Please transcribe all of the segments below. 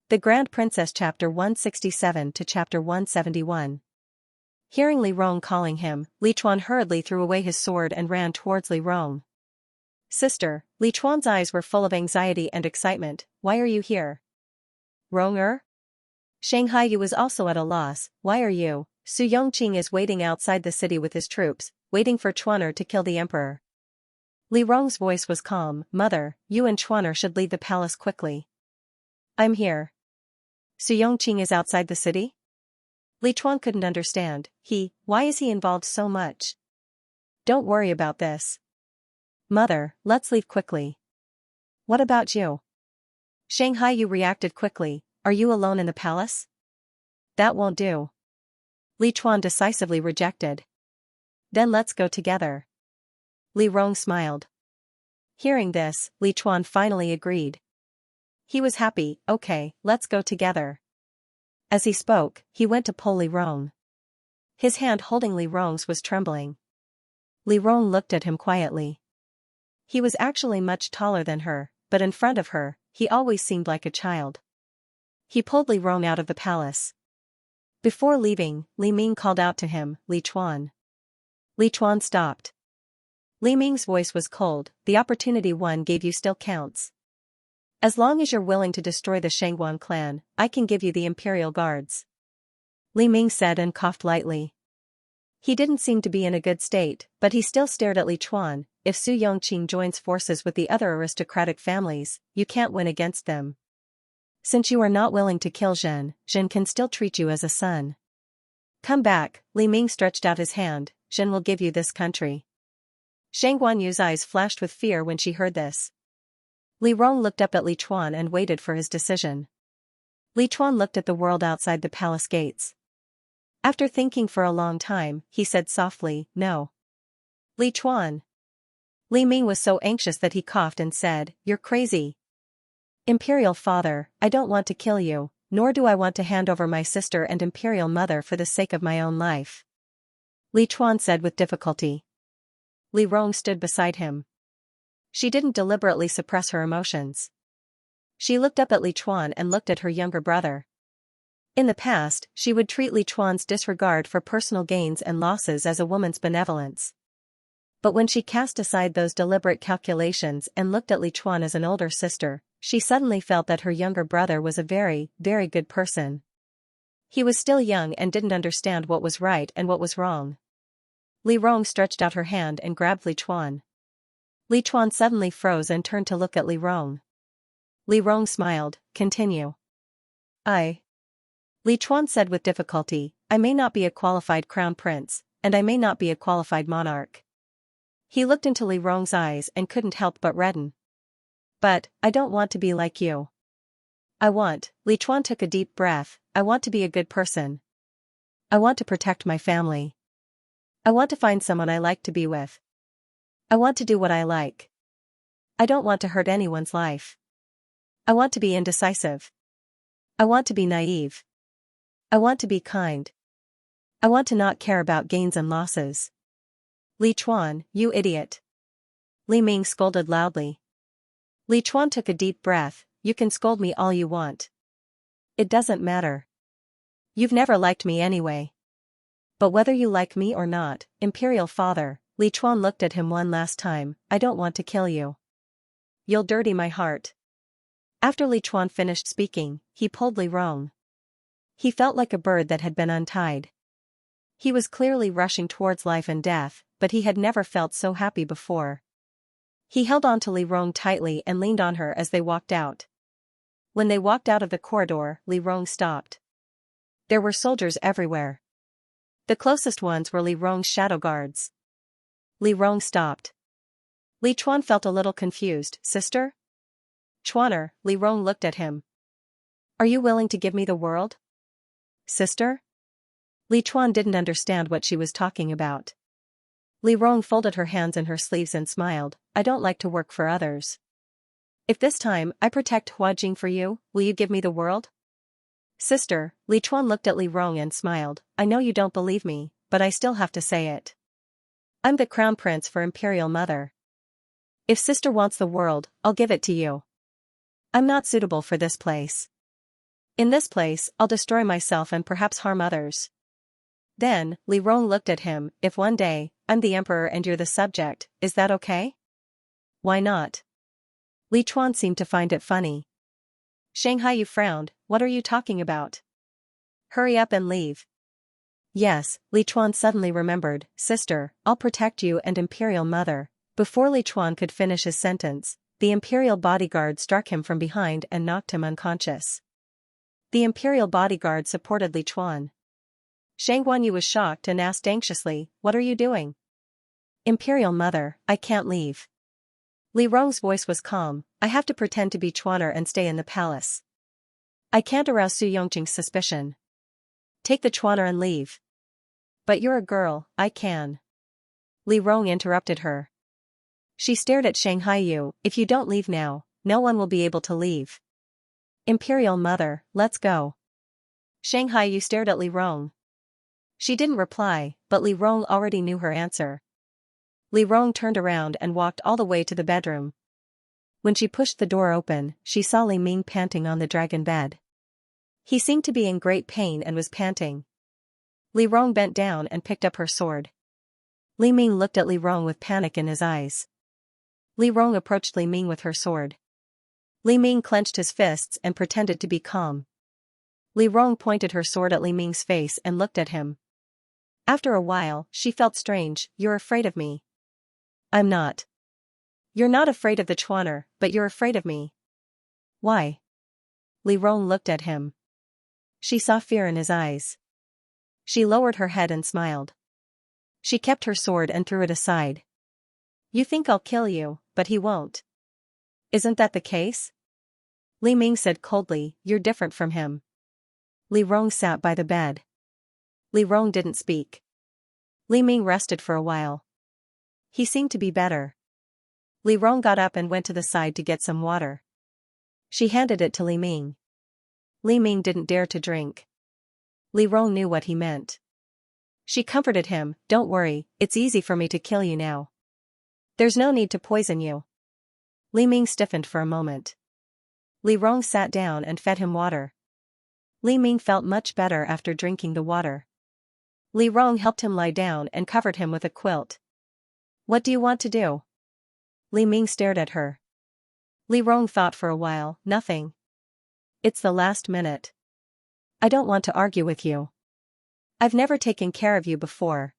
The Grand Princess Chapter 167 to Chapter 171. Hearing Li Rong calling him, Li Chuan hurriedly threw away his sword and ran towards Li Rong. Sister, Li Chuan's eyes were full of anxiety and excitement. Why are you here? Rong-er? Xianxia was also at a loss. Why are you? Su Yongqing is waiting outside the city with his troops, waiting for Chuaner to kill the emperor. Li Rong's voice was calm. Mother, you and Chuaner should leave the palace quickly. I'm here. Su Yongqing is outside the city? Li Chuan couldn't understand. Why is he involved so much? Don't worry about this. Mother, let's leave quickly. What about you? Xianxia reacted quickly. Are you alone in the palace? That won't do. Li Chuan decisively rejected. Then let's go together. Li Rong smiled. Hearing this, Li Chuan finally agreed. He was happy. Okay, let's go together. As he spoke, he went to pull Li Rong. His hand holding Li Rong's was trembling. Li Rong looked at him quietly. He was actually much taller than her, but in front of her, he always seemed like a child. He pulled Li Rong out of the palace. Before leaving, Li Ming called out to him, Li Chuan. Li Chuan stopped. Li Ming's voice was cold. The opportunity one gave you still counts. As long as you're willing to destroy the Shangguan clan, I can give you the Imperial Guards. Li Ming said and coughed lightly. He didn't seem to be in a good state, but he still stared at Li Chuan. If Su Yongqing joins forces with the other aristocratic families, you can't win against them. Since you are not willing to kill Zhen can still treat you as a son. Come back. Li Ming stretched out his hand. Zhen will give you this country. Shangguan Yu's eyes flashed with fear when she heard this. Li Rong looked up at Li Chuan and waited for his decision. Li Chuan looked at the world outside the palace gates. After thinking for a long time, he said softly, no. Li Chuan. Li Ming was so anxious that he coughed and said, you're crazy. Imperial father, I don't want to kill you, nor do I want to hand over my sister and Imperial mother for the sake of my own life. Li Chuan said with difficulty. Li Rong stood beside him. She didn't deliberately suppress her emotions. She looked up at Li Chuan and looked at her younger brother. In the past, she would treat Li Chuan's disregard for personal gains and losses as a woman's benevolence. But when she cast aside those deliberate calculations and looked at Li Chuan as an older sister, she suddenly felt that her younger brother was a very, very good person. He was still young and didn't understand what was right and what was wrong. Li Rong stretched out her hand and grabbed Li Chuan. Li Chuan suddenly froze and turned to look at Li Rong. Li Rong smiled. Continue. Li Chuan said with difficulty, I may not be a qualified crown prince, and I may not be a qualified monarch. He looked into Li Rong's eyes and couldn't help but redden. But, I don't want to be like you. Li Chuan took a deep breath, I want to be a good person. I want to protect my family. I want to find someone I like to be with. I want to do what I like. I don't want to hurt anyone's life. I want to be indecisive. I want to be naive. I want to be kind. I want to not care about gains and losses. Li Chuan, you idiot. Li Ming scolded loudly. Li Chuan took a deep breath, you can scold me all you want. It doesn't matter. You've never liked me anyway. But whether you like me or not, Imperial father, Li Chuan looked at him one last time, I don't want to kill you. You'll dirty my heart. After Li Chuan finished speaking, he pulled Li Rong. He felt like a bird that had been untied. He was clearly rushing towards life and death, but he had never felt so happy before. He held on to Li Rong tightly and leaned on her as they walked out. When they walked out of the corridor, Li Rong stopped. There were soldiers everywhere. The closest ones were Li Rong's shadow guards. Li Rong stopped. Li Chuan felt a little confused. Sister? Chuaner, Li Rong looked at him. Are you willing to give me the world? Sister? Li Chuan didn't understand what she was talking about. Li Rong folded her hands in her sleeves and smiled, I don't like to work for others. If this time I protect Huajing for you, will you give me the world? Sister, Li Chuan looked at Li Rong and smiled, I know you don't believe me, but I still have to say it. I'm the crown prince for Imperial Mother. If sister wants the world, I'll give it to you. I'm not suitable for this place. In this place, I'll destroy myself and perhaps harm others. Then, Li Rong looked at him. If one day, I'm the emperor and you're the subject, is that okay? Why not? Li Chuan seemed to find it funny. Shanghai, you frowned. What are you talking about? Hurry up and leave. Yes, Li Chuan suddenly remembered. Sister, I'll protect you and Imperial Mother. Before Li Chuan could finish his sentence, the Imperial bodyguard struck him from behind and knocked him unconscious. The Imperial bodyguard supported Li Chuan. Shang Guanyu was shocked and asked anxiously, what are you doing? Imperial Mother, I can't leave. Li Rong's voice was calm. I have to pretend to be Chuaner and stay in the palace. I can't arouse Su Yongqing's suspicion. Take the Chuaner and leave. But you're a girl, I can. Li Rong interrupted her. She stared at Shanghai Yu. If you don't leave now, no one will be able to leave. Imperial Mother, let's go. Shanghai Yu stared at Li Rong. She didn't reply, but Li Rong already knew her answer. Li Rong turned around and walked all the way to the bedroom. When she pushed the door open, she saw Li Ming panting on the dragon bed. He seemed to be in great pain and was panting. Li Rong bent down and picked up her sword. Li Ming looked at Li Rong with panic in his eyes. Li Rong approached Li Ming with her sword. Li Ming clenched his fists and pretended to be calm. Li Rong pointed her sword at Li Ming's face and looked at him. After a while, she felt strange. You're afraid of me. I'm not. You're not afraid of the Chuaner, but you're afraid of me. Why? Li Rong looked at him. She saw fear in his eyes. She lowered her head and smiled. She kept her sword and threw it aside. You think I'll kill you, but he won't. Isn't that the case? Li Ming said coldly, you're different from him. Li Rong sat by the bed. Li Rong didn't speak. Li Ming rested for a while. He seemed to be better. Li Rong got up and went to the side to get some water. She handed it to Li Ming. Li Ming didn't dare to drink. Li Rong knew what he meant. She comforted him, don't worry, it's easy for me to kill you now. There's no need to poison you. Li Ming stiffened for a moment. Li Rong sat down and fed him water. Li Ming felt much better after drinking the water. Li Rong helped him lie down and covered him with a quilt. What do you want to do? Li Ming stared at her. Li Rong thought for a while, nothing. It's the last minute. I don't want to argue with you. I've never taken care of you before.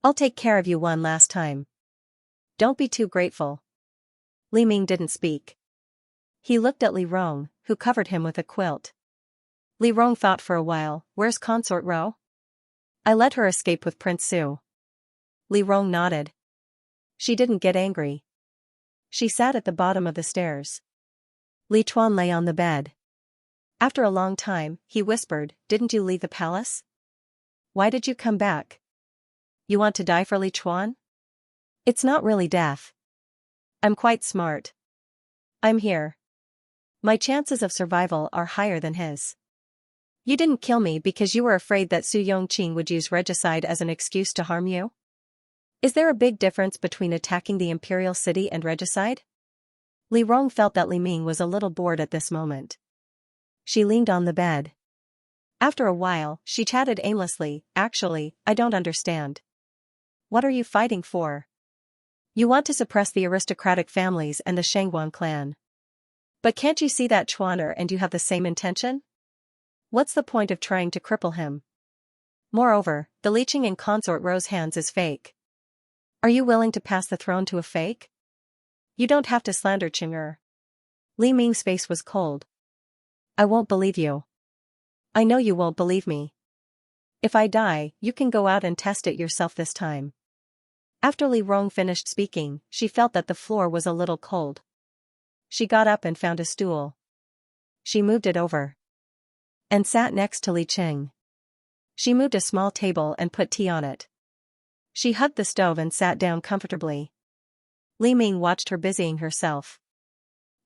I'll take care of you one last time. Don't be too grateful. Li Ming didn't speak. He looked at Li Rong, who covered him with a quilt. Li Rong thought for a while, where's Consort Ro? I let her escape with Prince Su. Li Rong nodded. She didn't get angry. She sat at the bottom of the stairs. Li Chuan lay on the bed. After a long time, he whispered, didn't you leave the palace? Why did you come back? You want to die for Li Chuan? It's not really death. I'm quite smart. I'm here. My chances of survival are higher than his. You didn't kill me because you were afraid that Su Yongqing would use regicide as an excuse to harm you? Is there a big difference between attacking the imperial city and regicide? Li Rong felt that Li Ming was a little bored at this moment. She leaned on the bed. After a while, she chatted aimlessly, actually, I don't understand. What are you fighting for? You want to suppress the aristocratic families and the Shangguan clan. But can't you see that Chuaner and you have the same intention? What's the point of trying to cripple him? Moreover, the leeching in Consort Ro's hands is fake. Are you willing to pass the throne to a fake? You don't have to slander Qing'er. Li Ming's face was cold. I won't believe you. I know you won't believe me. If I die, you can go out and test it yourself this time. After Li Rong finished speaking, she felt that the floor was a little cold. She got up and found a stool. She moved it over. And sat next to Li Qing. She moved a small table and put tea on it. She hugged the stove and sat down comfortably. Li Ming watched her busying herself.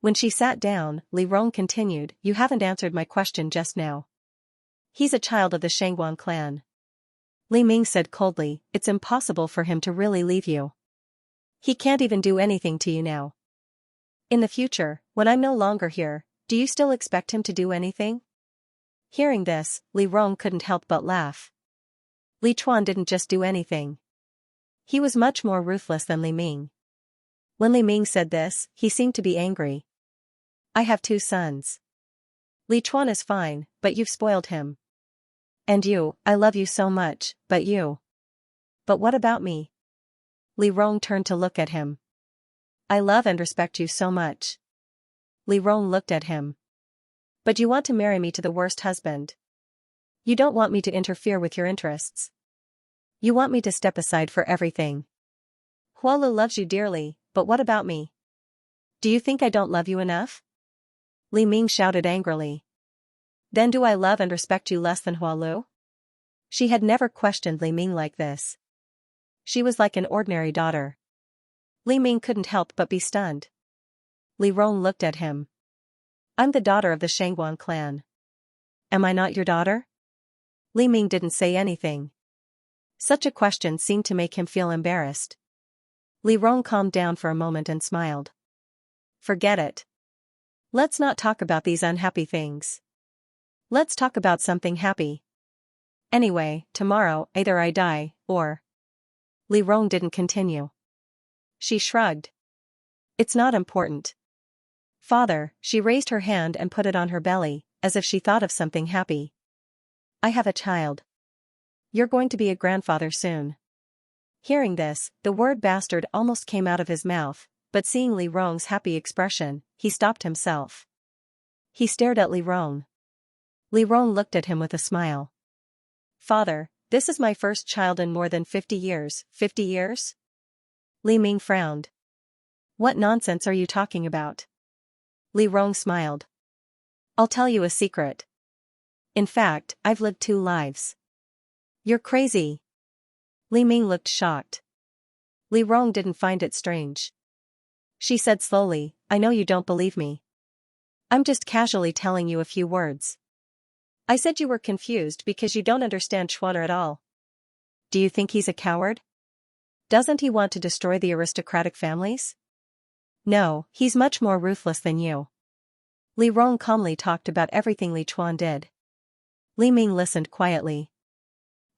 When she sat down, Li Rong continued, you haven't answered my question just now. He's a child of the Shangguan clan. Li Ming said coldly, it's impossible for him to really leave you. He can't even do anything to you now. In the future, when I'm no longer here, do you still expect him to do anything? Hearing this, Li Rong couldn't help but laugh. Li Chuan didn't just do anything. He was much more ruthless than Li Ming. When Li Ming said this, he seemed to be angry. I have 2 sons. Li Chuan is fine, but you've spoiled him. And you, I love you so much, but you. But what about me? Li Rong turned to look at him. I love and respect you so much. Li Rong looked at him. But you want to marry me to the worst husband. You don't want me to interfere with your interests. You want me to step aside for everything. Hualu loves you dearly, but what about me? Do you think I don't love you enough? Li Ming shouted angrily. Then do I love and respect you less than Hualu? She had never questioned Li Ming like this. She was like an ordinary daughter. Li Ming couldn't help but be stunned. Li Rong looked at him. I'm the daughter of the Shangguan clan. Am I not your daughter? Li Ming didn't say anything. Such a question seemed to make him feel embarrassed. Li Rong calmed down for a moment and smiled. Forget it. Let's not talk about these unhappy things. Let's talk about something happy. Anyway, tomorrow, either I die, or... Li Rong didn't continue. She shrugged. It's not important. Father, she raised her hand and put it on her belly, as if she thought of something happy. I have a child. You're going to be a grandfather soon. Hearing this, the word bastard almost came out of his mouth, but seeing Li Rong's happy expression, he stopped himself. He stared at Li Rong. Li Rong looked at him with a smile. Father, this is my first child in more than 50 years. 50 years? Li Ming frowned. What nonsense are you talking about? Li Rong smiled. I'll tell you a secret. In fact, I've lived 2 lives. You're crazy. Li Ming looked shocked. Li Rong didn't find it strange. She said slowly, I know you don't believe me. I'm just casually telling you a few words. I said you were confused because you don't understand Schwaner at all. Do you think he's a coward? Doesn't he want to destroy the aristocratic families? No, he's much more ruthless than you. Li Rong calmly talked about everything Li Chuan did. Li Ming listened quietly.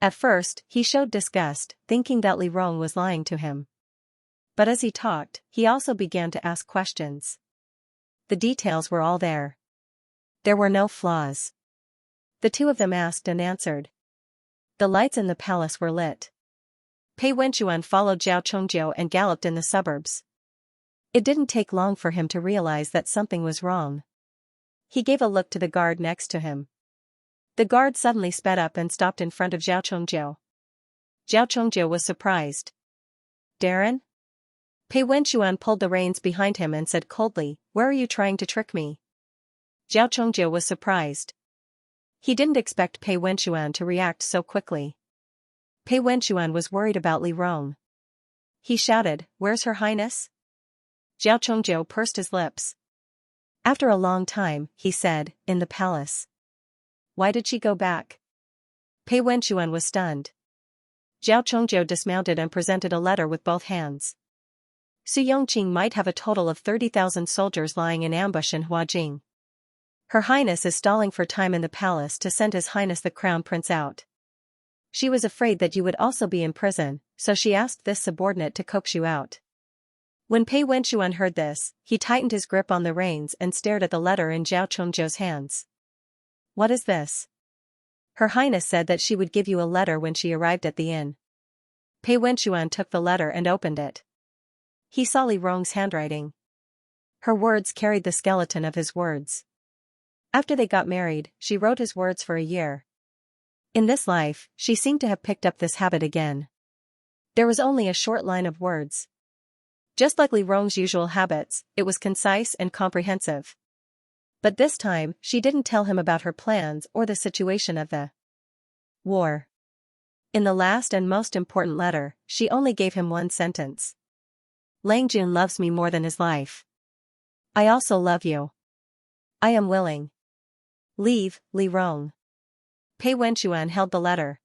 At first, he showed disgust, thinking that Li Rong was lying to him. But as he talked, he also began to ask questions. The details were all there. There were no flaws. The 2 of them asked and answered. The lights in the palace were lit. Pei Wenchuan followed Zhao Chongjiu and galloped in the suburbs. It didn't take long for him to realize that something was wrong. He gave a look to the guard next to him. The guard suddenly sped up and stopped in front of Zhao Chongjiu. Zhao Chongjiu was surprised. Darren? Pei Wenchuan pulled the reins behind him and said coldly, Where are you trying to trick me? Zhao Chongjiu was surprised. He didn't expect Pei Wenchuan to react so quickly. Pei Wenchuan was worried about Li Rong. He shouted, Where's Her Highness? Zhao Chongjiu pursed his lips. After a long time, he said, In the palace. Why did she go back? Pei Wenchuan was stunned. Zhao Chongjiu dismounted and presented a letter with both hands. Su Yongqing might have a total of 30,000 soldiers lying in ambush in Huajing. Her Highness is stalling for time in the palace to send His Highness the Crown Prince out. She was afraid that you would also be in prison, so she asked this subordinate to coax you out. When Pei Wenchuan heard this, he tightened his grip on the reins and stared at the letter in Zhao Chongjiu's hands. What is this? Her Highness said that she would give you a letter when she arrived at the inn. Pei Wenchuan took the letter and opened it. He saw Li Rong's handwriting. Her words carried the skeleton of his words. After they got married, she wrote his words for a year. In this life, she seemed to have picked up this habit again. There was only a short line of words. Just like Li Rong's usual habits, it was concise and comprehensive. But this time, she didn't tell him about her plans or the situation of the war. In the last and most important letter, she only gave him one sentence. Lang Jun loves me more than his life. I also love you. I am willing. Leave, Li Rong. Pei Wenchuan held the letter.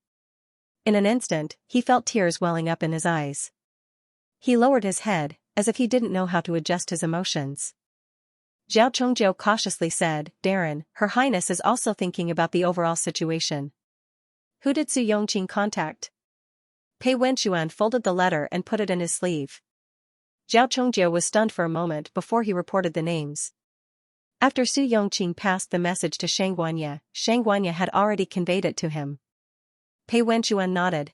In an instant, he felt tears welling up in his eyes. He lowered his head, as if he didn't know how to adjust his emotions. Zhao Chongjiu cautiously said, Darren, Her Highness is also thinking about the overall situation. Who did Su Yongqing contact? Pei Wenchuan folded the letter and put it in his sleeve. Zhao Chongjiu was stunned for a moment before he reported the names. After Su Yongqing passed the message to Xianxia had already conveyed it to him. Pei Wenchuan nodded.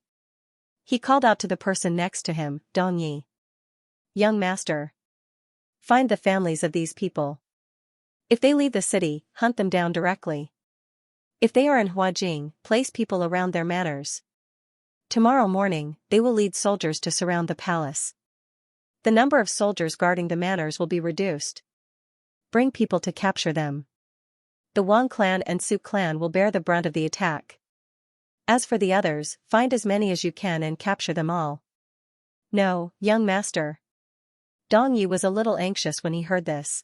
He called out to the person next to him, Dong Yi. Young master. Find the families of these people. If they leave the city, hunt them down directly. If they are in Huajing, place people around their manors. Tomorrow morning, they will lead soldiers to surround the palace. The number of soldiers guarding the manors will be reduced. Bring people to capture them. The Wang clan and Su clan will bear the brunt of the attack. As for the others, find as many as you can and capture them all. No, young master. Dong Yi was a little anxious when he heard this.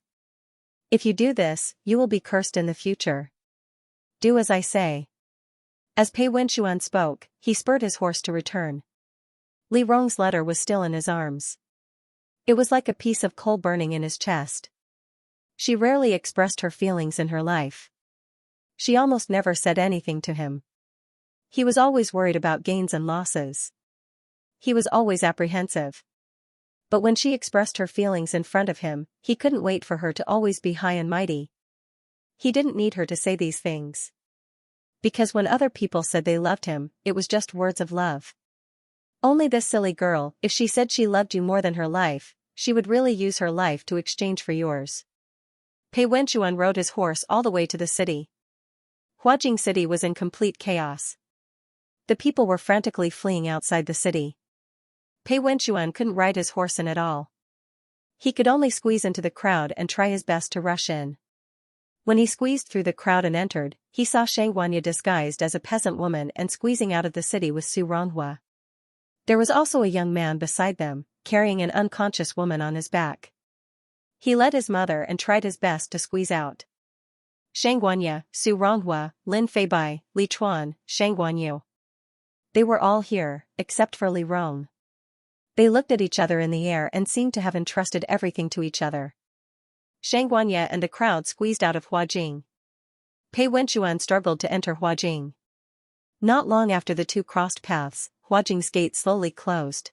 If you do this, you will be cursed in the future. Do as I say. As Pei Wenchuan spoke, he spurred his horse to return. Li Rong's letter was still in his arms. It was like a piece of coal burning in his chest. She rarely expressed her feelings in her life. She almost never said anything to him. He was always worried about gains and losses. He was always apprehensive. But when she expressed her feelings in front of him, he couldn't wait for her to always be high and mighty. He didn't need her to say these things. Because when other people said they loved him, it was just words of love. Only this silly girl, if she said she loved you more than her life, she would really use her life to exchange for yours. Pei Wenchuan rode his horse all the way to the city. Huajing City was in complete chaos. The people were frantically fleeing outside the city. Pei Wenchuan couldn't ride his horse in at all. He could only squeeze into the crowd and try his best to rush in. When he squeezed through the crowd and entered, he saw Xianxia disguised as a peasant woman and squeezing out of the city with Su Ronghua. There was also a young man beside them, carrying an unconscious woman on his back. He led his mother and tried his best to squeeze out. Xianxia, Su Ronghua, Lin Feibai, Li Chuan, Shangguanyu. They were all here, except for Li Rong. They looked at each other in the air and seemed to have entrusted everything to each other. Xianxia and the crowd squeezed out of Huajing. Pei Wenchuan struggled to enter Huajing. Not long after the two crossed paths, Huajing's gate slowly closed.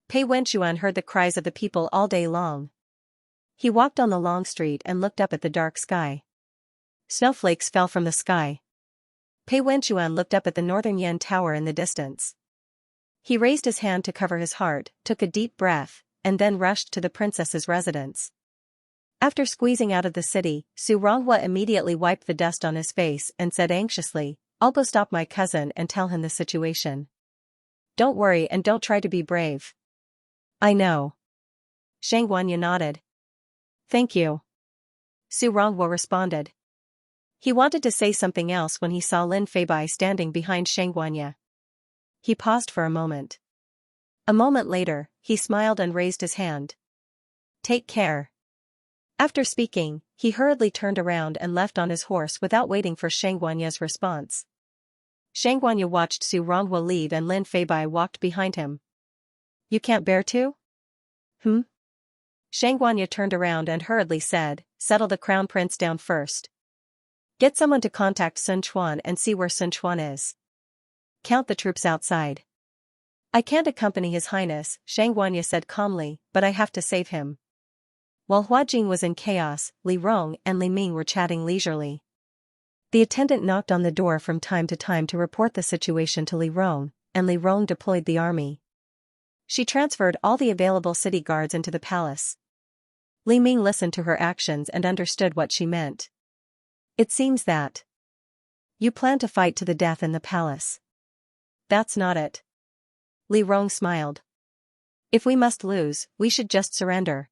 Pei Wenchuan heard the cries of the people all day long. He walked on the long street and looked up at the dark sky. Snowflakes fell from the sky. Pei Wenchuan looked up at the Northern Yan Tower in the distance. He raised his hand to cover his heart, took a deep breath, and then rushed to the princess's residence. After squeezing out of the city, Su Ronghua immediately wiped the dust on his face and said anxiously, I'll go stop my cousin and tell him the situation. Don't worry and don't try to be brave. I know. Xianxia nodded. Thank you. Su Ronghua responded. He wanted to say something else when he saw Lin Feibai standing behind Xianxia. He paused for a moment. A moment later, he smiled and raised his hand. Take care. After speaking, he hurriedly turned around and left on his horse without waiting for Xianxuanya's response. Xianxia watched Su Ronghua leave and Lin Feibai walked behind him. You can't bear to? Xianxia turned around and hurriedly said, settle the crown prince down first. Get someone to contact Sun Quan and see where Sun Quan is. Count the troops outside. I can't accompany His Highness, Xianxia said calmly, but I have to save him. While Huajing was in chaos, Li Rong and Li Ming were chatting leisurely. The attendant knocked on the door from time to time to report the situation to Li Rong, and Li Rong deployed the army. She transferred all the available city guards into the palace. Li Ming listened to her actions and understood what she meant. It seems that you plan to fight to the death in the palace. That's not it. Li Rong smiled. If we must lose, we should just surrender.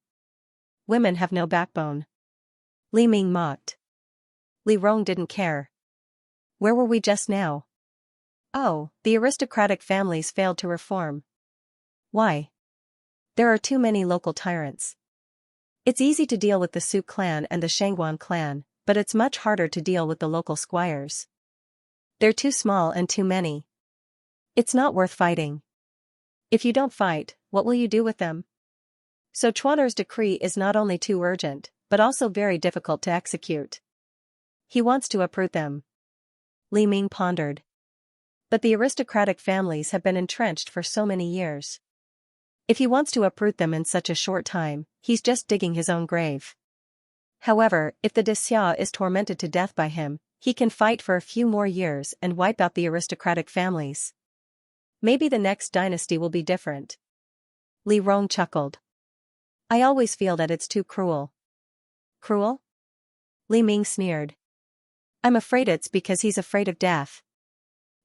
Women have no backbone. Li Ming mocked. Li Rong didn't care. Where were we just now? Oh, the aristocratic families failed to reform. Why? There are too many local tyrants. It's easy to deal with the Su clan and the Shangguan clan, but it's much harder to deal with the local squires. They're too small and too many. It's not worth fighting. If you don't fight, what will you do with them? So Chuaner's decree is not only too urgent, but also very difficult to execute. He wants to uproot them. Li Ming pondered. But the aristocratic families have been entrenched for so many years. If he wants to uproot them in such a short time, he's just digging his own grave. However, if the Xianxia is tormented to death by him, he can fight for a few more years and wipe out the aristocratic families. Maybe the next dynasty will be different. Li Rong chuckled. I always feel that it's too cruel. Cruel? Li Ming sneered. I'm afraid it's because he's afraid of death.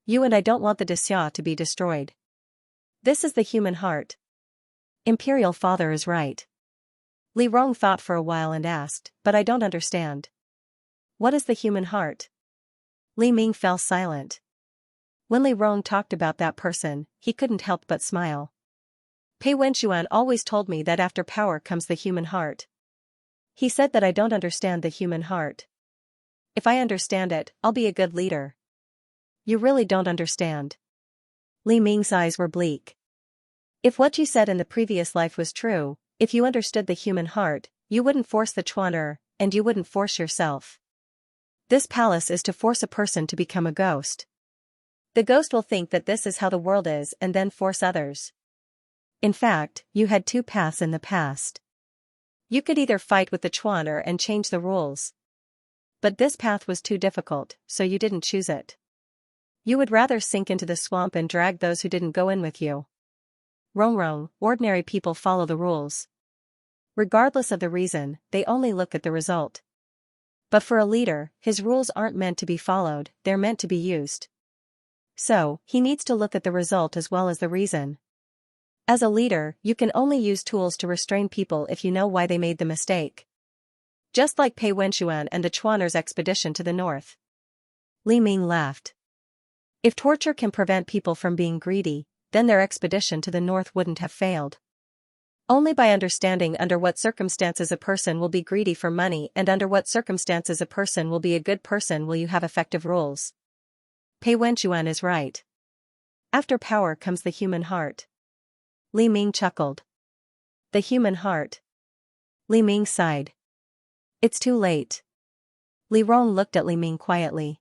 You and I don't want the Xianxia to be destroyed. This is the human heart. Imperial Father is right. Li Rong thought for a while and asked, but I don't understand. What is the human heart? Li Ming fell silent. When Li Rong talked about that person, he couldn't help but smile. Pei Wenxuan always told me that after power comes the human heart. He said that I don't understand the human heart. If I understand it, I'll be a good leader. You really don't understand. Li Ming's eyes were bleak. If what you said in the previous life was true, if you understood the human heart, you wouldn't force the Chuan and you wouldn't force yourself. This palace is to force a person to become a ghost. The ghost will think that this is how the world is and then force others. In fact, you had two paths in the past. You could either fight with the Chuan and change the rules. But this path was too difficult, so you didn't choose it. You would rather sink into the swamp and drag those who didn't go in with you. Rong, ordinary people follow the rules. Regardless of the reason, they only look at the result. But for a leader, his rules aren't meant to be followed, they're meant to be used. So, he needs to look at the result as well as the reason. As a leader, you can only use tools to restrain people if you know why they made the mistake. Just like Pei Wenxuan and the Chuan'er's expedition to the north. Li Ming laughed. If torture can prevent people from being greedy, then their expedition to the north wouldn't have failed. Only by understanding under what circumstances a person will be greedy for money and under what circumstances a person will be a good person will you have effective rules. Pei Wenxuan is right. After power comes the human heart. Li Ming chuckled. The human heart. Li Ming sighed. It's too late. Li Rong looked at Li Ming quietly.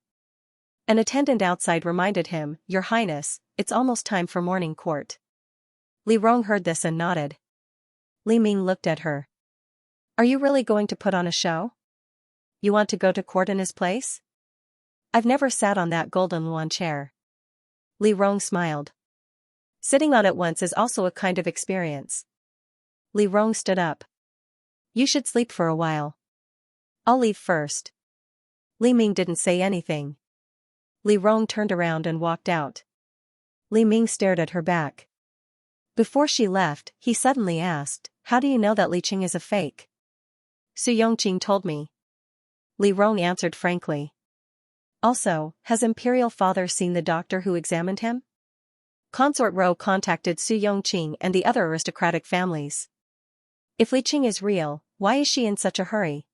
An attendant outside reminded him, Your Highness, it's almost time for morning court. Li Rong heard this and nodded. Li Ming looked at her. Are you really going to put on a show? You want to go to court in his place? I've never sat on that golden luan chair. Li Rong smiled. Sitting on it once is also a kind of experience. Li Rong stood up. You should sleep for a while. I'll leave first. Li Ming didn't say anything. Li Rong turned around and walked out. Li Ming stared at her back. Before she left, he suddenly asked, How do you know that Li Qing is a fake? Su Yongqing told me. Li Rong answered frankly. Also, has Imperial Father seen the doctor who examined him? Consort Ro contacted Su Yongqing and the other aristocratic families. If Li Qing is real, why is she in such a hurry?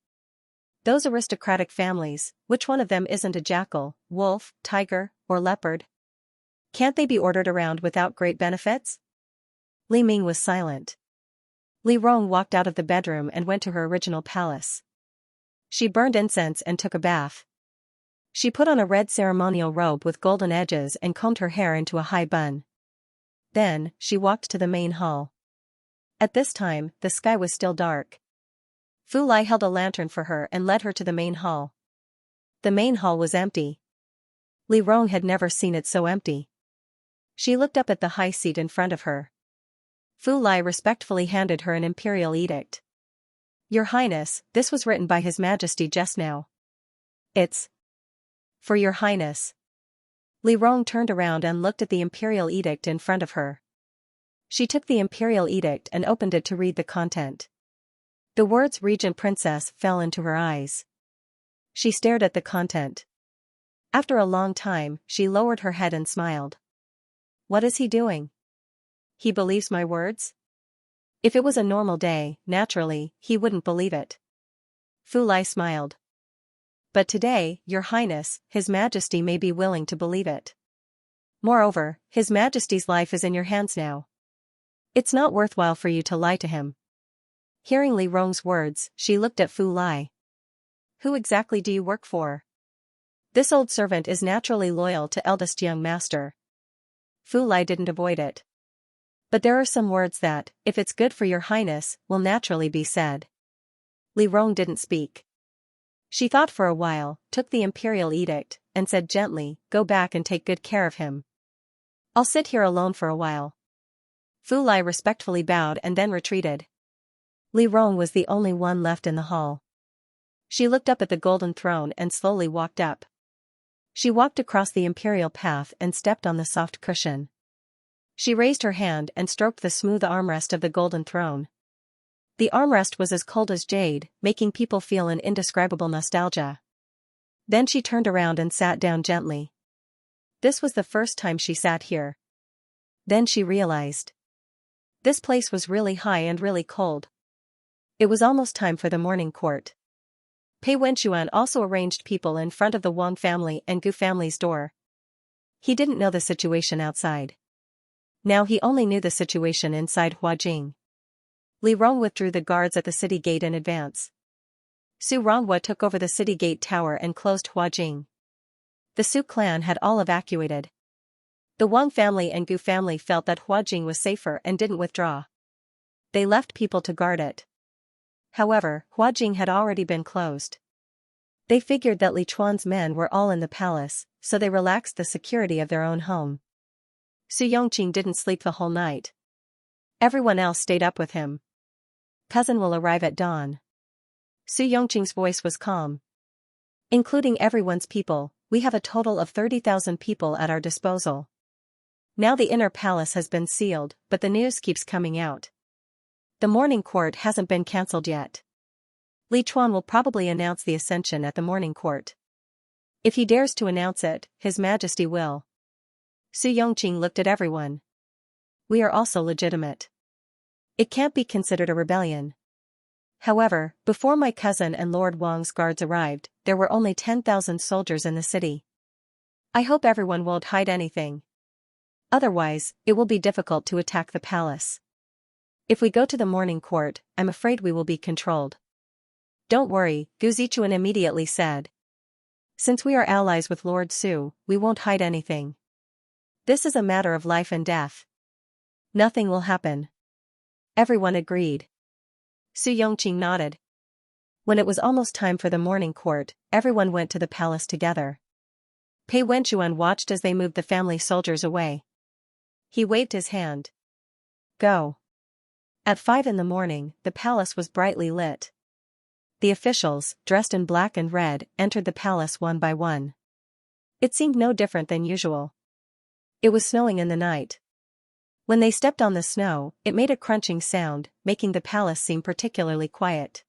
Those aristocratic families, which one of them isn't a jackal, wolf, tiger, or leopard? Can't they be ordered around without great benefits? Li Ming was silent. Li Rong walked out of the bedroom and went to her original palace. She burned incense and took a bath. She put on a red ceremonial robe with golden edges and combed her hair into a high bun. Then, she walked to the main hall. At this time, the sky was still dark. Fu Lai held a lantern for her and led her to the main hall. The main hall was empty. Li Rong had never seen it so empty. She looked up at the high seat in front of her. Fu Lai respectfully handed her an imperial edict. Your Highness, this was written by His Majesty just now. It's for Your Highness. Li Rong turned around and looked at the imperial edict in front of her. She took the imperial edict and opened it to read the content. The words Regent Princess fell into her eyes. She stared at the content. After a long time, she lowered her head and smiled. What is he doing? He believes my words? If it was a normal day, naturally, he wouldn't believe it. Fu Lai smiled. But today, Your Highness, His Majesty may be willing to believe it. Moreover, His Majesty's life is in your hands now. It's not worthwhile for you to lie to him. Hearing Li Rong's words, she looked at Fu Lai. Who exactly do you work for? This old servant is naturally loyal to eldest young master. Fu Lai didn't avoid it. But there are some words that, if it's good for your highness, will naturally be said. Li Rong didn't speak. She thought for a while, took the imperial edict, and said gently, go back and take good care of him. I'll sit here alone for a while. Fu Lai respectfully bowed and then retreated. Li Rong was the only one left in the hall. She looked up at the golden throne and slowly walked up. She walked across the imperial path and stepped on the soft cushion. She raised her hand and stroked the smooth armrest of the golden throne. The armrest was as cold as jade, making people feel an indescribable nostalgia. Then she turned around and sat down gently. This was the first time she sat here. Then she realized. This place was really high and really cold. It was almost time for the morning court. Pei Wenxuan also arranged people in front of the Wang family and Gu family's door. He didn't know the situation outside. Now he only knew the situation inside Huajing. Li Rong withdrew the guards at the city gate in advance. Su Ronghua took over the city gate tower and closed Huajing. The Su clan had all evacuated. The Wang family and Gu family felt that Huajing was safer and didn't withdraw. They left people to guard it. However, Huajing had already been closed. They figured that Li Chuan's men were all in the palace, so they relaxed the security of their own home. Su Yongqing didn't sleep the whole night. Everyone else stayed up with him. Cousin will arrive at dawn. Su Yongqing's voice was calm. Including everyone's people, we have a total of 30,000 people at our disposal. Now the inner palace has been sealed, but the news keeps coming out. The morning court hasn't been cancelled yet. Li Chuan will probably announce the ascension at the morning court. If he dares to announce it, His Majesty will. Su Yongqing looked at everyone. We are also legitimate. It can't be considered a rebellion. However, before my cousin and Lord Wang's guards arrived, there were only 10,000 soldiers in the city. I hope everyone won't hide anything. Otherwise, it will be difficult to attack the palace. If we go to the morning court, I'm afraid we will be controlled. Don't worry, Gu Zichuan immediately said. Since we are allies with Lord Su, we won't hide anything. This is a matter of life and death. Nothing will happen. Everyone agreed. Su Yongqing nodded. When it was almost time for the morning court, everyone went to the palace together. Pei Wenxuan watched as they moved the family soldiers away. He waved his hand. Go. At 5 in the morning, the palace was brightly lit. The officials, dressed in black and red, entered the palace one by one. It seemed no different than usual. It was snowing in the night. When they stepped on the snow, it made a crunching sound, making the palace seem particularly quiet.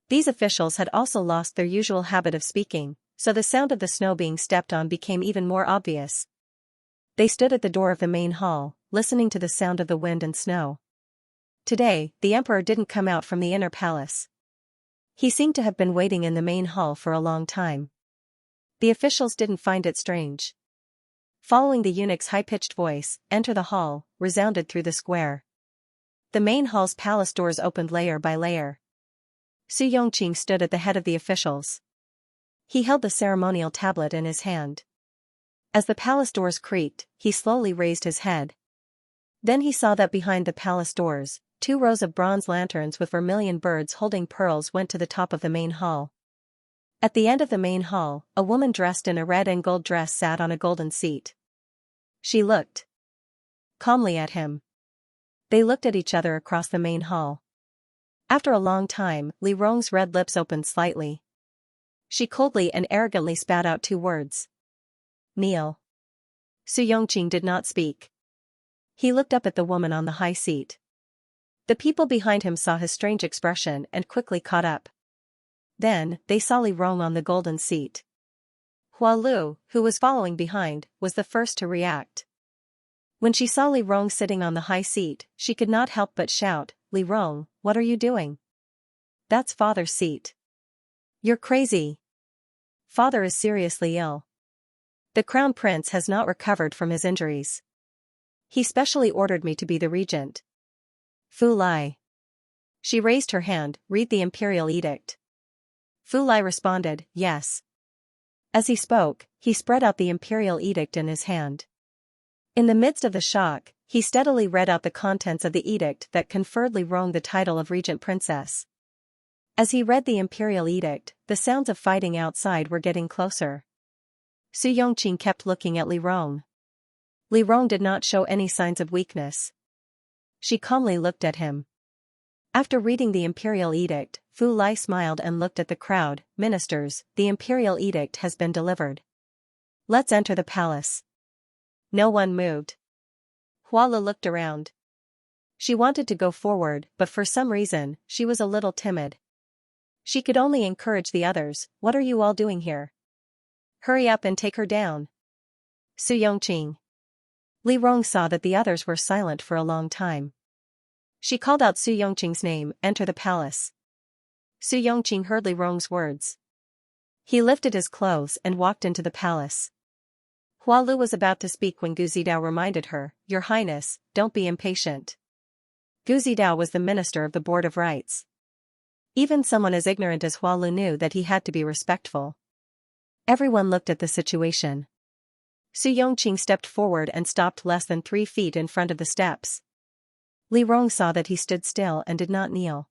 These officials had also lost their usual habit of speaking, so the sound of the snow being stepped on became even more obvious. They stood at the door of the main hall, listening to the sound of the wind and snow. Today, the emperor didn't come out from the inner palace. He seemed to have been waiting in the main hall for a long time. The officials didn't find it strange. Following the eunuch's high-pitched voice, "Enter the hall," resounded through the square. The main hall's palace doors opened layer by layer. Su Yongqing stood at the head of the officials. He held the ceremonial tablet in his hand. As the palace doors creaked, he slowly raised his head. Then he saw that behind the palace doors, 2 rows of bronze lanterns with vermilion birds holding pearls went to the top of the main hall. At the end of the main hall, a woman dressed in a red and gold dress sat on a golden seat. She looked calmly at him. They looked at each other across the main hall. After a long time, Li Rong's red lips opened slightly. She coldly and arrogantly spat out 2 words. Kneel. Su Yongqing did not speak. He looked up at the woman on the high seat. The people behind him saw his strange expression and quickly caught up. Then, they saw Li Rong on the golden seat. Hua Lu, who was following behind, was the first to react. When she saw Li Rong sitting on the high seat, she could not help but shout, "Li Rong, what are you doing? That's father's seat. You're crazy. Father is seriously ill. The crown prince has not recovered from his injuries. He specially ordered me to be the regent." Fu Lai. She raised her hand, read the imperial edict. Fu Lai responded, yes. As he spoke, he spread out the imperial edict in his hand. In the midst of the shock, he steadily read out the contents of the edict that conferred Li Rong the title of regent princess. As he read the imperial edict, the sounds of fighting outside were getting closer. Su Yongqing kept looking at Li Rong. Li Rong did not show any signs of weakness. She calmly looked at him. After reading the imperial edict, Fu Lai smiled and looked at the crowd. Ministers, the imperial edict has been delivered. Let's enter the palace. No one moved. Hua Le looked around. She wanted to go forward, but for some reason, she was a little timid. She could only encourage the others. What are you all doing here? Hurry up and take her down. Su Yongqing. Li Rong saw that the others were silent for a long time. She called out Su Yongqing's name, enter the palace. Su Yongqing heard Li Rong's words. He lifted his clothes and walked into the palace. Hua Lu was about to speak when Gu Zidao reminded her, Your Highness, don't be impatient. Gu Zidao was the minister of the Board of Rights. Even someone as ignorant as Hua Lu knew that he had to be respectful. Everyone looked at the situation. Su Yongqing stepped forward and stopped less than 3 feet in front of the steps. Li Rong saw that he stood still and did not kneel.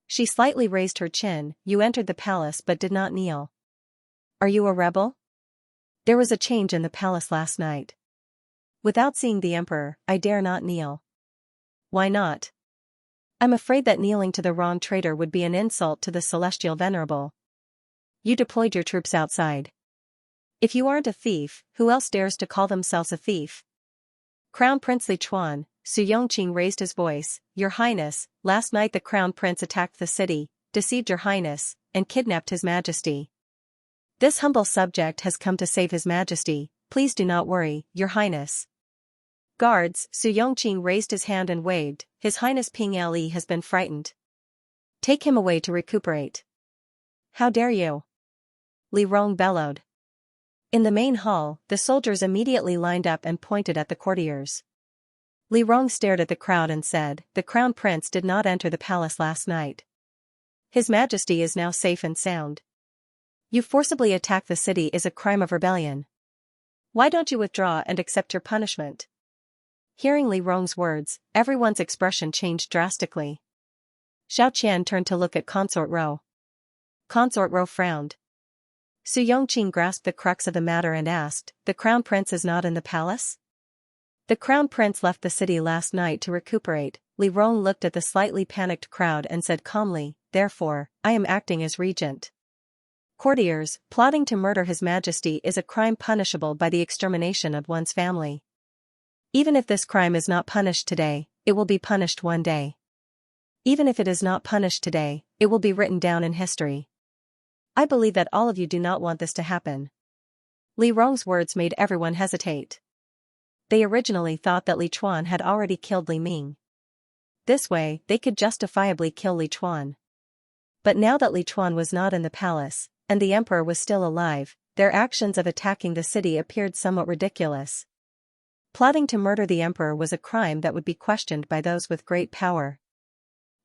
She slightly raised her chin, You entered the palace but did not kneel. Are you a rebel? There was a change in the palace last night. Without seeing the emperor, I dare not kneel. Why not? I'm afraid that kneeling to the wrong traitor would be an insult to the celestial venerable. You deployed your troops outside. If you aren't a thief, who else dares to call themselves a thief? Crown Prince Li Chuan, Su Yongqing raised his voice, Your Highness, last night the Crown Prince attacked the city, deceived Your Highness, and kidnapped His Majesty. This humble subject has come to save His Majesty, please do not worry, Your Highness. Guards, Su Yongqing raised his hand and waved, His Highness Ping Li has been frightened. Take him away to recuperate. How dare you? Li Rong bellowed. In the main hall, the soldiers immediately lined up and pointed at the courtiers. Li Rong stared at the crowd and said, The Crown Prince did not enter the palace last night. His Majesty is now safe and sound. You forcibly attack the city is a crime of rebellion. Why don't you withdraw and accept your punishment? Hearing Li Rong's words, everyone's expression changed drastically. Xiao Qian turned to look at Consort Ro. Consort Ro frowned. Su Yongqing grasped the crux of the matter and asked, The Crown Prince is not in the palace? The Crown Prince left the city last night to recuperate. Li Rong looked at the slightly panicked crowd and said calmly, Therefore, I am acting as regent. Courtiers, plotting to murder His Majesty is a crime punishable by the extermination of one's family. Even if this crime is not punished today, it will be punished one day. Even if it is not punished today, it will be written down in history. I believe that all of you do not want this to happen. Li Rong's words made everyone hesitate. They originally thought that Li Chuan had already killed Li Ming. This way, they could justifiably kill Li Chuan. But now that Li Chuan was not in the palace, and the emperor was still alive, their actions of attacking the city appeared somewhat ridiculous. Plotting to murder the emperor was a crime that would be questioned by those with great power.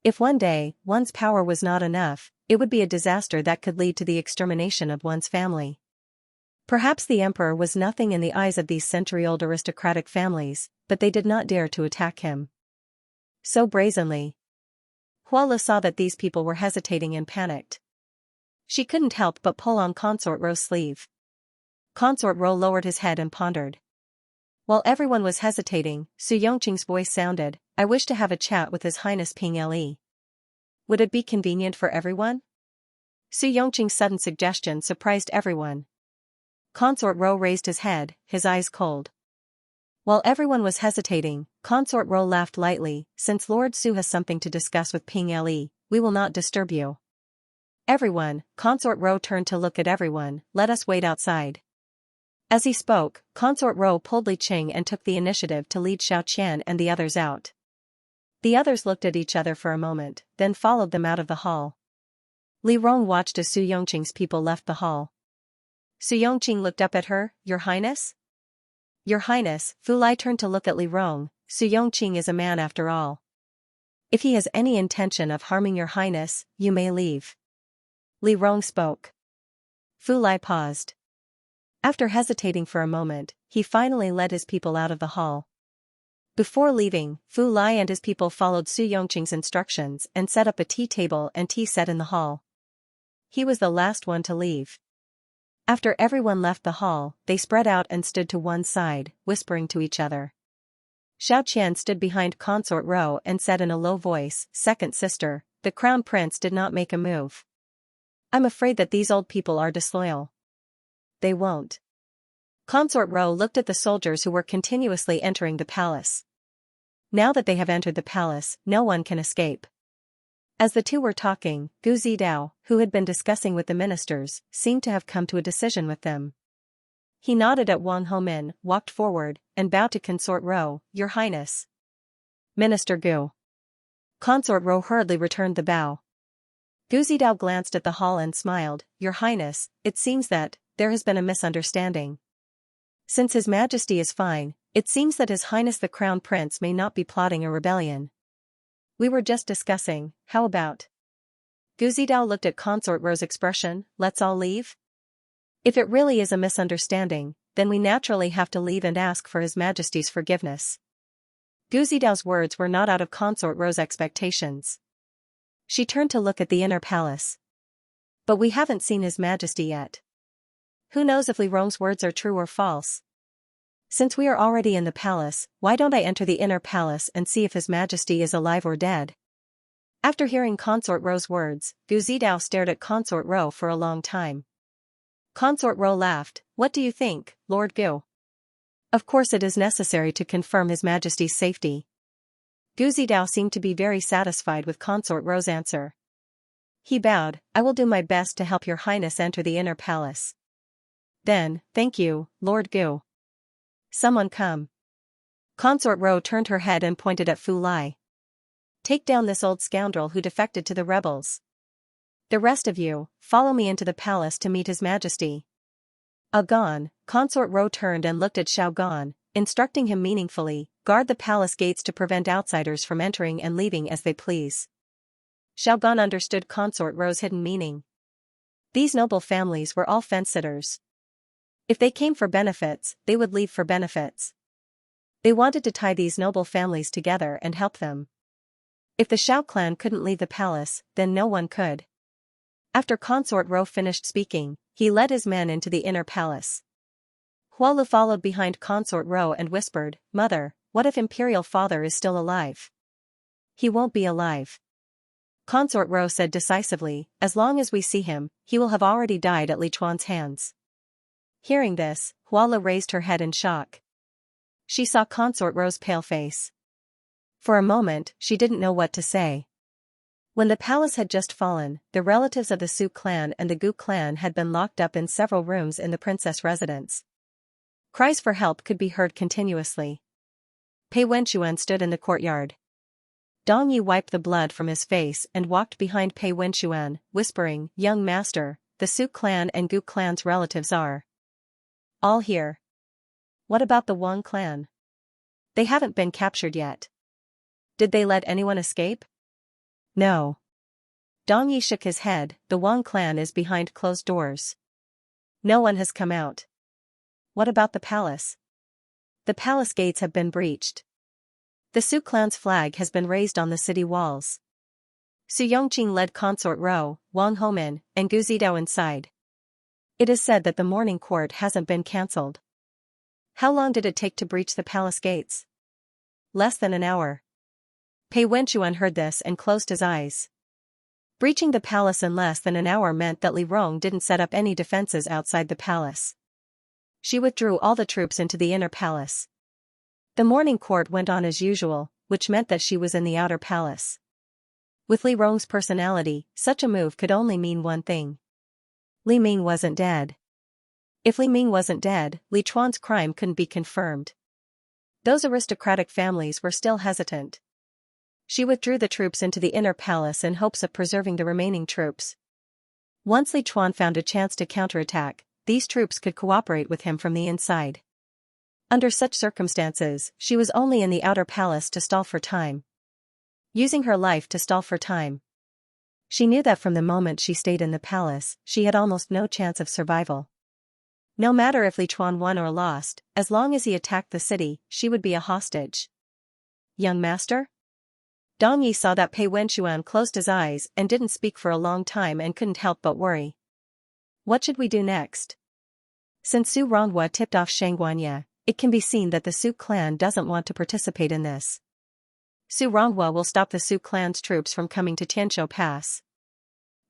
If one day, one's power was not enough, it would be a disaster that could lead to the extermination of one's family. Perhaps the emperor was nothing in the eyes of these century-old aristocratic families, but they did not dare to attack him so brazenly. Hua Le saw that these people were hesitating and panicked. She couldn't help but pull on Consort Ro's sleeve. Consort Ro lowered his head and pondered. While everyone was hesitating, Su Yongqing's voice sounded, I wish to have a chat with His Highness Ping Li. Would it be convenient for everyone? Su Yongqing's sudden suggestion surprised everyone. Consort Ro raised his head, his eyes cold. While everyone was hesitating, Consort Ro laughed lightly, since Lord Su has something to discuss with Ping Li, we will not disturb you. Everyone, Consort Ro turned to look at everyone, let us wait outside. As he spoke, Consort Ro pulled Li Qing and took the initiative to lead Xiao Qian and the others out. The others looked at each other for a moment, then followed them out of the hall. Li Rong watched as Su Yongqing's people left the hall. Su Yongqing looked up at her, Your Highness? Your Highness, Fu Lai turned to look at Li Rong, Su Yongqing is a man after all. If he has any intention of harming your highness, you may leave. Li Rong spoke. Fu Lai paused. After hesitating for a moment, he finally led his people out of the hall. Before leaving, Fu Lai and his people followed Su Yongqing's instructions and set up a tea table and tea set in the hall. He was the last one to leave. After everyone left the hall, they spread out and stood to one side, whispering to each other. Xiao Qian stood behind Consort Ro and said in a low voice, "Second sister, the crown prince did not make a move. I'm afraid that these old people are disloyal. They won't." Consort Ro looked at the soldiers who were continuously entering the palace. Now that they have entered the palace, no one can escape. As the two were talking, Gu Zidao, who had been discussing with the ministers, seemed to have come to a decision with them. He nodded at Wang Homin, walked forward, and bowed to Consort Ro, "Your Highness." "Minister Gu." Consort Ro hurriedly returned the bow. Gu Zidao glanced at the hall and smiled, "Your Highness, it seems that there has been a misunderstanding. Since His Majesty is fine, it seems that His Highness the Crown Prince may not be plotting a rebellion. We were just discussing, how about?" Gu Zidao looked at Consort Ro's expression, "Let's all leave? If it really is a misunderstanding, then we naturally have to leave and ask for His Majesty's forgiveness." Gu Zidao's words were not out of Consort Ro's expectations. She turned to look at the inner palace. "But we haven't seen His Majesty yet. Who knows if Li Rong's words are true or false? Since we are already in the palace, why don't I enter the inner palace and see if His Majesty is alive or dead?" After hearing Consort Ro's words, Gu Zidao stared at Consort Ro for a long time. Consort Ro laughed, "What do you think, Lord Gu? Of course it is necessary to confirm His Majesty's safety." Gu Zidao seemed to be very satisfied with Consort Ro's answer. He bowed, "I will do my best to help Your Highness enter the inner palace." Then, "Thank you, Lord Gu. Someone come." Consort Ro turned her head and pointed at Fu Lai. "Take down this old scoundrel who defected to the rebels. The rest of you, follow me into the palace to meet His Majesty." Gone, Consort Ro turned and looked at Xiao Gan, instructing him meaningfully, "Guard the palace gates to prevent outsiders from entering and leaving as they please." Xiao Gan understood Consort Ro's hidden meaning. These noble families were all fence-sitters. If they came for benefits, they would leave for benefits. They wanted to tie these noble families together and help them. If the Xiao clan couldn't leave the palace, then no one could. After Consort Ro finished speaking, he led his men into the inner palace. Hualu followed behind Consort Ro and whispered, "Mother, what if Imperial Father is still alive?" "He won't be alive," Consort Ro said decisively, "as long as we see him, he will have already died at Li Chuan's hands." Hearing this, Huala raised her head in shock. She saw Consort Ro's pale face. For a moment, she didn't know what to say. When the palace had just fallen, the relatives of the Su clan and the Gu clan had been locked up in several rooms in the princess residence. Cries for help could be heard continuously. Pei Wenxuan stood in the courtyard. Dong Yi wiped the blood from his face and walked behind Pei Wenxuan, whispering, "Young master, the Su clan and Gu clan's relatives are all here. What about the Wang clan? They haven't been captured yet. Did they let anyone escape?" "No." Dong Yi shook his head, "The Wang clan is behind closed doors. No one has come out." "What about the palace?" "The palace gates have been breached. The Su clan's flag has been raised on the city walls." Su Yongqing led Consort Ro, Wang Homin, and Gu Zidao inside. "It is said that the morning court hasn't been cancelled. How long did it take to breach the palace gates?" "Less than an hour." Pei Wenxuan heard this and closed his eyes. Breaching the palace in less than an hour meant that Li Rong didn't set up any defenses outside the palace. She withdrew all the troops into the inner palace. The morning court went on as usual, which meant that she was in the outer palace. With Li Rong's personality, such a move could only mean one thing. Li Ming wasn't dead. If Li Ming wasn't dead, Li Chuan's crime couldn't be confirmed. Those aristocratic families were still hesitant. She withdrew the troops into the inner palace in hopes of preserving the remaining troops. Once Li Chuan found a chance to counterattack, these troops could cooperate with him from the inside. Under such circumstances, she was only in the outer palace to stall for time. using her life to stall for time. She knew that from the moment she stayed in the palace, she had almost no chance of survival. No matter if Li Chuan won or lost, as long as he attacked the city, she would be a hostage. Young master? Dong Yi saw that Pei Wenxuan closed his eyes and didn't speak for a long time and couldn't help but worry. What should we do next? Since Su Ronghua tipped off Xianxia, it can be seen that the Su clan doesn't want to participate in this. Su Ronghua will stop the Su clan's troops from coming to Tianzhou Pass.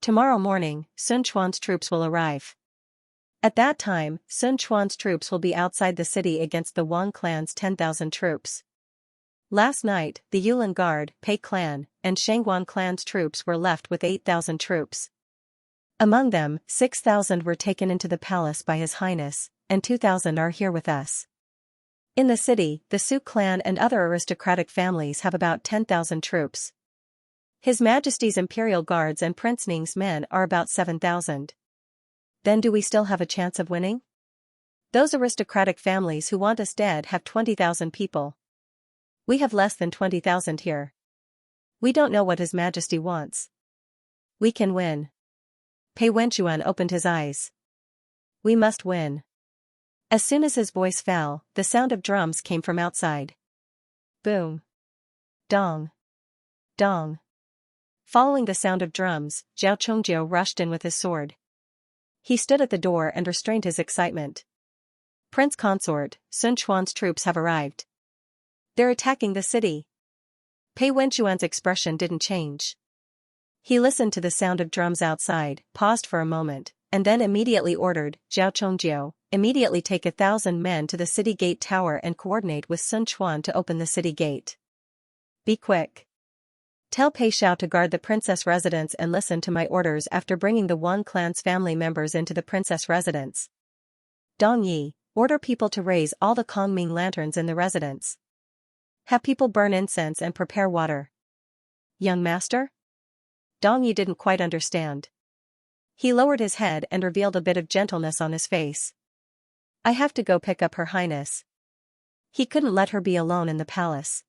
Tomorrow morning, Sun Quan's troops will arrive. At that time, Sun Quan's troops will be outside the city against the Wang clan's 10,000 troops. Last night, the Yulin Guard, Pei clan, and Shangguan clan's troops were left with 8,000 troops. Among them, 6,000 were taken into the palace by His Highness, and 2,000 are here with us. In the city, the Su clan and other aristocratic families have about 10,000 troops. His Majesty's Imperial Guards and Prince Ning's men are about 7,000. Then do we still have a chance of winning? Those aristocratic families who want us dead have 20,000 people. We have less than 20,000 here. We don't know what His Majesty wants. We can win. Pei Wenxuan opened his eyes. We must win. As soon as his voice fell, the sound of drums came from outside. Boom. Dong. Dong. Following the sound of drums, Zhao Chongjiu rushed in with his sword. He stood at the door and restrained his excitement. Prince Consort, Sun Quan's troops have arrived. They're attacking the city. Pei Wenxuan's expression didn't change. He listened to the sound of drums outside, paused for a moment, and then immediately ordered, Zhao Chongjiu, immediately take 1,000 men to the city gate tower and coordinate with Sun Quan to open the city gate. Be quick. Tell Pei Xiao to guard the princess residence and listen to my orders after bringing the Wang clan's family members into the princess residence. Dong Yi, order people to raise all the Kongming lanterns in the residence. Have people burn incense and prepare water. Young master? Dong Yi didn't quite understand. He lowered his head and revealed a bit of gentleness on his face. I have to go pick up Her Highness. He couldn't let her be alone in the palace.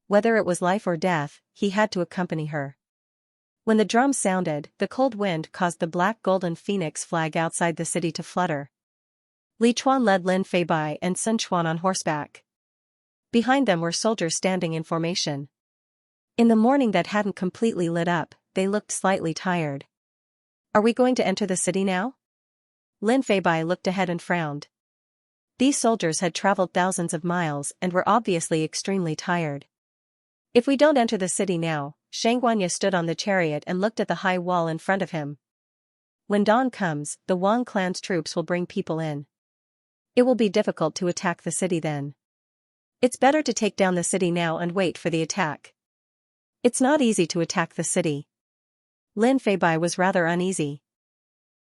Whether it was life or death, he had to accompany her. When the drums sounded, the cold wind caused the black golden phoenix flag outside the city to flutter. Li Chuan led Lin Feibai and Sun Quan on horseback. Behind them were soldiers standing in formation. In the morning that hadn't completely lit up, they looked slightly tired. Are we going to enter the city now? Lin Feibai looked ahead and frowned. These soldiers had traveled thousands of miles and were obviously extremely tired. If we don't enter the city now, Xianxia stood on the chariot and looked at the high wall in front of him. When dawn comes, the Wang clan's troops will bring people in. It will be difficult to attack the city then. It's better to take down the city now and wait for the attack. It's not easy to attack the city. Lin Feibai was rather uneasy.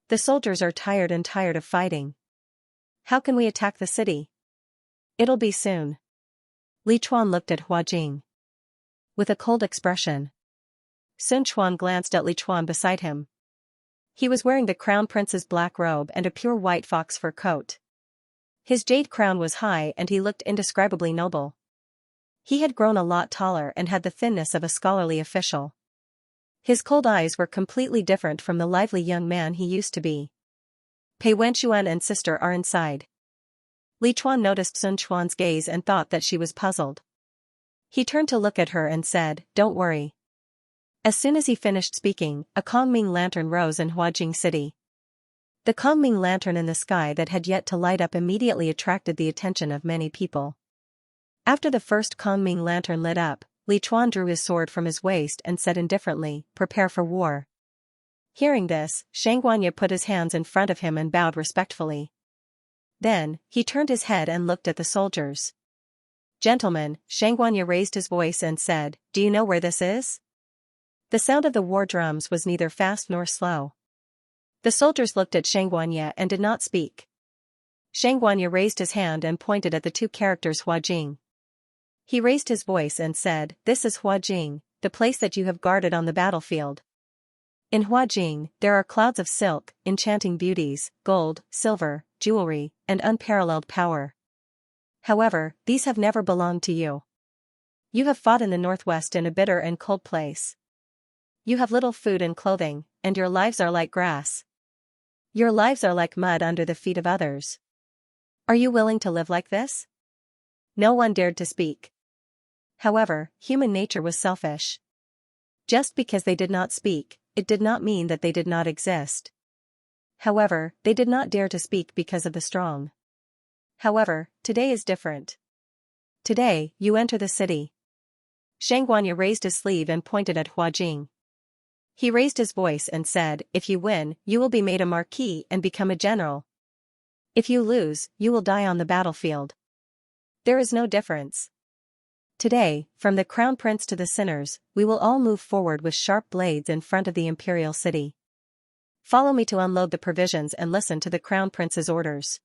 The soldiers are tired of fighting. How can we attack the city? It'll be soon. Li Chuan looked at Hua Jing with a cold expression. Sun Quan glanced at Li Chuan beside him. He was wearing the crown prince's black robe and a pure white fox fur coat. His jade crown was high and he looked indescribably noble. He had grown a lot taller and had the thinness of a scholarly official. His cold eyes were completely different from the lively young man he used to be. Pei Wenxuan and sister are inside. Li Chuan noticed Sun Quan's gaze and thought that she was puzzled. He turned to look at her and said, "Don't worry." As soon as he finished speaking, a Kongming lantern rose in Huajing City. The Kongming lantern in the sky that had yet to light up immediately attracted the attention of many people. After the first Kongming lantern lit up, Li Chuan drew his sword from his waist and said indifferently, "Prepare for war." Hearing this, Xianxia put his hands in front of him and bowed respectfully. Then, he turned his head and looked at the soldiers. "Gentlemen," Xianxia raised his voice and said, "Do you know where this is?" The sound of the war drums was neither fast nor slow. The soldiers looked at Xianxia and did not speak. Xianxia raised his hand and pointed at the two characters Huajing. He raised his voice and said, "This is Huajing, the place that you have guarded on the battlefield. In Huajing, there are clouds of silk, enchanting beauties, gold, silver, jewelry, and unparalleled power. However, these have never belonged to you. You have fought in the northwest in a bitter and cold place. You have little food and clothing, and your lives are like grass. Your lives are like mud under the feet of others. Are you willing to live like this? No one dared to speak. However, human nature was selfish. Just because they did not speak, it did not mean that they did not exist. However, they did not dare to speak because of the strong. However, today is different. Today, you enter the city. Xianxia raised his sleeve and pointed at Huajing. He raised his voice and said, if you win, you will be made a marquis and become a general. If you lose, you will die on the battlefield. There is no difference. Today, from the crown prince to the sinners, we will all move forward with sharp blades in front of the imperial city. Follow me to unload the provisions and listen to the crown prince's orders.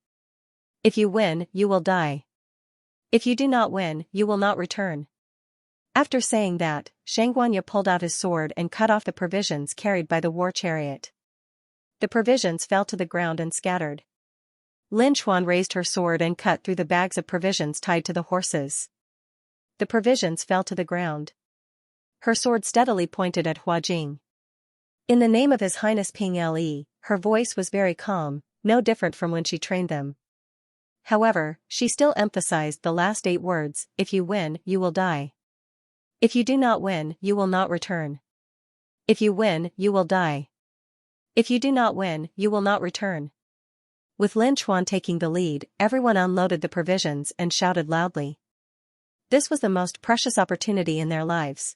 If you win, you will die. If you do not win, you will not return. After saying that, Xianxia pulled out his sword and cut off the provisions carried by the war chariot. The provisions fell to the ground and scattered. Lin Chuan raised her sword and cut through the bags of provisions tied to the horses. The provisions fell to the ground. Her sword steadily pointed at Huajing. In the name of His Highness Ping Le, her voice was very calm, no different from when she trained them. However, she still emphasized the last 8 words, if you win, you will die. If you do not win, you will not return. If you win, you will die. If you do not win, you will not return. With Lin Chuan taking the lead, everyone unloaded the provisions and shouted loudly. This was the most precious opportunity in their lives.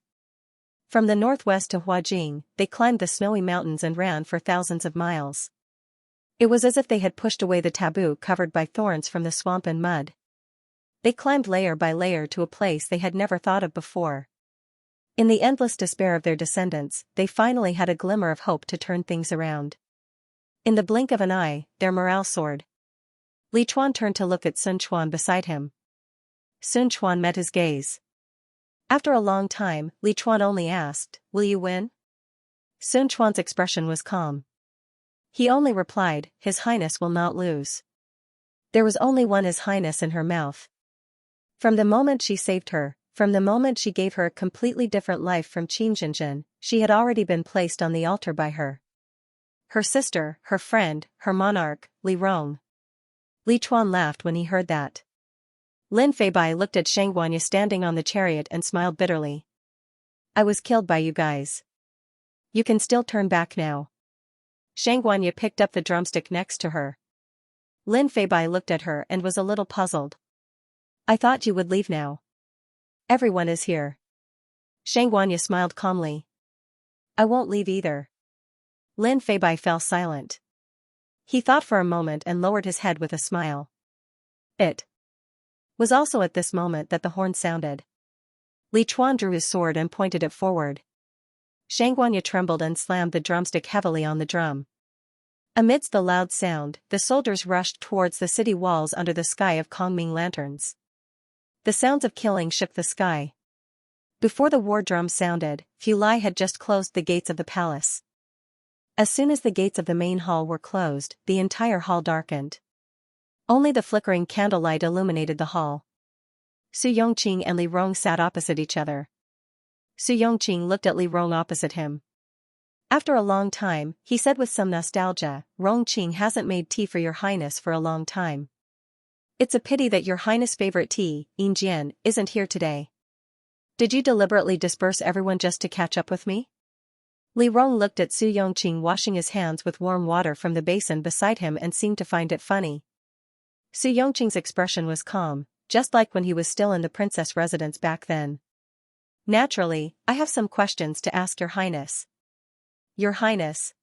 From the northwest to Huajing, they climbed the snowy mountains and ran for thousands of miles. It was as if they had pushed away the taboo covered by thorns from the swamp and mud. They climbed layer by layer to a place they had never thought of before. In the endless despair of their descendants, they finally had a glimmer of hope to turn things around. In the blink of an eye, their morale soared. Li Chuan turned to look at Sun Chuan beside him. Sun Chuan met his gaze. After a long time, Li Chuan only asked, will you win? Sun Chuan's expression was calm. He only replied, His Highness will not lose. There was only one His Highness in her mouth. From the moment she saved her, from the moment she gave her a completely different life from Qinzhenjin, she had already been placed on the altar by her. Her sister, her friend, her monarch, Li Rong. Li Chuan laughed when he heard that. Lin Feibai looked at Xianxia standing on the chariot and smiled bitterly. I was killed by you guys. You can still turn back now. Xianxia picked up the drumstick next to her. Lin Feibai looked at her and was a little puzzled. I thought you would leave now. Everyone is here. Xianxia smiled calmly. I won't leave either. Lin Feibai fell silent. He thought for a moment and lowered his head with a smile. It was also at this moment that the horn sounded. Li Chuan drew his sword and pointed it forward. Xianxia trembled and slammed the drumstick heavily on the drum. Amidst the loud sound, the soldiers rushed towards the city walls under the sky of Kongming lanterns. The sounds of killing shook the sky. Before the war drum sounded, Fulai had just closed the gates of the palace. As soon as the gates of the main hall were closed, the entire hall darkened. Only the flickering candlelight illuminated the hall. Su Yongqing and Li Rong sat opposite each other. Su Yongqing looked at Li Rong opposite him. After a long time, he said with some nostalgia, Rongqing hasn't made tea for your highness for a long time. It's a pity that your highness' favorite tea, Yinjian, isn't here today. Did you deliberately disperse everyone just to catch up with me? Li Rong looked at Su Yongqing washing his hands with warm water from the basin beside him and seemed to find it funny. Su Yongqing's expression was calm, just like when he was still in the princess residence back then. Naturally, I have some questions to ask your highness. Your highness.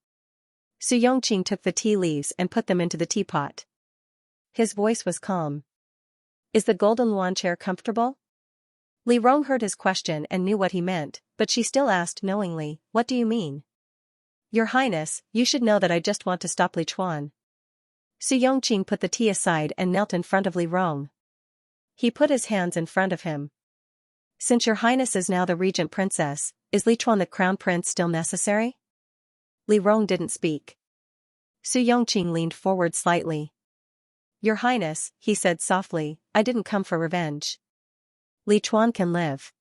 Su Yongqing took the tea leaves and put them into the teapot. His voice was calm. Is the golden lawn chair comfortable? Li Rong heard his question and knew what he meant, but she still asked knowingly, what do you mean? Your highness, you should know that I just want to stop Li Chuan. Su Yongqing put the tea aside and knelt in front of Li Rong. He put his hands in front of him. Since your highness is now the regent princess, is Li Chuan the crown prince still necessary? Li Rong didn't speak. Su Yongqing leaned forward slightly. Your highness, he said softly, I didn't come for revenge. Li Chuan can live.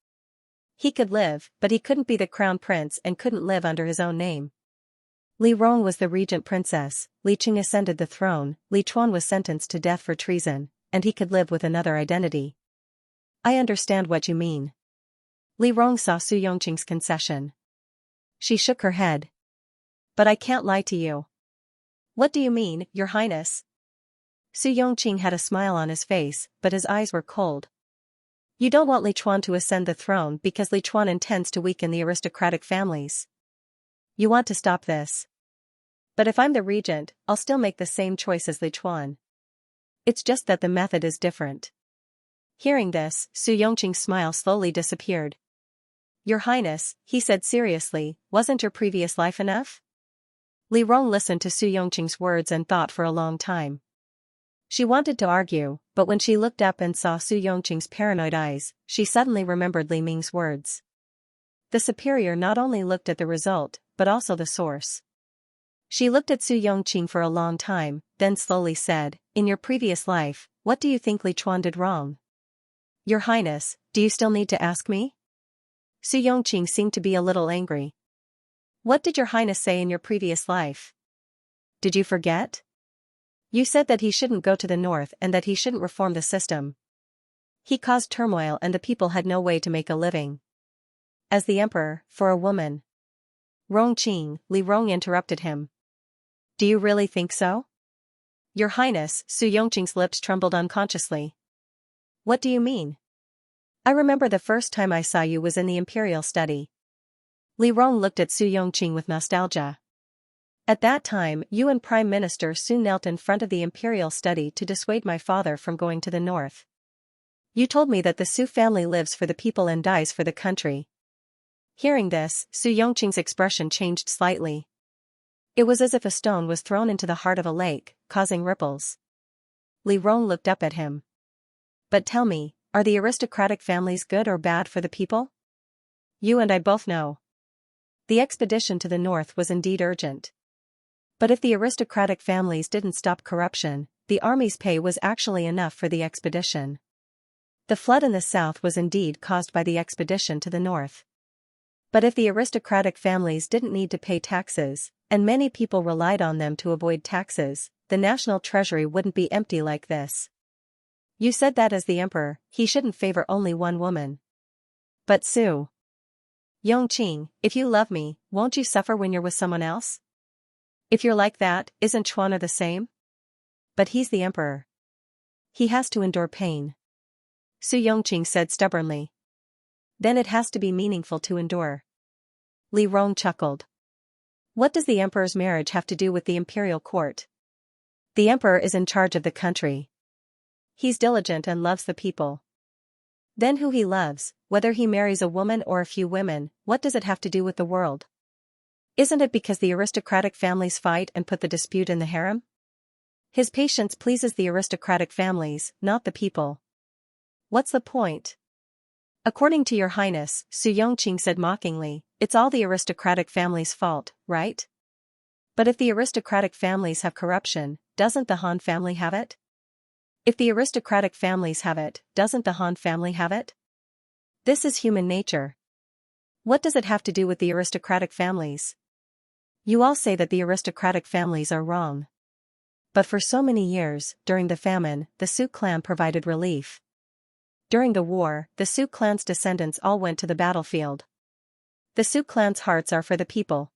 He could live, but he couldn't be the crown prince and couldn't live under his own name. Li Rong was the regent princess, Li Qing ascended the throne, Li Chuan was sentenced to death for treason, and he could live with another identity. I understand what you mean. Li Rong saw Su Yongqing's concession. She shook her head. But I can't lie to you. What do you mean, Your Highness? Su Yongqing had a smile on his face, but his eyes were cold. You don't want Li Chuan to ascend the throne because Li Chuan intends to weaken the aristocratic families. You want to stop this. But if I'm the regent, I'll still make the same choice as Li Chuan. It's just that the method is different. Hearing this, Su Yongqing's smile slowly disappeared. Your Highness, he said seriously, wasn't your previous life enough? Li Rong listened to Su Yongqing's words and thought for a long time. She wanted to argue, but when she looked up and saw Su Yongqing's paranoid eyes, she suddenly remembered Li Ming's words. The superior not only looked at the result, but also the source. She looked at Su Yongqing for a long time, then slowly said, In your previous life, what do you think Li Chuan did wrong? Your Highness, do you still need to ask me? Su Yongqing seemed to be a little angry. What did Your Highness say in your previous life? Did you forget? You said that he shouldn't go to the north and that he shouldn't reform the system. He caused turmoil and the people had no way to make a living. As the emperor, for a woman. Rongqing, Li Rong interrupted him. Do you really think so? Your Highness, Su Yongqing's lips trembled unconsciously. What do you mean? I remember the first time I saw you was in the imperial study. Li Rong looked at Su Yongqing with nostalgia. At that time, you and Prime Minister Su knelt in front of the imperial study to dissuade my father from going to the north. You told me that the Su family lives for the people and dies for the country. Hearing this, Su Yongqing's expression changed slightly. It was as if a stone was thrown into the heart of a lake, causing ripples. Li Rong looked up at him. But tell me, are the aristocratic families good or bad for the people? You and I both know. The expedition to the north was indeed urgent. But if the aristocratic families didn't stop corruption, the army's pay was actually enough for the expedition. The flood in the south was indeed caused by the expedition to the north. But if the aristocratic families didn't need to pay taxes, and many people relied on them to avoid taxes, the national treasury wouldn't be empty like this. You said that as the emperor, he shouldn't favor only one woman. But Su Yongqing, if you love me, won't you suffer when you're with someone else? If you're like that, isn't Chuan the same? But he's the emperor. He has to endure pain. Su Yongqing said stubbornly. Then it has to be meaningful to endure. Li Rong chuckled. What does the emperor's marriage have to do with the imperial court? The emperor is in charge of the country. He's diligent and loves the people. Then who he loves, whether he marries a woman or a few women, what does it have to do with the world? Isn't it because the aristocratic families fight and put the dispute in the harem? His patience pleases the aristocratic families, not the people. What's the point? According to Your Highness, Su Yongqing said mockingly, it's all the aristocratic family's fault, right? But if the aristocratic families have corruption, doesn't the Han family have it? If the aristocratic families have it, doesn't the Han family have it? This is human nature. What does it have to do with the aristocratic families? You all say that the aristocratic families are wrong. But for so many years, during the famine, the Su clan provided relief. During the war, the Su clan's descendants all went to the battlefield. The Su clan's hearts are for the people.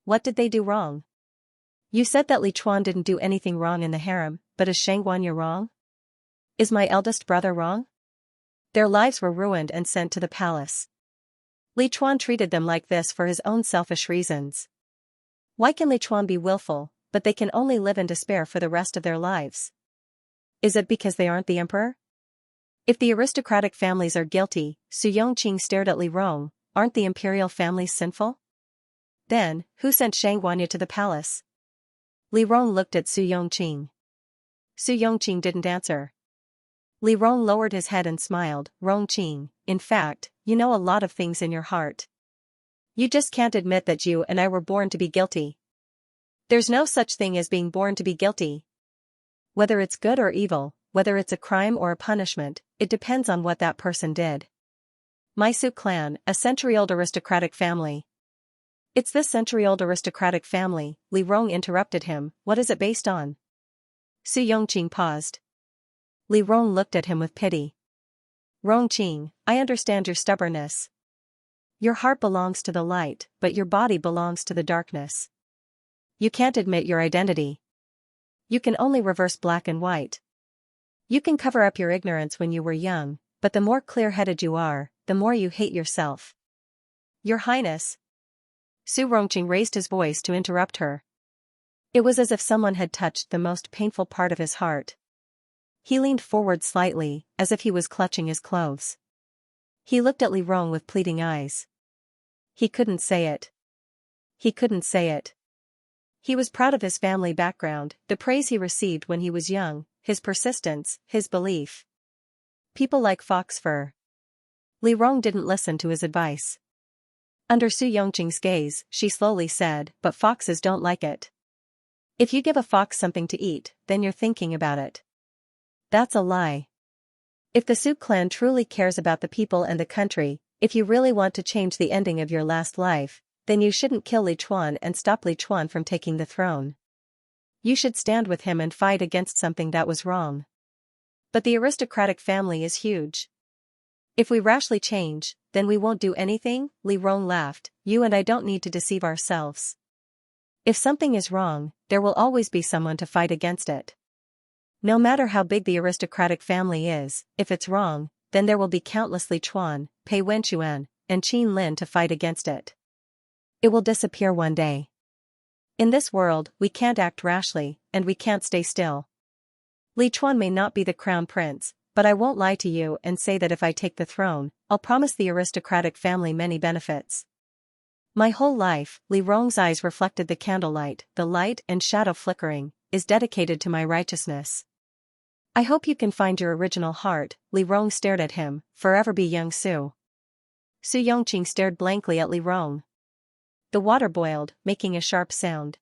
What did they do wrong? You said that Li Chuan didn't do anything wrong in the harem, but is Xianxia wrong? Is my eldest brother wrong? Their lives were ruined and sent to the palace. Li Chuan treated them like this for his own selfish reasons. Why can Li Chuan be willful, but they can only live in despair for the rest of their lives? Is it because they aren't the emperor? If the aristocratic families are guilty, Su Yongqing stared at Li Rong, aren't the imperial families sinful? Then, who sent Xianxia to the palace? Li Rong looked at Su Yongqing. Su Yongqing didn't answer. Li Rong lowered his head and smiled, Rongqing, in fact, you know a lot of things in your heart. You just can't admit that you and I were born to be guilty. There's no such thing as being born to be guilty. Whether it's good or evil, whether it's a crime or a punishment, it depends on what that person did. My Su clan, a century-old aristocratic family. It's this century-old aristocratic family, Li Rong interrupted him. What is it based on? Su Yongqing paused. Li Rong looked at him with pity. Rongqing, I understand your stubbornness. Your heart belongs to the light, but your body belongs to the darkness. You can't admit your identity. You can only reverse black and white. You can cover up your ignorance when you were young, but the more clear-headed you are, the more you hate yourself. Your Highness. Su Rongqing raised his voice to interrupt her. It was as if someone had touched the most painful part of his heart. He leaned forward slightly, as if he was clutching his clothes. He looked at Li Rong with pleading eyes. He couldn't say it. He couldn't say it. He was proud of his family background, the praise he received when he was young, his persistence, his belief. People like fox fur. Li Rong didn't listen to his advice. Under Su Yongqing's gaze, she slowly said, but foxes don't like it. If you give a fox something to eat, then you're thinking about it. That's a lie. If the Su clan truly cares about the people and the country, if you really want to change the ending of your last life, then you shouldn't kill Li Chuan and stop Li Chuan from taking the throne. You should stand with him and fight against something that was wrong. But the aristocratic family is huge. If we rashly change, then we won't do anything, Li Rong laughed. You and I don't need to deceive ourselves. If something is wrong, there will always be someone to fight against it. No matter how big the aristocratic family is, if it's wrong, then there will be countless Li Chuan, Pei Wenchuan, and Qin Lin to fight against it. It will disappear one day. In this world, we can't act rashly, and we can't stay still. Li Chuan may not be the crown prince, but I won't lie to you and say that if I take the throne, I'll promise the aristocratic family many benefits. My whole life, Li Rong's eyes reflected the candlelight, the light and shadow flickering, is dedicated to my righteousness. I hope you can find your original heart, Li Rong stared at him, forever be young Su. Su Yongqing stared blankly at Li Rong. The water boiled, making a sharp sound.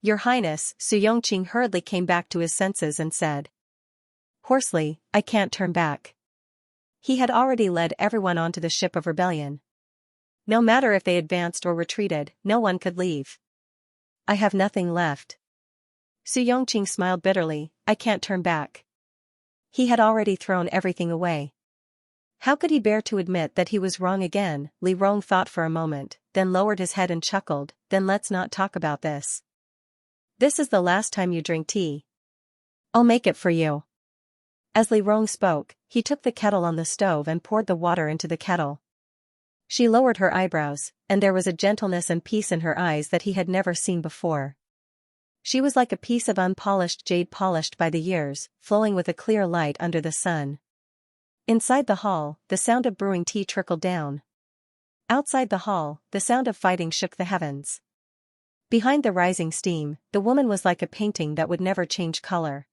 Your Highness, Su Yongqing hurriedly came back to his senses and said. Hoarsely, I can't turn back. He had already led everyone onto the ship of rebellion. No matter if they advanced or retreated, no one could leave. I have nothing left. Su Yongqing smiled bitterly, I can't turn back. He had already thrown everything away. How could he bear to admit that he was wrong again? Li Rong thought for a moment, then lowered his head and chuckled, then let's not talk about this. This is the last time you drink tea. I'll make it for you. As Li Rong spoke, he took the kettle on the stove and poured the water into the kettle. She lowered her eyebrows, and there was a gentleness and peace in her eyes that he had never seen before. She was like a piece of unpolished jade polished by the years, flowing with a clear light under the sun. Inside the hall, the sound of brewing tea trickled down. Outside the hall, the sound of fighting shook the heavens. Behind the rising steam, the woman was like a painting that would never change color.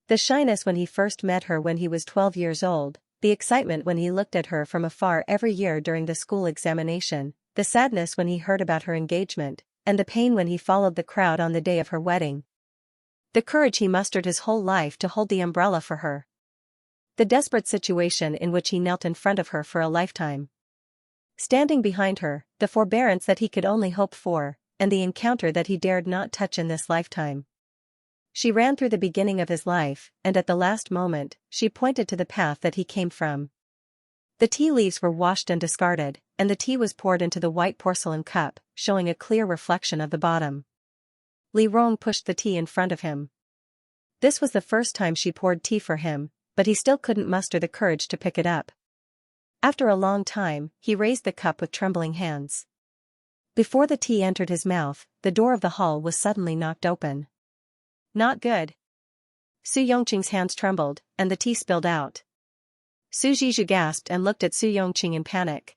The shyness when he first met her when he was 12 years old, the excitement when he looked at her from afar every year during the school examination, the sadness when he heard about her engagement, and the pain when he followed the crowd on the day of her wedding. The courage he mustered his whole life to hold the umbrella for her. The desperate situation in which he knelt in front of her for a lifetime. Standing behind her, the forbearance that he could only hope for, and the encounter that he dared not touch in this lifetime. She ran through the beginning of his life, and at the last moment, she pointed to the path that he came from. The tea leaves were washed and discarded, and the tea was poured into the white porcelain cup, showing a clear reflection of the bottom. Li Rong pushed the tea in front of him. This was the first time she poured tea for him, but he still couldn't muster the courage to pick it up. After a long time, he raised the cup with trembling hands. Before the tea entered his mouth, the door of the hall was suddenly knocked open. Not good. Su Yongqing's hands trembled, and the tea spilled out. Su Zhizhu gasped and looked at Su Yongqing in panic.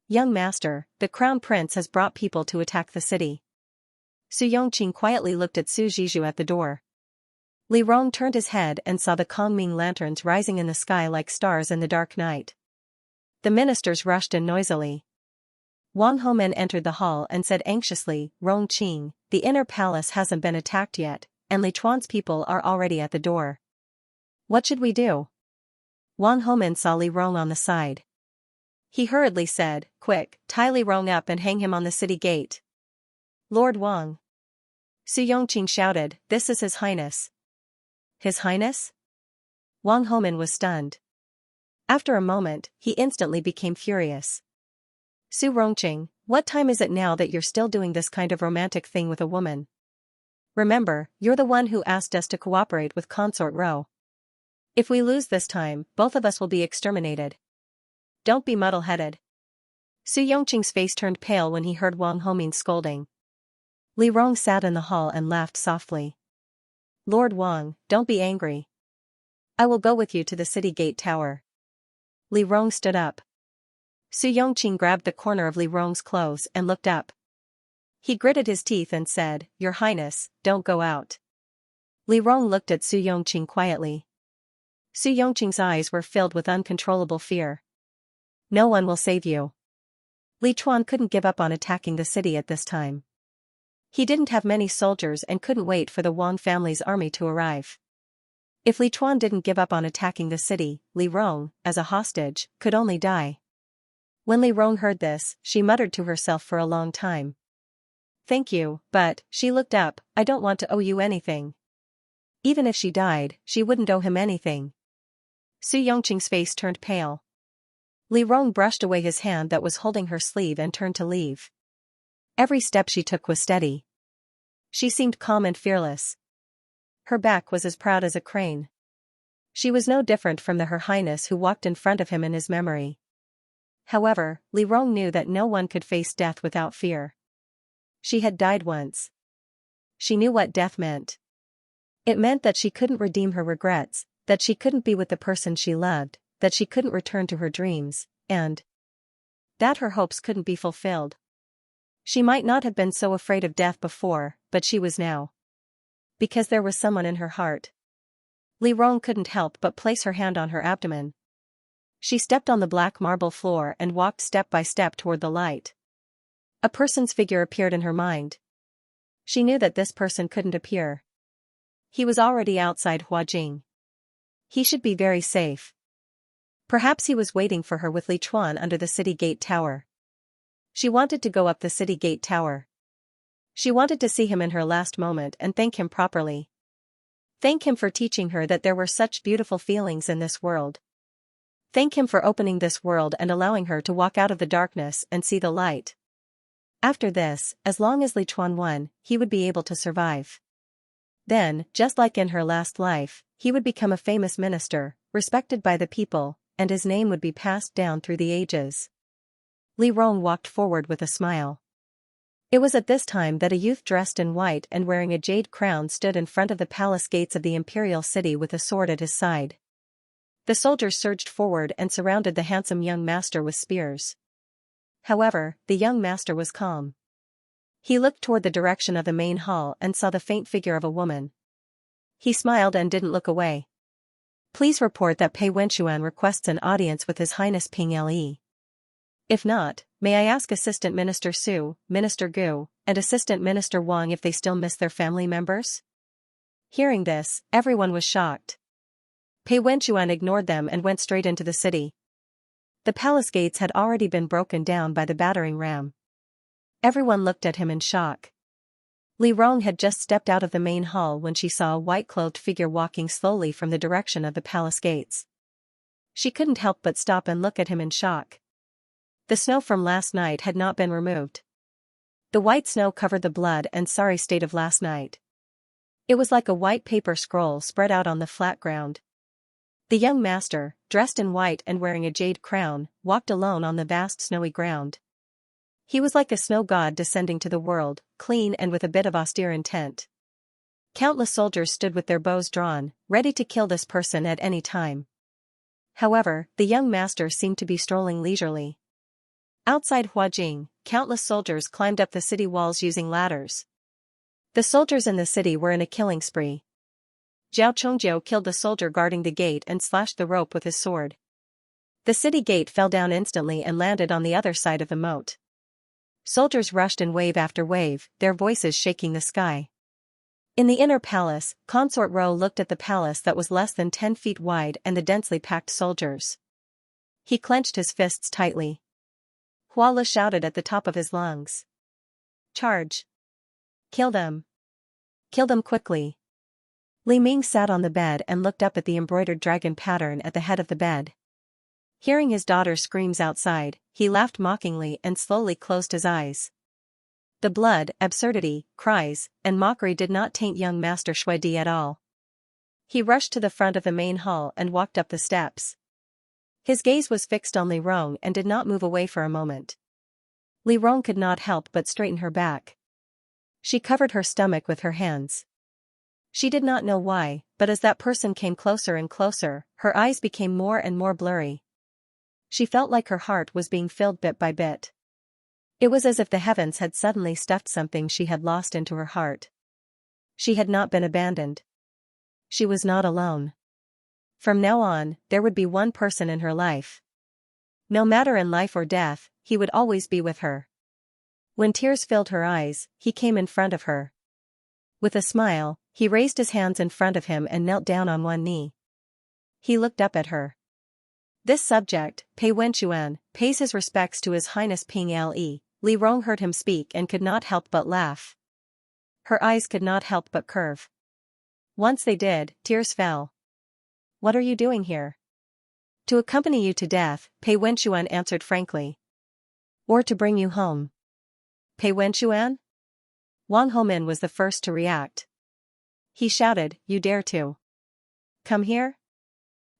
Young master, the crown prince has brought people to attack the city. Su Yongqing quietly looked at Su Zhizhu at the door. Li Rong turned his head and saw the Kongming lanterns rising in the sky like stars in the dark night. The ministers rushed in noisily. Wang Homen entered the hall and said anxiously, Rongqing, the inner palace hasn't been attacked yet, and Li Chuan's people are already at the door. What should we do? Wang Homen saw Li Rong on the side. He hurriedly said, "Quick, tie Li Rong up and hang him on the city gate." "Lord Wang." Su Yongqing shouted, "This is His Highness." "His Highness?" Wang Homan was stunned. After a moment, he instantly became furious. "Su Rongqing, what time is it now that you're still doing this kind of romantic thing with a woman? Remember, you're the one who asked us to cooperate with Consort Ro. If we lose this time, both of us will be exterminated. Don't be muddle-headed." Su Yongqing's face turned pale when he heard Wang Homin's scolding. Li Rong sat in the hall and laughed softly. "Lord Wang, don't be angry. I will go with you to the city gate tower." Li Rong stood up. Su Yongqing grabbed the corner of Li Rong's clothes and looked up. He gritted his teeth and said, "Your Highness, don't go out." Li Rong looked at Su Yongqing quietly. Su Yongqing's eyes were filled with uncontrollable fear. "No one will save you." Li Chuan couldn't give up on attacking the city at this time. He didn't have many soldiers and couldn't wait for the Wang family's army to arrive. If Li Chuan didn't give up on attacking the city, Li Rong, as a hostage, could only die. When Li Rong heard this, she muttered to herself for a long time. "Thank you, but," she looked up, "I don't want to owe you anything." Even if she died, she wouldn't owe him anything. Su Yongqing's face turned pale. Li Rong brushed away his hand that was holding her sleeve and turned to leave. Every step she took was steady. She seemed calm and fearless. Her back was as proud as a crane. She was no different from Her Highness who walked in front of him in his memory. However, Li Rong knew that no one could face death without fear. She had died once. She knew what death meant. It meant that she couldn't redeem her regrets, that she couldn't be with the person she loved, that she couldn't return to her dreams, and that her hopes couldn't be fulfilled. She might not have been so afraid of death before, but she was now. Because there was someone in her heart. Li Rong couldn't help but place her hand on her abdomen. She stepped on the black marble floor and walked step by step toward the light. A person's figure appeared in her mind. She knew that this person couldn't appear. He was already outside Huajing. He should be very safe. Perhaps he was waiting for her with Li Chuan under the city gate tower. She wanted to go up the city gate tower. She wanted to see him in her last moment and thank him properly. Thank him for teaching her that there were such beautiful feelings in this world. Thank him for opening this world and allowing her to walk out of the darkness and see the light. After this, as long as Li Chuan won, he would be able to survive. Then, just like in her last life, he would become a famous minister, respected by the people, and his name would be passed down through the ages. Li Rong walked forward with a smile. It was at this time that a youth dressed in white and wearing a jade crown stood in front of the palace gates of the imperial city with a sword at his side. The soldiers surged forward and surrounded the handsome young master with spears. However, the young master was calm. He looked toward the direction of the main hall and saw the faint figure of a woman. He smiled and didn't look away. "Please report that Pei Wenxuan requests an audience with His Highness Ping Le. If not, may I ask Assistant Minister Su, Minister Gu, and Assistant Minister Wang if they still miss their family members?" Hearing this, everyone was shocked. Pei Wenxuan ignored them and went straight into the city. The palace gates had already been broken down by the battering ram. Everyone looked at him in shock. Li Rong had just stepped out of the main hall when she saw a white-clothed figure walking slowly from the direction of the palace gates. She couldn't help but stop and look at him in shock. The snow from last night had not been removed. The white snow covered the blood and sorry state of last night. It was like a white paper scroll spread out on the flat ground. The young master, dressed in white and wearing a jade crown, walked alone on the vast snowy ground. He was like a snow god descending to the world, clean and with a bit of austere intent. Countless soldiers stood with their bows drawn, ready to kill this person at any time. However, the young master seemed to be strolling leisurely. Outside Huajing, countless soldiers climbed up the city walls using ladders. The soldiers in the city were in a killing spree. Zhao Chongjiu killed the soldier guarding the gate and slashed the rope with his sword. The city gate fell down instantly and landed on the other side of the moat. Soldiers rushed in wave after wave, their voices shaking the sky. In the inner palace, Consort Ro looked at the palace that was less than 10 feet wide and the densely packed soldiers. He clenched his fists tightly. Huala shouted at the top of his lungs. Charge! Kill them! Kill them quickly! Li Ming sat on the bed and looked up at the embroidered dragon pattern at the head of the bed. Hearing his daughter's screams outside, he laughed mockingly and slowly closed his eyes. The blood, absurdity, cries, and mockery did not taint young Master Shui Di at all. He rushed to the front of the main hall and walked up the steps. His gaze was fixed on Li Rong and did not move away for a moment. Li Rong could not help but straighten her back. She covered her stomach with her hands. She did not know why, but as that person came closer and closer, her eyes became more and more blurry. She felt like her heart was being filled bit by bit. It was as if the heavens had suddenly stuffed something she had lost into her heart. She had not been abandoned. She was not alone. From now on, there would be one person in her life. No matter in life or death, he would always be with her. When tears filled her eyes, he came in front of her. With a smile, he raised his hands in front of him and knelt down on one knee. He looked up at her. This subject, Pei Wenchuan, pays his respects to His Highness Ping Le. Li Rong heard him speak and could not help but laugh. Her eyes could not help but curve. Once they did, tears fell. What are you doing here? To accompany you to death, Pei Wenchuan answered frankly. Or to bring you home. Pei Wenchuan? Wang Homin was the first to react. He shouted, you dare to come here?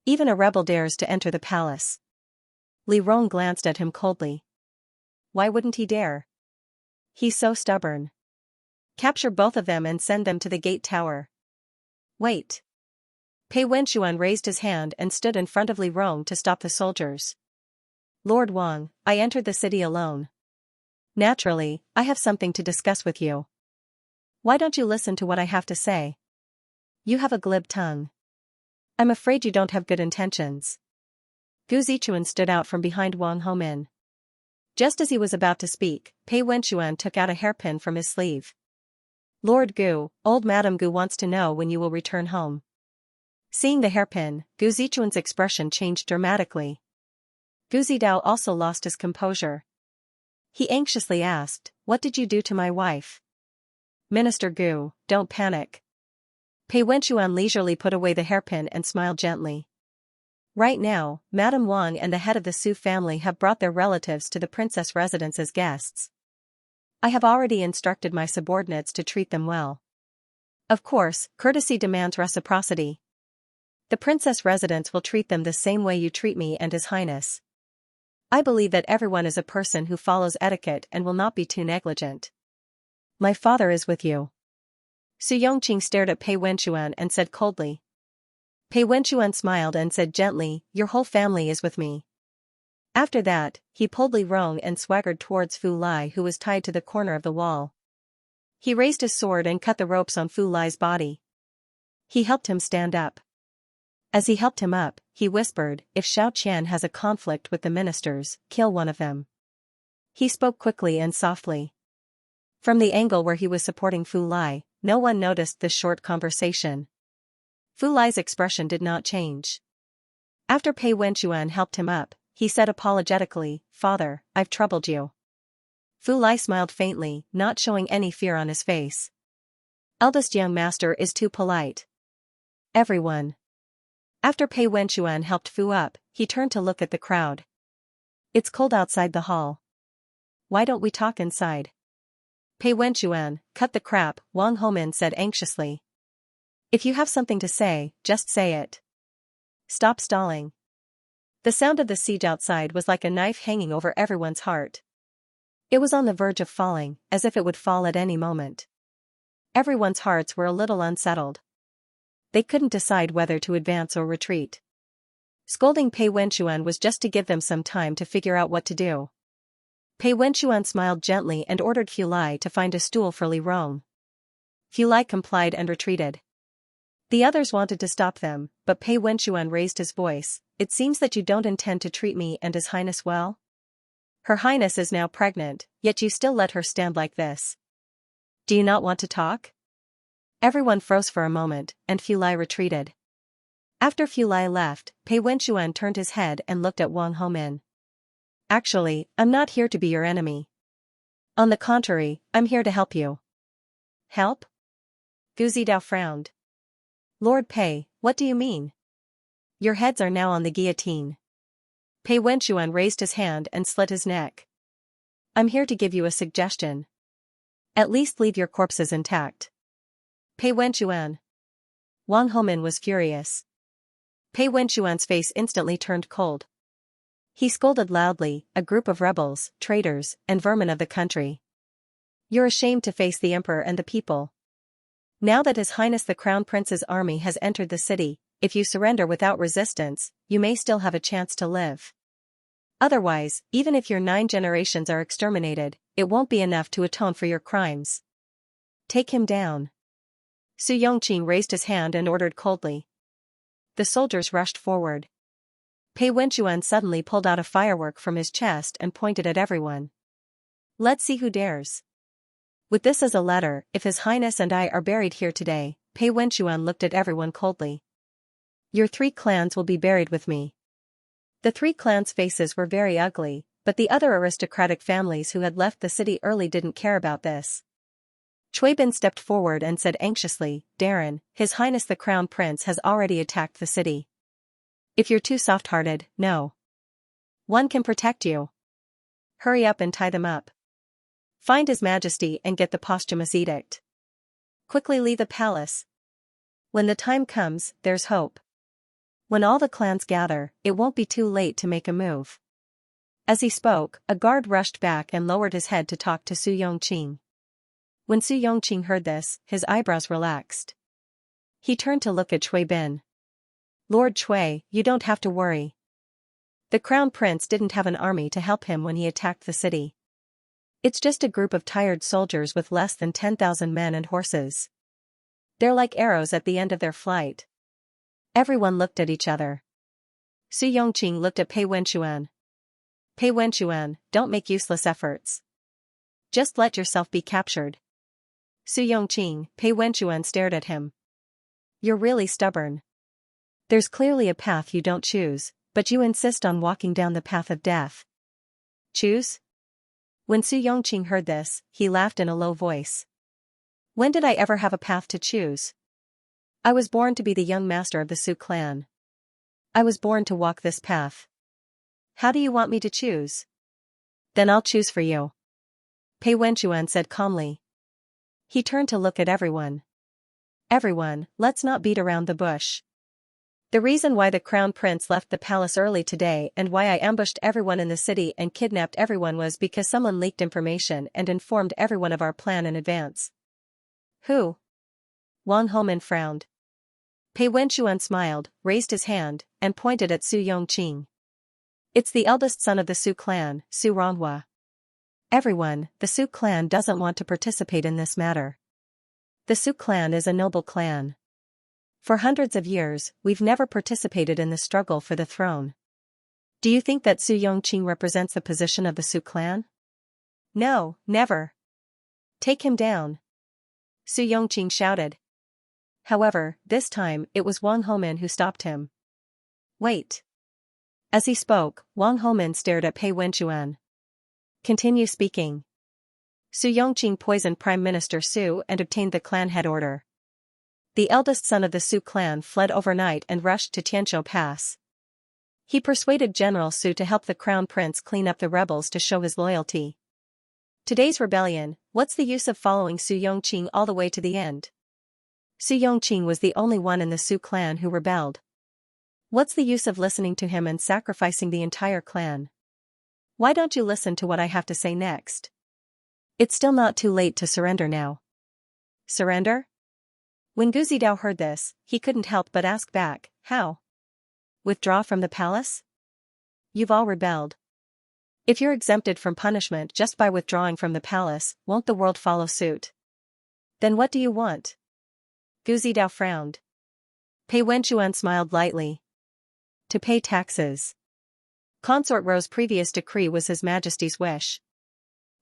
Even a rebel dares to enter the palace. Li Rong glanced at him coldly. Why wouldn't he dare? He's so stubborn. Capture both of them and send them to the gate tower. Wait. Pei Wenchuan raised his hand and stood in front of Li Rong to stop the soldiers. Lord Wang, I entered the city alone. Naturally, I have something to discuss with you. Why don't you listen to what I have to say? You have a glib tongue. I'm afraid you don't have good intentions. Gu Zichuan stood out from behind Wang Homin. Just as he was about to speak, Pei Wenchuan took out a hairpin from his sleeve. Lord Gu, old Madame Gu wants to know when you will return home. Seeing the hairpin, Gu Zichuan's expression changed dramatically. Gu Zidao also lost his composure. He anxiously asked, what did you do to my wife? Minister Gu, don't panic. Pei Wenchuan leisurely put away the hairpin and smiled gently. Right now, Madame Wang and the head of the Su family have brought their relatives to the princess residence as guests. I have already instructed my subordinates to treat them well. Of course, courtesy demands reciprocity. The princess residence will treat them the same way you treat me and His Highness. I believe that everyone is a person who follows etiquette and will not be too negligent. My father is with you. Su Yongqing stared at Pei Wenchuan and said coldly. Pei Wenchuan smiled and said gently, your whole family is with me. After that, he pulled Li Rong and swaggered towards Fu Lai, who was tied to the corner of the wall. He raised his sword and cut the ropes on Fu Lai's body. He helped him stand up. As he helped him up, he whispered, if Xiao Qian has a conflict with the ministers, kill one of them. He spoke quickly and softly. From the angle where he was supporting Fu Lai, no one noticed this short conversation. Fu Lai's expression did not change. After Pei Wenchuan helped him up, he said apologetically, Father, I've troubled you. Fu Lai smiled faintly, not showing any fear on his face. Eldest young master is too polite. Everyone. After Pei Wenchuan helped Fu up, he turned to look at the crowd. It's cold outside the hall. Why don't we talk inside? Pei Wenchuan, cut the crap, Wang Homin said anxiously. If you have something to say, just say it. Stop stalling. The sound of the siege outside was like a knife hanging over everyone's heart. It was on the verge of falling, as if it would fall at any moment. Everyone's hearts were a little unsettled. They couldn't decide whether to advance or retreat. Scolding Pei Wenchuan was just to give them some time to figure out what to do. Pei Wenchuan smiled gently and ordered Fu Lai to find a stool for Li Rong. Fu Lai complied and retreated. The others wanted to stop them, but Pei Wenchuan raised his voice. It seems that you don't intend to treat me and His Highness well? Her Highness is now pregnant, yet you still let her stand like this. Do you not want to talk? Everyone froze for a moment, and Fu Lai retreated. After Fu Lai left, Pei Wenchuan turned his head and looked at Wang Homin. Actually, I'm not here to be your enemy. On the contrary, I'm here to help you. Help? Gu Zidao frowned. Lord Pei, what do you mean? Your heads are now on the guillotine. Pei Wenchuan raised his hand and slit his neck. I'm here to give you a suggestion. At least leave your corpses intact. Pei Wenchuan. Wang Homin was furious. Pei Wenchuan's face instantly turned cold. He scolded loudly, a group of rebels, traitors, and vermin of the country. You're ashamed to face the emperor and the people. Now that His Highness the Crown Prince's army has entered the city, if you surrender without resistance, you may still have a chance to live. Otherwise, even if your 9 generations are exterminated, it won't be enough to atone for your crimes. Take him down. Su Yongqing raised his hand and ordered coldly. The soldiers rushed forward. Pei Wenchuan suddenly pulled out a firework from his chest and pointed at everyone. Let's see who dares. With this as a letter, if His Highness and I are buried here today, Pei Wenchuan looked at everyone coldly. Your 3 clans will be buried with me. The 3 clans' faces were very ugly, but the other aristocratic families who had left the city early didn't care about this. Cui Bin stepped forward and said anxiously, Darren, His Highness the Crown Prince has already attacked the city. If you're too soft-hearted, no. One can protect you. Hurry up and tie them up. Find His Majesty and get the posthumous edict. Quickly leave the palace. When the time comes, there's hope. When all the clans gather, it won't be too late to make a move. As he spoke, a guard rushed back and lowered his head to talk to Su Yongqing. When Su Yongqing heard this, his eyebrows relaxed. He turned to look at Cui Bin. Lord Cui, you don't have to worry. The Crown Prince didn't have an army to help him when he attacked the city. It's just a group of tired soldiers with less than 10,000 men and horses. They're like arrows at the end of their flight. Everyone looked at each other. Su Yongqing looked at Pei Wenchuan. Pei Wenchuan, don't make useless efforts. Just let yourself be captured. Su Yongqing, Pei Wenchuan stared at him. You're really stubborn. There's clearly a path you don't choose, but you insist on walking down the path of death. Choose? When Su Yongqing heard this, he laughed in a low voice. When did I ever have a path to choose? I was born to be the young master of the Su clan. I was born to walk this path. How do you want me to choose? Then I'll choose for you. Pei Wenchuan said calmly. He turned to look at everyone. Everyone, let's not beat around the bush. The reason why the Crown Prince left the palace early today and why I ambushed everyone in the city and kidnapped everyone was because someone leaked information and informed everyone of our plan in advance. Who? Wang Homin frowned. Pei Wenchuan smiled, raised his hand, and pointed at Su Yongqing. It's the eldest son of the Su clan, Su Ronghua. Everyone, the Su clan doesn't want to participate in this matter. The Su clan is a noble clan. For hundreds of years, we've never participated in the struggle for the throne. Do you think that Su Yongqing represents the position of the Su clan? No, never. Take him down. Su Yongqing shouted. However, this time, it was Wang Homin who stopped him. Wait. As he spoke, Wang Homin stared at Pei Wenchuan. Continue speaking. Su Yongqing poisoned Prime Minister Su and obtained the clan head order. The eldest son of the Su clan fled overnight and rushed to Tianzhou Pass. He persuaded General Su to help the Crown Prince clean up the rebels to show his loyalty. Today's rebellion, what's the use of following Su Yongqing all the way to the end? Su Yongqing was the only one in the Su clan who rebelled. What's the use of listening to him and sacrificing the entire clan? Why don't you listen to what I have to say next? It's still not too late to surrender now. Surrender? When Gu Zidao heard this, he couldn't help but ask back, how? Withdraw from the palace? You've all rebelled. If you're exempted from punishment just by withdrawing from the palace, won't the world follow suit? Then what do you want? Gu Zidao frowned. Pei Wenchuan smiled lightly. To pay taxes. Consort Ro's previous decree was His Majesty's wish.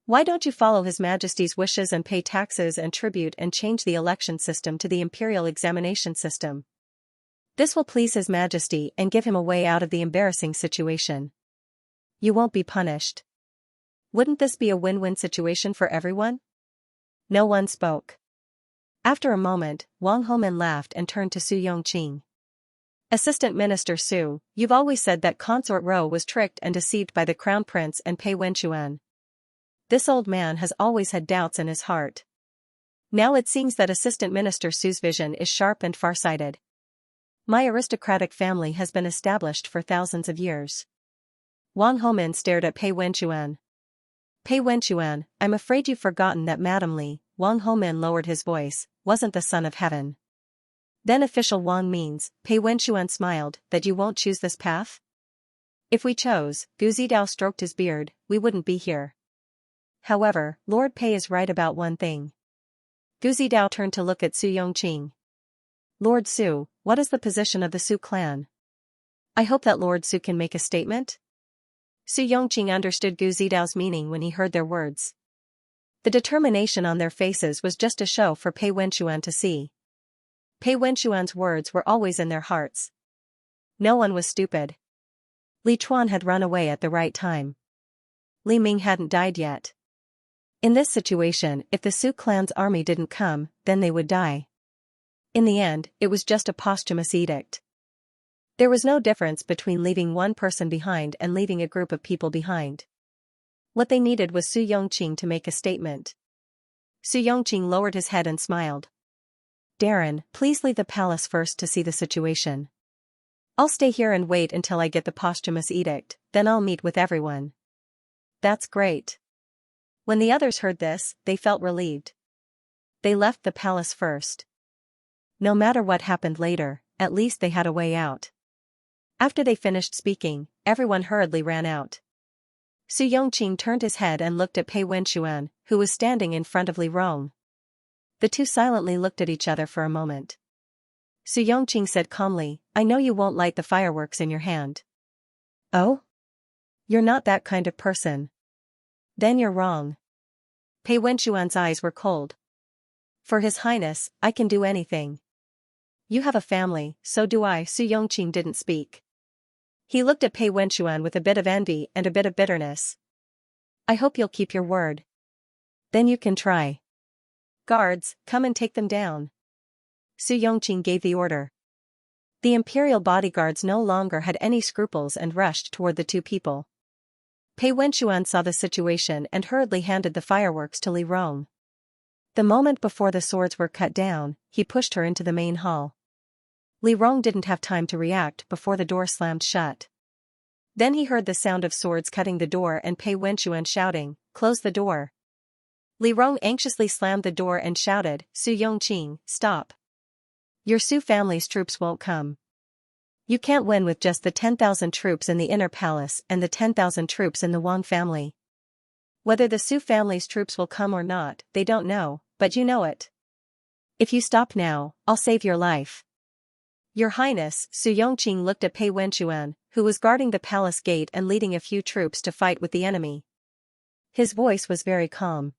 Why don't you follow His Majesty's wishes and pay taxes and tribute and change the election system to the imperial examination system? This will please His Majesty and give him a way out of the embarrassing situation. You won't be punished. Wouldn't this be a win-win situation for everyone? No one spoke. After a moment, Wang Homin laughed and turned to Su Yongqing. Assistant Minister Su, you've always said that Consort Ro was tricked and deceived by the Crown Prince and Pei Wenchuan. This old man has always had doubts in his heart. Now it seems that Assistant Minister Su's vision is sharp and far-sighted. My aristocratic family has been established for thousands of years. Wang Homin stared at Pei Wenchuan. Pei Wenchuan, I'm afraid you've forgotten that Madame Li, Wang Homin lowered his voice, wasn't the son of heaven. Then official Wang means, Pei Wenchuan smiled, that you won't choose this path? If we chose, Gu Zidao stroked his beard, we wouldn't be here. However, Lord Pei is right about one thing. Gu Zidao turned to look at Su Yongqing. Lord Su, what is the position of the Su clan? I hope that Lord Su can make a statement? Su Yongqing understood Gu Zidao's meaning when he heard their words. The determination on their faces was just a show for Pei Wenchuan to see. Pei Wenchuan's words were always in their hearts. No one was stupid. Li Chuan had run away at the right time. Li Ming hadn't died yet. In this situation, if the Su clan's army didn't come, then they would die. In the end, it was just a posthumous edict. There was no difference between leaving one person behind and leaving a group of people behind. What they needed was Su Yongqing to make a statement. Su Yongqing lowered his head and smiled. Darren, please leave the palace first to see the situation. I'll stay here and wait until I get the posthumous edict, then I'll meet with everyone. That's great. When the others heard this, they felt relieved. They left the palace first. No matter what happened later, at least they had a way out. After they finished speaking, everyone hurriedly ran out. Su Yongqing turned his head and looked at Pei Wenchuan, who was standing in front of Li Rong. The two silently looked at each other for a moment. Su Yongqing said calmly, I know you won't light the fireworks in your hand. Oh? You're not that kind of person. Then you're wrong. Pei Wenchuan's eyes were cold. For His Highness, I can do anything. You have a family, so do I. Su Yongqing didn't speak. He looked at Pei Wenchuan with a bit of envy and a bit of bitterness. I hope you'll keep your word. Then you can try. Guards, come and take them down. Su Yongqing gave the order. The imperial bodyguards no longer had any scruples and rushed toward the two people. Pei Wenchuan saw the situation and hurriedly handed the fireworks to Li Rong. The moment before the swords were cut down, he pushed her into the main hall. Li Rong didn't have time to react before the door slammed shut. Then he heard the sound of swords cutting the door and Pei Wenchuan shouting, close the door. Li Rong anxiously slammed the door and shouted, Su Yongqing, stop. Your Su family's troops won't come. You can't win with just the 10,000 troops in the inner palace and the 10,000 troops in the Wang family. Whether the Su family's troops will come or not, they don't know, but you know it. If you stop now, I'll save your life. Your Highness, Su Yongqing looked at Pei Wenchuan, who was guarding the palace gate and leading a few troops to fight with the enemy. His voice was very calm.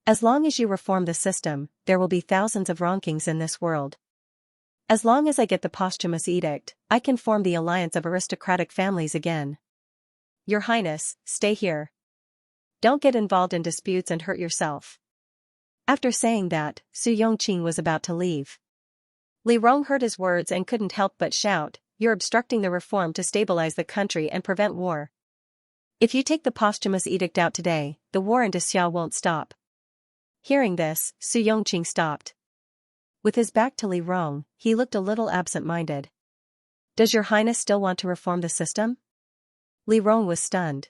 As long as you reform the system, there will be thousands of rankings in this world. As long as I get the posthumous edict, I can form the alliance of aristocratic families again. Your Highness, stay here. Don't get involved in disputes and hurt yourself. After saying that, Su Yongqing was about to leave. Li Rong heard his words and couldn't help but shout, you're obstructing the reform to stabilize the country and prevent war. If you take the posthumous edict out today, the war in Xianxia won't stop. Hearing this, Su Yongqing stopped. With his back to Li Rong, he looked a little absent-minded. Does your Highness still want to reform the system? Li Rong was stunned.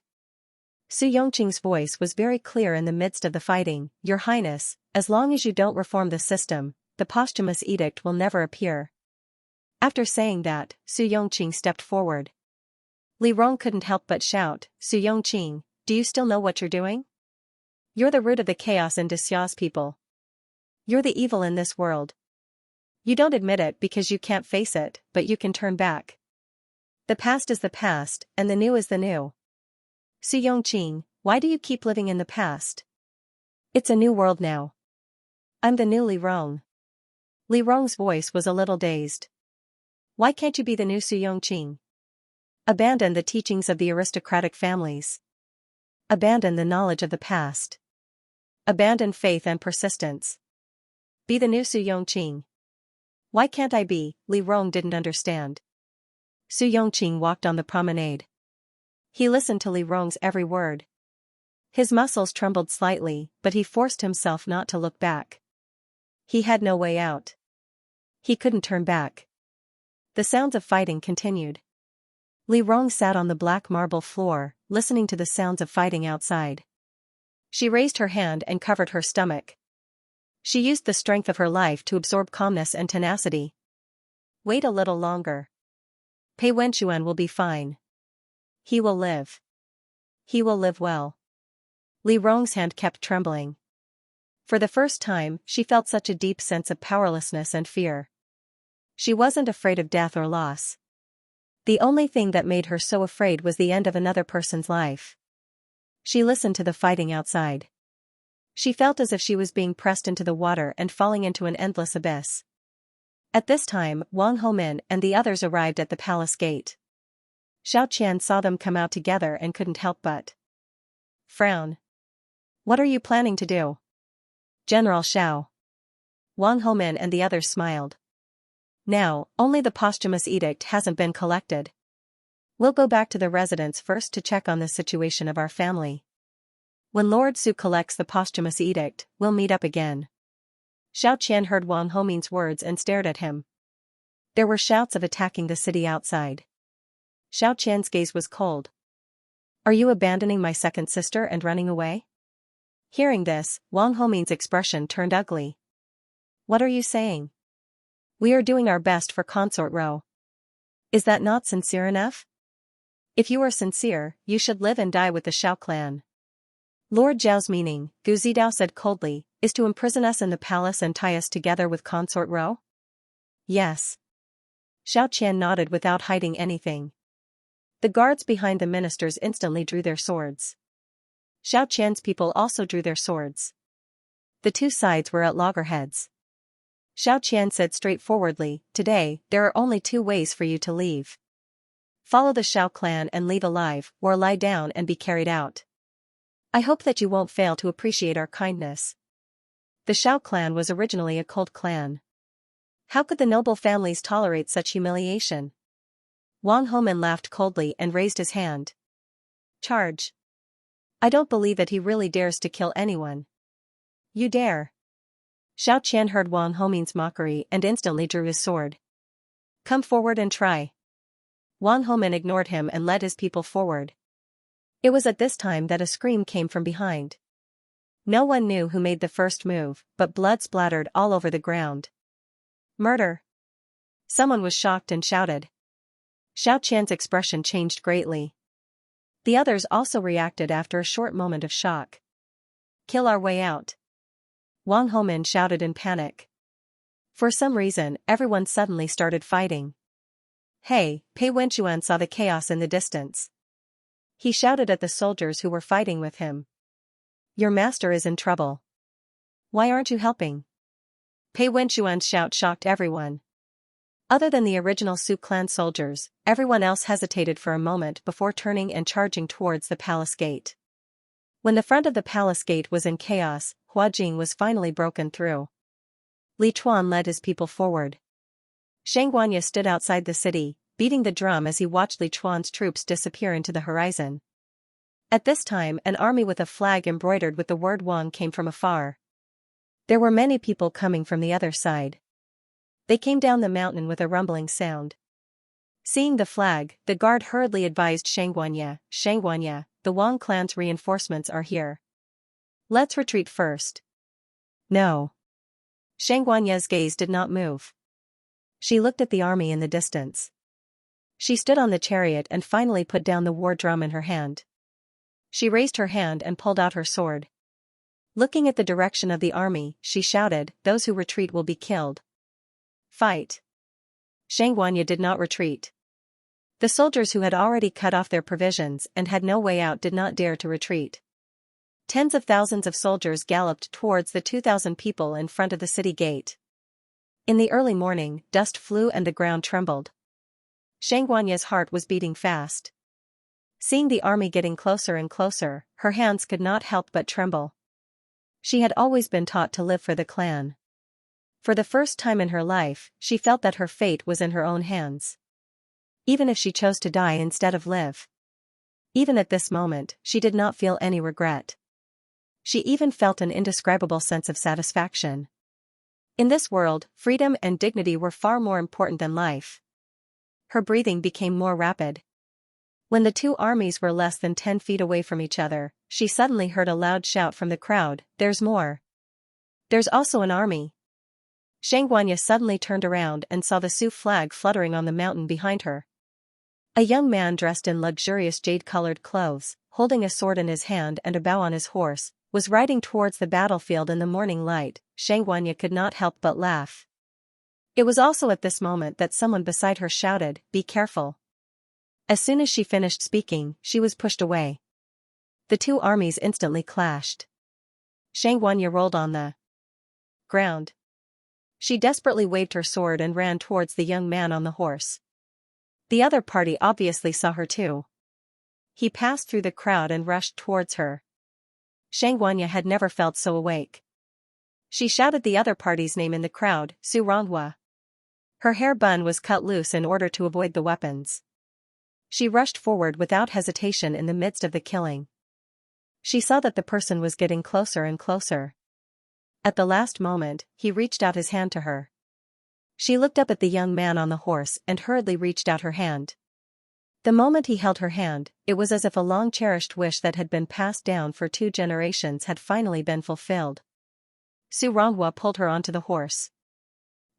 Su Yongqing's voice was very clear in the midst of the fighting, Your Highness, as long as you don't reform the system, the posthumous edict will never appear. After saying that, Su Yongqing stepped forward. Li Rong couldn't help but shout, Su Yongqing, do you still know what you're doing? You're the root of the chaos in Xia's people. You're the evil in this world. You don't admit it because you can't face it, but you can turn back. The past is the past, and the new is the new. Su Yongqing, why do you keep living in the past? It's a new world now. I'm the new Li Rong. Li Rong's voice was a little dazed. Why can't you be the new Xianxia? Abandon the teachings of the aristocratic families. Abandon the knowledge of the past. Abandon faith and persistence. Be the new Xianxia. Why can't I be? Li Rong didn't understand. Xianxia walked on the promenade. He listened to Li Rong's every word. His muscles trembled slightly, but he forced himself not to look back. He had no way out. He couldn't turn back. The sounds of fighting continued. Li Rong sat on the black marble floor, listening to the sounds of fighting outside. She raised her hand and covered her stomach. She used the strength of her life to absorb calmness and tenacity. Wait a little longer. Pei Wenchuan will be fine. He will live. He will live well. Li Rong's hand kept trembling. For the first time, she felt such a deep sense of powerlessness and fear. She wasn't afraid of death or loss. The only thing that made her so afraid was the end of another person's life. She listened to the fighting outside. She felt as if she was being pressed into the water and falling into an endless abyss. At this time, Wang Homin and the others arrived at the palace gate. Xiao Qian saw them come out together and couldn't help but frown. What are you planning to do? General Xiao. Wang Homin and the others smiled. Now, only the posthumous edict hasn't been collected. We'll go back to the residence first to check on the situation of our family. When Lord Su collects the posthumous edict, we'll meet up again. Xiao Qian heard Wang Homin's words and stared at him. There were shouts of attacking the city outside. Xiao Qian's gaze was cold. Are you abandoning my second sister and running away? Hearing this, Wang Homin's expression turned ugly. What are you saying? We are doing our best for Consort Row. Is that not sincere enough? If you are sincere, you should live and die with the Xiao clan. Lord Zhao's meaning, Gu Zidao said coldly, is to imprison us in the palace and tie us together with Consort Row? Yes. Xiao Qian nodded without hiding anything. The guards behind the ministers instantly drew their swords. Xiao Qian's people also drew their swords. The two sides were at loggerheads. Xiao Qian said straightforwardly, today, there are only two ways for you to leave. Follow the Xiao clan and leave alive, or lie down and be carried out. I hope that you won't fail to appreciate our kindness. The Xiao clan was originally a cold clan. How could the noble families tolerate such humiliation? Wang Homin laughed coldly and raised his hand. Charge. I don't believe that he really dares to kill anyone. You dare. Xiao Qian heard Wang Homin's mockery and instantly drew his sword. Come forward and try. Wang Homin ignored him and led his people forward. It was at this time that a scream came from behind. No one knew who made the first move, but blood splattered all over the ground. Murder! Someone was shocked and shouted. Xiao Qian's expression changed greatly. The others also reacted after a short moment of shock. Kill our way out. Wang Homin shouted in panic. For some reason, everyone suddenly started fighting. Hey, Pei Wenchuan saw the chaos in the distance. He shouted at the soldiers who were fighting with him. Your master is in trouble. Why aren't you helping? Pei Wenchuan's shout shocked everyone. Other than the original Su clan soldiers, everyone else hesitated for a moment before turning and charging towards the palace gate. When the front of the palace gate was in chaos, Huajing was finally broken through. Li Chuan led his people forward. Xianxia stood outside the city, beating the drum as he watched Li Chuan's troops disappear into the horizon. At this time, an army with a flag embroidered with the word Wang came from afar. There were many people coming from the other side. They came down the mountain with a rumbling sound. Seeing the flag, the guard hurriedly advised Xianxia, the Wang clan's reinforcements are here. Let's retreat first. No. Xianxia's gaze did not move. She looked at the army in the distance. She stood on the chariot and finally put down the war drum in her hand. She raised her hand and pulled out her sword. Looking at the direction of the army, she shouted, those who retreat will be killed. Fight. Xianxia did not retreat. The soldiers who had already cut off their provisions and had no way out did not dare to retreat. Tens of thousands of soldiers galloped towards the 2,000 people in front of the city gate. In the early morning, dust flew and the ground trembled. Xianxia's heart was beating fast. Seeing the army getting closer and closer, her hands could not help but tremble. She had always been taught to live for the clan. For the first time in her life, she felt that her fate was in her own hands. Even if she chose to die instead of live. Even at this moment, she did not feel any regret. She even felt an indescribable sense of satisfaction. In this world, freedom and dignity were far more important than life. Her breathing became more rapid. When the two armies were less than 10 feet away from each other, she suddenly heard a loud shout from the crowd, "There's more! There's also an army!" Xianxia suddenly turned around and saw the Sioux flag fluttering on the mountain behind her. A young man dressed in luxurious jade-colored clothes, holding a sword in his hand and a bow on his horse, was riding towards the battlefield in the morning light. Xianxia could not help but laugh. It was also at this moment that someone beside her shouted, "Be careful." As soon as she finished speaking, she was pushed away. The two armies instantly clashed. Xianxia rolled on the ground. She desperately waved her sword and ran towards the young man on the horse. The other party obviously saw her too. He passed through the crowd and rushed towards her. Xianxia had never felt so awake. She shouted the other party's name in the crowd, "Su Ronghua." Her hair bun was cut loose in order to avoid the weapons. She rushed forward without hesitation in the midst of the killing. She saw that the person was getting closer and closer. At the last moment, he reached out his hand to her. She looked up at the young man on the horse and hurriedly reached out her hand. The moment he held her hand, it was as if a long-cherished wish that had been passed down for 2 generations had finally been fulfilled. Su Ronghua pulled her onto the horse.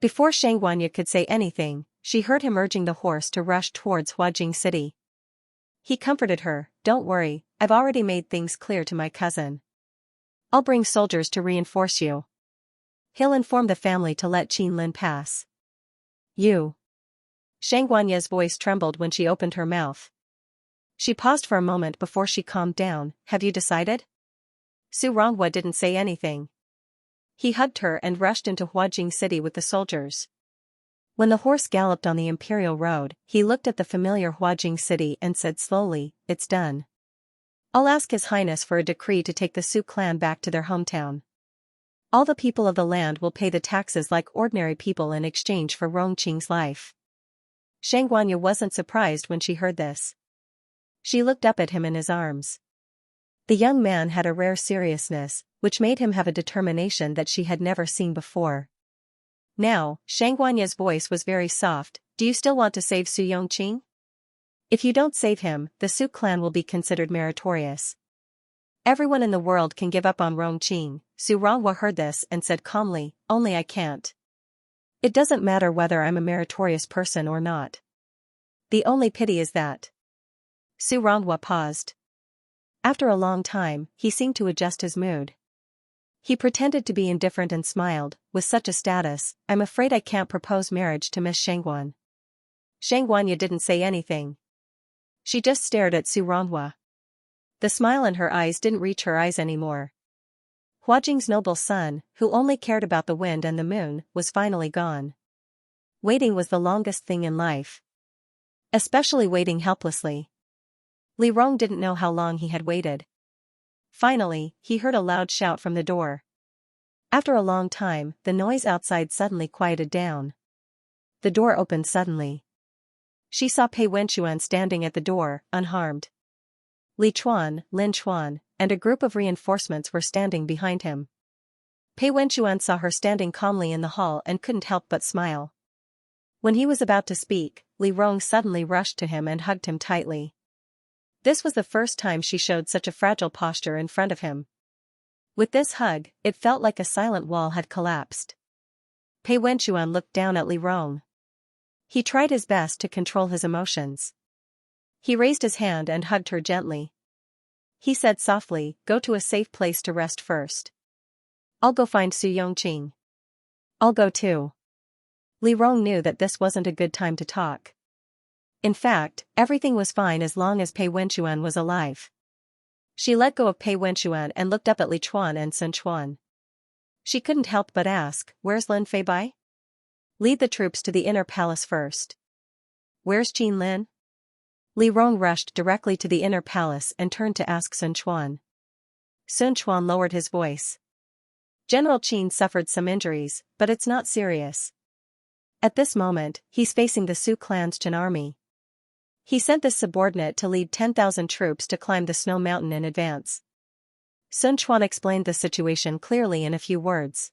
Before Xianxia could say anything, she heard him urging the horse to rush towards Huajing City. He comforted her, "Don't worry, I've already made things clear to my cousin. I'll bring soldiers to reinforce you. He'll inform the family to let Qin Lin pass." "You." Xianxuanya's voice trembled when she opened her mouth. She paused for a moment before she calmed down. "Have you decided?" Su Ronghua didn't say anything. He hugged her and rushed into Huajing City with the soldiers. When the horse galloped on the imperial road, he looked at the familiar Huajing City and said slowly, "It's done. I'll ask His Highness for a decree to take the Sioux clan back to their hometown. All the people of the land will pay the taxes like ordinary people in exchange for Rongqing's life." Xianxia wasn't surprised when she heard this. She looked up at him in his arms. The young man had a rare seriousness, which made him have a determination that she had never seen before. Now, Xianxuanya's voice was very soft. "Do you still want to save Su Yongqing? If you don't save him, the Sioux clan will be considered meritorious. Everyone in the world can give up on Rongqing." Su Ronghua heard this and said calmly, "Only I can't. It doesn't matter whether I'm a meritorious person or not. The only pity is that." Su Ronghua paused. After a long time, he seemed to adjust his mood. He pretended to be indifferent and smiled, "With such a status, I'm afraid I can't propose marriage to Miss Xianxuan." Xianxuanya didn't say anything. She just stared at Su Ronghua. The smile in her eyes didn't reach her eyes anymore. Huajing's noble son, who only cared about the wind and the moon, was finally gone. Waiting was the longest thing in life. Especially waiting helplessly. Li Rong didn't know how long he had waited. Finally, he heard a loud shout from the door. After a long time, the noise outside suddenly quieted down. The door opened suddenly. She saw Pei Wenchuan standing at the door, unharmed. Li Chuan, Lin Chuan, and a group of reinforcements were standing behind him. Pei Wenchuan saw her standing calmly in the hall and couldn't help but smile. When he was about to speak, Li Rong suddenly rushed to him and hugged him tightly. This was the first time she showed such a fragile posture in front of him. With this hug, it felt like a silent wall had collapsed. Pei Wenchuan looked down at Li Rong. He tried his best to control his emotions. He raised his hand and hugged her gently. He said softly, "Go to a safe place to rest first. I'll go find Su Yongqing." "I'll go too." Li Rong knew that this wasn't a good time to talk. In fact, everything was fine as long as Pei Wenchuan was alive. She let go of Pei Wenchuan and looked up at Li Chuan and Sun Chuan. She couldn't help but ask, "Where's Lin Feibai?" "Lead the troops to the inner palace first. Where's Qin Lin? Li Rong rushed directly to the inner palace and turned to ask Sun Quan. Sun Quan lowered his voice. General Qin suffered some injuries, but it's not serious. At this moment, he's facing the Su clan's Qin army. He sent this subordinate to lead 10,000 troops to climb the snow mountain in advance. Sun Quan explained the situation clearly in a few words.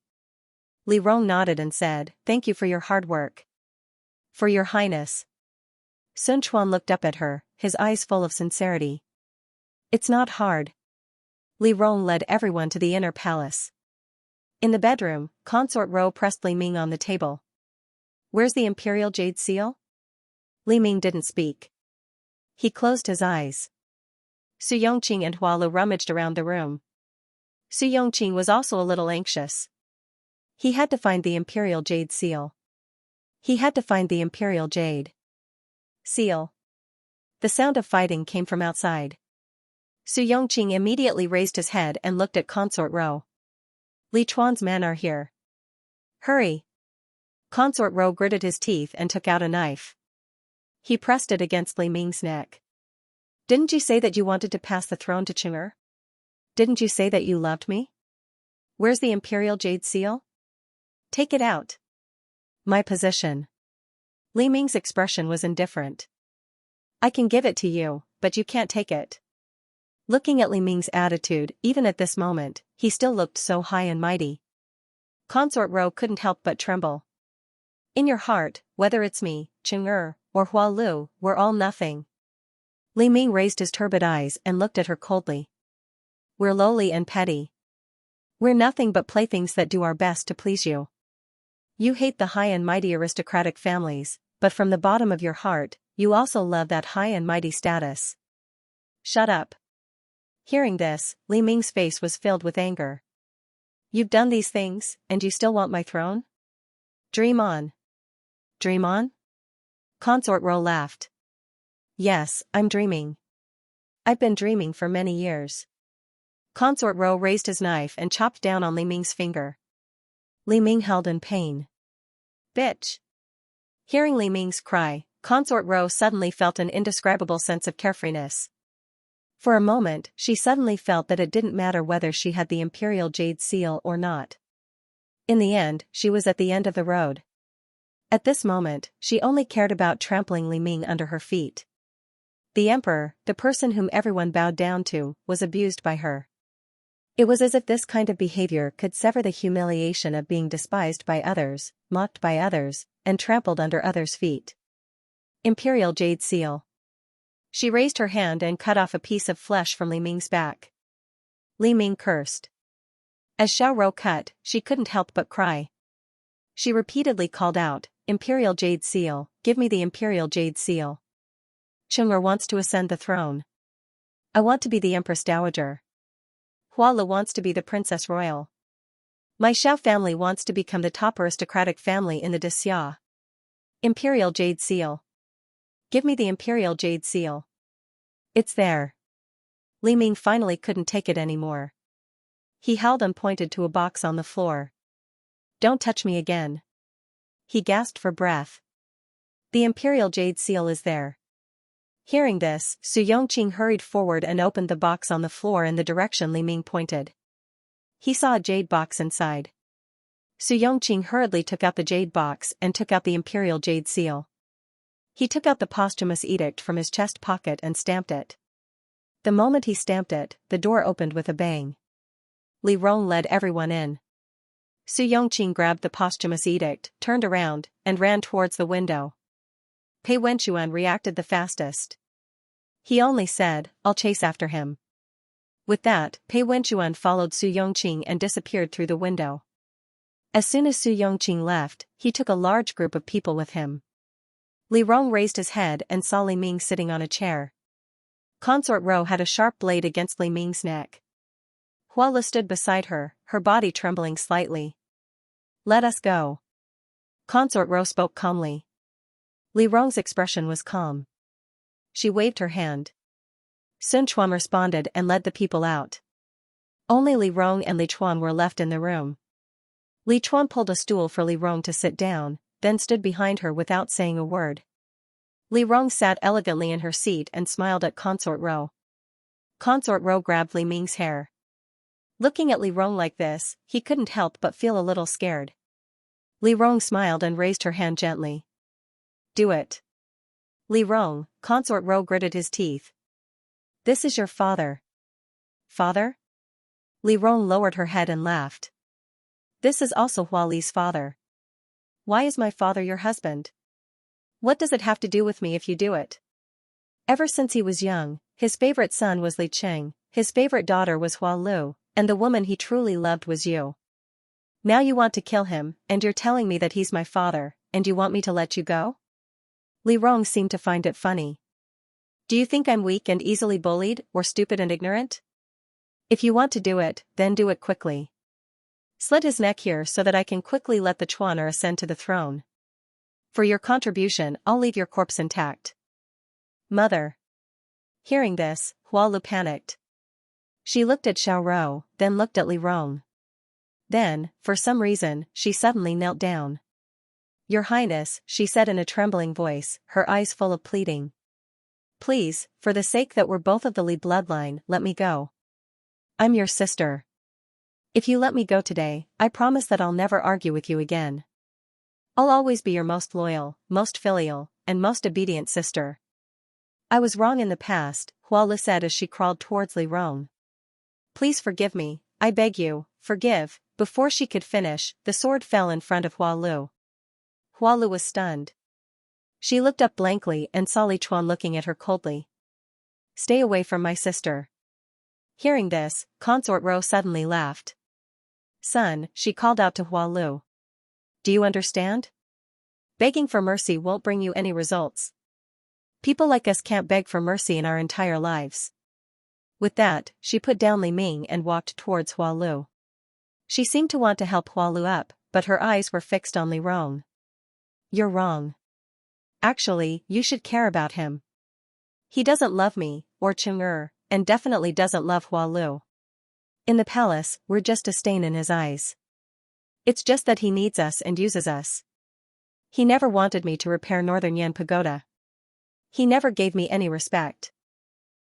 Li Rong nodded and said, "Thank you for your hard work." "For your highness." Sun Quan looked up at her, his eyes full of sincerity. "It's not hard." Li Rong led everyone to the inner palace. In the bedroom, Consort Ro pressed Li Ming on the table. "Where's the imperial jade seal?" Li Ming didn't speak. He closed his eyes. Su Yongqing and Hua Lu rummaged around the room. Su Yongqing was also a little anxious. He had to find the imperial jade seal. He had to find the imperial jade seal. The sound of fighting came from outside. Su Yongqing immediately raised his head and looked at Consort Ro. "Li Chuan's men are here. Hurry." Consort Ro gritted his teeth and took out a knife. He pressed it against Li Ming's neck. "Didn't you say that you wanted to pass the throne to Qing'er? Didn't you say that you loved me? Where's the imperial jade seal? Take it out." "My position." Li Ming's expression was indifferent. "I can give it to you, but you can't take it." Looking at Li Ming's attitude, even at this moment, he still looked so high and mighty. Consort Ro couldn't help but tremble. "In your heart, whether it's me, Qing'er, or Hua Lu, we're all nothing." Li Ming raised his turbid eyes and looked at her coldly. "We're lowly and petty. We're nothing but playthings that do our best to please you. You hate the high and mighty aristocratic families, but from the bottom of your heart, you also love that high and mighty status." "Shut up." Hearing this, Li Ming's face was filled with anger. "You've done these things, and you still want my throne? Dream on." "Dream on?" Consort Ro laughed. "Yes, I'm dreaming. I've been dreaming for many years." Consort Ro raised his knife and chopped down on Li Ming's finger. Li Ming held in pain. "Bitch." Hearing Li Ming's cry, Consort Ro suddenly felt an indescribable sense of carefreeness. For a moment, she suddenly felt that it didn't matter whether she had the imperial jade seal or not. In the end, she was at the end of the road. At this moment, she only cared about trampling Li Ming under her feet. The emperor, the person whom everyone bowed down to, was abused by her. It was as if this kind of behavior could sever the humiliation of being despised by others, mocked by others, and trampled under others' feet. Imperial jade seal. She raised her hand and cut off a piece of flesh from Li Ming's back. Li Ming cursed. As Xiao Rou cut, she couldn't help but cry. She repeatedly called out, "Imperial jade seal, give me the imperial jade seal. Qing'er wants to ascend the throne. I want to be the Empress Dowager. Hua Lu wants to be the Princess Royal. My Xiao family wants to become the top aristocratic family in the Xia. Imperial jade seal. Give me the imperial jade seal. It's there." Li Ming finally couldn't take it anymore. He held and pointed to a box on the floor. "Don't touch me again." He gasped for breath. "The imperial jade seal is there." Hearing this, Su Yongqing hurried forward and opened the box on the floor in the direction Li Ming pointed. He saw a jade box inside. Su Yongqing hurriedly took out the jade box and took out the imperial jade seal. He took out the posthumous edict from his chest pocket and stamped it. The moment he stamped it, the door opened with a bang. Li Rong led everyone in. Su Yongqing grabbed the posthumous edict, turned around, and ran towards the window. Pei Wenchuan reacted the fastest. He only said, "I'll chase after him." With that, Pei Wenchuan followed Su Yongqing and disappeared through the window. As soon as Su Yongqing left, he took a large group of people with him. Li Rong raised his head and saw Li Ming sitting on a chair. Consort Ro had a sharp blade against Li Ming's neck. Hua Lu stood beside her, her body trembling slightly. "Let us go." Consort Ro spoke calmly. Li Rong's expression was calm. She waved her hand. Sun Quan responded and led the people out. Only Li Rong and Li Chuan were left in the room. Li Chuan pulled a stool for Li Rong to sit down, then stood behind her without saying a word. Li Rong sat elegantly in her seat and smiled at Consort Ro. Consort Ro grabbed Li Ming's hair. Looking at Li Rong like this, he couldn't help but feel a little scared. Li Rong smiled and raised her hand gently. Do it. Li Rong, Consort Ro gritted his teeth. This is your father. Father? Li Rong lowered her head and laughed. This is also Hua Li's father. Why is my father your husband? What does it have to do with me if you do it? Ever since he was young, his favorite son was Li Cheng, his favorite daughter was Hua Lu, and the woman he truly loved was you. Now you want to kill him, and you're telling me that he's my father, and you want me to let you go? Li Rong seemed to find it funny. Do you think I'm weak and easily bullied, or stupid and ignorant? If you want to do it, then do it quickly. Slit his neck here so that I can quickly let the Chuaner ascend to the throne. For your contribution, I'll leave your corpse intact. Mother. Hearing this, Hua Lu panicked. She looked at Xiao Rou, then looked at Li Rong. Then, for some reason, she suddenly knelt down. Your Highness, she said in a trembling voice, her eyes full of pleading. Please, for the sake that we're both of the Li bloodline, let me go. I'm your sister. If you let me go today, I promise that I'll never argue with you again. I'll always be your most loyal, most filial, and most obedient sister. I was wrong in the past, Hua Lu said as she crawled towards Li Rong. Please forgive me, I beg you, forgive. Before she could finish, the sword fell in front of Hua Lu. Hua Lu was stunned. She looked up blankly and saw Li Chuan looking at her coldly. Stay away from my sister. Hearing this, Consort Ro suddenly laughed. Son, she called out to Hua Lu. Do you understand? Begging for mercy won't bring you any results. People like us can't beg for mercy in our entire lives. With that, she put down Li Ming and walked towards Hua Lu. She seemed to want to help Hua Lu up, but her eyes were fixed on Li Rong. You're wrong. Actually, you should care about him. He doesn't love me, or Cheng and definitely doesn't love Hua Lu. In the palace, we're just a stain in his eyes. It's just that he needs us and uses us. He never wanted me to repair Northern Yan Pagoda. He never gave me any respect.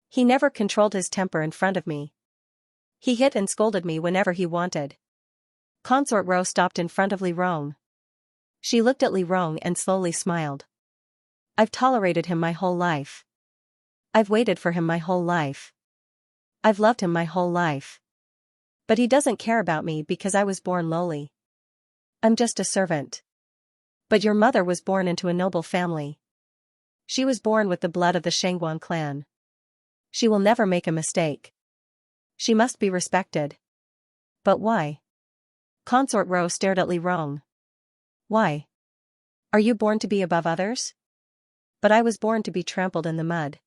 He never controlled his temper in front of me. He hit and scolded me whenever he wanted. Consort Ro stopped in front of Li Rong. She looked at Li Rong and slowly smiled. I've tolerated him my whole life. I've waited for him my whole life. I've loved him my whole life. But he doesn't care about me because I was born lowly. I'm just a servant. But your mother was born into a noble family. She was born with the blood of the Shangguan clan. She will never make a mistake. She must be respected. But why? Consort Ro stared at Li Rong. Why? Are you born to be above others? But I was born to be trampled in the mud.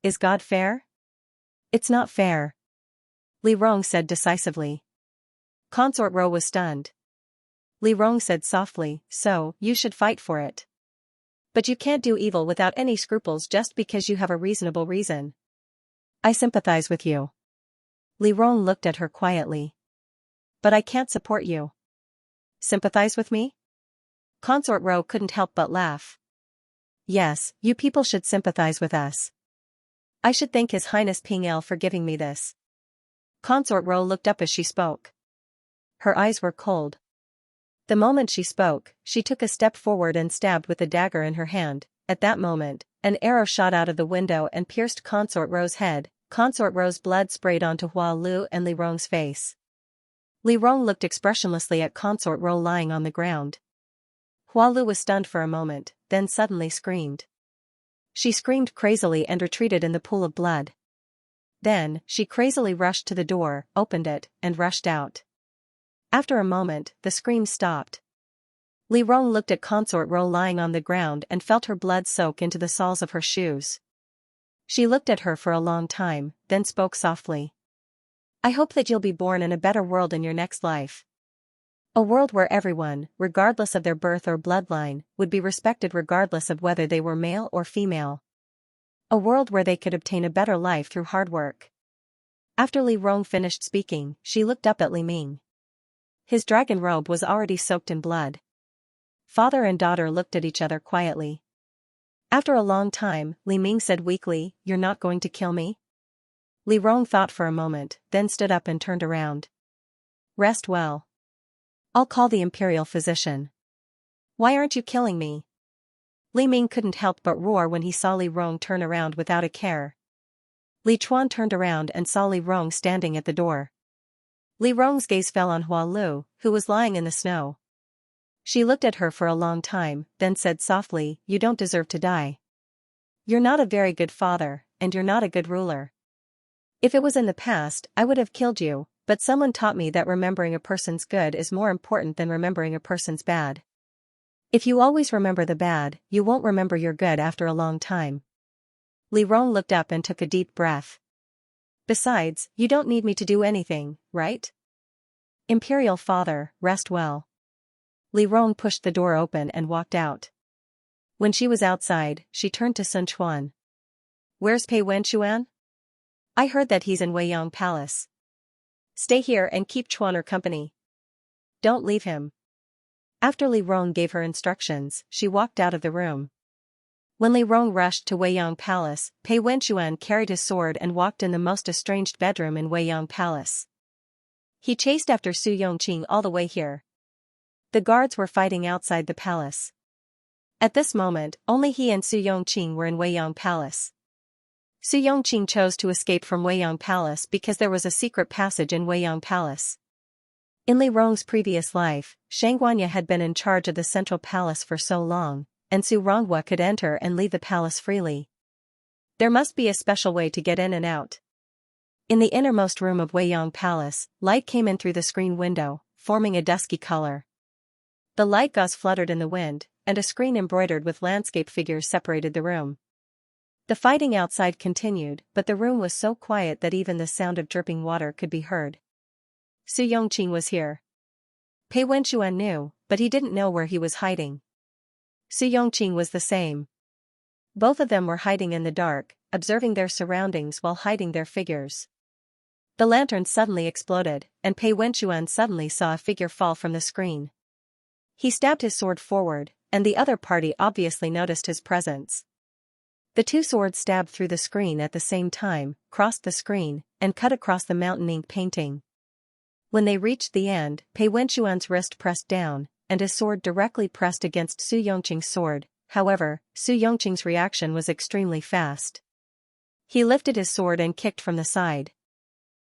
Is God fair? It's not fair. Li Rong said decisively. Consort Ro was stunned. Li Rong said softly, so, you should fight for it. But you can't do evil without any scruples just because you have a reasonable reason. I sympathize with you. Li Rong looked at her quietly. But I can't support you. Sympathize with me? Consort Ro couldn't help but laugh. Yes, you people should sympathize with us. I should thank His Highness Ping El for giving me this. Consort Ro looked up as she spoke. Her eyes were cold. The moment she spoke, she took a step forward and stabbed with the dagger in her hand. At that moment, an arrow shot out of the window and pierced Consort Ro's head. Consort Ro's blood sprayed onto Hua Lu and Li Rong's face. Li Rong looked expressionlessly at Consort Ro lying on the ground. Hua Lu was stunned for a moment, then suddenly screamed. She screamed crazily and retreated in the pool of blood. Then, she crazily rushed to the door, opened it, and rushed out. After a moment, the screams stopped. Li Rong looked at Consort Ro lying on the ground and felt her blood soak into the soles of her shoes. She looked at her for a long time, then spoke softly. I hope that you'll be born in a better world in your next life. A world where everyone, regardless of their birth or bloodline, would be respected regardless of whether they were male or female. A world where they could obtain a better life through hard work. After Li Rong finished speaking, she looked up at Li Ming. His dragon robe was already soaked in blood. Father and daughter looked at each other quietly. After a long time, Li Ming said weakly, "You're not going to kill me?" Li Rong thought for a moment, then stood up and turned around. "Rest well. I'll call the imperial physician." "Why aren't you killing me?" Li Ming couldn't help but roar when he saw Li Rong turn around without a care. Li Chuan turned around and saw Li Rong standing at the door. Li Rong's gaze fell on Hua Lu, who was lying in the snow. She looked at her for a long time, then said softly, "You don't deserve to die. You're not a very good father, and you're not a good ruler. If it was in the past, I would have killed you, but someone taught me that remembering a person's good is more important than remembering a person's bad. If you always remember the bad, you won't remember your good after a long time." Li Rong looked up and took a deep breath. "Besides, you don't need me to do anything, right? Imperial father, rest well." Li Rong pushed the door open and walked out. When she was outside, she turned to Sun Chuan. "Where's Pei Wenchuan? I heard that he's in Weiyang Palace. Stay here and keep Chuaner company. Don't leave him." After Li Rong gave her instructions, she walked out of the room. When Li Rong rushed to Weiyang Palace, Pei Wenchuan carried his sword and walked in the most estranged bedroom in Weiyang Palace. He chased after Su Yongqing all the way here. The guards were fighting outside the palace. At this moment, only he and Su Yongqing were in Weiyang Palace. Su Yongqing chose to escape from Weiyang Palace because there was a secret passage in Weiyang Palace. In Li Rong's previous life, Xianxia had been in charge of the central palace for so long, and Su Ronghua could enter and leave the palace freely. There must be a special way to get in and out. In the innermost room of Weiyang Palace, light came in through the screen window, forming a dusky color. The light gauze fluttered in the wind, and a screen embroidered with landscape figures separated the room. The fighting outside continued, but the room was so quiet that even the sound of dripping water could be heard. Su Yongqing was here. Pei Wenchuan knew, but he didn't know where he was hiding. Su Yongqing was the same. Both of them were hiding in the dark, observing their surroundings while hiding their figures. The lantern suddenly exploded, and Pei Wenchuan suddenly saw a figure fall from the screen. He stabbed his sword forward, and the other party obviously noticed his presence. The two swords stabbed through the screen at the same time, crossed the screen, and cut across the mountain ink painting. When they reached the end, Pei Wenchuan's wrist pressed down, and his sword directly pressed against Su Yongqing's sword. However, Su Yongqing's reaction was extremely fast. He lifted his sword and kicked from the side.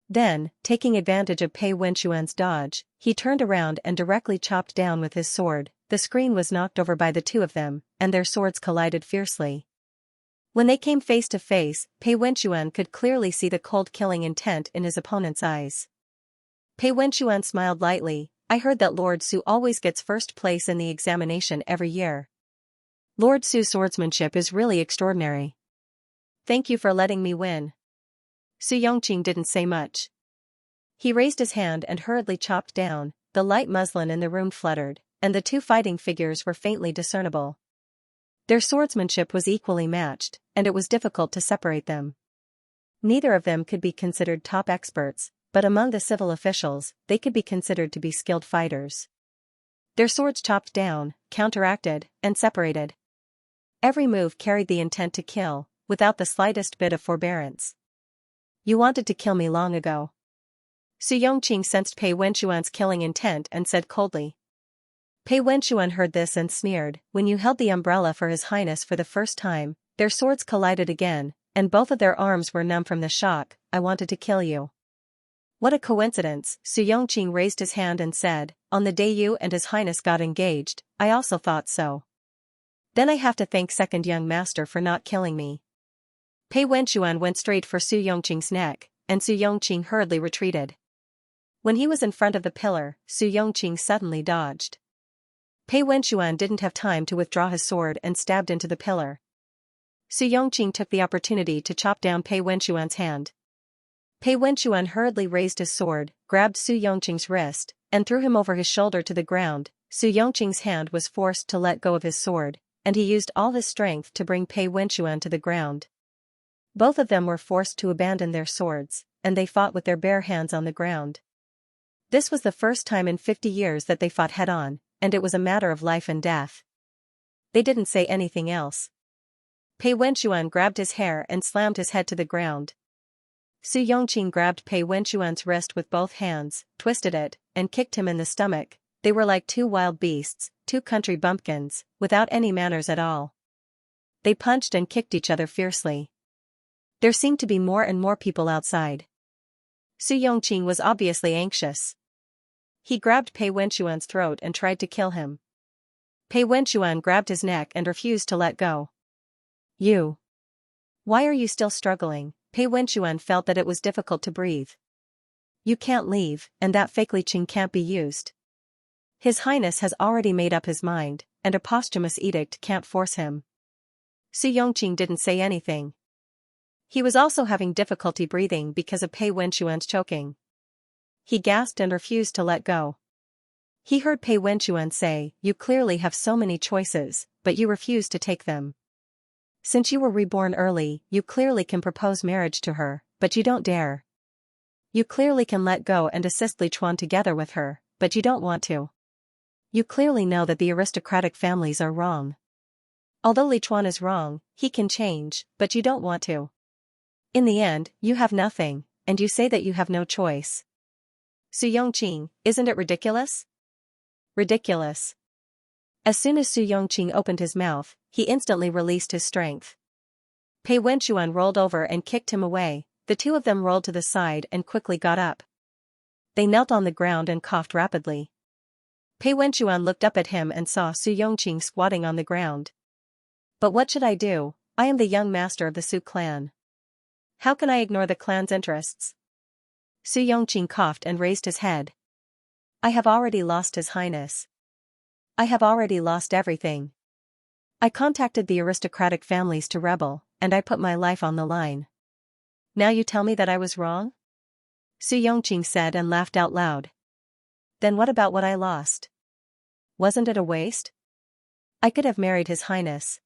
Then, taking advantage of Pei Wenchuan's dodge, he turned around and directly chopped down with his sword. The screen was knocked over by the two of them, and their swords collided fiercely. When they came face to face, Pei Wenchuan could clearly see the cold killing intent in his opponent's eyes. Pei Wenchuan smiled lightly. "I heard that Lord Su always gets first place in the examination every year. Lord Su's swordsmanship is really extraordinary. Thank you for letting me win." Su Yongqing didn't say much. He raised his hand and hurriedly chopped down. The light muslin in the room fluttered, and the two fighting figures were faintly discernible. Their swordsmanship was equally matched, and it was difficult to separate them. Neither of them could be considered top experts, but among the civil officials, they could be considered to be skilled fighters. Their swords chopped down, counteracted, and separated. Every move carried the intent to kill, without the slightest bit of forbearance. "You wanted to kill me long ago." Su Yongqing sensed Pei Wenchuan's killing intent and said coldly. Pei Wenchuan heard this and sneered. "When you held the umbrella for His Highness for the first time, their swords collided again, and both of their arms were numb from the shock. I wanted to kill you." "What a coincidence," Su Yongqing raised his hand and said, "On the day you and His Highness got engaged, I also thought so. Then I have to thank second young master for not killing me." Pei Wenchuan went straight for Su Yongqing's neck, and Su Yongqing hurriedly retreated. When he was in front of the pillar, Su Yongqing suddenly dodged. Pei Wenchuan didn't have time to withdraw his sword and stabbed into the pillar. Su Yongqing took the opportunity to chop down Pei Wenchuan's hand. Pei Wenchuan hurriedly raised his sword, grabbed Su Yongqing's wrist, and threw him over his shoulder to the ground. Su Yongqing's hand was forced to let go of his sword, and he used all his strength to bring Pei Wenchuan to the ground. Both of them were forced to abandon their swords, and they fought with their bare hands on the ground. This was the first time in 50 years that they fought head-on, and it was a matter of life and death. They didn't say anything else. Pei Wenchuan grabbed his hair and slammed his head to the ground. Su Yongqing grabbed Pei Wenchuan's wrist with both hands, twisted it, and kicked him in the stomach. They were like two wild beasts, two country bumpkins, without any manners at all. They punched and kicked each other fiercely. There seemed to be more and more people outside. Su Yongqing was obviously anxious. He grabbed Pei Wenchuan's throat and tried to kill him. Pei Wenchuan grabbed his neck and refused to let go. You. Why are you still struggling? Pei Wenchuan felt that it was difficult to breathe. You can't leave, and that fake Liqing can't be used. His Highness has already made up his mind, and a posthumous edict can't force him. Su Yongqing didn't say anything. He was also having difficulty breathing because of Pei Wenchuan's choking. He gasped and refused to let go. He heard Pei Wenchuan say, "You clearly have so many choices, but you refuse to take them. Since you were reborn early, you clearly can propose marriage to her, but you don't dare. You clearly can let go and assist Lichuan together with her, but you don't want to. You clearly know that the aristocratic families are wrong. Although Lichuan is wrong, he can change, but you don't want to. In the end, you have nothing, and you say that you have no choice. Su Yongqing, isn't it ridiculous?" Ridiculous. As soon as Su Yongqing opened his mouth, he instantly released his strength. Pei Wenchuan rolled over and kicked him away. The two of them rolled to the side and quickly got up. They knelt on the ground and coughed rapidly. Pei Wenchuan looked up at him and saw Su Yongqing squatting on the ground. "But what should I do? I am the young master of the Su clan. How can I ignore the clan's interests?" Su Yongqing coughed and raised his head. "I have already lost His Highness. I have already lost everything. I contacted the aristocratic families to rebel, and I put my life on the line. Now you tell me that I was wrong?" Su Yongqing said and laughed out loud. "Then what about what I lost? Wasn't it a waste? I could have married His Highness.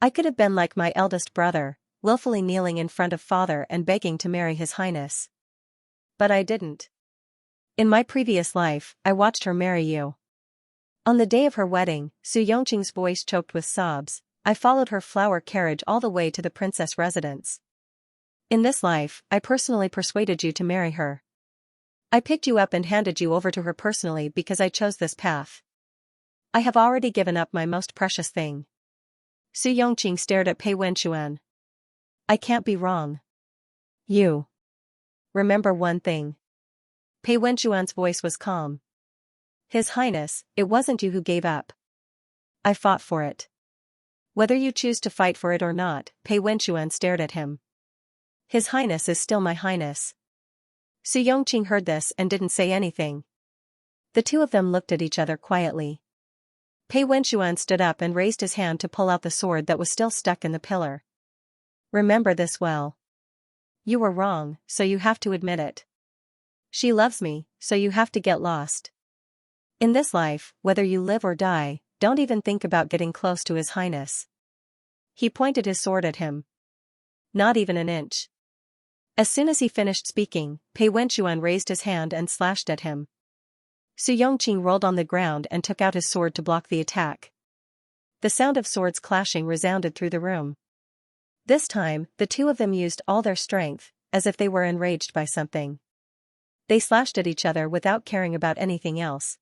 I could have been like my eldest brother, willfully kneeling in front of father and begging to marry His Highness. But I didn't. In my previous life, I watched her marry you. On the day of her wedding," Su Yongqing's voice choked with sobs, "I followed her flower carriage all the way to the princess residence. In this life, I personally persuaded you to marry her. I picked you up and handed you over to her personally because I chose this path. I have already given up my most precious thing." Su Yongqing stared at Pei Wenchuan. "I can't be wrong. You. Remember one thing." Pei Wenchuan's voice was calm. "His Highness, it wasn't you who gave up. I fought for it. Whether you choose to fight for it or not," Pei Wenchuan stared at him. "His Highness is still my Highness." Su Yongqing heard this and didn't say anything. The two of them looked at each other quietly. Pei Wenchuan stood up and raised his hand to pull out the sword that was still stuck in the pillar. "Remember this well. You were wrong, so you have to admit it. She loves me, so you have to get lost. In this life, whether you live or die, don't even think about getting close to His Highness." He pointed his sword at him. "Not even an inch." As soon as he finished speaking, Pei Wenchuan raised his hand and slashed at him. Su Yongqing rolled on the ground and took out his sword to block the attack. The sound of swords clashing resounded through the room. This time, the two of them used all their strength, as if they were enraged by something. They slashed at each other without caring about anything else.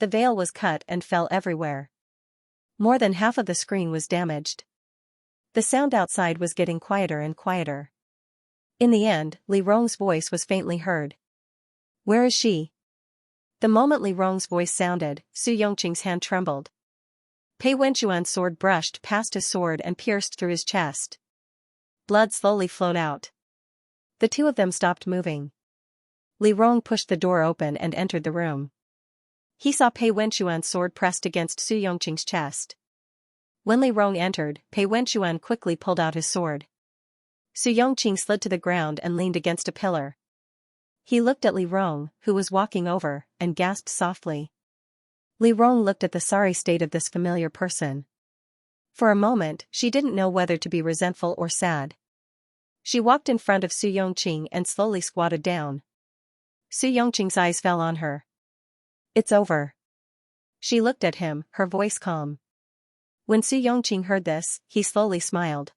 The veil was cut and fell everywhere. More than half of the screen was damaged. The sound outside was getting quieter and quieter. In the end, Li Rong's voice was faintly heard. "Where is she?" The moment Li Rong's voice sounded, Su Yongqing's hand trembled. Pei Wenchuan's sword brushed past his sword and pierced through his chest. Blood slowly flowed out. The two of them stopped moving. Li Rong pushed the door open and entered the room. He saw Pei Wenchuan's sword pressed against Su Yongqing's chest. When Li Rong entered, Pei Wenchuan quickly pulled out his sword. Su Yongqing slid to the ground and leaned against a pillar. He looked at Li Rong, who was walking over, and gasped softly. Li Rong looked at the sorry state of this familiar person. For a moment, she didn't know whether to be resentful or sad. She walked in front of Su Yongqing and slowly squatted down. Su Yongqing's eyes fell on her. "It's over." She looked at him, her voice calm. When Su Yongqing heard this, he slowly smiled.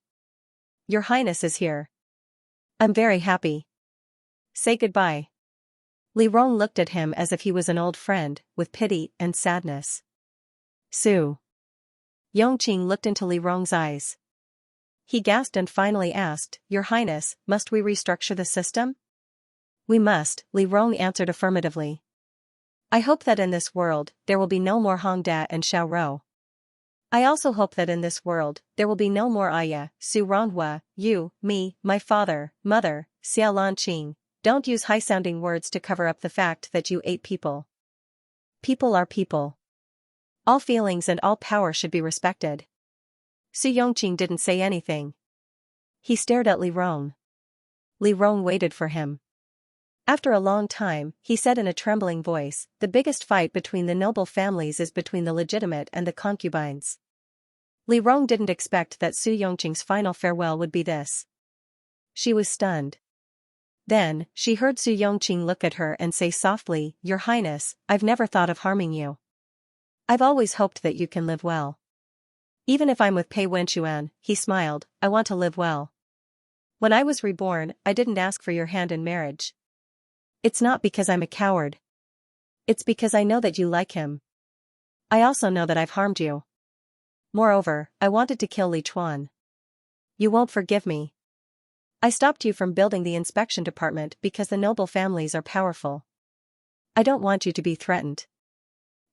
Your Highness is here. I'm very happy. Say goodbye. Li Rong looked at him as if he was an old friend, with pity and sadness. Su. Yongqing looked into Li Rong's eyes. He gasped and finally asked, Your Highness, must we restructure the system? We must, Li Rong answered affirmatively. I hope that in this world, there will be no more Hongda and Xiaorou. I also hope that in this world, there will be no more Aya, Su Ronghua, you, me, my father, mother, Xiao Lanqing. Don't use high-sounding words to cover up the fact that you ate people. People are people. All feelings and all power should be respected. Su Yongqing didn't say anything. He stared at Li Rong. Li Rong waited for him. After a long time, he said in a trembling voice, the biggest fight between the noble families is between the legitimate and the concubines. Li Rong didn't expect that Su Yongqing's final farewell would be this. She was stunned. Then, she heard Su Yongqing look at her and say softly, Your Highness, I've never thought of harming you. I've always hoped that you can live well. Even if I'm with Pei Wenquan, he smiled, I want to live well. When I was reborn, I didn't ask for your hand in marriage. It's not because I'm a coward. It's because I know that you like him. I also know that I've harmed you. Moreover, I wanted to kill Li Chuan. You won't forgive me. I stopped you from building the inspection department because the noble families are powerful. I don't want you to be threatened.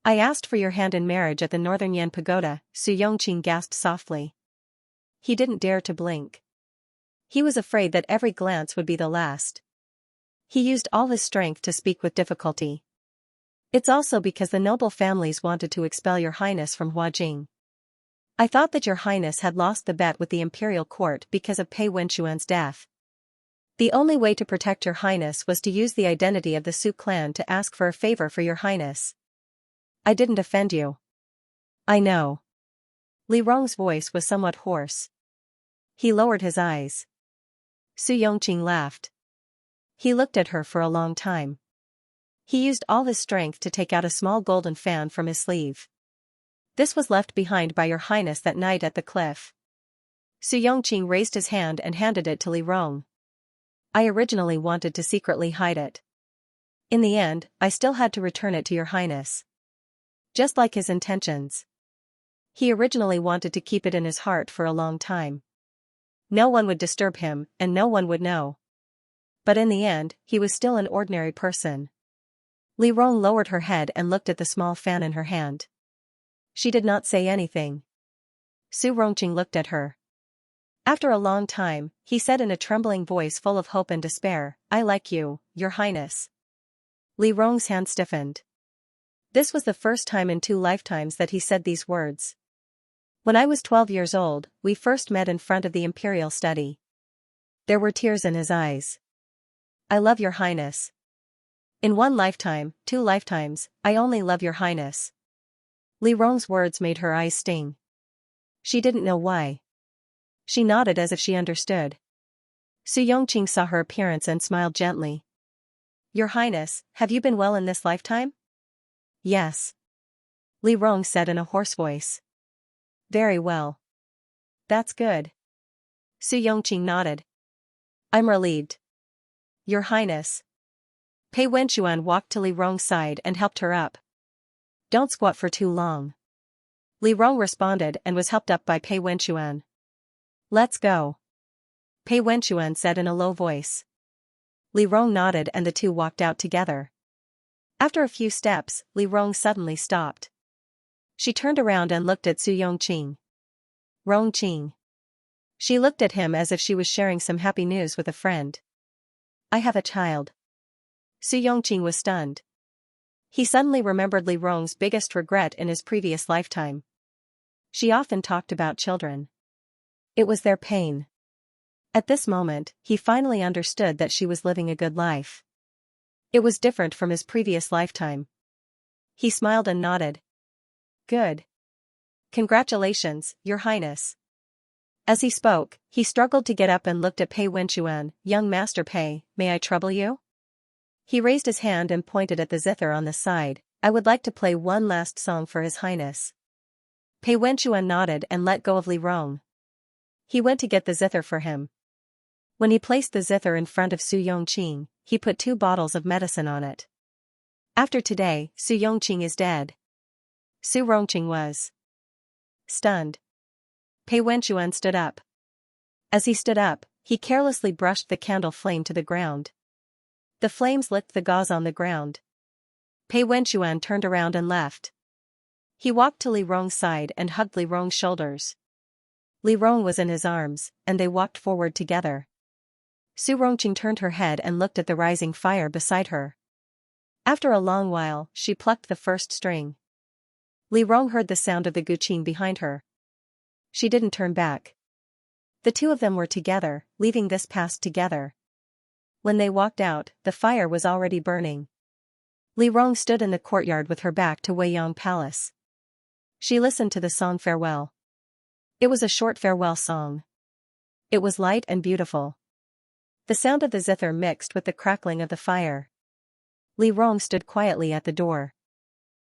I asked for your hand in marriage at the Northern Yan Pagoda, Su Yongqing gasped softly. He didn't dare to blink. He was afraid that every glance would be the last. He used all his strength to speak with difficulty. It's also because the noble families wanted to expel your Highness from Huajing. I thought that your Highness had lost the bet with the imperial court because of Pei Wenquan's death. The only way to protect your Highness was to use the identity of the Su clan to ask for a favor for your Highness. I didn't offend you. I know. Li Rong's voice was somewhat hoarse. He lowered his eyes. Su Yongqing laughed. He looked at her for a long time. He used all his strength to take out a small golden fan from his sleeve. This was left behind by your Highness that night at the cliff. Su Yongqing raised his hand and handed it to Li Rong. I originally wanted to secretly hide it. In the end, I still had to return it to your Highness. Just like his intentions. He originally wanted to keep it in his heart for a long time. No one would disturb him, and no one would know. But in the end, he was still an ordinary person. Li Rong lowered her head and looked at the small fan in her hand. She did not say anything. Su Yongqing looked at her. After a long time, he said in a trembling voice full of hope and despair, I like you, your Highness. Li Rong's hand stiffened. This was the first time in 2 lifetimes that he said these words. When I was 12 years old, we first met in front of the imperial study. There were tears in his eyes. I love your Highness. In 1 lifetime, 2 lifetimes, I only love your Highness. Li Rong's words made her eyes sting. She didn't know why. She nodded as if she understood. Su Yongqing saw her appearance and smiled gently. Your Highness, have you been well in this lifetime? Yes. Li Rong said in a hoarse voice. Very well. That's good. Su Yongqing nodded. I'm relieved. Your Highness. Pei Wenquan walked to Li Rong's side and helped her up. Don't squat for too long. Li Rong responded and was helped up by Pei Wenquan. Let's go. Pei Wenquan said in a low voice. Li Rong nodded and the two walked out together. After a few steps, Li Rong suddenly stopped. She turned around and looked at Su Yongqing. Rongqing. She looked at him as if she was sharing some happy news with a friend. I have a child. Su Yongqing was stunned. He suddenly remembered Li Rong's biggest regret in his previous lifetime. She often talked about children. It was their pain. At this moment, he finally understood that she was living a good life. It was different from his previous lifetime. He smiled and nodded. Good. Congratulations, Your Highness. As he spoke, he struggled to get up and looked at Pei Wenquan. Young Master Pei, may I trouble you? He raised his hand and pointed at the zither on the side. I would like to play one last song for His Highness. Pei Wenchuan nodded and let go of Li Rong. He went to get the zither for him. When he placed the zither in front of Su Yongqing, he put 2 bottles of medicine on it. After today, Su Yongqing is dead. Su Rongqing was stunned. Pei Wenchuan stood up. As he stood up, he carelessly brushed the candle flame to the ground. The flames licked the gauze on the ground. Pei Wenchuan turned around and left. He walked to Li Rong's side and hugged Li Rong's shoulders. Li Rong was in his arms, and they walked forward together. Su Rongqing turned her head and looked at the rising fire beside her. After a long while, she plucked the first string. Li Rong heard the sound of the guqin behind her. She didn't turn back. The 2 of them were together, leaving this past together. When they walked out, the fire was already burning. Li Rong stood in the courtyard with her back to Weiyang Palace. She listened to the song Farewell. It was a short farewell song. It was light and beautiful. The sound of the zither mixed with the crackling of the fire. Li Rong stood quietly at the door.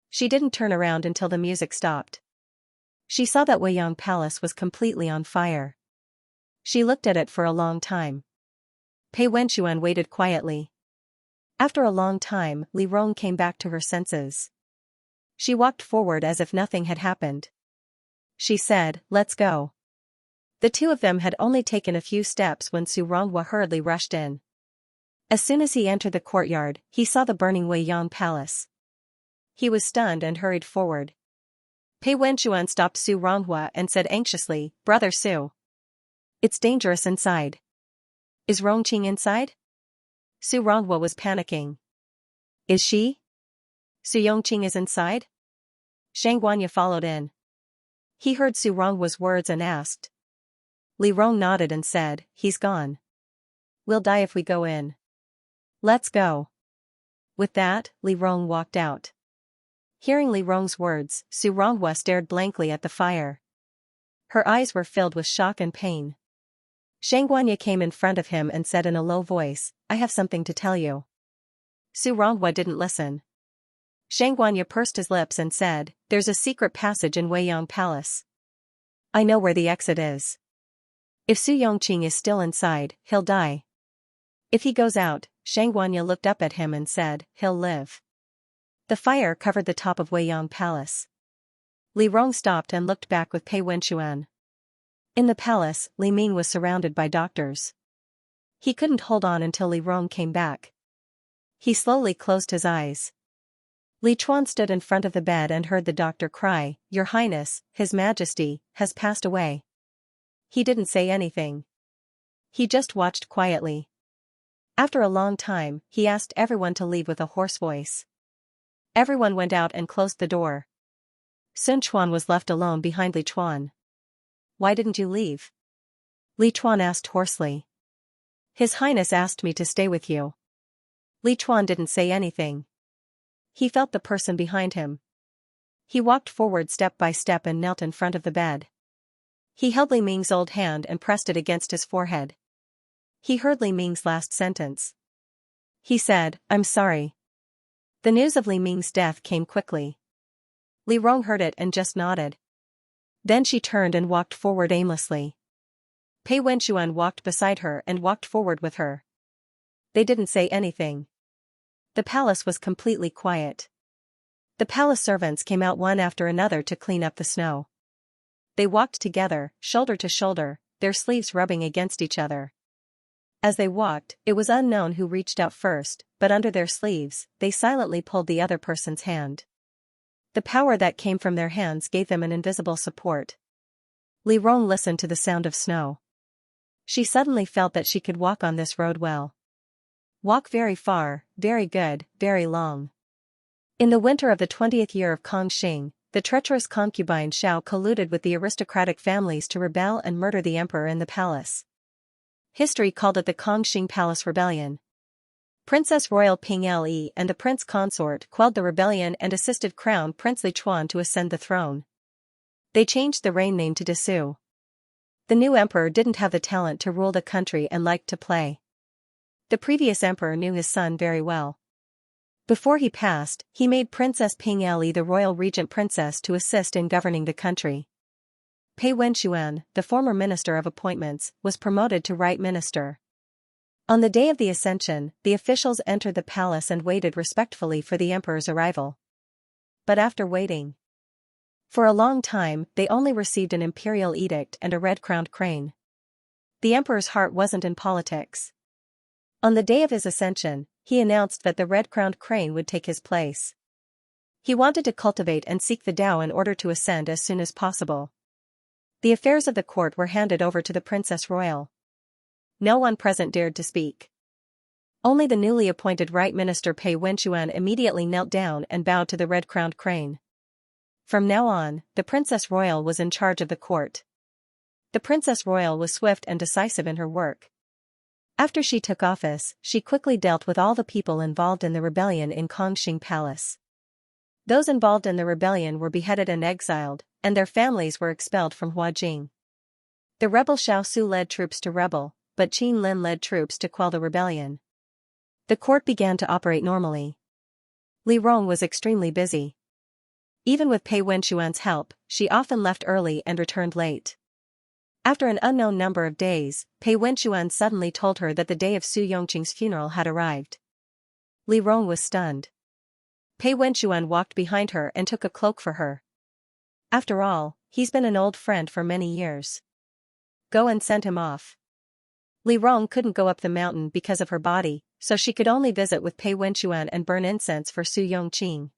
She didn't turn around until the music stopped. She saw that Weiyang Palace was completely on fire. She looked at it for a long time. Pei Wenchuan waited quietly. After a long time, Li Rong came back to her senses. She walked forward as if nothing had happened. She said, "Let's go." The 2 of them had only taken a few steps when Su Ronghua hurriedly rushed in. As soon as he entered the courtyard, he saw the burning Weiyang Palace. He was stunned and hurried forward. Pei Wenchuan stopped Su Ronghua and said anxiously, "Brother Su. It's dangerous inside. Is Rongqing inside?" Su Ronghua was panicking. "Is she? Su Yongqing is inside?" Shang Guanya followed in. He heard Su Ronghua's words and asked. Li Rong nodded and said, "He's gone. We'll die if we go in. Let's go." With that, Li Rong walked out. Hearing Li Rong's words, Su Ronghua stared blankly at the fire. Her eyes were filled with shock and pain. Shang Guanya came in front of him and said in a low voice, "I have something to tell you." Su Ronghua didn't listen. Shang Guanya pursed his lips and said, "There's a secret passage in Weiyang Palace. I know where the exit is. If Su Yongqing is still inside, he'll die. If he goes out," Shang Guanya looked up at him and said, "He'll live." The fire covered the top of Weiyang Palace. Li Rong stopped and looked back with Pei Wenchuan. In the palace, Li Ming was surrounded by doctors. He couldn't hold on until Li Rong came back. He slowly closed his eyes. Li Chuan stood in front of the bed and heard the doctor cry, "Your Highness, His Majesty, has passed away." He didn't say anything. He just watched quietly. After a long time, he asked everyone to leave with a hoarse voice. Everyone went out and closed the door. Sun Chuan was left alone behind Li Chuan. "Why didn't you leave?" Li Chuan asked hoarsely. "His Highness asked me to stay with you." Li Chuan didn't say anything. He felt the person behind him. He walked forward step by step and knelt in front of the bed. He held Li Ming's old hand and pressed it against his forehead. He heard Li Ming's last sentence. He said, "I'm sorry." The news of Li Ming's death came quickly. Li Rong heard it and just nodded. Then she turned and walked forward aimlessly. Pei Wenchuan walked beside her and walked forward with her. They didn't say anything. The palace was completely quiet. The palace servants came out one after another to clean up the snow. They walked together, shoulder to shoulder, their sleeves rubbing against each other. As they walked, it was unknown who reached out first, but under their sleeves, they silently pulled the other person's hand. The power that came from their hands gave them an invisible support. Li Rong listened to the sound of snow. She suddenly felt that she could walk on this road well. Walk very far, very good, very long. In the winter of the 20th year of Kongxing, the treacherous concubine Xiao colluded with the aristocratic families to rebel and murder the emperor in the palace. History called it the Kongxing Palace Rebellion. Princess Royal Ping Le and the prince consort quelled the rebellion and assisted Crown Prince Li Chuan to ascend the throne. They changed the reign name to Desu. The new emperor didn't have the talent to rule the country and liked to play. The previous emperor knew his son very well. Before he passed, he made Princess Ping Li the royal regent princess to assist in governing the country. Pei Wenxuan, the former minister of appointments, was promoted to right minister. On the day of the ascension, the officials entered the palace and waited respectfully for the emperor's arrival. But after waiting for a long time, they only received an imperial edict and a red-crowned crane. The emperor's heart wasn't in politics. On the day of his ascension, he announced that the red-crowned crane would take his place. He wanted to cultivate and seek the Tao in order to ascend as soon as possible. The affairs of the court were handed over to the Princess Royal. No one present dared to speak. Only the newly appointed Right Minister Pei Wenxuan immediately knelt down and bowed to the red-crowned crane. From now on, the Princess Royal was in charge of the court. The Princess Royal was swift and decisive in her work. After she took office, she quickly dealt with all the people involved in the rebellion in Kongxing Palace. Those involved in the rebellion were beheaded and exiled, and their families were expelled from Huajing. The rebel Xiao Su led troops to rebel, but Qin Lin led troops to quell the rebellion. The court began to operate normally. Li Rong was extremely busy. Even with Pei Wenxuan's help, she often left early and returned late. After an unknown number of days, Pei Wenxuan suddenly told her that the day of Su Yongqing's funeral had arrived. Li Rong was stunned. Pei Wenxuan walked behind her and took a cloak for her. After all, he's been an old friend for many years. Go and send him off. Li Rong couldn't go up the mountain because of her body, so she could only visit with Pei Wenxuan and burn incense for Su Yongqing.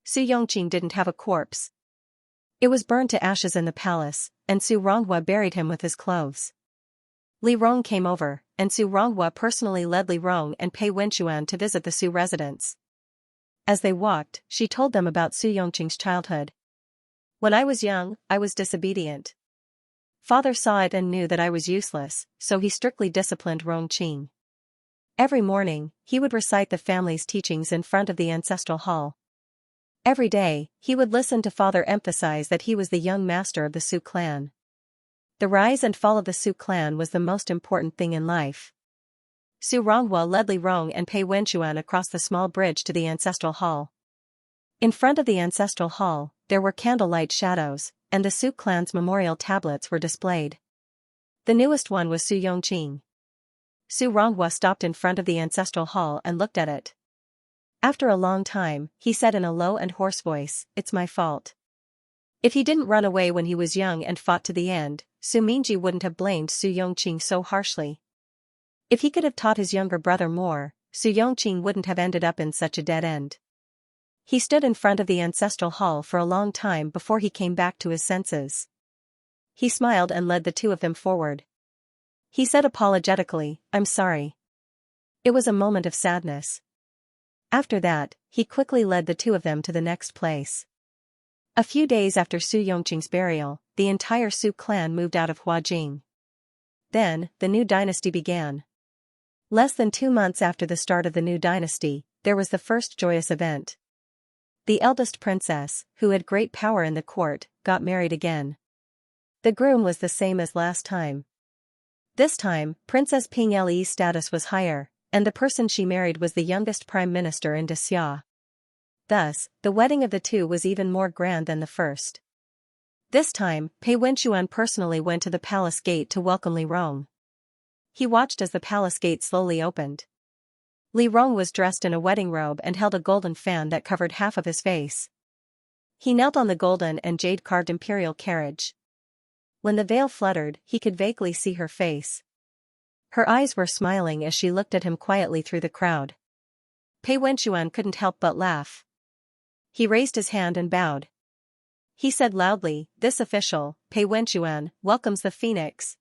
Su Yongqing didn't have a corpse. It was burned to ashes in the palace, and Su Ronghua buried him with his clothes. Li Rong came over, and Su Ronghua personally led Li Rong and Pei Wenxuan to visit the Su residence. As they walked, she told them about Su Yongqing's childhood. When I was young, I was disobedient. Father saw it and knew that I was useless, so he strictly disciplined Rongqing. Every morning, he would recite the family's teachings in front of the ancestral hall. Every day, he would listen to Father emphasize that he was the young master of the Su clan. The rise and fall of the Su clan was the most important thing in life. Su Ronghua led Li Rong and Pei Wenxuan across the small bridge to the ancestral hall. In front of the ancestral hall, there were candlelight shadows, and the Su clan's memorial tablets were displayed. The newest one was Su Yongqing. Su Ronghua stopped in front of the ancestral hall and looked at it. After a long time, he said in a low and hoarse voice, "It's my fault." If he didn't run away when he was young and fought to the end, Su Mingji wouldn't have blamed Su Yongqing so harshly. If he could have taught his younger brother more, Su Yongqing wouldn't have ended up in such a dead end. He stood in front of the ancestral hall for a long time before he came back to his senses. He smiled and led the two of them forward. He said apologetically, "I'm sorry." It was a moment of sadness. After that, he quickly led the two of them to the next place. A few days after Su Yongqing's burial, the entire Su clan moved out of Huajing. Then, the new dynasty began. Less than 2 months after the start of the new dynasty, there was the first joyous event. The eldest princess, who had great power in the court, got married again. The groom was the same as last time. This time, Princess Ping Li's status was higher, and the person she married was the youngest prime minister in Xia. Thus, the wedding of the two was even more grand than the first. This time, Pei Wenxuan personally went to the palace gate to welcome Li Rong. He watched as the palace gate slowly opened. Li Rong was dressed in a wedding robe and held a golden fan that covered half of his face. He knelt on the golden and jade-carved imperial carriage. When the veil fluttered, he could vaguely see her face. Her eyes were smiling as she looked at him quietly through the crowd. Pei Wenxuan couldn't help but laugh. He raised his hand and bowed. He said loudly, "This official, Pei Wenxuan, welcomes the phoenix.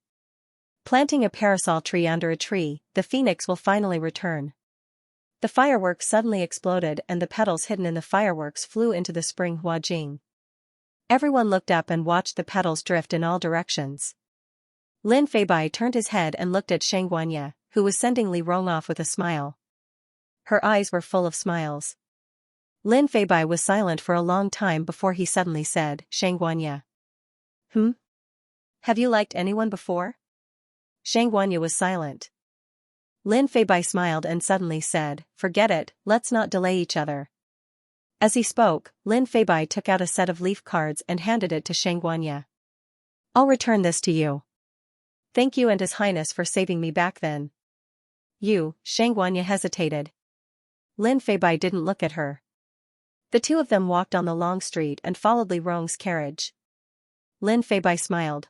Planting a parasol tree under a tree, the phoenix will finally return." The fireworks suddenly exploded and the petals hidden in the fireworks flew into the spring Huajing. Everyone looked up and watched the petals drift in all directions. Lin Feibai turned his head and looked at Xianxia, who was sending Li Rong off with a smile. Her eyes were full of smiles. Lin Feibai was silent for a long time before he suddenly said, "Xianxia. Have you liked anyone before?" Xianxia was silent. Lin Feibai smiled and suddenly said, "Forget it, let's not delay each other." As he spoke, Lin Feibai took out a set of leaf cards and handed it to Xianxia. "I'll return this to you. Thank you and His Highness for saving me back then." "You," Xianxia hesitated. Lin Feibai didn't look at her. The two of them walked on the long street and followed Li Rong's carriage. Lin Feibai smiled.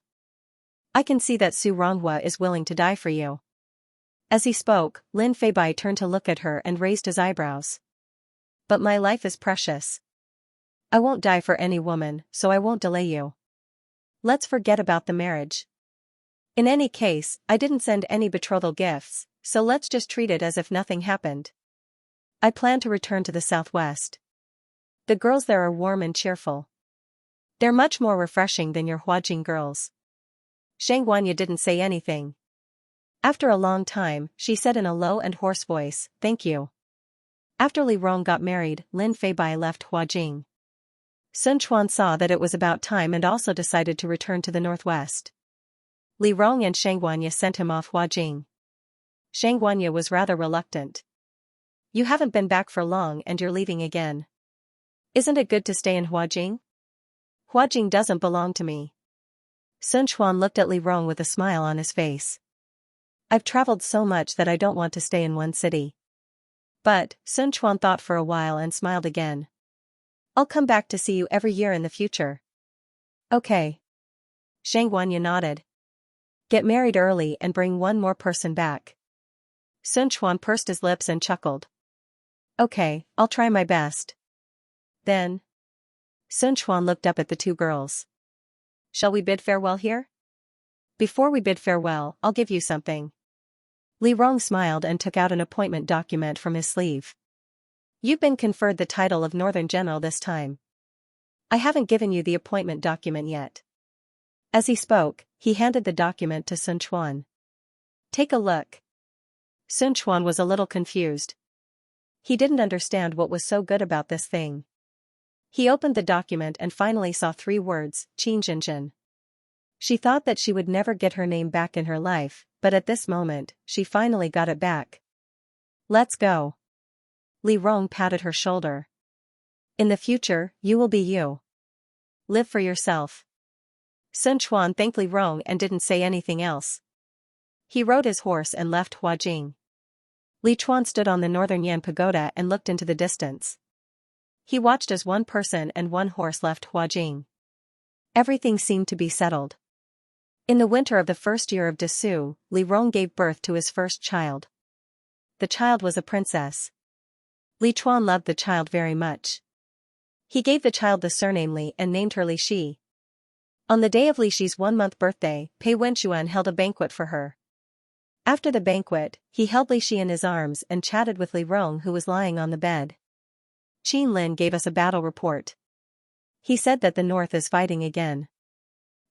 "I can see that Su Ronghua is willing to die for you." As he spoke, Lin Feibai turned to look at her and raised his eyebrows. "But my life is precious. I won't die for any woman, so I won't delay you. Let's forget about the marriage. In any case, I didn't send any betrothal gifts, so let's just treat it as if nothing happened. I plan to return to the southwest. The girls there are warm and cheerful. They're much more refreshing than your Huajing girls." Xianxia didn't say anything. After a long time, she said in a low and hoarse voice, "Thank you." After Li Rong got married, Lin Feibai left Huajing. Sun Quan saw that it was about time and also decided to return to the northwest. Li Rong and Xianxia sent him off Huajing. Xianxia was rather reluctant. "You haven't been back for long and you're leaving again. Isn't it good to stay in Huajing?" "Huajing doesn't belong to me." Sun Quan looked at Li Rong with a smile on his face. "I've traveled so much that I don't want to stay in one city." But, Sun Quan thought for a while and smiled again. "I'll come back to see you every year in the future." "Okay." Xianxia nodded. "Get married early and bring one more person back." Sun Quan pursed his lips and chuckled. "Okay, I'll try my best." Then, Sun Quan looked up at the two girls. "Shall we bid farewell here?" "Before we bid farewell, I'll give you something." Li Rong smiled and took out an appointment document from his sleeve. "You've been conferred the title of Northern General this time. I haven't given you the appointment document yet." As he spoke, he handed the document to Sun Quan. "Take a look." Sun Quan was a little confused. He didn't understand what was so good about this thing. He opened the document and finally saw 3 words, Qinzhenjin. She thought that she would never get her name back in her life, but at this moment, she finally got it back. "Let's go." Li Rong patted her shoulder. "In the future, you will be you. Live for yourself." Sun Quan thanked Li Rong and didn't say anything else. He rode his horse and left Huajing. Li Chuan stood on the northern Yan pagoda and looked into the distance. He watched as one person and one horse left Huajing. Everything seemed to be settled. In the winter of the first year of Desu, Li Rong gave birth to his first child. The child was a princess. Li Chuan loved the child very much. He gave the child the surname Li and named her Li Shi. On the day of Li Shi's 1-month birthday, Pei Wenxuan held a banquet for her. After the banquet, he held Li Shi in his arms and chatted with Li Rong, who was lying on the bed. Qin Lin gave us a battle report. He said that the north is fighting again.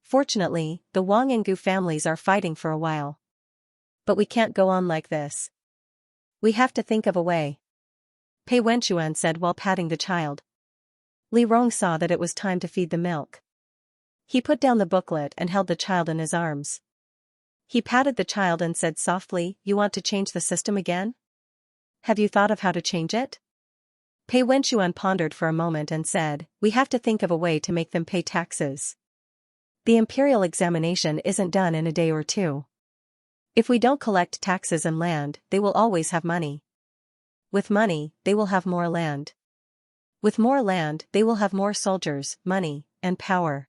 Fortunately, the Wang and Gu families are fighting for a while. But we can't go on like this. We have to think of a way. Pei Wenxuan said while patting the child. Li Rong saw that it was time to feed the milk. He put down the booklet and held the child in his arms. He patted the child and said softly, "You want to change the system again? Have you thought of how to change it?" Pei Wenxuan pondered for a moment and said, "We have to think of a way to make them pay taxes. The imperial examination isn't done in a day or two. If we don't collect taxes and land, they will always have money. With money, they will have more land. With more land, they will have more soldiers, money, and power.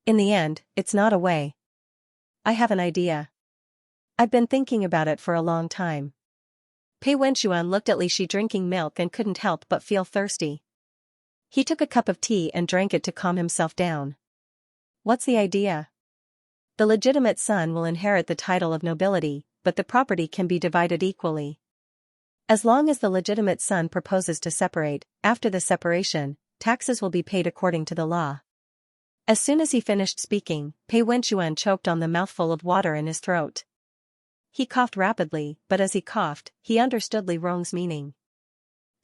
In the end, it's not a way. I have an idea. I've been thinking about it for a long time." Pei Wenxuan looked at Li Shi drinking milk and couldn't help but feel thirsty. He took a cup of tea and drank it to calm himself down. "What's the idea?" "The legitimate son will inherit the title of nobility, but the property can be divided equally. As long as the legitimate son proposes to separate, after the separation, taxes will be paid according to the law." As soon as he finished speaking, Pei Wenxuan choked on the mouthful of water in his throat. He coughed rapidly, but as he coughed, he understood Li Rong's meaning.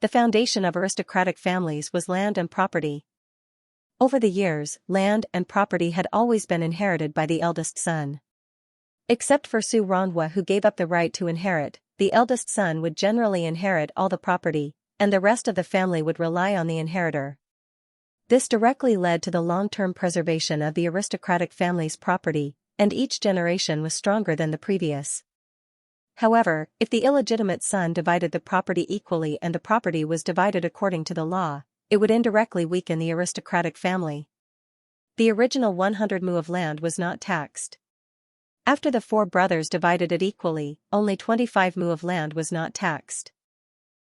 The foundation of aristocratic families was land and property. Over the years, land and property had always been inherited by the eldest son. Except for Su Ronghua, who gave up the right to inherit, the eldest son would generally inherit all the property, and the rest of the family would rely on the inheritor. This directly led to the long-term preservation of the aristocratic family's property, and each generation was stronger than the previous. However, if the illegitimate son divided the property equally and the property was divided according to the law, it would indirectly weaken the aristocratic family. The original 100 mu of land was not taxed. After the 4 brothers divided it equally, only 25 mu of land was not taxed.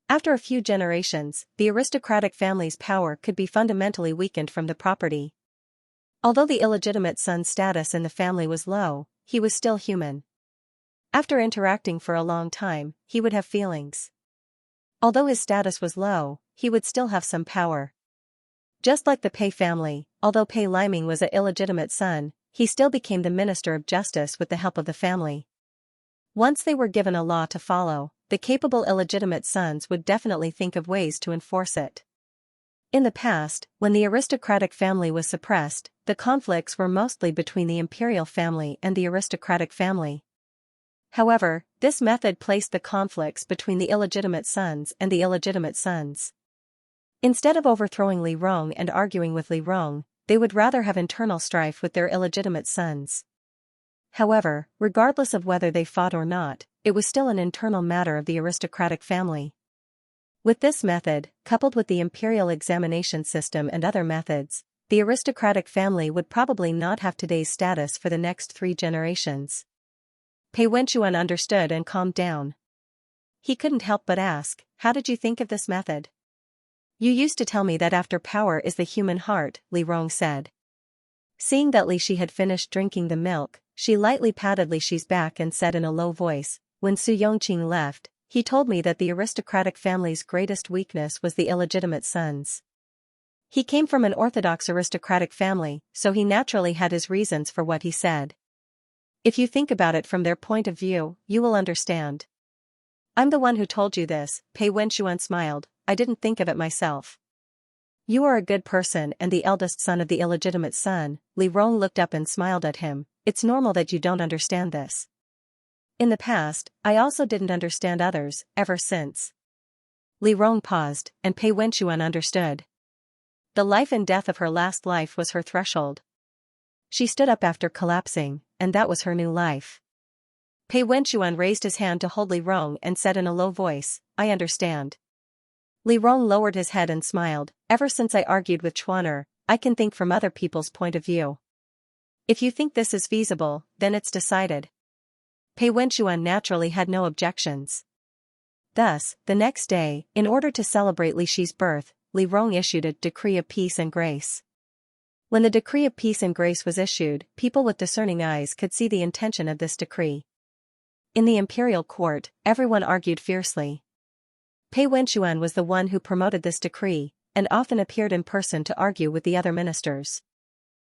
After a few generations, the aristocratic family's power could be fundamentally weakened from the property. Although the illegitimate son's status in the family was low, he was still human. After interacting for a long time, he would have feelings. Although his status was low, he would still have some power. Just like the Pei family, although Pei Liming was an illegitimate son, he still became the minister of justice with the help of the family. Once they were given a law to follow, the capable illegitimate sons would definitely think of ways to enforce it. In the past, when the aristocratic family was suppressed, the conflicts were mostly between the imperial family and the aristocratic family. However, this method placed the conflicts between the illegitimate sons and the illegitimate sons. Instead of overthrowing Li Rong and arguing with Li Rong, they would rather have internal strife with their illegitimate sons. However, regardless of whether they fought or not, it was still an internal matter of the aristocratic family. With this method, coupled with the imperial examination system and other methods, the aristocratic family would probably not have today's status for the next 3 generations. Pei Wenchuan understood and calmed down. He couldn't help but ask, "How did you think of this method?" "You used to tell me that after power is the human heart," Li Rong said. Seeing that Li Shi had finished drinking the milk, she lightly patted Li Shi's back and said in a low voice, "When Su Yongqing left, he told me that the aristocratic family's greatest weakness was the illegitimate sons. He came from an orthodox aristocratic family, so he naturally had his reasons for what he said. If you think about it from their point of view, you will understand." "I'm the one who told you this," Pei Wenchuan smiled. "I didn't think of it myself." "You are a good person and the eldest son of the illegitimate son." Li Rong looked up and smiled at him. "It's normal that you don't understand this. In the past, I also didn't understand others, ever since." Li Rong paused, and Pei Wenchuan understood. The life and death of her last life was her threshold. She stood up after collapsing, and that was her new life. Pei Wenchuan raised his hand to hold Li Rong and said in a low voice, "I understand." Li Rong lowered his head and smiled. "Ever since I argued with Chuaner, I can think from other people's point of view. If you think this is feasible, then it's decided." Pei Wenchuan naturally had no objections. Thus, the next day, in order to celebrate Li Shi's birth, Li Rong issued a decree of peace and grace. When the decree of peace and grace was issued, people with discerning eyes could see the intention of this decree. In the imperial court, everyone argued fiercely. Pei Wenchuan was the one who promoted this decree, and often appeared in person to argue with the other ministers.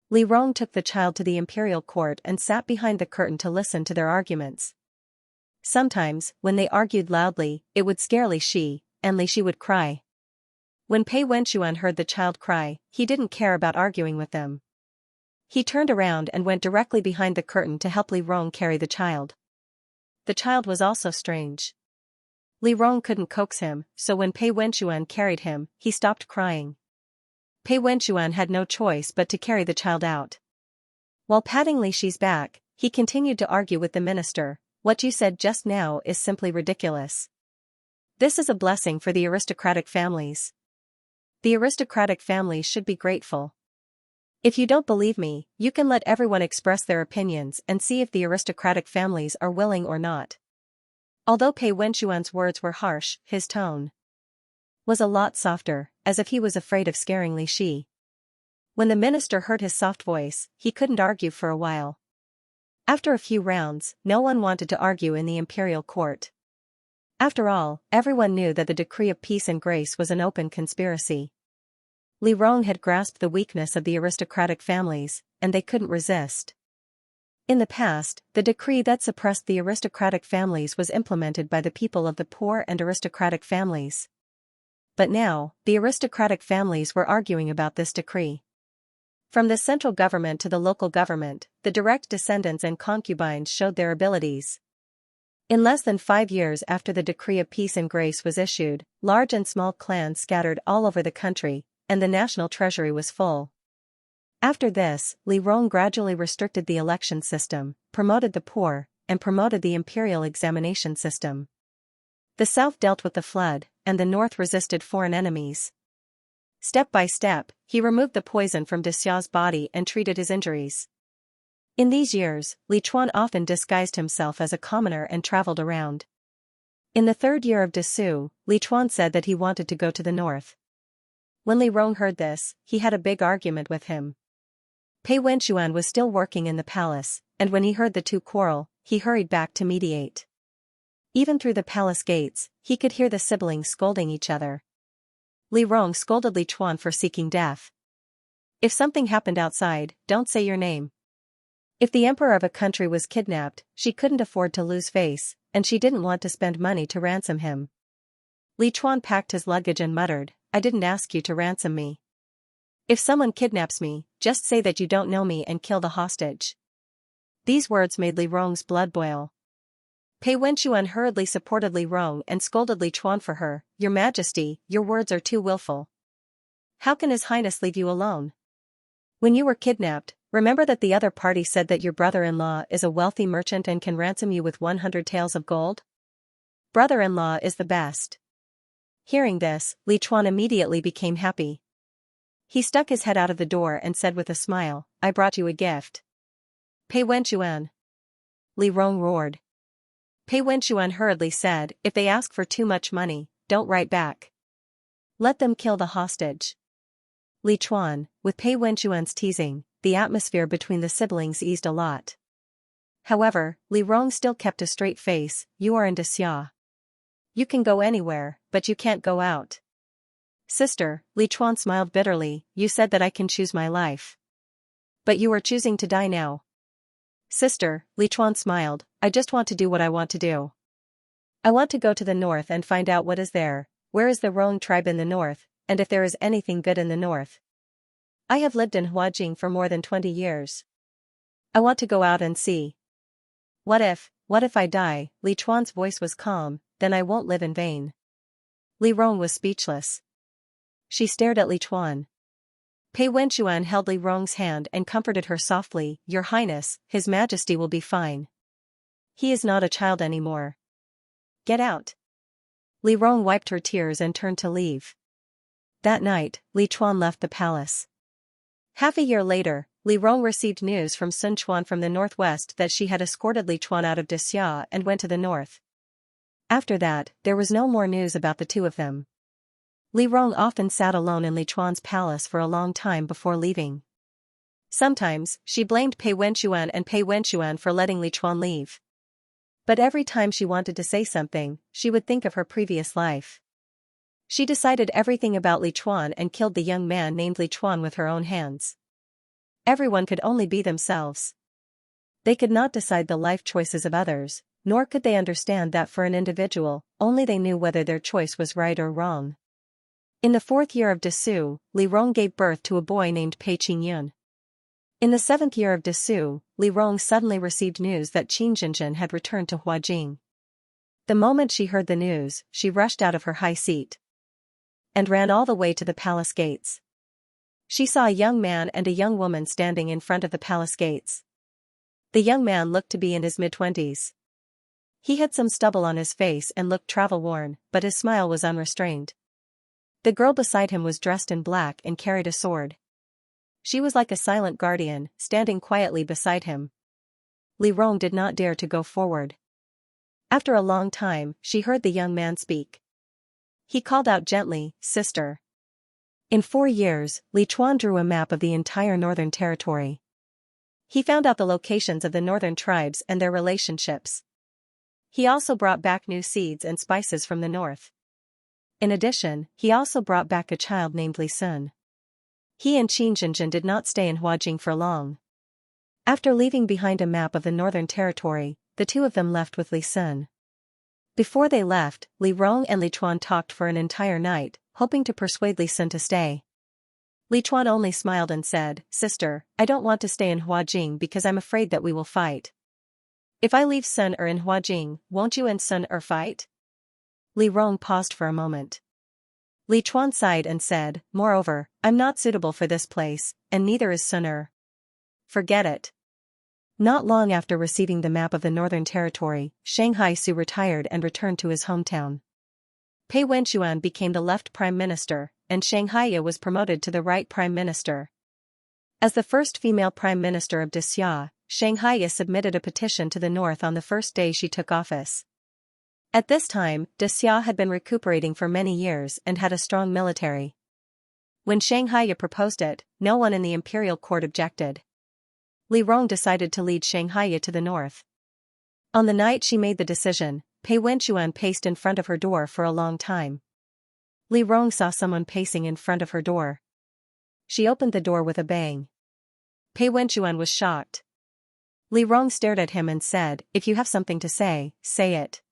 Li Rong took the child to the imperial court and sat behind the curtain to listen to their arguments. Sometimes, when they argued loudly, it would scare Li Shi, and Li Shi would cry. When Pei Wenchuan heard the child cry, he didn't care about arguing with them. He turned around and went directly behind the curtain to help Li Rong carry the child. The child was also strange. Li Rong couldn't coax him, so when Pei Wenchuan carried him, he stopped crying. Pei Wenchuan had no choice but to carry the child out. While patting Li Shi's back, he continued to argue with the minister. "What you said just now is simply ridiculous. This is a blessing for the aristocratic families. The aristocratic families should be grateful. If you don't believe me, you can let everyone express their opinions and see if the aristocratic families are willing or not." Although Pei Wenchuan's words were harsh, his tone was a lot softer, as if he was afraid of scaring Li Shi. When the minister heard his soft voice, he couldn't argue for a while. After a few rounds, no one wanted to argue in the imperial court. After all, everyone knew that the decree of peace and grace was an open conspiracy. Li Rong had grasped the weakness of the aristocratic families, and they couldn't resist. In the past, the decree that suppressed the aristocratic families was implemented by the people of the poor and aristocratic families. But now, the aristocratic families were arguing about this decree. From the central government to the local government, the direct descendants and concubines showed their abilities. In less than 5 years after the decree of peace and grace was issued, large and small clans scattered all over the country, and the national treasury was full. After this, Li Rong gradually restricted the election system, promoted the poor, and promoted the imperial examination system. The south dealt with the flood, and the north resisted foreign enemies. Step by step, he removed the poison from Dexia's body and treated his injuries. In these years, Li Chuan often disguised himself as a commoner and traveled around. In the 3rd year of Desu, Li Chuan said that he wanted to go to the north. When Li Rong heard this, he had a big argument with him. Pei Wenxuan was still working in the palace, and when he heard the two quarrel, he hurried back to mediate. Even through the palace gates, he could hear the siblings scolding each other. Li Rong scolded Li Chuan for seeking death. If something happened outside, don't say your name. If the emperor of a country was kidnapped, she couldn't afford to lose face, and she didn't want to spend money to ransom him. Li Chuan packed his luggage and muttered, "I didn't ask you to ransom me. If someone kidnaps me, just say that you don't know me and kill the hostage." These words made Li Rong's blood boil. Pei Wenxuan hurriedly supported Li Rong and scolded Li Chuan for her, "Your Majesty, your words are too willful. How can His Highness leave you alone? When you were kidnapped, remember that the other party said that your brother-in-law is a wealthy merchant and can ransom you with 100 taels of gold? Brother-in-law is the best." Hearing this, Li Chuan immediately became happy. He stuck his head out of the door and said with a smile, "I brought you a gift." "Pei Wenxuan." Li Rong roared. Pei Wenxuan hurriedly said, "If they ask for too much money, don't write back. Let them kill the hostage." Li Chuan, with Pei Wenxuan's teasing, the atmosphere between the siblings eased a lot. However, Li Rong still kept a straight face. "You are in Dexia. You can go anywhere, but you can't go out." "Sister," Li Chuan smiled bitterly, "you said that I can choose my life. But you are choosing to die now." "Sister," Li Chuan smiled, "I just want to do what I want to do. I want to go to the north and find out what is there, where is the Rong tribe in the north, and if there is anything good in the north. I have lived in Huajing for more than 20 years. I want to go out and see. What if I die?" Li Chuan's voice was calm, "Then I won't live in vain." Li Rong was speechless. She stared at Li Chuan. Pei Wenxuan held Li Rong's hand and comforted her softly, "Your Highness, His Majesty will be fine. He is not a child anymore. Get out." Li Rong wiped her tears and turned to leave. That night, Li Chuan left the palace. Half a year later, Li Rong received news from Sun Chuan from the northwest that she had escorted Li Chuan out of Dexia and went to the north. After that, there was no more news about the two of them. Li Rong often sat alone in Li Chuan's palace for a long time before leaving. Sometimes, she blamed Pei Wenxuan for letting Li Chuan leave. But every time she wanted to say something, she would think of her previous life. She decided everything about Li Chuan and killed the young man named Li Chuan with her own hands. Everyone could only be themselves. They could not decide the life choices of others, nor could they understand that for an individual, only they knew whether their choice was right or wrong. In the 4th year of Desu, Li Rong gave birth to a boy named Pei Qingyun. In the 7th year of Desu, Li Rong suddenly received news that Xianxia had returned to Huajing. The moment she heard the news, she rushed out of her high seat and ran all the way to the palace gates. She saw a young man and a young woman standing in front of the palace gates. The young man looked to be in his mid-20s. He had some stubble on his face and looked travel-worn, but his smile was unrestrained. The girl beside him was dressed in black and carried a sword. She was like a silent guardian, standing quietly beside him. Li Rong did not dare to go forward. After a long time, she heard the young man speak. He called out gently, "Sister." In 4 years, Li Chuan drew a map of the entire northern territory. He found out the locations of the northern tribes and their relationships. He also brought back new seeds and spices from the north. In addition, he also brought back a child named Li Sun. He and Xianxia did not stay in Huajing for long. After leaving behind a map of the northern territory, the two of them left with Li Sun. Before they left, Li Rong and Li Chuan talked for an entire night, hoping to persuade Li Sun to stay. Li Chuan only smiled and said, "Sister, I don't want to stay in Huajing because I'm afraid that we will fight. If I leave Sun Er in Huajing, won't you and Sun Er fight? Li Rong paused for a moment. Li Chuan sighed and said, moreover, I'm not suitable for this place, and neither is Sun Er. Forget it. Not long after receiving the map of the Northern Territory, Shanghai Su retired and returned to his hometown. Pei Wenxuan became the left prime minister, and Xianxia was promoted to the right prime minister. As the first female prime minister of Xia, Xianxia submitted a petition to the north on the first day she took office. At this time, Xia had been recuperating for many years and had a strong military. When Xianxia proposed it, no one in the imperial court objected. Li Rong decided to lead Xianxia to the north. On the night she made the decision, Pei Wenxuan paced in front of her door for a long time. Li Rong saw someone pacing in front of her door. She opened the door with a bang. Pei Wenxuan was shocked. Li Rong stared at him and said, if you have something to say, say it.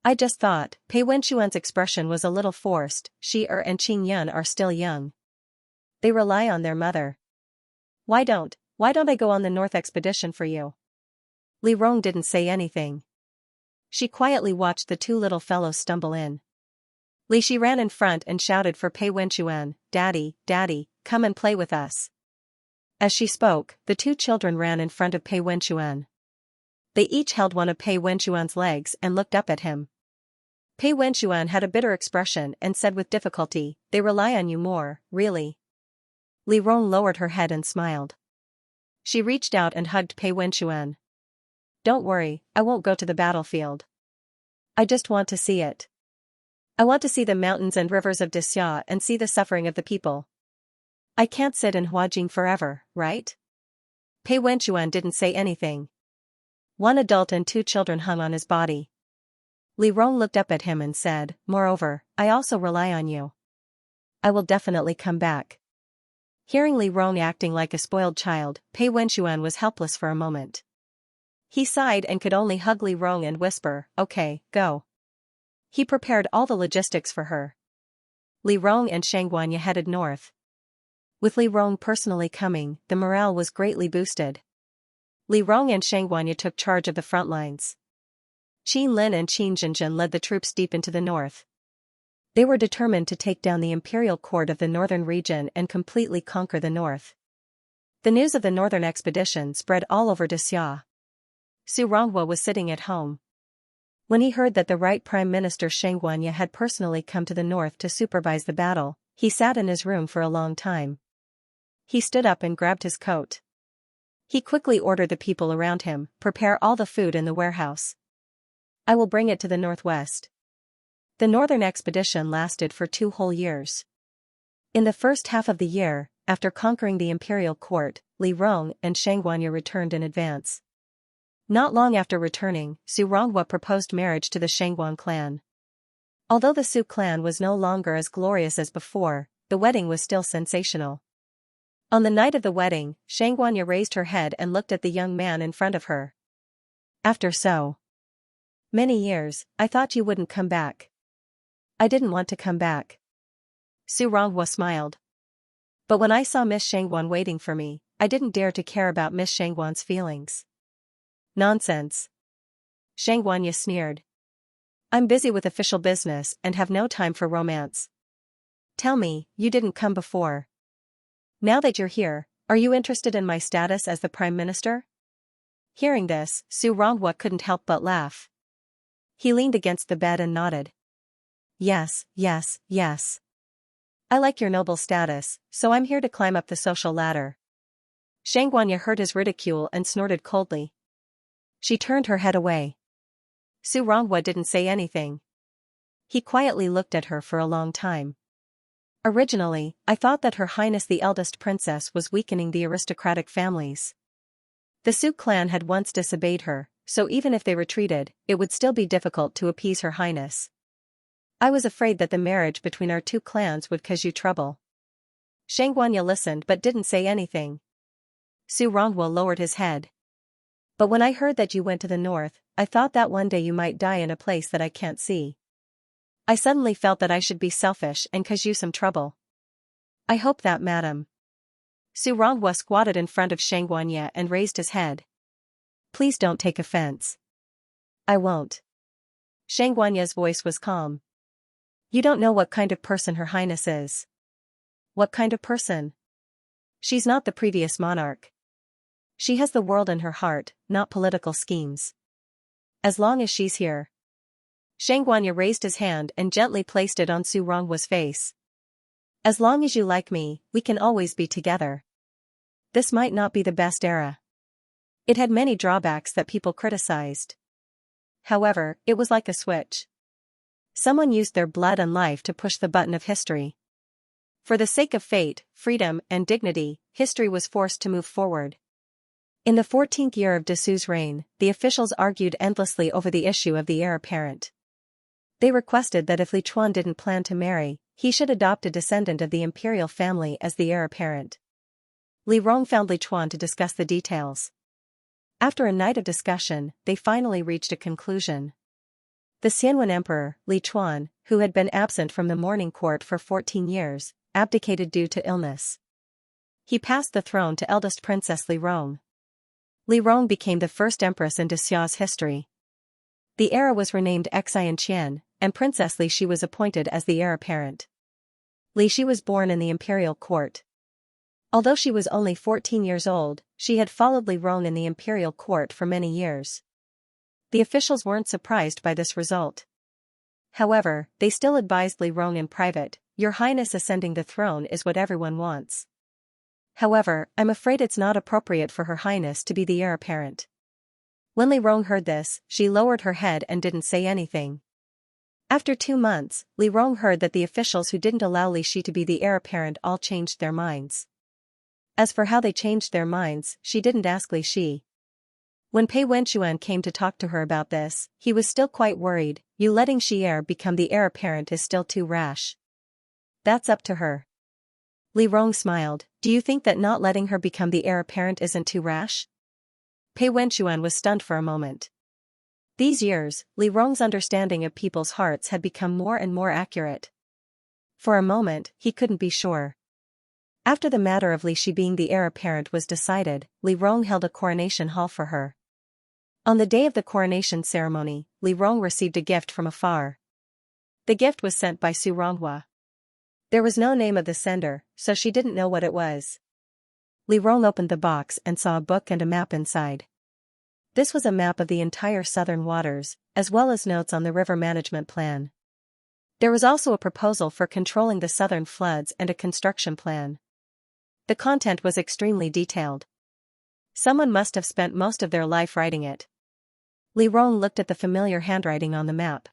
I just thought. Pei Wenxuan's expression was a little forced. She and Qing Yun are still young. They rely on their mother. Why don't I go on the north expedition for you? Li Rong didn't say anything. She quietly watched the two little fellows stumble in. Li Shi ran in front and shouted for Pei Wenxuan, Daddy, Daddy, come and play with us. As she spoke, the two children ran in front of Pei Wenxuan. They each held one of Pei Wenxuan's legs and looked up at him. Pei Wenxuan had a bitter expression and said with difficulty, they rely on you more, really. Li Rong lowered her head and smiled. She reached out and hugged Pei Wenxuan. Don't worry, I won't go to the battlefield. I just want to see it. I want to see the mountains and rivers of Xia and see the suffering of the people. I can't sit in Huajing forever, right? Pei Wenxuan didn't say anything. One adult and two children hung on his body. Li Rong looked up at him and said, moreover, I also rely on you. I will definitely come back. Hearing Li Rong acting like a spoiled child, Pei Wenxuan was helpless for a moment. He sighed and could only hug Li Rong and whisper, okay, go. He prepared all the logistics for her. Li Rong and Xianxia headed north. With Li Rong personally coming, the morale was greatly boosted. Li Rong and Xianxia took charge of the front lines. Qin Lin and Qin Zhenjin led the troops deep into the north. They were determined to take down the imperial court of the northern region and completely conquer the north. The news of the northern expedition spread all over Xia. Su Ronghua was sitting at home. When he heard that the right Prime Minister Xianxia had personally come to the north to supervise the battle, he sat in his room for a long time. He stood up and grabbed his coat. He quickly ordered the people around him, prepare all the food in the warehouse. I will bring it to the northwest. The northern expedition lasted for 2 whole years. In the first half of the year, after conquering the imperial court, Li Rong and Xianxia returned in advance. Not long after returning, Su Ronghua proposed marriage to the Shangguan clan. Although the Su clan was no longer as glorious as before, the wedding was still sensational. On the night of the wedding, Xianxia raised her head and looked at the young man in front of her. After so many years, I thought you wouldn't come back. I didn't want to come back. Su Ronghua smiled. But when I saw Miss Shangguan waiting for me, I didn't dare to care about Miss Shangguan's feelings. Nonsense. Xianxia sneered. I'm busy with official business and have no time for romance. Tell me, you didn't come before. Now that you're here, are you interested in my status as the Prime Minister? Hearing this, Su Ronghua couldn't help but laugh. He leaned against the bed and nodded. Yes, yes, yes. I like your noble status, so I'm here to climb up the social ladder. Xianxia heard his ridicule and snorted coldly. She turned her head away. Su Ronghua didn't say anything. He quietly looked at her for a long time. Originally, I thought that Her Highness the eldest princess was weakening the aristocratic families. The Su clan had once disobeyed her, so even if they retreated, it would still be difficult to appease Her Highness. I was afraid that the marriage between our two clans would cause you trouble. Xianxia listened but didn't say anything. Su Ronghua lowered his head. But when I heard that you went to the north, I thought that one day you might die in a place that I can't see. I suddenly felt that I should be selfish and cause you some trouble. I hope that, madam. Su Ronghua squatted in front of Xianxia and raised his head. Please don't take offense. I won't. Xianxia's voice was calm. You don't know what kind of person Her Highness is. What kind of person? She's not the previous monarch. She has the world in her heart, not political schemes. As long as she's here. Xianxia raised his hand and gently placed it on Su Ronghua's face. As long as you like me, we can always be together. This might not be the best era. It had many drawbacks that people criticized. However, it was like a switch. Someone used their blood and life to push the button of history. For the sake of fate, freedom, and dignity, history was forced to move forward. In the 14th year of Desu's reign, the officials argued endlessly over the issue of the heir apparent. They requested that if Li Chuan didn't plan to marry, he should adopt a descendant of the imperial family as the heir apparent. Li Rong found Li Chuan to discuss the details. After a night of discussion, they finally reached a conclusion. The Xianwen emperor, Li Chuan, who had been absent from the morning court for 14 years, abdicated due to illness. He passed the throne to eldest princess Li Rong. Li Rong became the first empress in Dexia's history. The era was renamed Xianxia, and Princess Li Shi was appointed as the heir apparent. Li Shi was born in the imperial court. Although she was only 14 years old, she had followed Li Rong in the imperial court for many years. The officials weren't surprised by this result. However, they still advised Li Rong in private, Your Highness ascending the throne is what everyone wants. However, I'm afraid it's not appropriate for Her Highness to be the heir apparent. When Li Rong heard this, she lowered her head and didn't say anything. After 2 months, Li Rong heard that the officials who didn't allow Li Shi to be the heir apparent all changed their minds. As for how they changed their minds, she didn't ask Li Shi. When Pei Wenchuan came to talk to her about this, he was still quite worried. You letting Xier become the heir apparent is still too rash. That's up to her. Li Rong smiled. Do you think that not letting her become the heir apparent isn't too rash? Pei Wenchuan was stunned for a moment. These years, Li Rong's understanding of people's hearts had become more and more accurate. For a moment, he couldn't be sure. After the matter of Li Shi being the heir apparent was decided, Li Rong held a coronation hall for her. On the day of the coronation ceremony, Li Rong received a gift from afar. The gift was sent by Su Ronghua. There was no name of the sender, so she didn't know what it was. Li Rong opened the box and saw a book and a map inside. This was a map of the entire southern waters, as well as notes on the river management plan. There was also a proposal for controlling the southern floods and a construction plan. The content was extremely detailed. Someone must have spent most of their life writing it. Li Rong looked at the familiar handwriting on the map.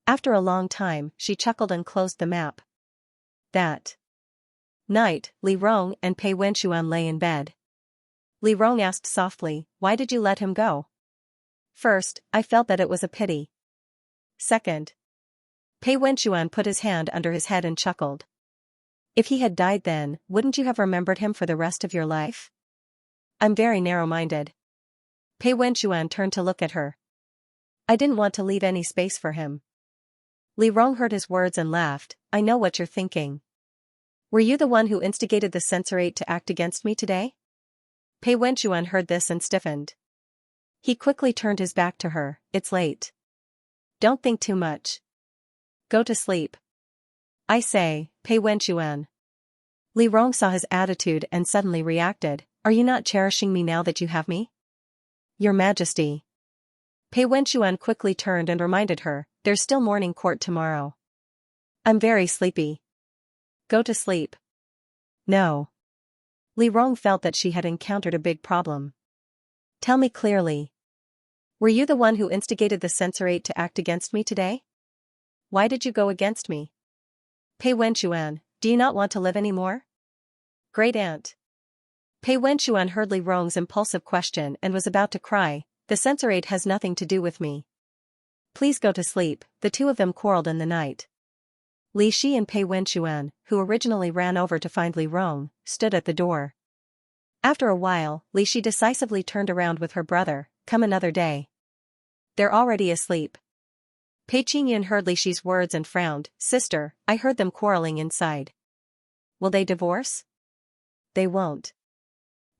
After a long time, she chuckled and closed the map. That night, Li Rong and Pei Wenchuan lay in bed. Li Rong asked softly, "Why did you let him go?" "First, I felt that it was a pity. Second." Pei Wenchuan put his hand under his head and chuckled. "If he had died then, wouldn't you have remembered him for the rest of your life?" "I'm very narrow-minded." Pei Wenchuan turned to look at her. "I didn't want to leave any space for him." Li Rong heard his words and laughed. "I know what you're thinking. Were you the one who instigated the censorate to act against me today?" Pei Wenchuan heard this and stiffened. He quickly turned his back to her. "It's late. Don't think too much. Go to sleep. I say, Pei Wenchuan." Li Rong saw his attitude and suddenly reacted. "Are you not cherishing me now that you have me?" "Your Majesty." Pei Wenchuan quickly turned and reminded her, "There's still morning court tomorrow." "I'm very sleepy." "Go to sleep." "No." Li Rong felt that she had encountered a big problem. "Tell me clearly. Were you the one who instigated the censorate to act against me today? Why did you go against me?" "Pei Wenchuan, do you not want to live anymore?" "Great aunt." Pei Wenchuan heard Li Rong's impulsive question and was about to cry. "The censorate has nothing to do with me. Please go to sleep." The two of them quarreled in the night. Li Shi and Pei Wenchuan, who originally ran over to find Li Rong, stood at the door. After a while, Li Shi decisively turned around with her brother. "Come another day. They're already asleep." Pei Qingyan heard Li Shi's words and frowned. "Sister, I heard them quarreling inside. Will they divorce?" "They won't."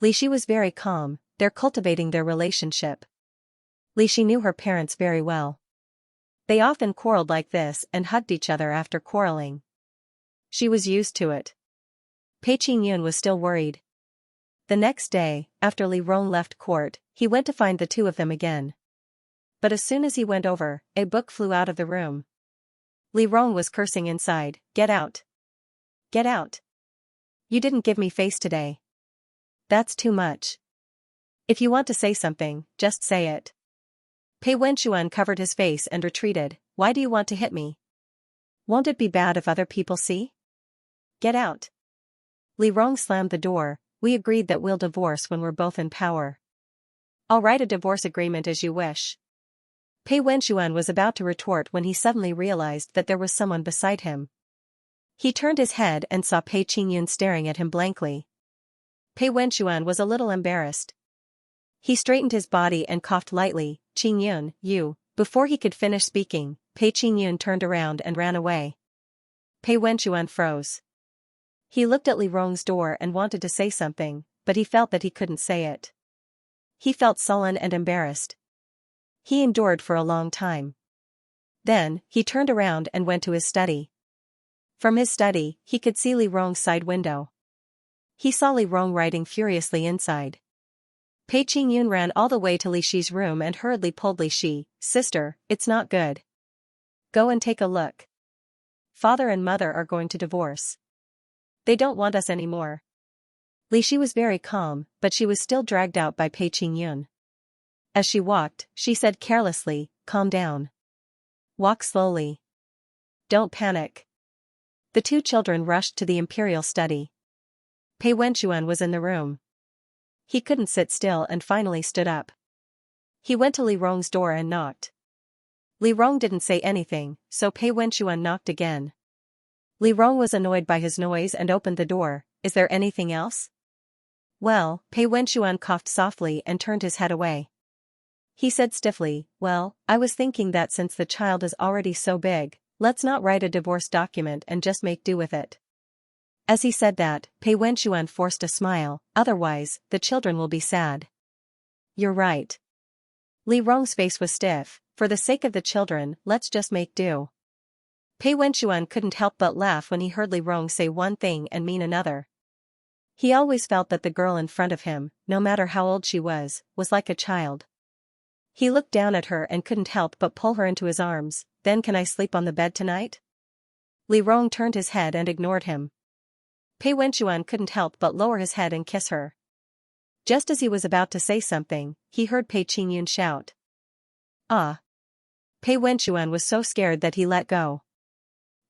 Li Shi was very calm. they're cultivating their relationship. Li Shi knew her parents very well. They often quarreled like this and hugged each other after quarreling. She was used to it. Pei Qingyun was still worried. The next day, after Li Rong left court, he went to find the two of them again. But as soon as he went over, a book flew out of the room. Li Rong was cursing inside, "Get out! Get out! You didn't give me face today. That's too much. If you want to say something, just say it." Pei Wenxuan covered his face and retreated. "Why do you want to hit me? Won't it be bad if other people see? Get out." Li Rong slammed the door. "We agreed that we'll divorce when we're both in power. I'll write a divorce agreement as you wish." Pei Wenxuan was about to retort when he suddenly realized that there was someone beside him. He turned his head and saw Pei Qingyun staring at him blankly. Pei Wenxuan was a little embarrassed. He straightened his body and coughed lightly. "Qingyun, you..." Before he could finish speaking, Pei Qingyun turned around and ran away. Pei Wenxuan froze. He looked at Li Rong's door and wanted to say something, but he felt that he couldn't say it. He felt sullen and embarrassed. He endured for a long time. Then, he turned around and went to his study. From his study, he could see Li Rong's side window. He saw Li Rong writing furiously inside. Pei Qingyun ran all the way to Li Shi's room and hurriedly pulled Li Shi. "Sister, it's not good. Go and take a look. Father and mother are going to divorce. They don't want us anymore." Li Shi was very calm, but she was still dragged out by Pei Qingyun. As she walked, she said carelessly, "Calm down. Walk slowly. Don't panic." The two children rushed to the imperial study. Pei Wenxuan was in the room. He couldn't sit still and finally stood up. He went to Li Rong's door and knocked. Li Rong didn't say anything, so Pei Wenxuan knocked again. Li Rong was annoyed by his noise and opened the door. "Is there anything else?" "Well," Pei Wenxuan coughed softly and turned his head away. He said stiffly, "Well, I was thinking that since the child is already so big, let's not write a divorce document and just make do with it." As he said that, Pei Wenxuan forced a smile. "Otherwise, the children will be sad." "You're right." Li Rong's face was stiff. "For the sake of the children, let's just make do." Pei Wenxuan couldn't help but laugh when he heard Li Rong say one thing and mean another. He always felt that the girl in front of him, no matter how old she was like a child. He looked down at her and couldn't help but pull her into his arms. "Then can I sleep on the bed tonight?" Li Rong turned his head and ignored him. Pei Wenxuan couldn't help but lower his head and kiss her. Just as he was about to say something, he heard Pei Qingyun shout, "Ah!" Pei Wenxuan was so scared that he let go.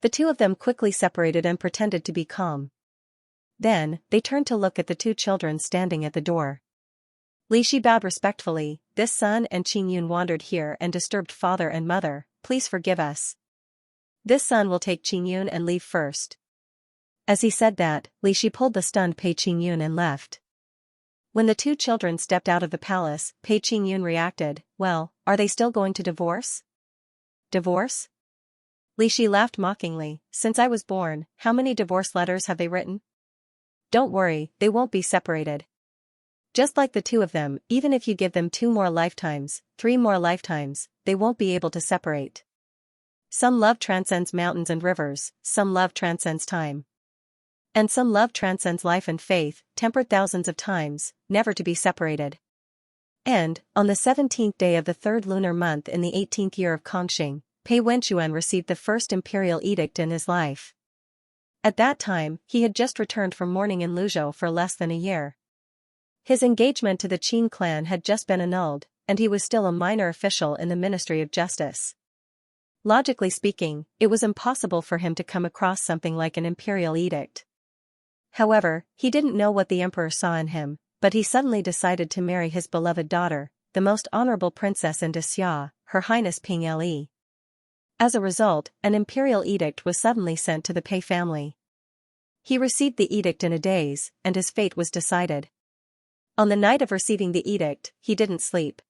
The two of them quickly separated and pretended to be calm. Then, they turned to look at the two children standing at the door. Li Shi bowed respectfully. "This son and Qingyun wandered here and disturbed father and mother, please forgive us. This son will take Qingyun and leave first." As he said that, Li Shi pulled the stunned Pei Qingyun and left. When the two children stepped out of the palace, Pei Qingyun reacted, "Well, are they still going to divorce?" "Divorce?" Li Shi laughed mockingly. "Since I was born, how many divorce letters have they written? Don't worry, they won't be separated. Just like the two of them, even if you give them 2 more lifetimes, 3 more lifetimes, they won't be able to separate. Some love transcends mountains and rivers, some love transcends time. And some love transcends life and faith, tempered thousands of times, never to be separated." And, on the 17th day of the 3rd lunar month in the 18th year of Kongxing, Pei Wenxuan received the first imperial edict in his life. At that time, he had just returned from mourning in Luzhou for less than a year. His engagement to the Qin clan had just been annulled, and he was still a minor official in the Ministry of Justice. Logically speaking, it was impossible for him to come across something like an imperial edict. However, he didn't know what the emperor saw in him, but he suddenly decided to marry his beloved daughter, the most honorable princess in Xia, Her Highness Ping Le. As a result, an imperial edict was suddenly sent to the Pei family. He received the edict in a daze, and his fate was decided. On the night of receiving the edict, he didn't sleep.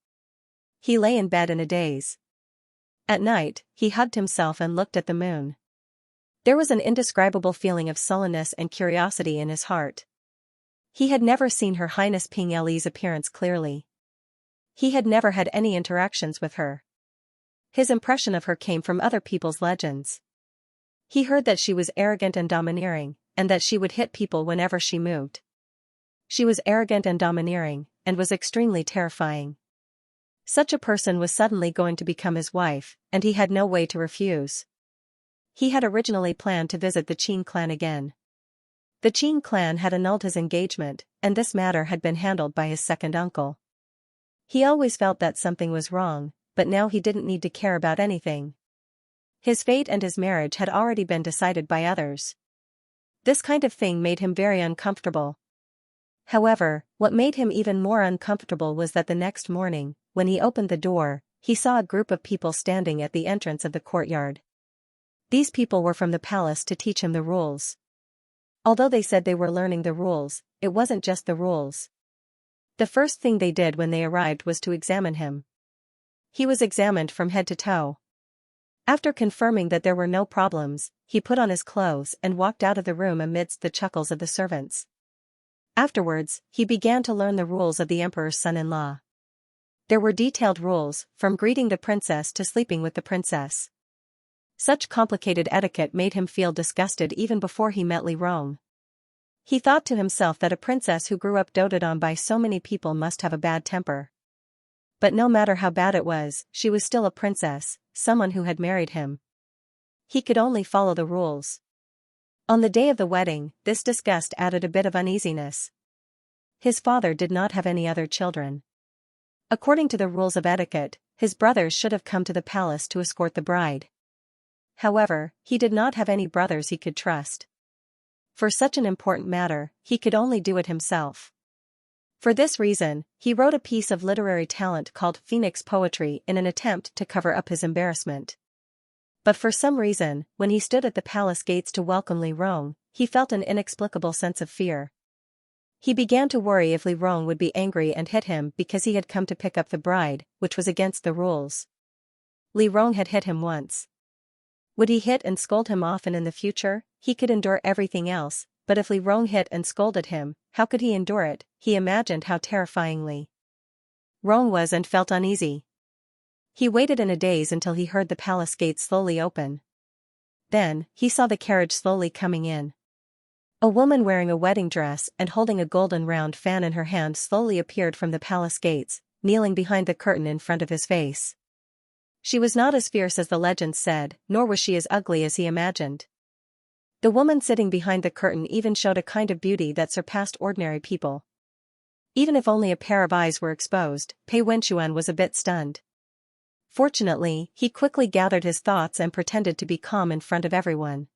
He lay in bed in a daze. At night, he hugged himself and looked at the moon. There was an indescribable feeling of sullenness and curiosity in his heart. He had never seen Her Highness Ping Li's appearance clearly. He had never had any interactions with her. His impression of her came from other people's legends. He heard that she was arrogant and domineering, and that she would hit people whenever she moved. She was arrogant and domineering, and was extremely terrifying. Such a person was suddenly going to become his wife, and he had no way to refuse. He had originally planned to visit the Qin clan again. The Qin clan had annulled his engagement, and this matter had been handled by his second uncle. He always felt that something was wrong, but now he didn't need to care about anything. His fate and his marriage had already been decided by others. This kind of thing made him very uncomfortable. However, what made him even more uncomfortable was that the next morning, when he opened the door, he saw a group of people standing at the entrance of the courtyard. These people were from the palace to teach him the rules. Although they said they were learning the rules, it wasn't just the rules. The first thing they did when they arrived was to examine him. He was examined from head to toe. After confirming that there were no problems, he put on his clothes and walked out of the room amidst the chuckles of the servants. Afterwards, he began to learn the rules of the emperor's son-in-law. There were detailed rules, from greeting the princess to sleeping with the princess. Such complicated etiquette made him feel disgusted even before he met Li Rong. He thought to himself that a princess who grew up doted on by so many people must have a bad temper. But no matter how bad it was, she was still a princess, someone who had married him. He could only follow the rules. On the day of the wedding, this disgust added a bit of uneasiness. His father did not have any other children. According to the rules of etiquette, his brothers should have come to the palace to escort the bride. However, he did not have any brothers he could trust. For such an important matter, he could only do it himself. For this reason, he wrote a piece of literary talent called Phoenix Poetry in an attempt to cover up his embarrassment. But for some reason, when he stood at the palace gates to welcome Li Rong, he felt an inexplicable sense of fear. He began to worry if Li Rong would be angry and hit him because he had come to pick up the bride, which was against the rules. Li Rong had hit him once. Would he hit and scold him often in the future? He could endure everything else, but if Li Rong hit and scolded him, how could he endure it? He imagined how terrifyingly Rong was and felt uneasy. He waited in a daze until he heard the palace gates slowly open. Then, he saw the carriage slowly coming in. A woman wearing a wedding dress and holding a golden round fan in her hand slowly appeared from the palace gates, kneeling behind the curtain in front of his face. She was not as fierce as the legends said, nor was she as ugly as he imagined. The woman sitting behind the curtain even showed a kind of beauty that surpassed ordinary people. Even if only a pair of eyes were exposed, Pei Wenchuan was a bit stunned. Fortunately, he quickly gathered his thoughts and pretended to be calm in front of everyone.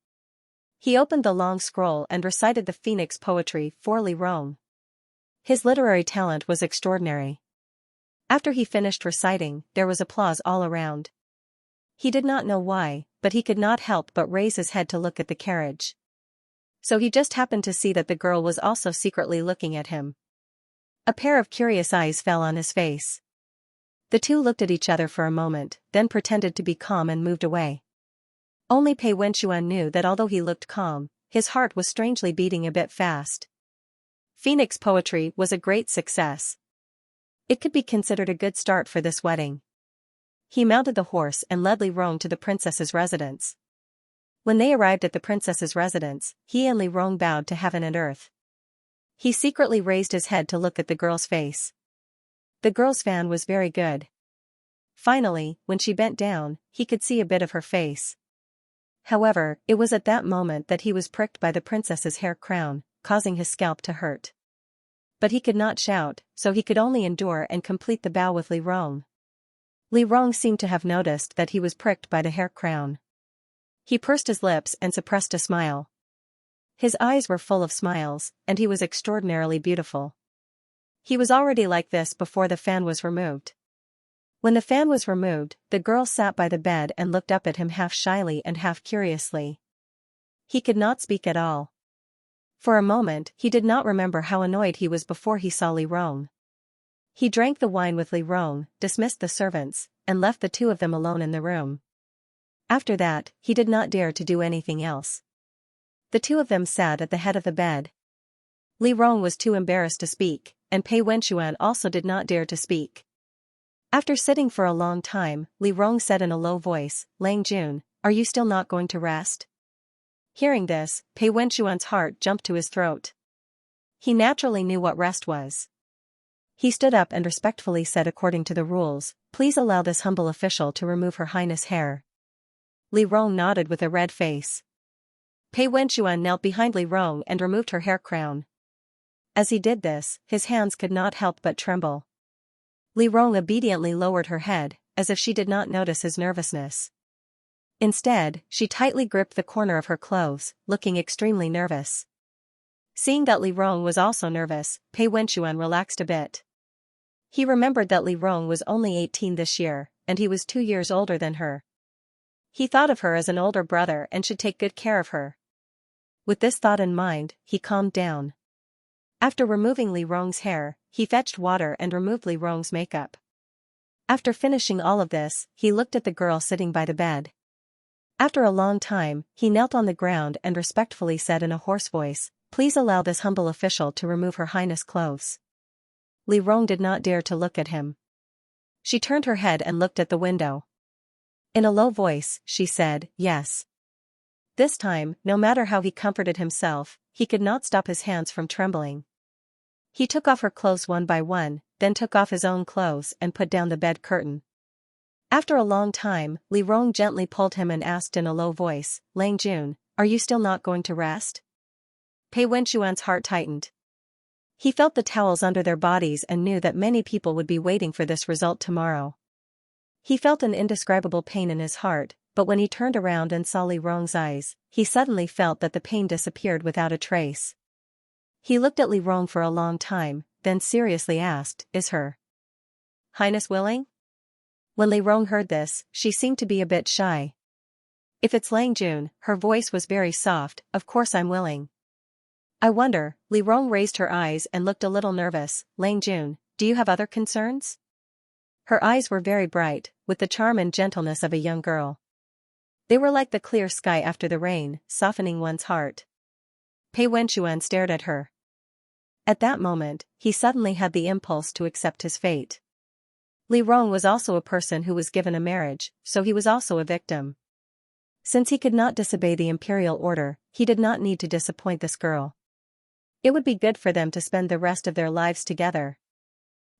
He opened the long scroll and recited the Phoenix Poetry for Li Rong. His literary talent was extraordinary. After he finished reciting, there was applause all around. He did not know why, but he could not help but raise his head to look at the carriage. So he just happened to see that the girl was also secretly looking at him. A pair of curious eyes fell on his face. The two looked at each other for a moment, then pretended to be calm and moved away. Only Pei Wenchuan knew that although he looked calm, his heart was strangely beating a bit fast. Phoenix Poetry was a great success. It could be considered a good start for this wedding. He mounted the horse and led Li Rong to the princess's residence. When they arrived at the princess's residence, he and Li Rong bowed to heaven and earth. He secretly raised his head to look at the girl's face. The girl's fan was very good. Finally, when she bent down, he could see a bit of her face. However, it was at that moment that he was pricked by the princess's hair crown, causing his scalp to hurt. But he could not shout, so he could only endure and complete the bow with Li Rong. Li Rong seemed to have noticed that he was pricked by the hair crown. He pursed his lips and suppressed a smile. His eyes were full of smiles, and he was extraordinarily beautiful. He was already like this before the fan was removed. When the fan was removed, the girl sat by the bed and looked up at him half shyly and half curiously. He could not speak at all. For a moment, he did not remember how annoyed he was before he saw Li Rong. He drank the wine with Li Rong, dismissed the servants, and left the two of them alone in the room. After that, he did not dare to do anything else. The two of them sat at the head of the bed. Li Rong was too embarrassed to speak, and Pei Wenxuan also did not dare to speak. After sitting for a long time, Li Rong said in a low voice, "Lang Jun, are you still not going to rest?" Hearing this, Pei Wenxuan's heart jumped to his throat. He naturally knew what rest was. He stood up and respectfully said, "According to the rules, please allow this humble official to remove Her Highness' hair." Li Rong nodded with a red face. Pei Wenxuan knelt behind Li Rong and removed her hair crown. As he did this, his hands could not help but tremble. Li Rong obediently lowered her head, as if she did not notice his nervousness. Instead, she tightly gripped the corner of her clothes, looking extremely nervous. Seeing that Li Rong was also nervous, Pei Wenxuan relaxed a bit. He remembered that Li Rong was only 18 this year, and he was 2 years older than her. He thought of her as an older brother and should take good care of her. With this thought in mind, he calmed down. After removing Li Rong's hair, he fetched water and removed Li Rong's makeup. After finishing all of this, he looked at the girl sitting by the bed. After a long time, he knelt on the ground and respectfully said in a hoarse voice, "Please allow this humble official to remove Her Highness' clothes." Li Rong did not dare to look at him. She turned her head and looked at the window. In a low voice, she said, "Yes." This time, no matter how he comforted himself, he could not stop his hands from trembling. He took off her clothes one by one, then took off his own clothes and put down the bed curtain. After a long time, Li Rong gently pulled him and asked in a low voice, "Lang Jun, are you still not going to rest?" Pei Wenxuan's heart tightened. He felt the towels under their bodies and knew that many people would be waiting for this result tomorrow. He felt an indescribable pain in his heart, but when he turned around and saw Li Rong's eyes, he suddenly felt that the pain disappeared without a trace. He looked at Li Rong for a long time, then seriously asked, "Is Her Highness willing?" When Li Rong heard this, she seemed to be a bit shy. "If it's Lang Jun," her voice was very soft, "of course I'm willing." "I wonder," Li Rong raised her eyes and looked a little nervous, "Lang Jun, do you have other concerns?" Her eyes were very bright, with the charm and gentleness of a young girl. They were like the clear sky after the rain, softening one's heart. Pei Wenxuan stared at her. At that moment, he suddenly had the impulse to accept his fate. Li Rong was also a person who was given a marriage, so he was also a victim. Since he could not disobey the imperial order, he did not need to disappoint this girl. It would be good for them to spend the rest of their lives together.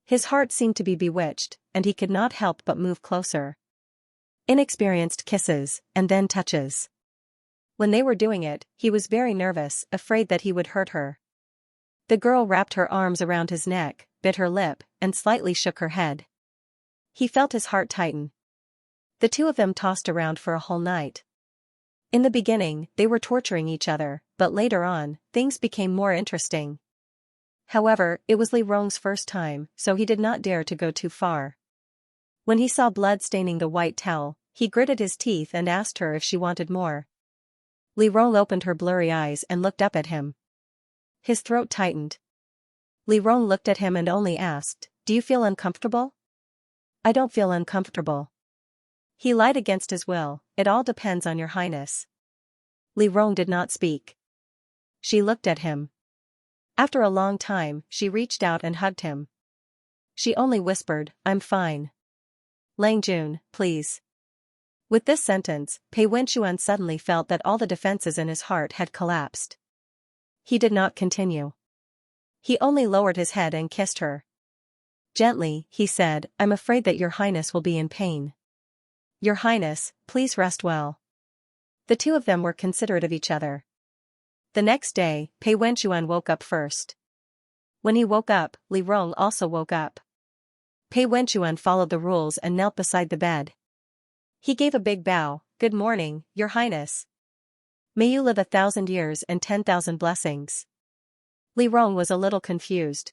His heart seemed to be bewitched, and he could not help but move closer. Inexperienced kisses, and then touches. When they were doing it, he was very nervous, afraid that he would hurt her. The girl wrapped her arms around his neck, bit her lip, and slightly shook her head. He felt his heart tighten. The two of them tossed around for a whole night. In the beginning, they were torturing each other, but later on, things became more interesting. However, it was Li Rong's first time, so he did not dare to go too far. When he saw blood staining the white towel, he gritted his teeth and asked her if she wanted more. Li Rong opened her blurry eyes and looked up at him. His throat tightened. Li Rong looked at him and only asked, "Do you feel uncomfortable?" "I don't feel uncomfortable." He lied against his will, "It all depends on Your Highness." Li Rong did not speak. She looked at him. After a long time, she reached out and hugged him. She only whispered, "I'm fine. Lang Jun, please." With this sentence, Pei Wenxuan suddenly felt that all the defenses in his heart had collapsed. He did not continue. He only lowered his head and kissed her. Gently, he said, "I'm afraid that Your Highness will be in pain. Your Highness, please rest well." The two of them were considerate of each other. The next day, Pei Wenxuan woke up first. When he woke up, Li Rong also woke up. Pei Wenxuan followed the rules and knelt beside the bed. He gave a big bow, "Good morning, Your Highness. May you live 1,000 years and 10,000 blessings." Li Rong was a little confused.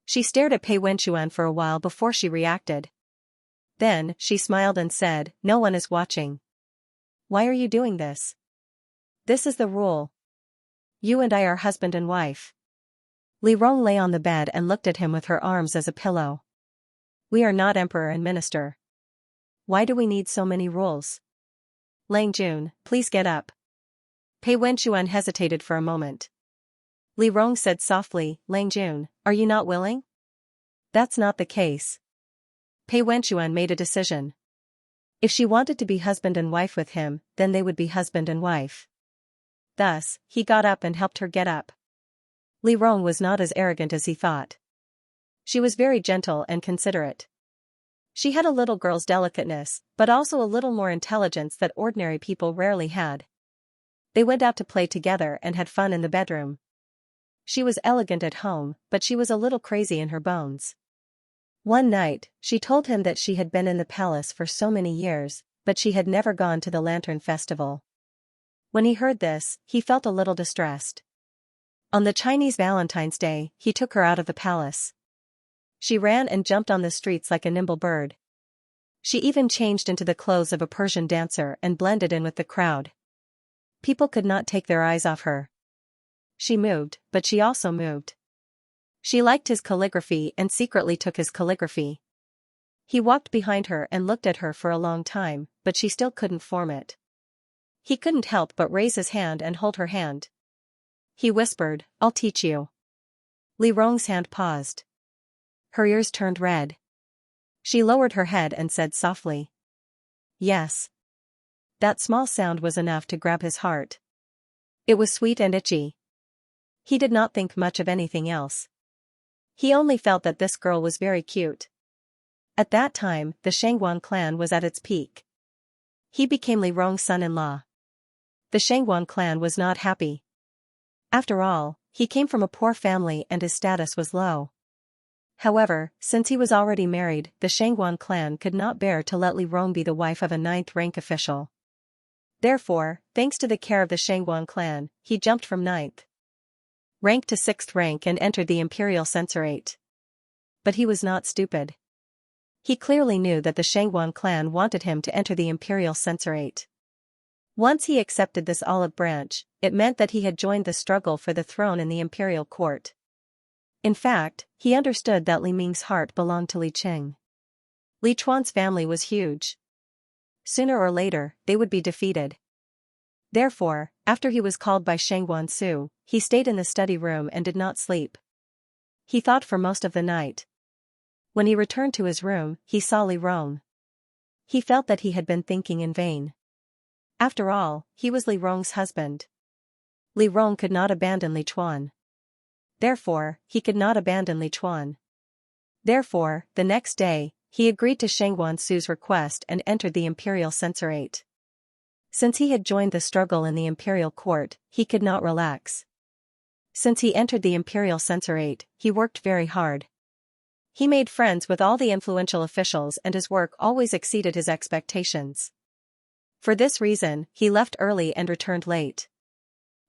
She stared at Pei Wenxuan for a while before she reacted. Then, she smiled and said, "No one is watching. Why are you doing this? This is the rule. You and I are husband and wife." Li Rong lay on the bed and looked at him with her arms as a pillow. "We are not emperor and minister. Why do we need so many rules? Lang Jun, please get up." Pei Wenxuan hesitated for a moment. Li Rong said softly, Lang Jun, are you not willing? That's not the case. Pei Wenchuan made a decision. If she wanted to be husband and wife with him, then they would be husband and wife. Thus, he got up and helped her get up. Li Rong was not as arrogant as he thought. She was very gentle and considerate. She had a little girl's delicateness, but also a little more intelligence that ordinary people rarely had. They went out to play together and had fun in the bedroom. She was elegant at home, but she was a little crazy in her bones. One night, she told him that she had been in the palace for so many years, but she had never gone to the Lantern Festival. When he heard this, he felt a little distressed. On the Chinese Valentine's Day, he took her out of the palace. She ran and jumped on the streets like a nimble bird. She even changed into the clothes of a Persian dancer and blended in with the crowd. People could not take their eyes off her. She moved, but she also moved. She liked his calligraphy and secretly took his calligraphy. He walked behind her and looked at her for a long time, but she still couldn't form it. He couldn't help but raise his hand and hold her hand. He whispered, I'll teach you. Li Rong's hand paused. Her ears turned red. She lowered her head and said softly. Yes. That small sound was enough to grab his heart. It was sweet and itchy. He did not think much of anything else. He only felt that this girl was very cute. At that time, the Shangguan clan was at its peak. He became Li Rong's son-in-law. The Shangguan clan was not happy. After all, he came from a poor family and his status was low. However, since he was already married, the Shangguan clan could not bear to let Li Rong be the wife of a 9th-rank official. Therefore, thanks to the care of the Shangguan clan, he jumped from 9th rank to 6th rank and entered the imperial censorate. But he was not stupid. He clearly knew that the Shangguan clan wanted him to enter the imperial censorate. Once he accepted this olive branch, it meant that he had joined the struggle for the throne in the imperial court. In fact, he understood that Li Ming's heart belonged to Li Qing. Li Chuan's family was huge. Sooner or later, they would be defeated. Therefore, after he was called by Shangguan Su, he stayed in the study room and did not sleep. He thought for most of the night. When he returned to his room, he saw Li Rong. He felt that he had been thinking in vain. After all, he was Li Rong's husband. Li Rong could not abandon Li Chuan. Therefore, he could not abandon Li Chuan. Therefore, the next day, he agreed to Shangguan Su's request and entered the imperial censorate. Since he had joined the struggle in the imperial court, he could not relax. Since he entered the imperial censorate, he worked very hard. He made friends with all the influential officials and his work always exceeded his expectations. For this reason, he left early and returned late.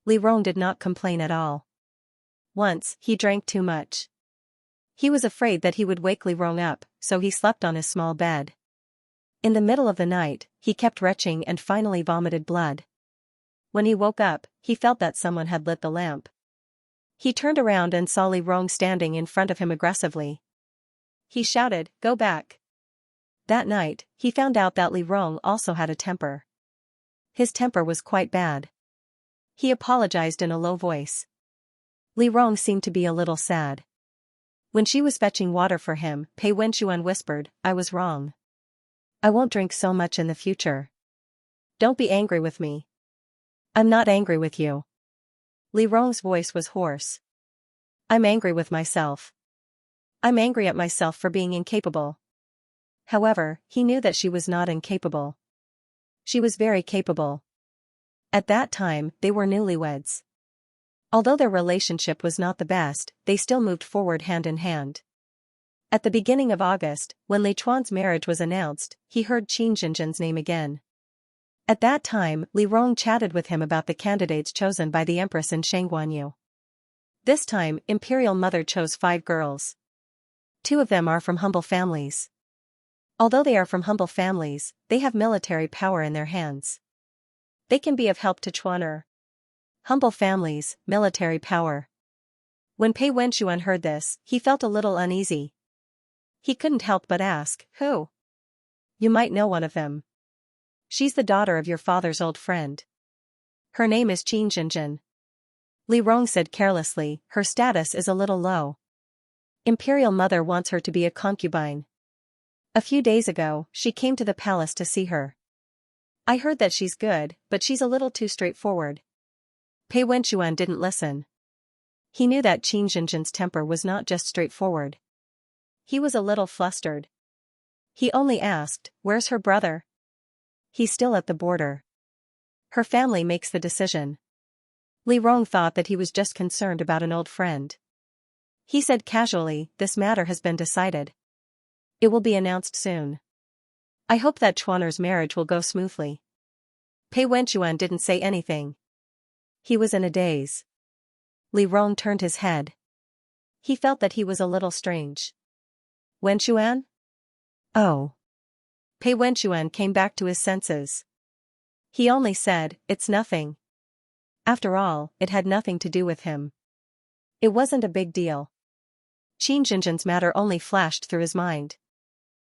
Li Rong did not complain at all. Once, he drank too much. He was afraid that he would wake Li Rong up, so he slept on his small bed. In the middle of the night, he kept retching and finally vomited blood. When he woke up, he felt that someone had lit the lamp. He turned around and saw Li Rong standing in front of him aggressively. He shouted, "Go back." That night, he found out that Li Rong also had a temper. His temper was quite bad. He apologized in a low voice. Li Rong seemed to be a little sad. When she was fetching water for him, Pei Wenchuan whispered, "I was wrong. I won't drink so much in the future. Don't be angry with me." "I'm not angry with you." Li Rong's voice was hoarse. "I'm angry with myself. I'm angry at myself for being incapable." However, he knew that she was not incapable. She was very capable. At that time, they were newlyweds. Although their relationship was not the best, they still moved forward hand in hand. At the beginning of August, when Li Chuan's marriage was announced, he heard Qin Jinjin's name again. At that time, Li Rong chatted with him about the candidates chosen by the Empress in Shangguanyu. This time, Imperial Mother chose 5 girls. 2 of them are from humble families. Although they are from humble families, they have military power in their hands. They can be of help to Chuaner. Humble families, military power. When Pei Wenchuan heard this, he felt a little uneasy. He couldn't help but ask, "Who?" "You might know one of them. She's the daughter of your father's old friend. Her name is Qin Jinjin." Li Rong said carelessly, her status is a little low. Imperial mother wants her to be a concubine. A few days ago, she came to the palace to see her. I heard that she's good, but she's a little too straightforward. Pei Wenchuan didn't listen. He knew that Qin Jinjin's temper was not just straightforward. He was a little flustered. He only asked, where's her brother? He's still at the border. Her family makes the decision. Li Rong thought that he was just concerned about an old friend. He said casually, this matter has been decided. It will be announced soon. I hope that Chuaner's marriage will go smoothly. Pei Wenchuan didn't say anything. He was in a daze. Li Rong turned his head. He felt that he was a little strange. Wenchuan? Oh. Pei Wenchuan came back to his senses. He only said, it's nothing. After all, it had nothing to do with him. It wasn't a big deal. Qin Jinjin's matter only flashed through his mind.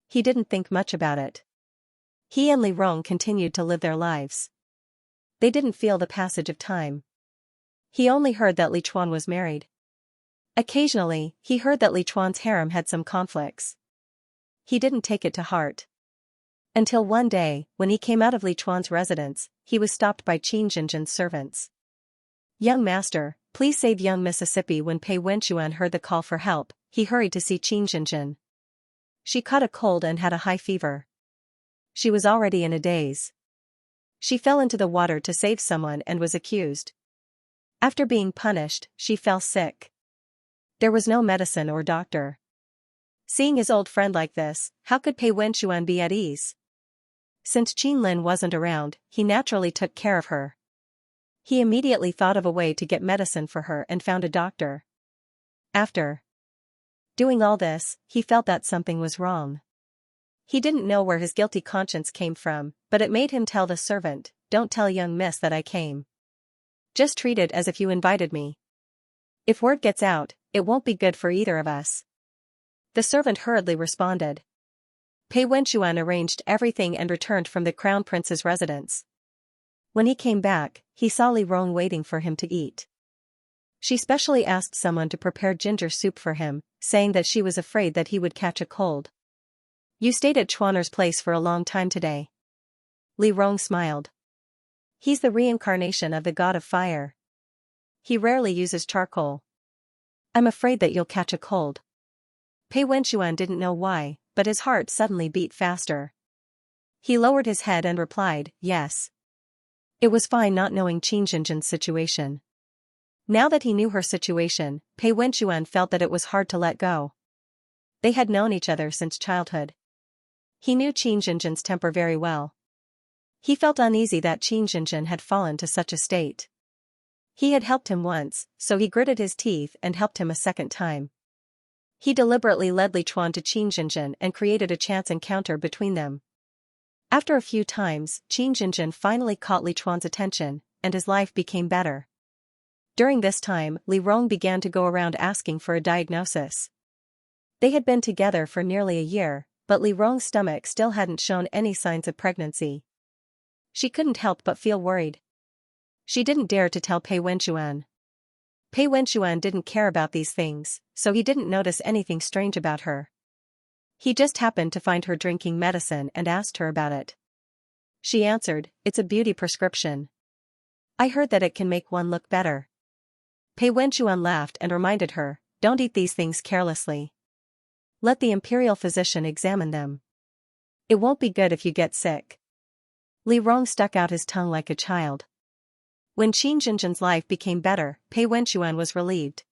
He didn't think much about it. He and Li Rong continued to live their lives. They didn't feel the passage of time. He only heard that Li Chuan was married. Occasionally, he heard that Li Chuan's harem had some conflicts. He didn't take it to heart. Until one day, when he came out of Li Chuan's residence, he was stopped by Qin Jinjin's servants. Young master, please save young Mississippi. When Pei Wenchuan heard the call for help, he hurried to see Qin Jinjin. She caught a cold and had a high fever. She was already in a daze. She fell into the water to save someone and was accused. After being punished, she fell sick. There was no medicine or doctor. Seeing his old friend like this, how could Pei Wenchuan be at ease? Since Qin Lin wasn't around, he naturally took care of her. He immediately thought of a way to get medicine for her and found a doctor. After doing all this, he felt that something was wrong. He didn't know where his guilty conscience came from, but it made him tell the servant, don't tell young miss that I came. Just treat it as if you invited me. If word gets out, it won't be good for either of us. The servant hurriedly responded. Pei Wenchuan arranged everything and returned from the crown prince's residence. When he came back, he saw Li Rong waiting for him to eat. She specially asked someone to prepare ginger soup for him, saying that she was afraid that he would catch a cold. You stayed at Chuaner's place for a long time today. Li Rong smiled. He's the reincarnation of the god of fire. He rarely uses charcoal. I'm afraid that you'll catch a cold. Pei Wenchuan didn't know why, but his heart suddenly beat faster. He lowered his head and replied, yes. It was fine not knowing Qin Jinjin's situation. Now that he knew her situation, Pei Wenchuan felt that it was hard to let go. They had known each other since childhood. He knew Qin Jinjin's temper very well. He felt uneasy that Qin Jinjin had fallen to such a state. He had helped him once, so he gritted his teeth and helped him a second time. He deliberately led Li Chuan to Qin Jinjin and created a chance encounter between them. After a few times, Qin Jinjin finally caught Li Chuan's attention, and his life became better. During this time, Li Rong began to go around asking for a diagnosis. They had been together for nearly a year, but Li Rong's stomach still hadn't shown any signs of pregnancy. She couldn't help but feel worried. She didn't dare to tell Pei Wenchuan. Pei Wenchuan didn't care about these things, so he didn't notice anything strange about her. He just happened to find her drinking medicine and asked her about it. She answered, it's a beauty prescription. I heard that it can make one look better. Pei Wenchuan laughed and reminded her, don't eat these things carelessly. Let the imperial physician examine them. It won't be good if you get sick. Li Rong stuck out his tongue like a child. When Qin Jinjin's life became better, Pei Wenchuan was relieved.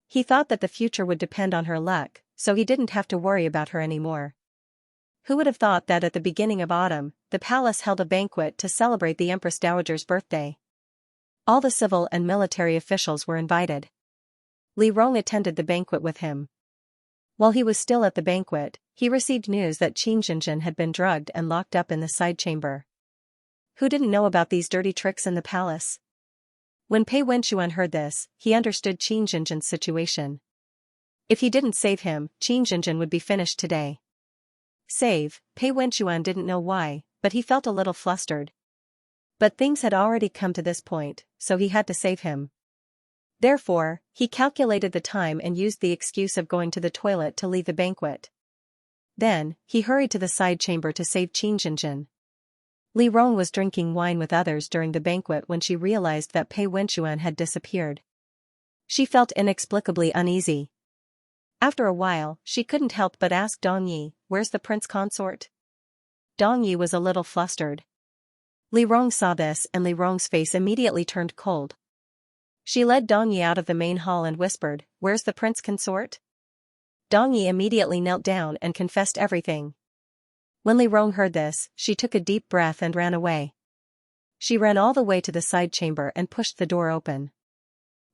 He thought that the future would depend on her luck, so he didn't have to worry about her anymore. Who would have thought that at the beginning of autumn, the palace held a banquet to celebrate the Empress Dowager's birthday? All the civil and military officials were invited. Li Rong attended the banquet with him. While he was still at the banquet, he received news that Qin Jinjin had been drugged and locked up in the side chamber. Who didn't know about these dirty tricks in the palace? When Pei Wenchuan heard this, he understood Qin Jinjin's situation. If he didn't save him, Qin Jinjin would be finished today. Save, Pei Wenchuan didn't know why, but he felt a little flustered. But things had already come to this point, so he had to save him. Therefore, he calculated the time and used the excuse of going to the toilet to leave the banquet. Then, he hurried to the side chamber to save Xianxia. Li Rong was drinking wine with others during the banquet when she realized that Pei Wenxuan had disappeared. She felt inexplicably uneasy. After a while, she couldn't help but ask Dong Yi, "Where's the prince consort?" Dong Yi was a little flustered. Li Rong saw this and Li Rong's face immediately turned cold. She led Dong Yi out of the main hall and whispered, "Where's the prince consort?" Dong Yi immediately knelt down and confessed everything. When Li Rong heard this, she took a deep breath and ran away. She ran all the way to the side chamber and pushed the door open.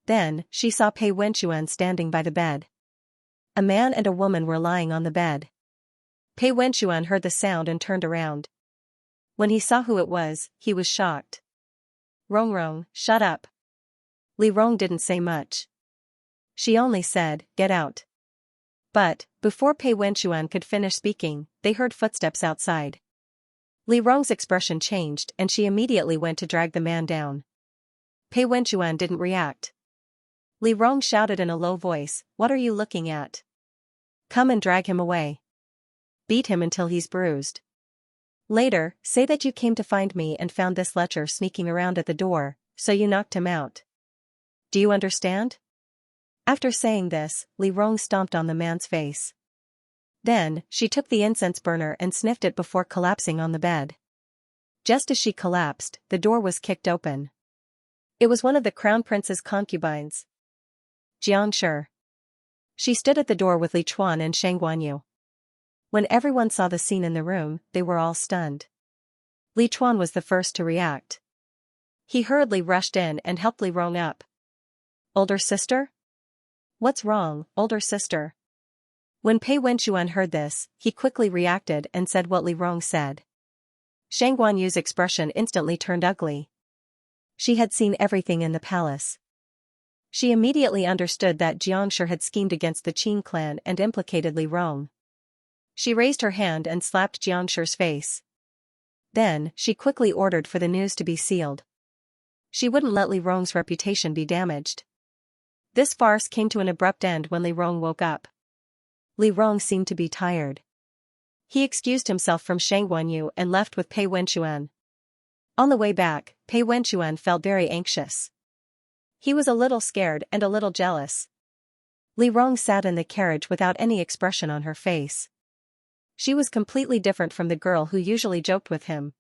Then, she saw Pei Wenxuan standing by the bed. A man and a woman were lying on the bed. Pei Wenxuan heard the sound and turned around. When he saw who it was, he was shocked. "Rong, shut up." Li Rong didn't say much. She only said, "Get out." But, before Pei Wenxuan could finish speaking, they heard footsteps outside. Li Rong's expression changed and she immediately went to drag the man down. Pei Wenxuan didn't react. Li Rong shouted in a low voice, "What are you looking at? Come and drag him away. Beat him until he's bruised. Later, say that you came to find me and found this lecher sneaking around at the door, so you knocked him out. Do you understand?" After saying this, Li Rong stomped on the man's face. Then, she took the incense burner and sniffed it before collapsing on the bed. Just as she collapsed, the door was kicked open. It was one of the crown prince's concubines. Xianxia. She stood at the door with Li Chuan and Shang Guanyu. When everyone saw the scene in the room, they were all stunned. Li Chuan was the first to react. He hurriedly rushed in and helped Li Rong up. "Older sister? What's wrong, older sister?" When Pei Wenxuan heard this, he quickly reacted and said what Li Rong said. Shang Guanyu's expression instantly turned ugly. She had seen everything in the palace. She immediately understood that Xianxia had schemed against the Qin clan and implicated Li Rong. She raised her hand and slapped Xianxia's face. Then, she quickly ordered for the news to be sealed. She wouldn't let Li Rong's reputation be damaged. This farce came to an abrupt end when Li Rong woke up. Li Rong seemed to be tired. He excused himself from Shang Guanyu and left with Pei Wenxuan. On the way back, Pei Wenxuan felt very anxious. He was a little scared and a little jealous. Li Rong sat in the carriage without any expression on her face. She was completely different from the girl who usually joked with him.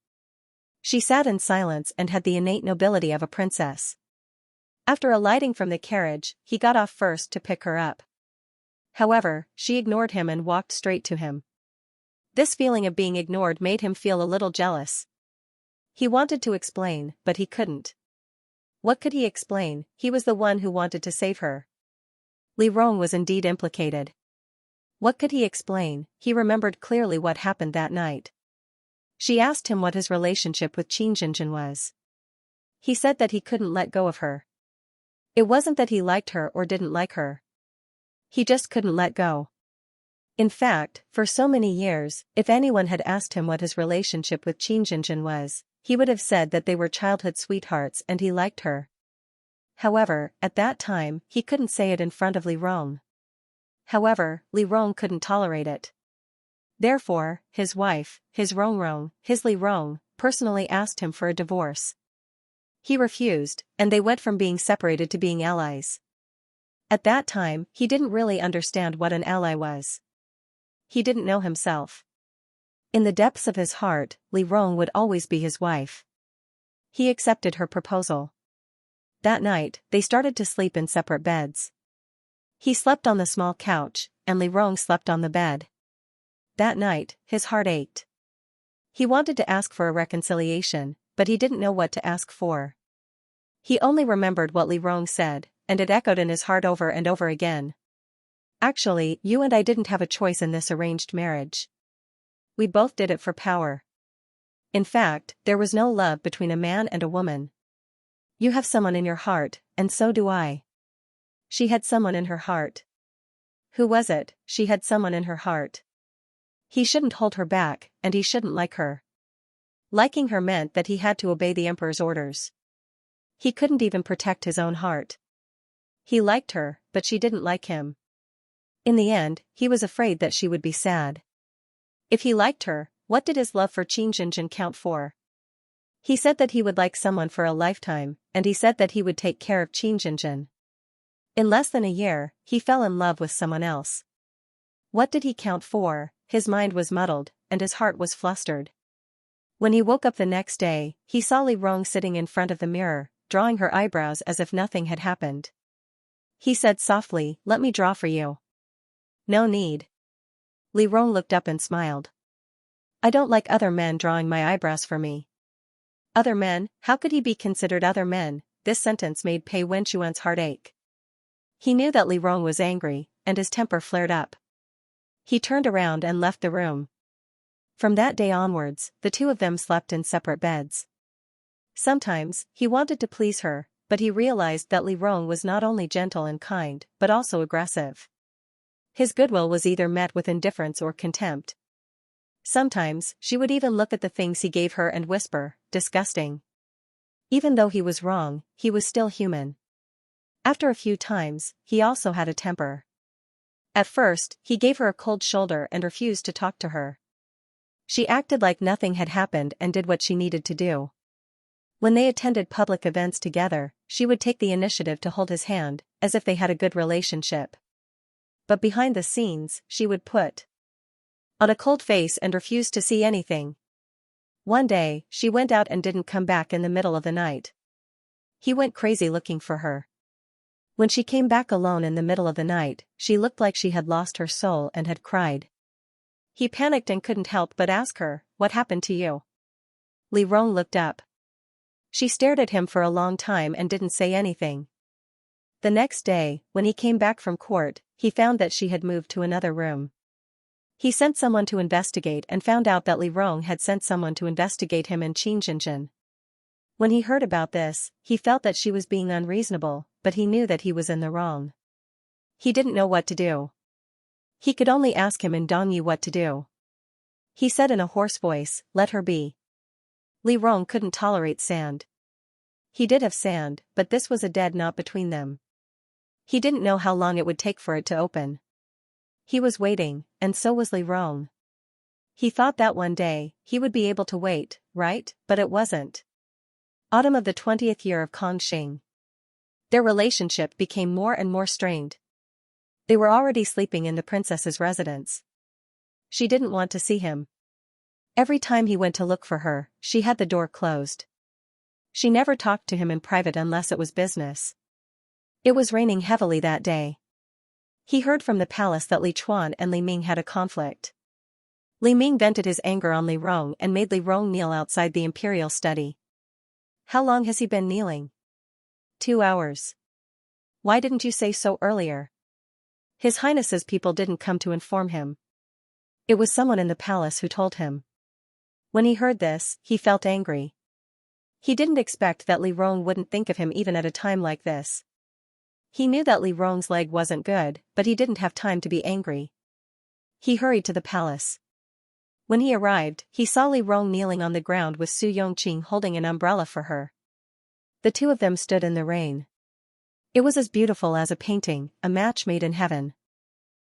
She sat in silence and had the innate nobility of a princess. After alighting from the carriage, he got off first to pick her up. However, she ignored him and walked straight to him. This feeling of being ignored made him feel a little jealous. He wanted to explain, but he couldn't. What could he explain? He was the one who wanted to save her. Li Rong was indeed implicated. What could he explain? He remembered clearly what happened that night. She asked him what his relationship with Xianxia was. He said that he couldn't let go of her. It wasn't that he liked her or didn't like her. He just couldn't let go. In fact, for so many years, if anyone had asked him what his relationship with Xianxia was, he would have said that they were childhood sweethearts and he liked her. However, at that time, he couldn't say it in front of Li Rong. However, Li Rong couldn't tolerate it. Therefore, his wife, his Li Rong, personally asked him for a divorce. He refused, and they went from being separated to being allies. At that time, he didn't really understand what an ally was. He didn't know himself. In the depths of his heart, Li Rong would always be his wife. He accepted her proposal. That night, they started to sleep in separate beds. He slept on the small couch, and Li Rong slept on the bed. That night, his heart ached. He wanted to ask for a reconciliation, but he didn't know what to ask for. He only remembered what Li Rong said, and it echoed in his heart over and over again. "Actually, you and I didn't have a choice in this arranged marriage. We both did it for power. In fact, there was no love between a man and a woman. You have someone in your heart, and so do I." She had someone in her heart. Who was it? She had someone in her heart. He shouldn't hold her back, and he shouldn't like her. Liking her meant that he had to obey the emperor's orders. He couldn't even protect his own heart. He liked her, but she didn't like him. In the end, he was afraid that she would be sad. If he liked her, what did his love for Xianxia count for? He said that he would like someone for a lifetime, and he said that he would take care of Xianxia. In less than a year, he fell in love with someone else. What did he count for? His mind was muddled, and his heart was flustered. When he woke up the next day, he saw Li Rong sitting in front of the mirror, drawing her eyebrows as if nothing had happened. He said softly, "Let me draw for you." "No need." Li Rong looked up and smiled. "I don't like other men drawing my eyebrows for me." Other men? How could he be considered other men? This sentence made Pei Wenchuan's heart ache. He knew that Li Rong was angry, and his temper flared up. He turned around and left the room. From that day onwards, the two of them slept in separate beds. Sometimes, he wanted to please her, but he realized that Li Rong was not only gentle and kind, but also aggressive. His goodwill was either met with indifference or contempt. Sometimes, she would even look at the things he gave her and whisper, "Disgusting." Even though he was wrong, he was still human. After a few times, he also had a temper. At first, he gave her a cold shoulder and refused to talk to her. She acted like nothing had happened and did what she needed to do. When they attended public events together, she would take the initiative to hold his hand, as if they had a good relationship. But behind the scenes, she would put on a cold face and refuse to see anything. One day, she went out and didn't come back in the middle of the night. He went crazy looking for her. When she came back alone in the middle of the night, she looked like she had lost her soul and had cried. He panicked and couldn't help but ask her, "What happened to you?" Li Rong looked up. She stared at him for a long time and didn't say anything. The next day, when he came back from court, he found that she had moved to another room. He sent someone to investigate and found out that Li Rong had sent someone to investigate him and Xianxia. When he heard about this, he felt that she was being unreasonable, but he knew that he was in the wrong. He didn't know what to do. He could only ask him in Dongyi what to do. He said in a hoarse voice, "Let her be." Li Rong couldn't tolerate sand. He did have sand, but this was a dead knot between them. He didn't know how long it would take for it to open. He was waiting, and so was Li Rong. He thought that one day, he would be able to wait, right? But it wasn't. Autumn of the 20th year of Kongxing. Their relationship became more and more strained. They were already sleeping in the princess's residence. She didn't want to see him. Every time he went to look for her, she had the door closed. She never talked to him in private unless it was business. It was raining heavily that day. He heard from the palace that Li Chuan and Li Ming had a conflict. Li Ming vented his anger on Li Rong and made Li Rong kneel outside the imperial study. "How long has he been kneeling?" 2 hours. "Why didn't you say so earlier?" His Highness's people didn't come to inform him. It was someone in the palace who told him. When he heard this, he felt angry. He didn't expect that Li Rong wouldn't think of him even at a time like this. He knew that Li Rong's leg wasn't good, but he didn't have time to be angry. He hurried to the palace. When he arrived, he saw Li Rong kneeling on the ground with Su Yongqing holding an umbrella for her. The two of them stood in the rain. It was as beautiful as a painting, a match made in heaven.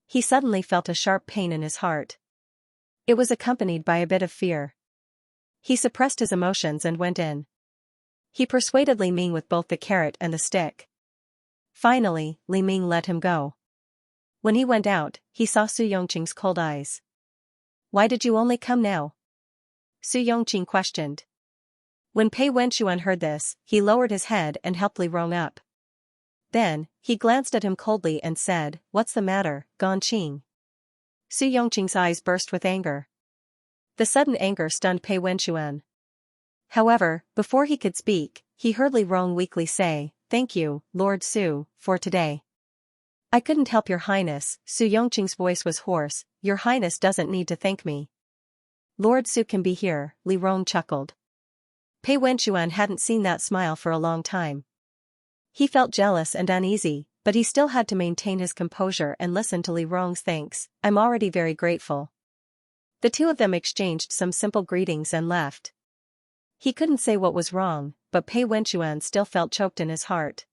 He suddenly felt a sharp pain in his heart. It was accompanied by a bit of fear. He suppressed his emotions and went in. He persuaded Li Ming with both the carrot and the stick. Finally, Li Ming let him go. When he went out, he saw Su Yongqing's cold eyes. "Why did you only come now?" Su Yongqing questioned. When Pei Wenchuan heard this, he lowered his head and helped Li Rong up. Then, he glanced at him coldly and said, "What's the matter, Gongqing?" Su Yongqing's eyes burst with anger. The sudden anger stunned Pei Wenchuan. However, before he could speak, he heard Li Rong weakly say, "Thank you, Lord Su, for today." "I couldn't help your highness." Su Yongqing's voice was hoarse. "Your highness doesn't need to thank me." "Lord Su can be here," Li Rong chuckled. Pei Wenchuan hadn't seen that smile for a long time. He felt jealous and uneasy, but he still had to maintain his composure and listen to Li Rong's thanks. "I'm already very grateful." The two of them exchanged some simple greetings and left. He couldn't say what was wrong, but Pei Wenchuan still felt choked in his heart.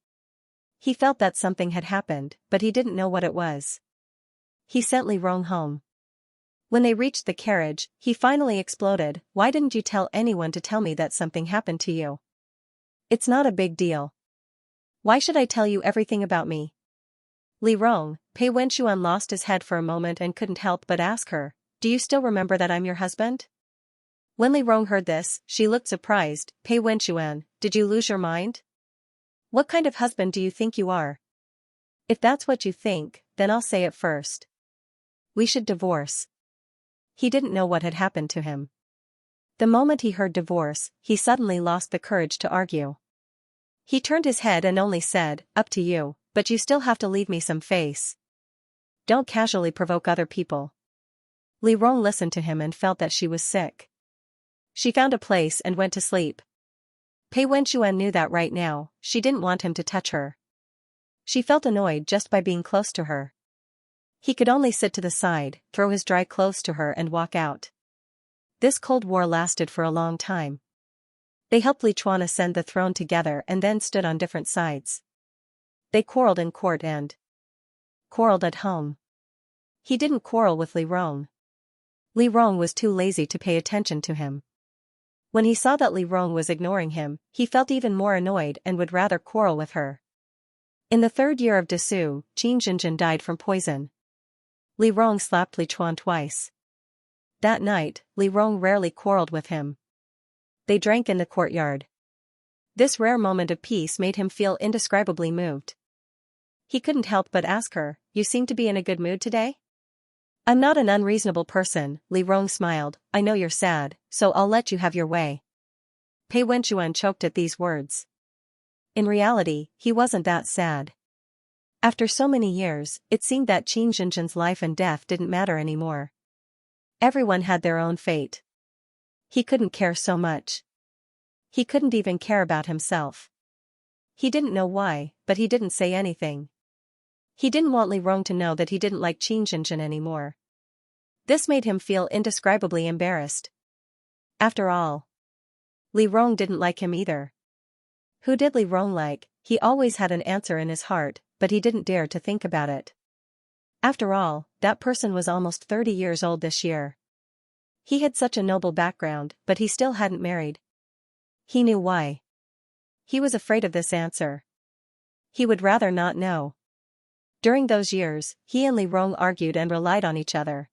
He felt that something had happened, but he didn't know what it was. He sent Li Rong home. When they reached the carriage, he finally exploded, "Why didn't you tell anyone to tell me that something happened to you? It's not a big deal. Why should I tell you everything about me?" Li Rong, Pei Wenxuan lost his head for a moment and couldn't help but ask her, "Do you still remember that I'm your husband?" When Li Rong heard this, she looked surprised. "Pei Wenxuan, did you lose your mind? What kind of husband do you think you are? If that's what you think, then I'll say it first. We should divorce." He didn't know what had happened to him. The moment he heard divorce, he suddenly lost the courage to argue. He turned his head and only said, "Up to you, but you still have to leave me some face. Don't casually provoke other people." Li Rong listened to him and felt that she was sick. She found a place and went to sleep. Pei Wenxuan knew that right now, she didn't want him to touch her. She felt annoyed just by being close to her. He could only sit to the side, throw his dry clothes to her and walk out. This Cold War lasted for a long time. They helped Li Chuan ascend the throne together and then stood on different sides. They quarreled in court and quarreled at home. He didn't quarrel with Li Rong. Li Rong was too lazy to pay attention to him. When he saw that Li Rong was ignoring him, he felt even more annoyed and would rather quarrel with her. In the 3rd year of Desu, Qin Jinjin died from poison. Li Rong slapped Li Chuan twice. That night, Li Rong rarely quarreled with him. They drank in the courtyard. This rare moment of peace made him feel indescribably moved. He couldn't help but ask her, "You seem to be in a good mood today?" "I'm not an unreasonable person," Li Rong smiled. "I know you're sad, so I'll let you have your way." Pei Wenxuan choked at these words. In reality, he wasn't that sad. After so many years, it seemed that Qin Jinjin's life and death didn't matter anymore. Everyone had their own fate. He couldn't care so much. He couldn't even care about himself. He didn't know why, but he didn't say anything. He didn't want Li Rong to know that he didn't like Qin Jinjin anymore. This made him feel indescribably embarrassed. After all, Li Rong didn't like him either. Who did Li Rong like? He always had an answer in his heart, but he didn't dare to think about it. After all, that person was almost 30 years old this year. He had such a noble background, but he still hadn't married. He knew why. He was afraid of this answer. He would rather not know. During those years, he and Li Rong argued and relied on each other.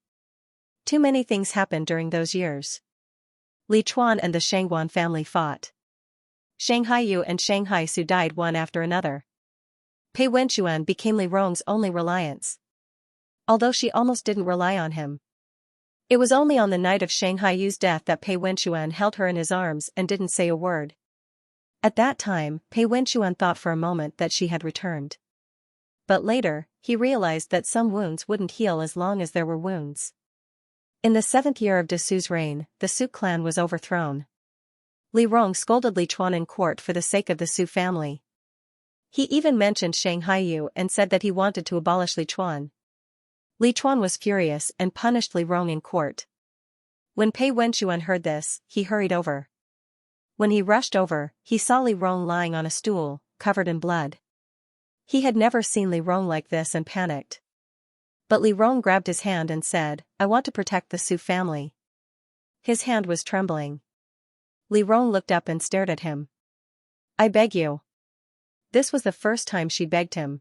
Too many things happened during those years. Li Chuan and the Shangguan family fought. Shanghai Yu and Shanghai Su died one after another. Pei Wenxuan became Li Rong's only reliance. Although she almost didn't rely on him. It was only on the night of Shanghai Yu's death that Pei Wenxuan held her in his arms and didn't say a word. At that time, Pei Wenxuan thought for a moment that she had returned. But later, he realized that some wounds wouldn't heal as long as there were wounds. In the 7th year of Desu's reign, the Su clan was overthrown. Li Rong scolded Li Chuan in court for the sake of the Su family. He even mentioned Shanghai Yu and said that he wanted to abolish Li Chuan. Li Chuan was furious and punished Li Rong in court. When Pei Wenxuan heard this, he hurried over. When he rushed over, he saw Li Rong lying on a stool, covered in blood. He had never seen Li Rong like this and panicked. But Li Rong grabbed his hand and said, "I want to protect the Su family." His hand was trembling. Li Rong looked up and stared at him. "I beg you." This was the first time she begged him.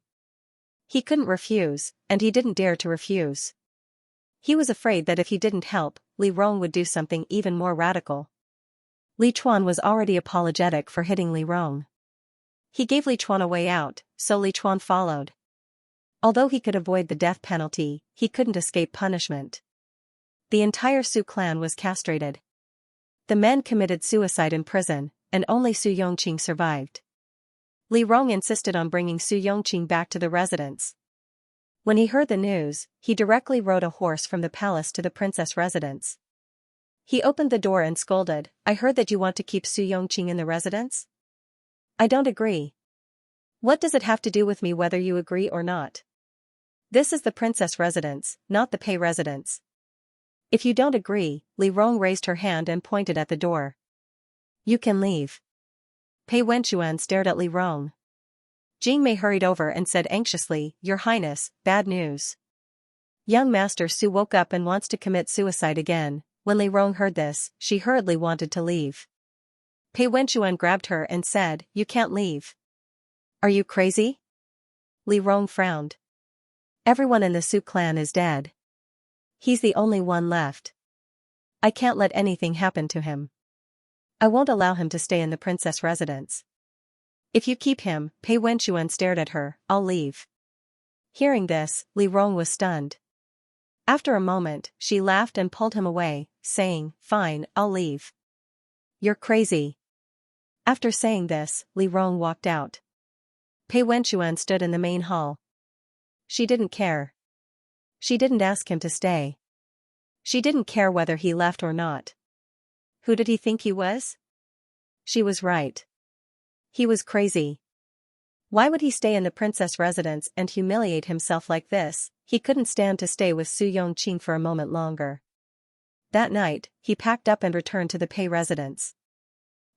He couldn't refuse, and he didn't dare to refuse. He was afraid that if he didn't help, Li Rong would do something even more radical. Li Chuan was already apologetic for hitting Li Rong. He gave Li Chuan a way out, so Li Chuan followed. Although he could avoid the death penalty, he couldn't escape punishment. The entire Su clan was castrated. The men committed suicide in prison, and only Su Yongqing survived. Li Rong insisted on bringing Su Yongqing back to the residence. When he heard the news, he directly rode a horse from the palace to the princess residence. He opened the door and scolded, "I heard that you want to keep Su Yongqing in the residence? I don't agree. What does it have to do with me whether you agree or not? This is the princess residence, not the Pei residence. If you don't agree," Li Rong raised her hand and pointed at the door. "You can leave." Pei Wenxuan stared at Li Rong. Jingmei hurried over and said anxiously, "Your Highness, bad news. Young Master Su woke up and wants to commit suicide again." When Li Rong heard this, she hurriedly wanted to leave. Pei Wenchuan grabbed her and said, "You can't leave. Are you crazy?" Li Rong frowned. "Everyone in the Su clan is dead. He's the only one left. I can't let anything happen to him. I won't allow him to stay in the princess residence. If you keep him," Pei Wenchuan stared at her, "I'll leave." Hearing this, Li Rong was stunned. After a moment, she laughed and pulled him away, saying, "Fine, I'll leave." "You're crazy." After saying this, Li Rong walked out. Pei Wenchuan stood in the main hall. She didn't care. She didn't ask him to stay. She didn't care whether he left or not. Who did he think he was? She was right. He was crazy. Why would he stay in the princess residence and humiliate himself like this? He couldn't stand to stay with Su Yongqing for a moment longer. That night, he packed up and returned to the Pei residence.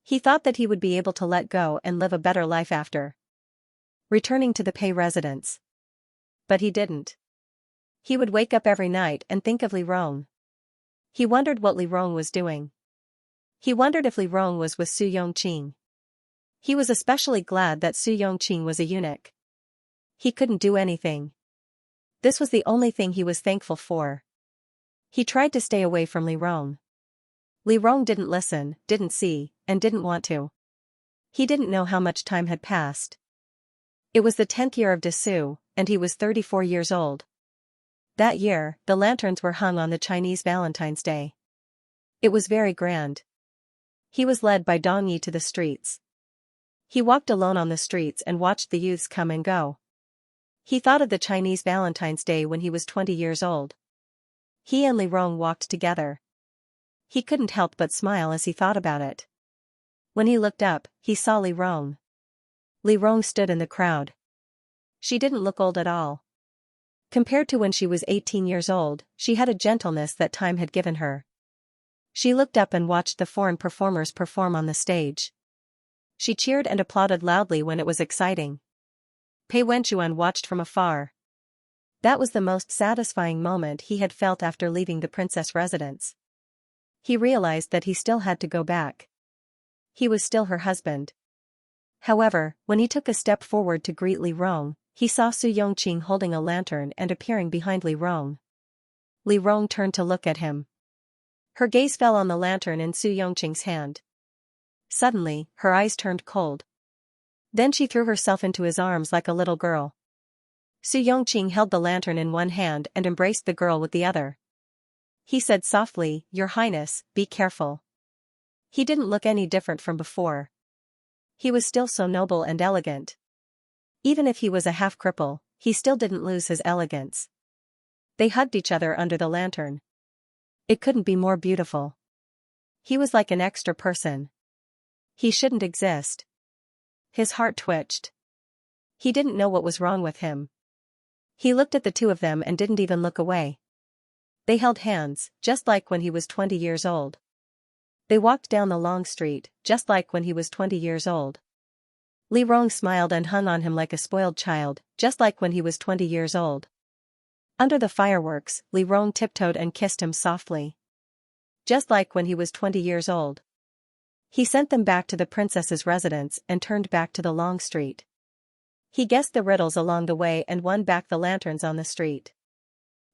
He thought that he would be able to let go and live a better life after returning to the Pei residence. But he didn't. He would wake up every night and think of Li Rong. He wondered what Li Rong was doing. He wondered if Li Rong was with Su Yongqing. He was especially glad that Su Yongqing was a eunuch. He couldn't do anything. This was the only thing he was thankful for. He tried to stay away from Li Rong. Li Rong didn't listen, didn't see, and didn't want to. He didn't know how much time had passed. It was the 10th year of Desu, and he was 34 years old. That year, the lanterns were hung on the Chinese Valentine's Day. It was very grand. He was led by Dong Yi to the streets. He walked alone on the streets and watched the youths come and go. He thought of the Chinese Valentine's Day when he was 20 years old. He and Li Rong walked together. He couldn't help but smile as he thought about it. When he looked up, he saw Li Rong. Li Rong stood in the crowd. She didn't look old at all. Compared to when she was 18 years old, she had a gentleness that time had given her. She looked up and watched the foreign performers perform on the stage. She cheered and applauded loudly when it was exciting. Pei Wenchuan watched from afar. That was the most satisfying moment he had felt after leaving the princess residence. He realized that he still had to go back. He was still her husband. However, when he took a step forward to greet Li Rong, he saw Su Yongqing holding a lantern and appearing behind Li Rong. Li Rong turned to look at him. Her gaze fell on the lantern in Su Yongqing's hand. Suddenly, her eyes turned cold. Then she threw herself into his arms like a little girl. Su Yongqing held the lantern in one hand and embraced the girl with the other. He said softly, "Your Highness, be careful." He didn't look any different from before. He was still so noble and elegant. Even if he was a half-cripple, he still didn't lose his elegance. They hugged each other under the lantern. It couldn't be more beautiful. He was like an extra person. He shouldn't exist. His heart twitched. He didn't know what was wrong with him. He looked at the two of them and didn't even look away. They held hands, just like when he was 20 years old. They walked down the long street, just like when he was 20 years old. Li Rong smiled and hung on him like a spoiled child, just like when he was 20 years old. Under the fireworks, Li Rong tiptoed and kissed him softly. Just like when he was 20 years old. He sent them back to the princess's residence and turned back to the long street. He guessed the riddles along the way and won back the lanterns on the street.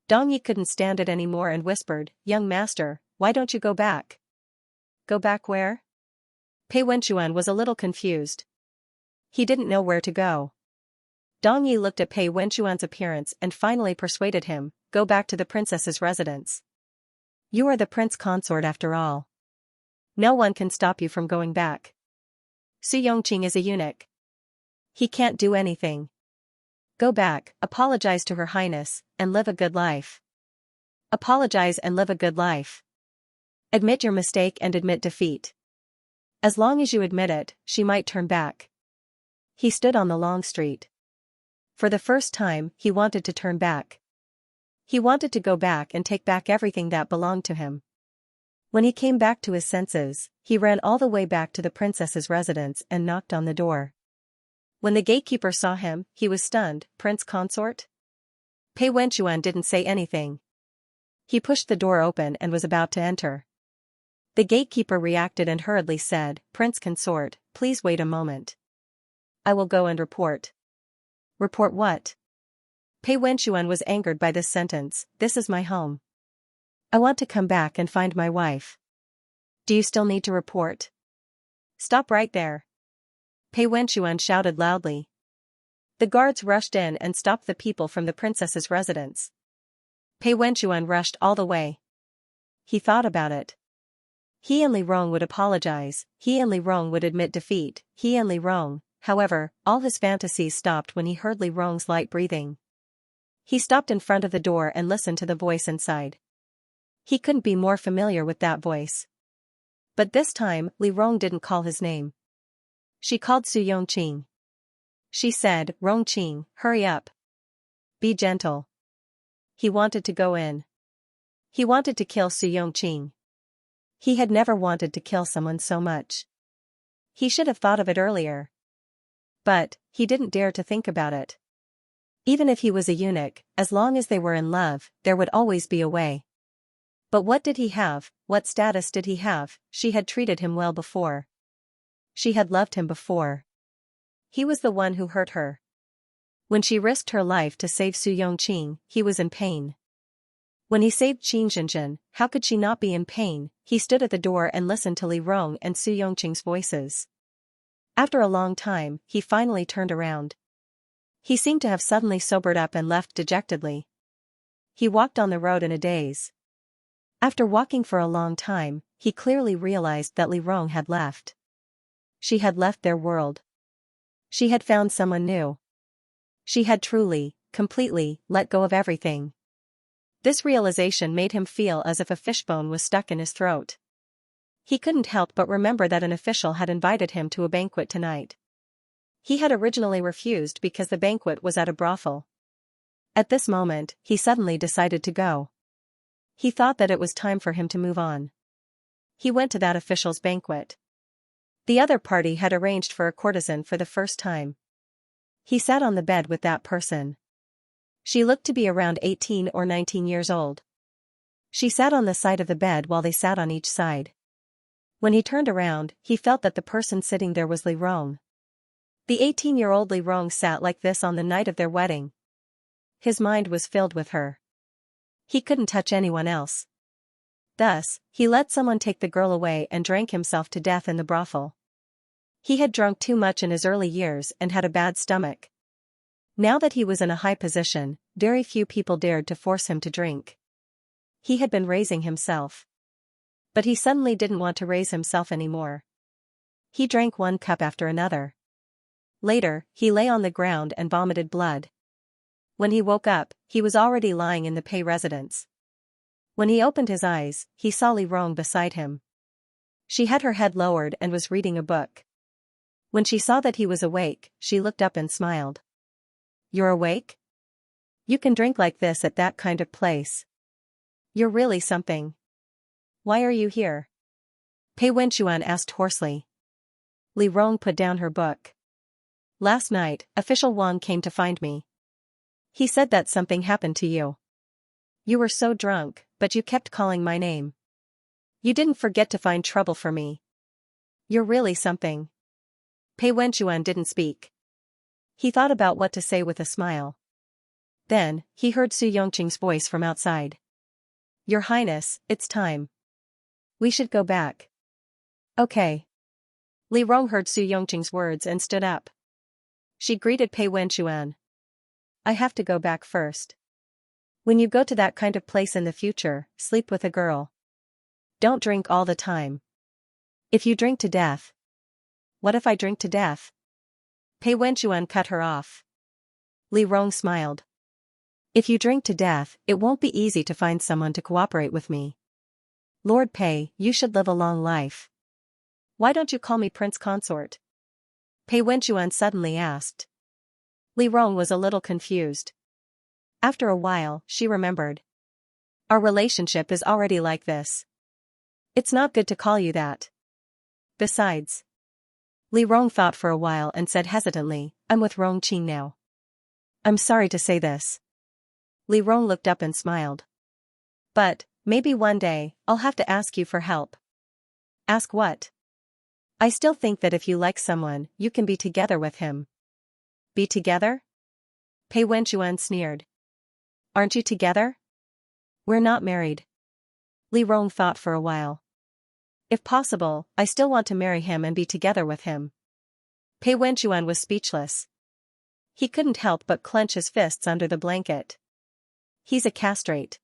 Dong Yi couldn't stand it anymore and whispered, "Young master, why don't you go back?" "Go back where?" Pei Wenchuan was a little confused. He didn't know where to go. Dong Yi looked at Pei Wenchuan's appearance and finally persuaded him, "Go back to the princess's residence. You are the prince consort after all. No one can stop you from going back. Su Yongqing is a eunuch. He can't do anything. Go back, apologize to Her Highness, and live a good life. Apologize and live a good life. Admit your mistake and admit defeat. As long as you admit it, she might turn back." He stood on the long street. For the first time, he wanted to turn back. He wanted to go back and take back everything that belonged to him. When he came back to his senses, he ran all the way back to the princess's residence and knocked on the door. When the gatekeeper saw him, he was stunned. Prince consort? Pei Wenchuan didn't say anything. He pushed the door open and was about to enter. The gatekeeper reacted and hurriedly said, Prince consort, please wait a moment. I will go and report. Report what? Pei Wenchuan was angered by this sentence. This is my home. I want to come back and find my wife. Do you still need to report? Stop right there. Pei Wenchuan shouted loudly. The guards rushed in and stopped the people from the princess's residence. Pei Wenchuan rushed all the way. He thought about it. He and Li Rong would apologize, he and Li Rong would admit defeat, he and Li Rong. However, all his fantasies stopped when he heard Li Rong's light breathing. He stopped in front of the door and listened to the voice inside. He couldn't be more familiar with that voice. But this time, Li Rong didn't call his name. She called Su Yongqing. She said, Rongqing, hurry up. Be gentle. He wanted to go in. He wanted to kill Su Yongqing. He had never wanted to kill someone so much. He should have thought of it earlier. But, he didn't dare to think about it. Even if he was a eunuch, as long as they were in love, there would always be a way. But what did he have, what status did he have? She had treated him well before. She had loved him before. He was the one who hurt her. When she risked her life to save Su Yongqing, he was in pain. When he saved Qin Zhenjin, how could she not be in pain? He stood at the door and listened to Li Rong and Su Yongqing's voices. After a long time, he finally turned around. He seemed to have suddenly sobered up and left dejectedly. He walked on the road in a daze. After walking for a long time, he clearly realized that Li Rong had left. She had left their world. She had found someone new. She had truly, completely, let go of everything. This realization made him feel as if a fishbone was stuck in his throat. He couldn't help but remember that an official had invited him to a banquet tonight. He had originally refused because the banquet was at a brothel. At this moment, he suddenly decided to go. He thought that it was time for him to move on. He went to that official's banquet. The other party had arranged for a courtesan for the first time. He sat on the bed with that person. She looked to be around 18 or 19 years old. She sat on the side of the bed while they sat on each side. When he turned around, he felt that the person sitting there was Li Rong. The 18-year-old Li Rong sat like this on the night of their wedding. His mind was filled with her. He couldn't touch anyone else. Thus, he let someone take the girl away and drank himself to death in the brothel. He had drunk too much in his early years and had a bad stomach. Now that he was in a high position, very few people dared to force him to drink. He had been raising himself. But he suddenly didn't want to raise himself anymore. He drank one cup after another. Later, he lay on the ground and vomited blood. When he woke up, he was already lying in the Pei residence. When he opened his eyes, he saw Li Rong beside him. She had her head lowered and was reading a book. When she saw that he was awake, she looked up and smiled. You're awake? You can drink like this at that kind of place. You're really something. Why are you here? Pei Wenchuan asked hoarsely. Li Rong put down her book. Last night, official Wang came to find me. He said that something happened to you. You were so drunk, but you kept calling my name. You didn't forget to find trouble for me. You're really something. Pei Wenchuan didn't speak. He thought about what to say with a smile. Then, he heard Su Yongqing's voice from outside. Your Highness, it's time. We should go back. Okay. Li Rong heard Su Yongqing's words and stood up. She greeted Pei Wenchuan. I have to go back first. When you go to that kind of place in the future, sleep with a girl. Don't drink all the time. If you drink to death. What if I drink to death? Pei Wenchuan cut her off. Li Rong smiled. If you drink to death, it won't be easy to find someone to cooperate with me. Lord Pei, you should live a long life. Why don't you call me Prince Consort? Pei Wenchuan suddenly asked. Li Rong was a little confused. After a while, she remembered. Our relationship is already like this. It's not good to call you that. Besides, Li Rong thought for a while and said hesitantly, I'm with Rong Qing now. I'm sorry to say this. Li Rong looked up and smiled. But, maybe one day, I'll have to ask you for help. Ask what? I still think that if you like someone, you can be together with him. Be together? Pei Wenchuan sneered. Aren't you together? We're not married. Li Rong thought for a while. If possible, I still want to marry him and be together with him. Pei Wenchuan was speechless. He couldn't help but clench his fists under the blanket. He's a castrate.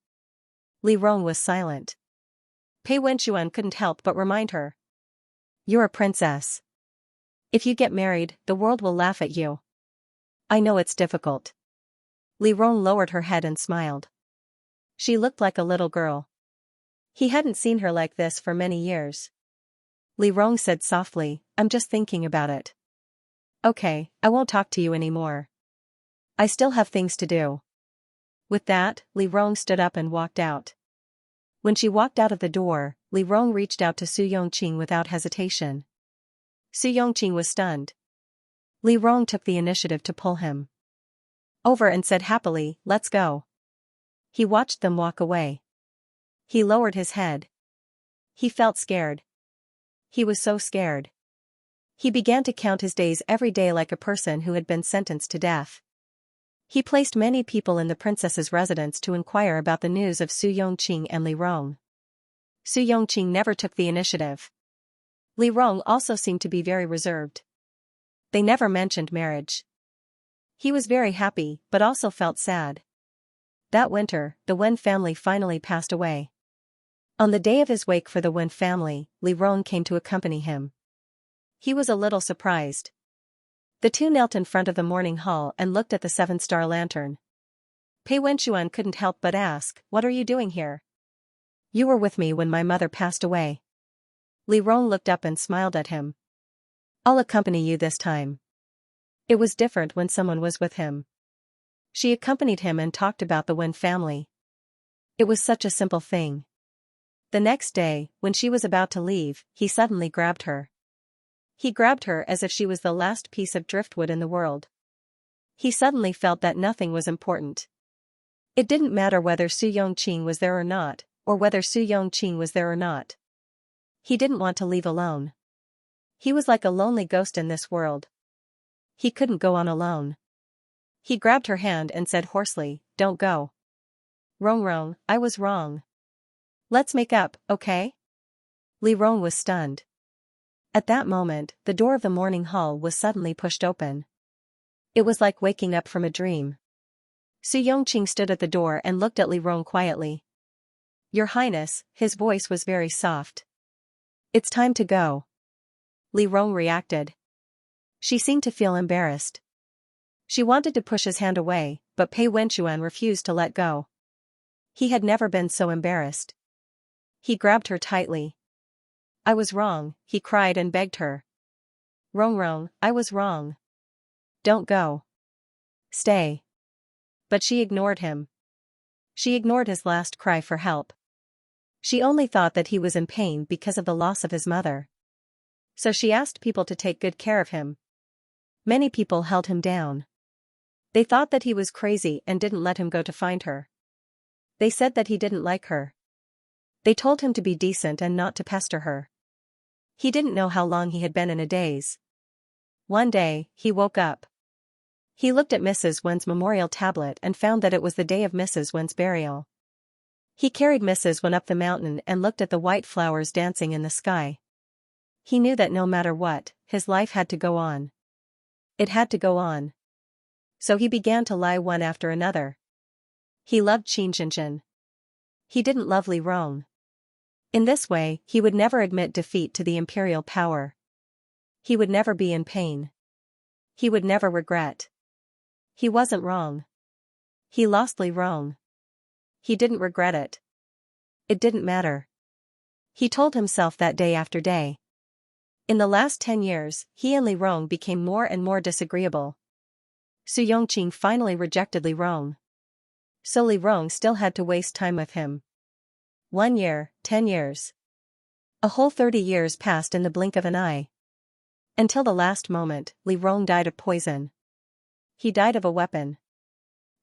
Li Rong was silent. Pei Wenchuan couldn't help but remind her. You're a princess. If you get married, the world will laugh at you. I know it's difficult. Li Rong lowered her head and smiled. She looked like a little girl. He hadn't seen her like this for many years. Li Rong said softly, I'm just thinking about it. Okay, I won't talk to you anymore. I still have things to do. With that, Li Rong stood up and walked out. When she walked out of the door, Li Rong reached out to Su Yongqing without hesitation. Su Yongqing was stunned. Li Rong took the initiative to pull him over and said happily, let's go. He watched them walk away. He lowered his head. He felt scared. He was so scared. He began to count his days every day like a person who had been sentenced to death. He placed many people in the princess's residence to inquire about the news of Su Yongqing and Li Rong. Su Yongqing never took the initiative. Li Rong also seemed to be very reserved. They never mentioned marriage. He was very happy, but also felt sad. That winter, the Wen family finally passed away. On the day of his wake for the Wen family, Li Rong came to accompany him. He was a little surprised. The two knelt in front of the morning hall and looked at the 7-star lantern. Pei Wenchuan couldn't help but ask, what are you doing here? You were with me when my mother passed away. Li Rong looked up and smiled at him. I'll accompany you this time. It was different when someone was with him. She accompanied him and talked about the Wen family. It was such a simple thing. The next day, when she was about to leave, he suddenly grabbed her. He grabbed her as if she was the last piece of driftwood in the world. He suddenly felt that nothing was important. It didn't matter whether Su Yongqing was there or not, or whether Su Yongqing was there or not. He didn't want to leave alone. He was like a lonely ghost in this world. He couldn't go on alone. He grabbed her hand and said hoarsely, don't go. Rong, I was wrong. Let's make up, okay? Li Rong was stunned. At that moment, the door of the morning hall was suddenly pushed open. It was like waking up from a dream. Su Yongqing stood at the door and looked at Li Rong quietly. Your Highness, his voice was very soft. It's time to go. Li Rong reacted. She seemed to feel embarrassed. She wanted to push his hand away, but Pei Wenchuan refused to let go. He had never been so embarrassed. He grabbed her tightly. I was wrong, he cried and begged her. Rong, I was wrong. Don't go. Stay. But she ignored him. She ignored his last cry for help. She only thought that he was in pain because of the loss of his mother. So she asked people to take good care of him. Many people held him down. They thought that he was crazy and didn't let him go to find her. They said that he didn't like her. They told him to be decent and not to pester her. He didn't know how long he had been in a daze. One day, he woke up. He looked at Mrs. Wen's memorial tablet and found that it was the day of Mrs. Wen's burial. He carried Mrs. Wen up the mountain and looked at the white flowers dancing in the sky. He knew that no matter what, his life had to go on. It had to go on. So he began to lie one after another. He loved Xianxia. He didn't love Li Rong. In this way, he would never admit defeat to the imperial power. He would never be in pain. He would never regret. He wasn't wrong. He lost Li Rong. He didn't regret it. It didn't matter. He told himself that day after day. In the last 10 years, he and Li Rong became more and more disagreeable. Su Yongqing finally rejected Li Rong. So Li Rong still had to waste time with him. 1 year, 10 years. A whole 30 years passed in the blink of an eye. Until the last moment, Li Rong died of poison. He died of a weapon.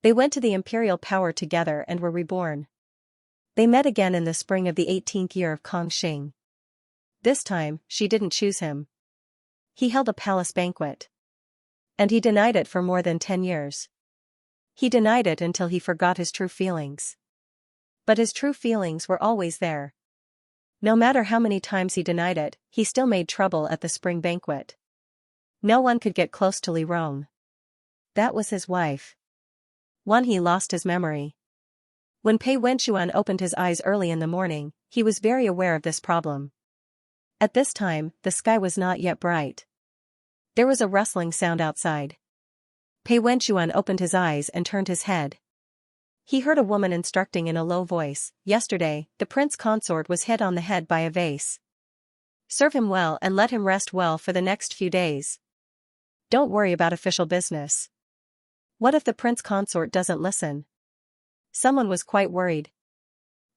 They went to the imperial power together and were reborn. They met again in the spring of the 18th year of Kongxing. This time, she didn't choose him. He held a palace banquet. And he denied it for more than 10 years. He denied it until he forgot his true feelings. But his true feelings were always there. No matter how many times he denied it, he still made trouble at the spring banquet. No one could get close to Li Rong. That was his wife. He lost his memory. When Pei Wenxuan opened his eyes early in the morning, he was very aware of this problem. At this time, the sky was not yet bright. There was a rustling sound outside. Pei Wenxuan opened his eyes and turned his head. He heard a woman instructing in a low voice, "Yesterday, the prince consort was hit on the head by a vase. Serve him well and let him rest well for the next few days. Don't worry about official business. What if the prince consort doesn't listen?" Someone was quite worried.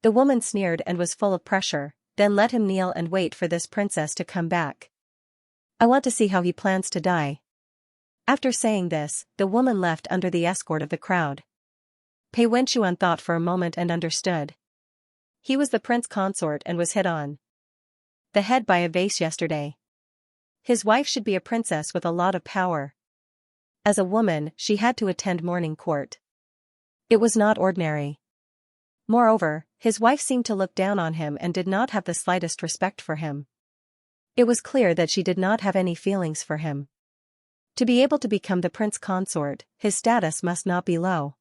The woman sneered and was full of pressure, "Then let him kneel and wait for this princess to come back. I want to see how he plans to die." After saying this, the woman left under the escort of the crowd. Pei Wenxuan thought for a moment and understood. He was the prince consort and was hit on the head by a vase yesterday. His wife should be a princess with a lot of power. As a woman, she had to attend morning court. It was not ordinary. Moreover, his wife seemed to look down on him and did not have the slightest respect for him. It was clear that she did not have any feelings for him. To be able to become the prince consort, his status must not be low.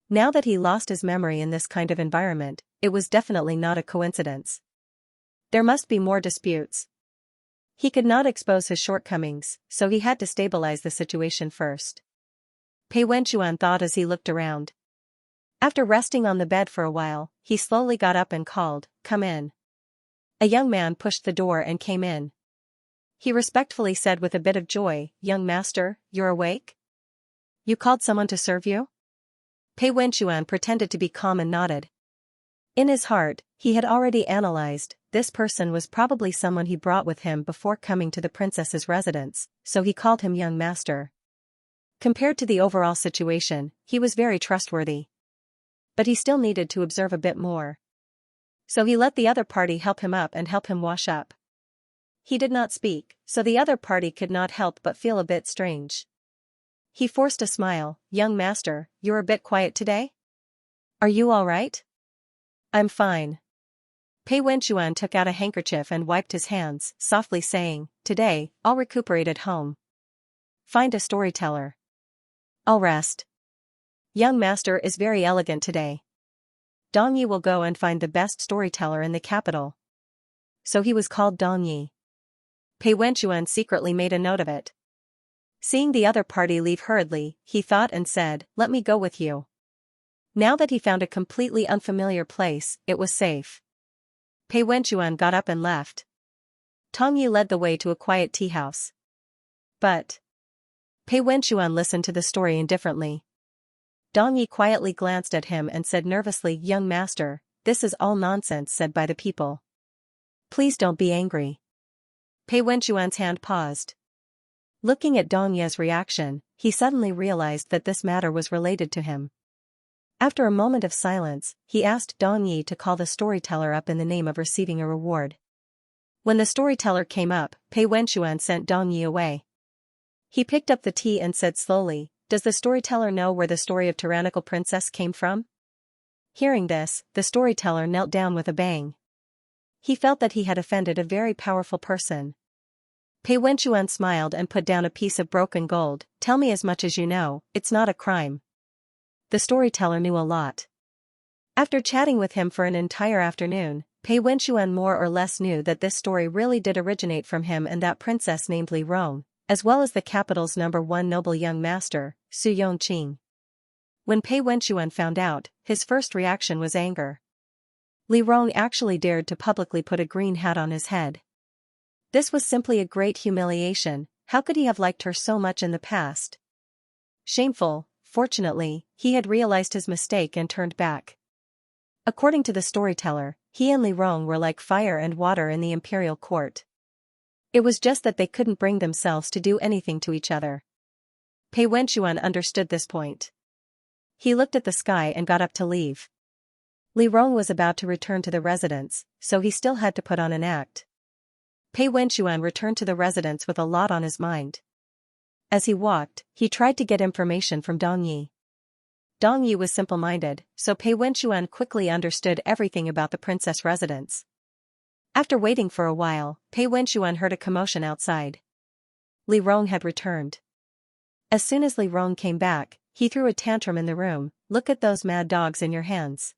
Now that he lost his memory in this kind of environment, it was definitely not a coincidence. There must be more disputes. He could not expose his shortcomings, so he had to stabilize the situation first. Pei Wenxuan thought as he looked around. After resting on the bed for a while, he slowly got up and called, "Come in." A young man pushed the door and came in. He respectfully said with a bit of joy, "Young master, you're awake? You called someone to serve you?" Pei Wenxuan pretended to be calm and nodded. In his heart, he had already analyzed, this person was probably someone he brought with him before coming to the princess's residence, so he called him young master. Compared to the overall situation, he was very trustworthy. But he still needed to observe a bit more. So he let the other party help him up and help him wash up. He did not speak, so the other party could not help but feel a bit strange. He forced a smile, "Young master, you're a bit quiet today? Are you all right?" "I'm fine." Pei Wenxuan took out a handkerchief and wiped his hands, softly saying, "Today, I'll recuperate at home. Find a storyteller. I'll rest. Young master is very elegant today. Dong Yi will go and find the best storyteller in the capital." So he was called Dong Yi. Pei Wenxuan secretly made a note of it. Seeing the other party leave hurriedly, he thought and said, "Let me go with you." Now that he found a completely unfamiliar place, it was safe. Pei Wenxuan got up and left. Tong Yi led the way to a quiet tea house. But Pei Wenxuan listened to the story indifferently. Dong Yi quietly glanced at him and said nervously, "Young master, this is all nonsense said by the people. Please don't be angry." Pei Wenxuan's hand paused. Looking at Dong Yi's reaction, he suddenly realized that this matter was related to him. After a moment of silence, he asked Dong Yi to call the storyteller up in the name of receiving a reward. When the storyteller came up, Pei Wenxuan sent Dong Yi away. He picked up the tea and said slowly, "Does the storyteller know where the story of tyrannical princess came from?" Hearing this, the storyteller knelt down with a bang. He felt that he had offended a very powerful person. Pei Wenxuan smiled and put down a piece of broken gold. "Tell me as much as you know, it's not a crime." The storyteller knew a lot. After chatting with him for an entire afternoon, Pei Wenxuan more or less knew that this story really did originate from him and that princess named Li Rong, as well as the capital's #1 noble young master, Su Yongqing. When Pei Wenxuan found out, his first reaction was anger. Li Rong actually dared to publicly put a green hat on his head. This was simply a great humiliation. How could he have liked her so much in the past? Shameful. Fortunately, he had realized his mistake and turned back. According to the storyteller, he and Li Rong were like fire and water in the imperial court. It was just that they couldn't bring themselves to do anything to each other. Pei Wenxuan understood this point. He looked at the sky and got up to leave. Li Rong was about to return to the residence, so he still had to put on an act. Pei Wenxuan returned to the residence with a lot on his mind. As he walked, he tried to get information from Dong Yi. Dong Yi was simple-minded, so Pei Wenxuan quickly understood everything about the princess residence. After waiting for a while, Pei Wenxuan heard a commotion outside. Li Rong had returned. As soon as Li Rong came back, he threw a tantrum in the room. "Look at those mad dogs in your hands."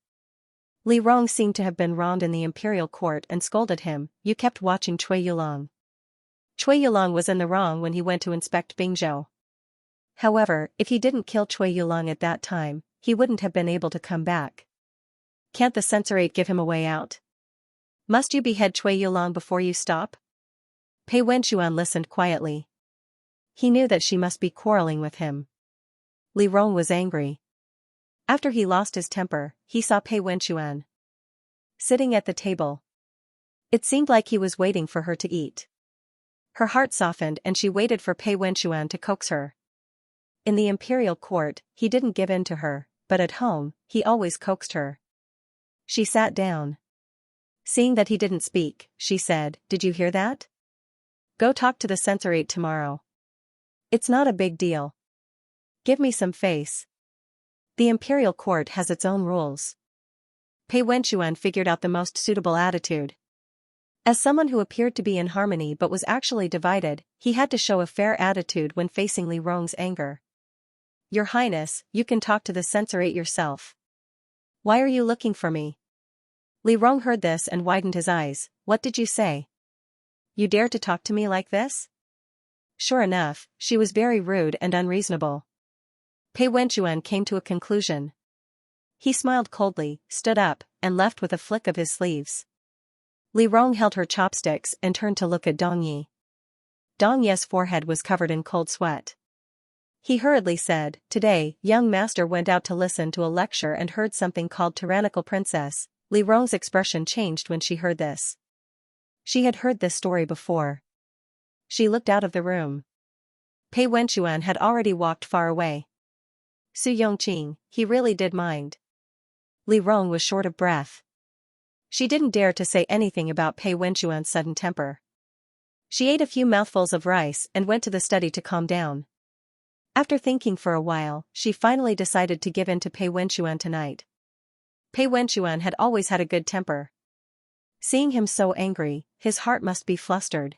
Li Rong seemed to have been wronged in the imperial court and scolded him. "You kept watching Cui Yulong." Cui Yulong was in the wrong when he went to inspect Bingzhou. However, if he didn't kill Cui Yulong at that time, he wouldn't have been able to come back. Can't the censorate give him a way out? Must you behead Cui Yulong before you stop? Pei Wenxuan listened quietly. He knew that she must be quarreling with him. Li Rong was angry. After he lost his temper, he saw Pei Wenxuan sitting at the table. It seemed like he was waiting for her to eat. Her heart softened and she waited for Pei Wenxuan to coax her. In the imperial court, he didn't give in to her, but at home, he always coaxed her. She sat down. Seeing that he didn't speak, she said, "Did you hear that? Go talk to the censorate tomorrow. It's not a big deal. Give me some face." The imperial court has its own rules. Pei Wenxuan figured out the most suitable attitude. As someone who appeared to be in harmony but was actually divided, he had to show a fair attitude when facing Li Rong's anger. "Your Highness, you can talk to the censorate yourself. Why are you looking for me?" Li Rong heard this and widened his eyes. "What did you say? You dare to talk to me like this?" Sure enough, she was very rude and unreasonable. Pei Wenxuan came to a conclusion. He smiled coldly, stood up, and left with a flick of his sleeves. Li Rong held her chopsticks and turned to look at Dong Yi. Dong Yi's forehead was covered in cold sweat. He hurriedly said, "Today, young master went out to listen to a lecture and heard something called tyrannical princess." Li Rong's expression changed when she heard this. She had heard this story before. She looked out of the room. Pei Wenxuan had already walked far away. Su Yongqing, he really did mind. Li Rong was short of breath. She didn't dare to say anything about Pei Wenxuan's sudden temper. She ate a few mouthfuls of rice and went to the study to calm down. After thinking for a while, she finally decided to give in to Pei Wenxuan tonight. Pei Wenxuan had always had a good temper. Seeing him so angry, his heart must be flustered.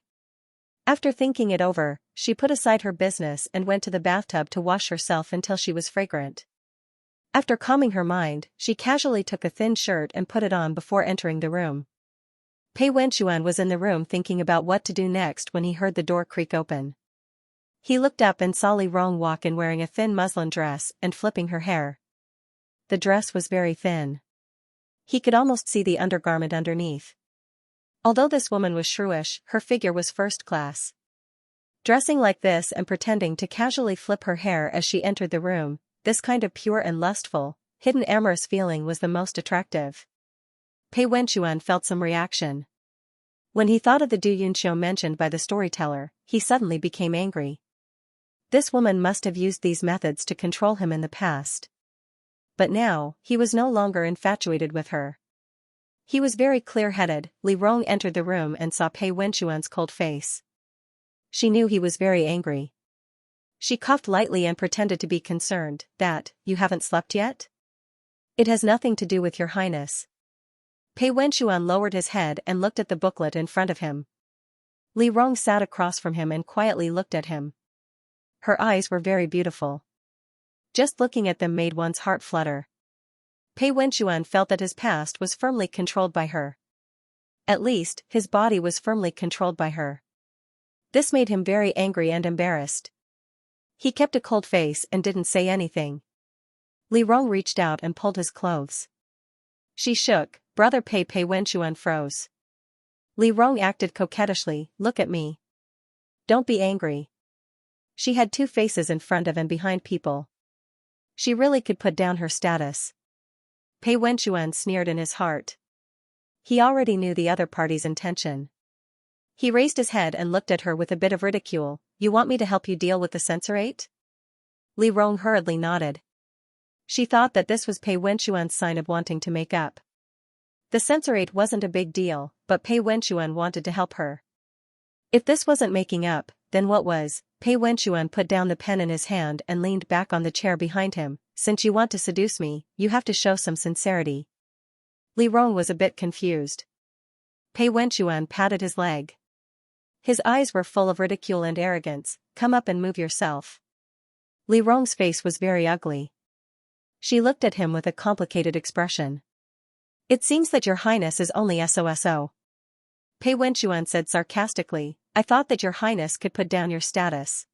After thinking it over, she put aside her business and went to the bathtub to wash herself until she was fragrant. After calming her mind, she casually took a thin shirt and put it on before entering the room. Pei Wenxuan was in the room thinking about what to do next when he heard the door creak open. He looked up and saw Li Rong walk in wearing a thin muslin dress and flipping her hair. The dress was very thin. He could almost see the undergarment underneath. Although this woman was shrewish, her figure was first class. Dressing like this and pretending to casually flip her hair as she entered the room, this kind of pure and lustful, hidden amorous feeling was the most attractive. Pei Wenxuan felt some reaction. When he thought of the Du Yunxiu mentioned by the storyteller, he suddenly became angry. This woman must have used these methods to control him in the past. But now, he was no longer infatuated with her. He was very clear-headed. Li Rong entered the room and saw Pei Wenxuan's cold face. She knew he was very angry. She coughed lightly and pretended to be concerned. "That, you haven't slept yet? It has nothing to do with your highness." Pei Wenxuan lowered his head and looked at the booklet in front of him. Li Rong sat across from him and quietly looked at him. Her eyes were very beautiful. Just looking at them made one's heart flutter. Pei Wenxuan felt that his past was firmly controlled by her. At least, his body was firmly controlled by her. This made him very angry and embarrassed. He kept a cold face and didn't say anything. Li Rong reached out and pulled his clothes. She shook. Brother Pei Wenxuan froze. Li Rong acted coquettishly. "Look at me. Don't be angry." She had two faces in front of and behind people. She really could put down her status. Pei Wenxuan sneered in his heart. He already knew the other party's intention. He raised his head and looked at her with a bit of ridicule. You want me to help you deal with the censorate? Li Rong hurriedly nodded. She thought that this was Pei Wenxuan's sign of wanting to make up. The censorate wasn't a big deal, but Pei Wenxuan wanted to help her. If this wasn't making up, then what was? Pei Wenxuan put down the pen in his hand and leaned back on the chair behind him. Since you want to seduce me, you have to show some sincerity. Li Rong was a bit confused. Pei Wenxuan patted his leg. His eyes were full of ridicule and arrogance. Come up and move yourself. Li Rong's face was very ugly. She looked at him with a complicated expression. It seems that your highness is only SOSO. Pei Wenxuan said sarcastically, I thought that your highness could put down your status.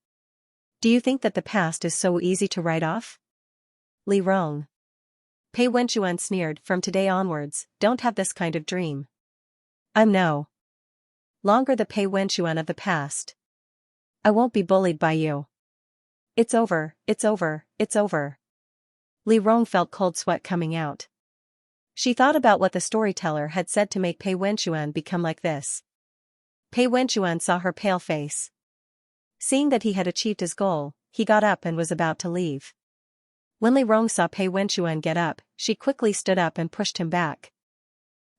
Do you think that the past is so easy to write off? Li Rong. Pei Wenxuan sneered, from today onwards, don't have this kind of dream. I'm no longer the Pei Wenxuan of the past. I won't be bullied by you. It's over, it's over, it's over. Li Rong felt cold sweat coming out. She thought about what the storyteller had said to make Pei Wenxuan become like this. Pei Wenxuan saw her pale face. Seeing that he had achieved his goal, he got up and was about to leave. When Li Rong saw Pei Wenxuan get up, she quickly stood up and pushed him back.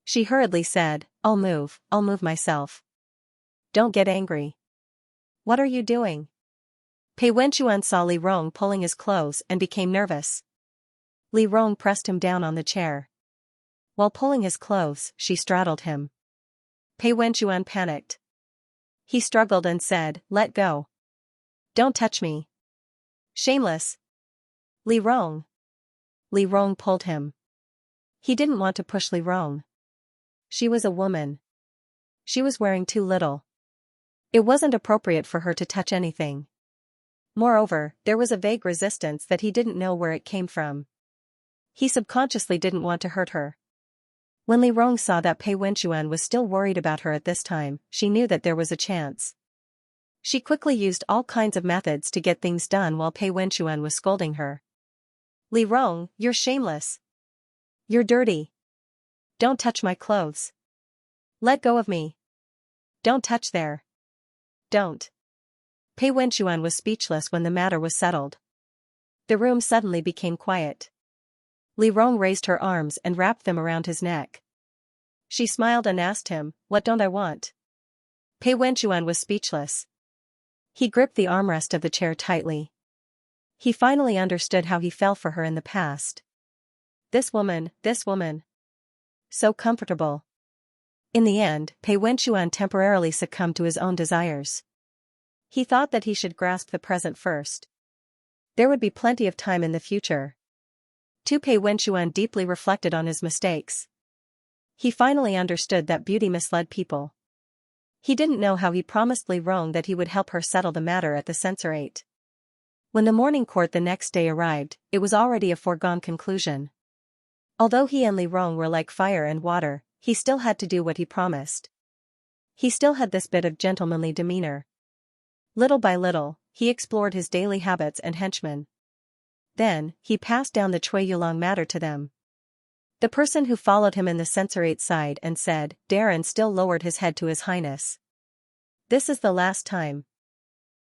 She hurriedly said, I'll move myself. Don't get angry. What are you doing? Pei Wenxuan saw Li Rong pulling his clothes and became nervous. Li Rong pressed him down on the chair. While pulling his clothes, she straddled him. Pei Wenxuan panicked. He struggled and said, let go. Don't touch me. Shameless. Li Rong. Li Rong pulled him. He didn't want to push Li Rong. She was a woman. She was wearing too little. It wasn't appropriate for her to touch anything. Moreover, there was a vague resistance that he didn't know where it came from. He subconsciously didn't want to hurt her. When Li Rong saw that Pei Wenxuan was still worried about her at this time, she knew that there was a chance. She quickly used all kinds of methods to get things done while Pei Wenxuan was scolding her. Li Rong, you're shameless. You're dirty. Don't touch my clothes. Let go of me. Don't touch there. Don't. Pei Wenxuan was speechless when the matter was settled. The room suddenly became quiet. Li Rong raised her arms and wrapped them around his neck. She smiled and asked him, what don't I want? Pei Wenxuan was speechless. He gripped the armrest of the chair tightly. He finally understood how he fell for her in the past. This woman. So comfortable. In the end, Pei Wenxuan temporarily succumbed to his own desires. He thought that he should grasp the present first. There would be plenty of time in the future. Pei Wenxuan deeply reflected on his mistakes. He finally understood that beauty misled people. He didn't know how he promised Li Rong that he would help her settle the matter at the censorate. When the morning court the next day arrived, it was already a foregone conclusion. Although he and Li Rong were like fire and water, he still had to do what he promised. He still had this bit of gentlemanly demeanor. Little by little, he explored his daily habits and henchmen. Then, he passed down the Cui Yulong matter to them. The person who followed him in the censorate sighed and said, Darren still lowered his head to his highness. This is the last time.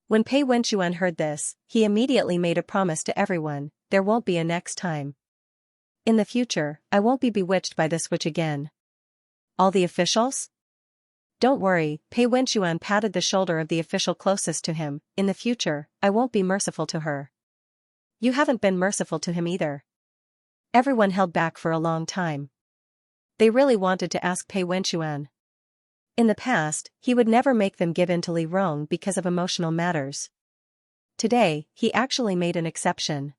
When Pei Wenxuan heard this, he immediately made a promise to everyone, there won't be a next time. In the future, I won't be bewitched by this witch again. All the officials? Don't worry, Pei Wenxuan patted the shoulder of the official closest to him, in the future, I won't be merciful to her. You haven't been merciful to him either. Everyone held back for a long time. They really wanted to ask Pei Wenxuan. In the past, he would never make them give in to Li Rong because of emotional matters. Today, he actually made an exception.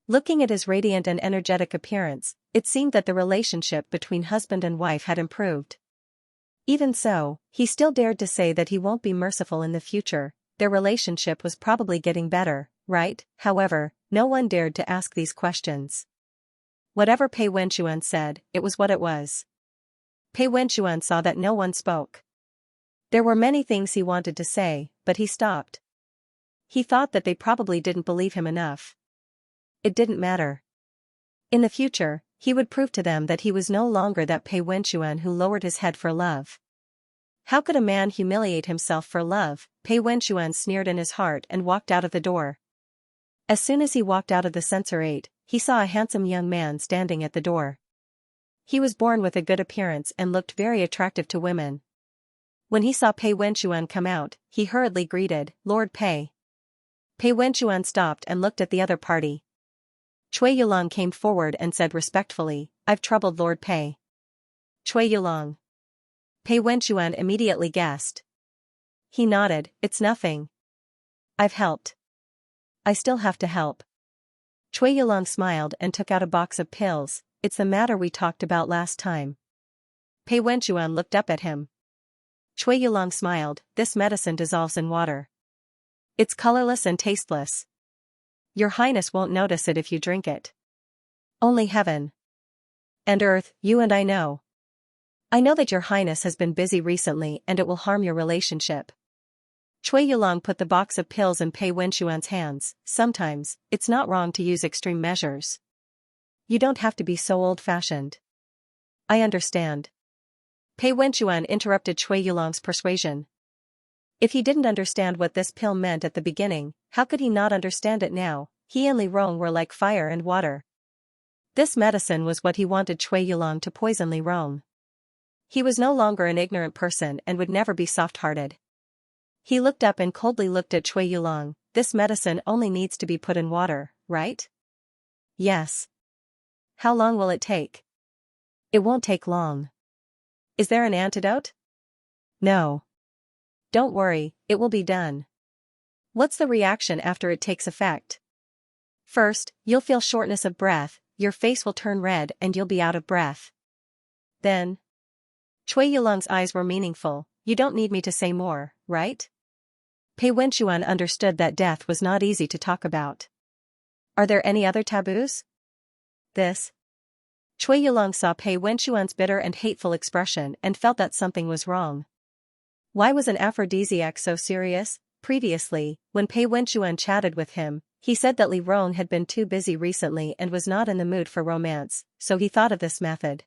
Looking at his radiant and energetic appearance, it seemed that the relationship between husband and wife had improved. Even so, he still dared to say that he won't be merciful in the future. Their relationship was probably getting better, right? However, no one dared to ask these questions. Whatever Pei Wenxuan said, it was what it was. Pei Wenxuan saw that no one spoke. There were many things he wanted to say, but he stopped. He thought that they probably didn't believe him enough. It didn't matter. In the future, he would prove to them that he was no longer that Pei Wenxuan who lowered his head for love. How could a man humiliate himself for love? Pei Wenchuan sneered in his heart and walked out of the door. As soon as he walked out of the censorate, he saw a handsome young man standing at the door. He was born with a good appearance and looked very attractive to women. When he saw Pei Wenchuan come out, he hurriedly greeted, "Lord Pei." Pei Wenchuan stopped and looked at the other party. Cui Yulong came forward and said respectfully, "I've troubled Lord Pei." Cui Yulong. Pei Wenchuan immediately guessed. He nodded, "It's nothing. I've helped. I still have to help." Cui Yulong smiled and took out a box of pills. "It's the matter we talked about last time." Pei Wenchuan looked up at him. Cui Yulong smiled, "This medicine dissolves in water. It's colorless and tasteless. Your Highness won't notice it if you drink it. Only heaven and earth, you and I know. I know that your Highness has been busy recently and it will harm your relationship." Cui Yulong put the box of pills in Pei Wenchuan's hands. "Sometimes, it's not wrong to use extreme measures. You don't have to be so old-fashioned." "I understand." Pei Wenchuan interrupted Cui Yulong's persuasion. If he didn't understand what this pill meant at the beginning, how could he not understand it now? He and Li Rong were like fire and water. This medicine was what he wanted Cui Yulong to poison Li Rong. He was no longer an ignorant person and would never be soft-hearted. He looked up and coldly looked at Cui Yulong. "This medicine only needs to be put in water, right?" "Yes." "How long will it take?" "It won't take long." "Is there an antidote?" "No." "Don't worry, it will be done." "What's the reaction after it takes effect?" "First, you'll feel shortness of breath, your face will turn red and you'll be out of breath. Then..." Cui Yulong's eyes were meaningful. "You don't need me to say more, right?" Pei Wenchuan understood that death was not easy to talk about. "Are there any other taboos?" "This." Cui Yulong saw Pei Wenchuan's bitter and hateful expression and felt that something was wrong. Why was an aphrodisiac so serious? Previously, when Pei Wenchuan chatted with him, he said that Li Rong had been too busy recently and was not in the mood for romance, so he thought of this method.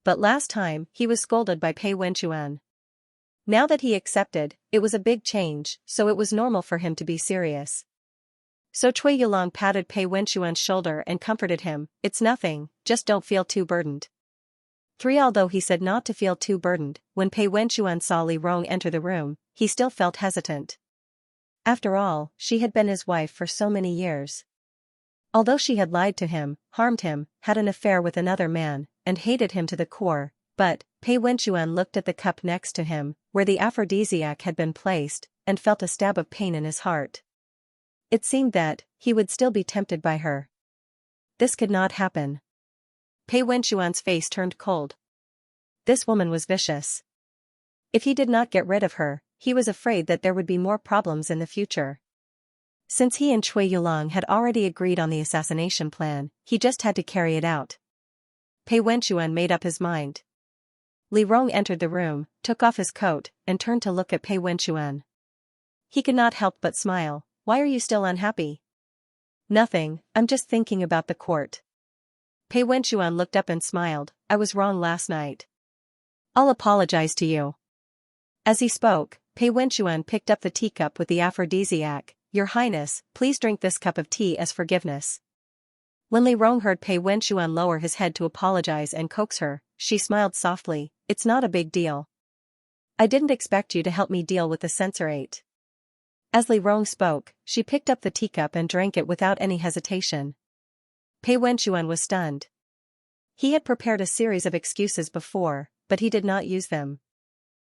But last time, he was scolded by Pei Wenchuan. Now that he accepted, it was a big change, so it was normal for him to be serious. So Cui Yulong patted Pei Wenchuan's shoulder and comforted him. "It's nothing, just don't feel too burdened." 3. Although he said not to feel too burdened, when Pei Wenchuan saw Li Rong enter the room, he still felt hesitant. After all, she had been his wife for so many years. Although she had lied to him, harmed him, had an affair with another man, and hated him to the core, but, Pei Wenchuan looked at the cup next to him, where the aphrodisiac had been placed, and felt a stab of pain in his heart. It seemed that, he would still be tempted by her. This could not happen. Pei Wenchuan's face turned cold. This woman was vicious. If he did not get rid of her, he was afraid that there would be more problems in the future. Since he and Cui Yulong had already agreed on the assassination plan, he just had to carry it out. Pei Wenchuan made up his mind. Li Rong entered the room, took off his coat, and turned to look at Pei Wenchuan. He could not help but smile. "Why are you still unhappy?" "Nothing, I'm just thinking about the court." Pei Wenchuan looked up and smiled. "I was wrong last night. I'll apologize to you." As he spoke, Pei Wenchuan picked up the teacup with the aphrodisiac. "Your Highness, please drink this cup of tea as forgiveness." When Li Rong heard Pei Wenchuan lower his head to apologize and coax her, she smiled softly. "It's not a big deal. I didn't expect you to help me deal with the censorate." As Li Rong spoke, she picked up the teacup and drank it without any hesitation. Pei Wenchuan was stunned. He had prepared a series of excuses before, but he did not use them.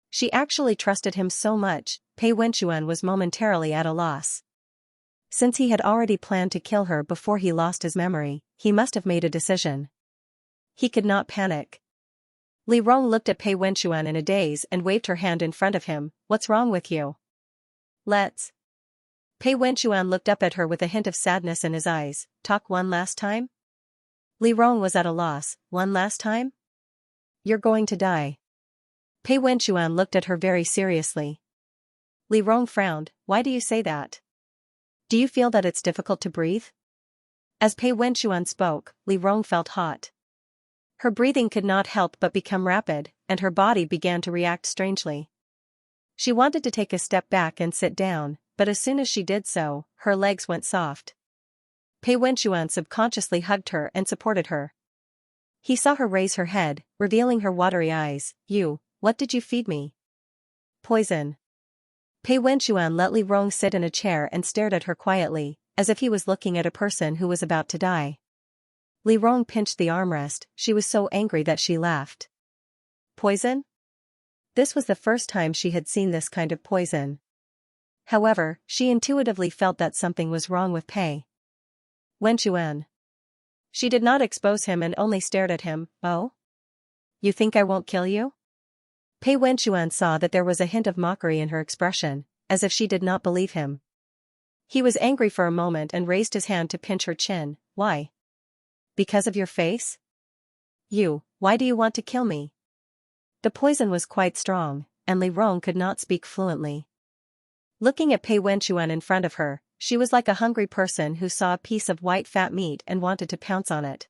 She actually trusted him so much, Pei Wenchuan was momentarily at a loss. Since he had already planned to kill her before he lost his memory, he must have made a decision. He could not panic. Li Rong looked at Pei Wenchuan in a daze and waved her hand in front of him. "What's wrong with you?" "Let's..." Pei Wenchuan looked up at her with a hint of sadness in his eyes. "Talk one last time?" Li Rong was at a loss. "One last time?" "You're going to die." Pei Wenchuan looked at her very seriously. Li Rong frowned. "Why do you say that? Do you feel that it's difficult to breathe?" As Pei Wenchuan spoke, Li Rong felt hot. Her breathing could not help but become rapid, and her body began to react strangely. She wanted to take a step back and sit down, but as soon as she did so, her legs went soft. Pei Wenchuan subconsciously hugged her and supported her. He saw her raise her head, revealing her watery eyes. What did you feed me? Poison. Pei Wenchuan let Li Rong sit in a chair and stared at her quietly, as if he was looking at a person who was about to die. Li Rong pinched the armrest. She was so angry that she laughed. Poison? This was the first time she had seen this kind of poison. However, she intuitively felt that something was wrong with Pei Wenchuan. She did not expose him and only stared at him. Oh? You think I won't kill you? Pei Wenchuan saw that there was a hint of mockery in her expression, as if she did not believe him. He was angry for a moment and raised his hand to pinch her chin. Why? Because of your face? Why do you want to kill me? The poison was quite strong, and Li Rong could not speak fluently. Looking at Pei Wenchuan in front of her, she was like a hungry person who saw a piece of white fat meat and wanted to pounce on it.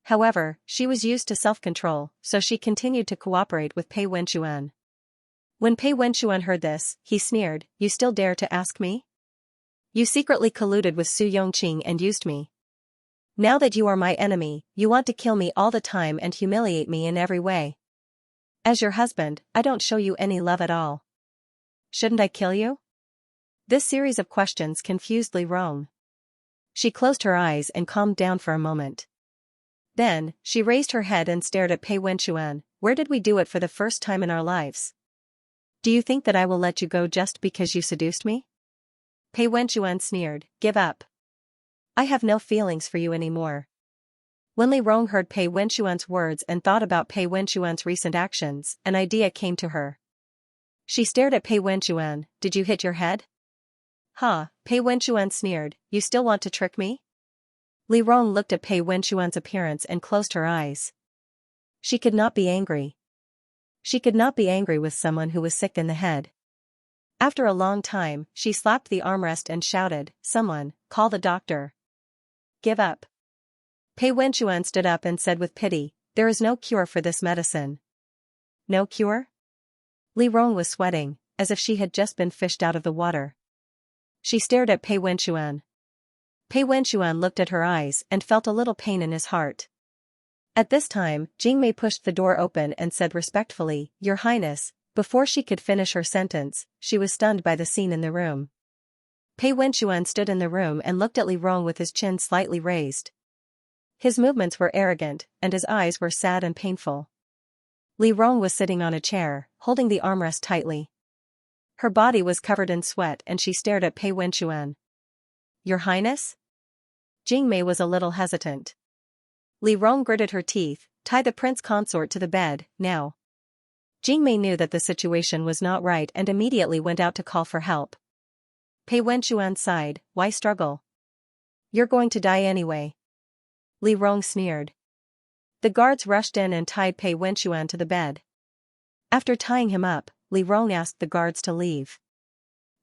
However, she was used to self-control, so she continued to cooperate with Pei Wenchuan. When Pei Wenchuan heard this, he sneered, You still dare to ask me? You secretly colluded with Su Yongqing and used me. Now that you are my enemy, you want to kill me all the time and humiliate me in every way. As your husband, I don't show you any love at all. Shouldn't I kill you? This series of questions confused Li Rong. She closed her eyes and calmed down for a moment. Then, she raised her head and stared at Pei Wenchuan. Where did we do it for the first time in our lives? Do you think that I will let you go just because you seduced me? Pei Wenchuan sneered, Give up. I have no feelings for you anymore. When Li Rong heard Pei Wenchuan's words and thought about Pei Wenchuan's recent actions, an idea came to her. She stared at Pei Wenchuan. Did you hit your head? Pei Wenchuan sneered, You still want to trick me? Li Rong looked at Pei Wenchuan's appearance and closed her eyes. She could not be angry. She could not be angry with someone who was sick in the head. After a long time, she slapped the armrest and shouted, Someone, call the doctor. Give up. Pei Wenchuan stood up and said with pity, There is no cure for this medicine. No cure? Li Rong was sweating, as if she had just been fished out of the water. She stared at Pei Wenchuan. Pei Wenchuan looked at her eyes and felt a little pain in his heart. At this time, Jingmei pushed the door open and said respectfully, Your Highness. Before she could finish her sentence, she was stunned by the scene in the room. Pei Wenchuan stood in the room and looked at Li Rong with his chin slightly raised. His movements were arrogant, and his eyes were sad and painful. Li Rong was sitting on a chair, holding the armrest tightly. Her body was covered in sweat and she stared at Pei Wenchuan. Your Highness? Jingmei was a little hesitant. Li Rong gritted her teeth, Tie the prince consort to the bed, now. Jingmei knew that the situation was not right and immediately went out to call for help. Pei Wenchuan sighed, Why struggle? You're going to die anyway. Li Rong sneered. The guards rushed in and tied Pei Wenchuan to the bed. After tying him up, Li Rong asked the guards to leave.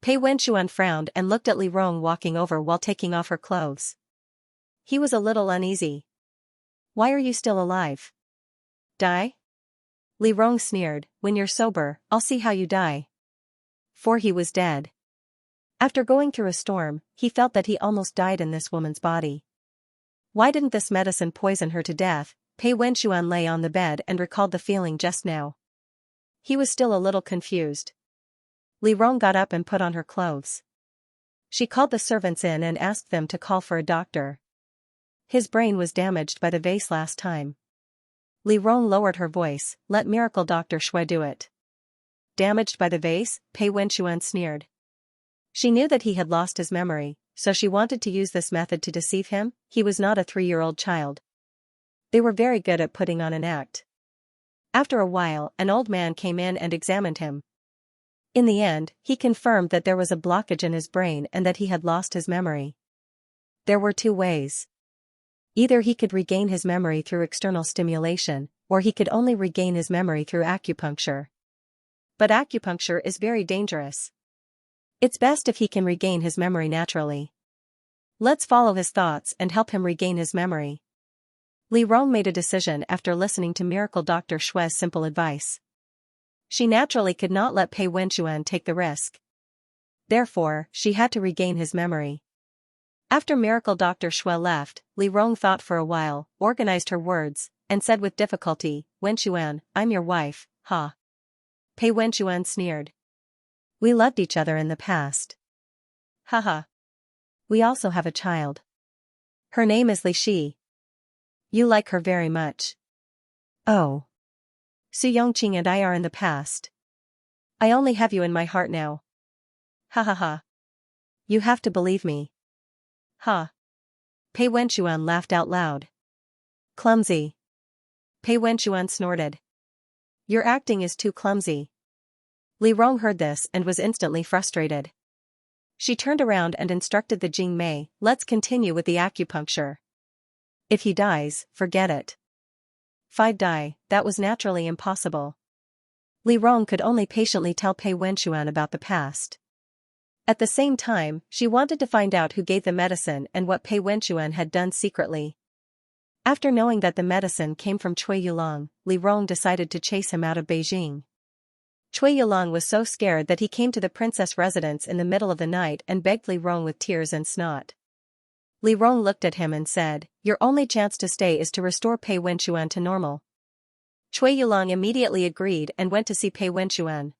Pei Wenchuan frowned and looked at Li Rong walking over while taking off her clothes. He was a little uneasy. Why are you still alive? Die? Li Rong sneered, When you're sober, I'll see how you die. For he was dead. After going through a storm, he felt that he almost died in this woman's body. Why didn't this medicine poison her to death? Pei Wenchuan lay on the bed and recalled the feeling just now. He was still a little confused. Li Rong got up and put on her clothes. She called the servants in and asked them to call for a doctor. His brain was damaged by the vase last time. Li Rong lowered her voice, Let miracle Dr. Shui do it. Damaged by the vase? Pei Wenchuan sneered. She knew that he had lost his memory, so she wanted to use this method to deceive him. He was not a 3-year-old child. They were very good at putting on an act. After a while, an old man came in and examined him. In the end, he confirmed that there was a blockage in his brain and that he had lost his memory. There were 2 ways. Either he could regain his memory through external stimulation, or he could only regain his memory through acupuncture. But acupuncture is very dangerous. It's best if he can regain his memory naturally. Let's follow his thoughts and help him regain his memory. Li Rong made a decision after listening to Miracle Dr. Shui's simple advice. She naturally could not let Pei Wenchuan take the risk. Therefore, she had to regain his memory. After Miracle Dr. Shui left, Li Rong thought for a while, organized her words, and said with difficulty, "Wenchuan, I'm your wife, ha." Pei Wenchuan sneered. "We loved each other in the past. Haha. We also have a child. Her name is Li Shi. You like her very much. Oh. Su Yongqing and I are in the past. I only have you in my heart now. Ha ha ha. You have to believe me. Ha. Pei Wenchuan laughed out loud. Clumsy. Pei Wenchuan snorted. Your acting is too clumsy. Li Rong heard this and was instantly frustrated. She turned around and instructed the Jing Mei, let's continue with the acupuncture. If he dies, forget it. Fi'd die, that was naturally impossible. Li Rong could only patiently tell Pei Wenchuan about the past. At the same time, she wanted to find out who gave the medicine and what Pei Wenchuan had done secretly. After knowing that the medicine came from Cui Yulong, Li Rong decided to chase him out of Beijing. Cui Yulong was so scared that he came to the princess residence in the middle of the night and begged Li Rong with tears and snot. Li Rong looked at him and said, your only chance to stay is to restore Pei Wenchuan to normal. Cui Yulong immediately agreed and went to see Pei Wenchuan.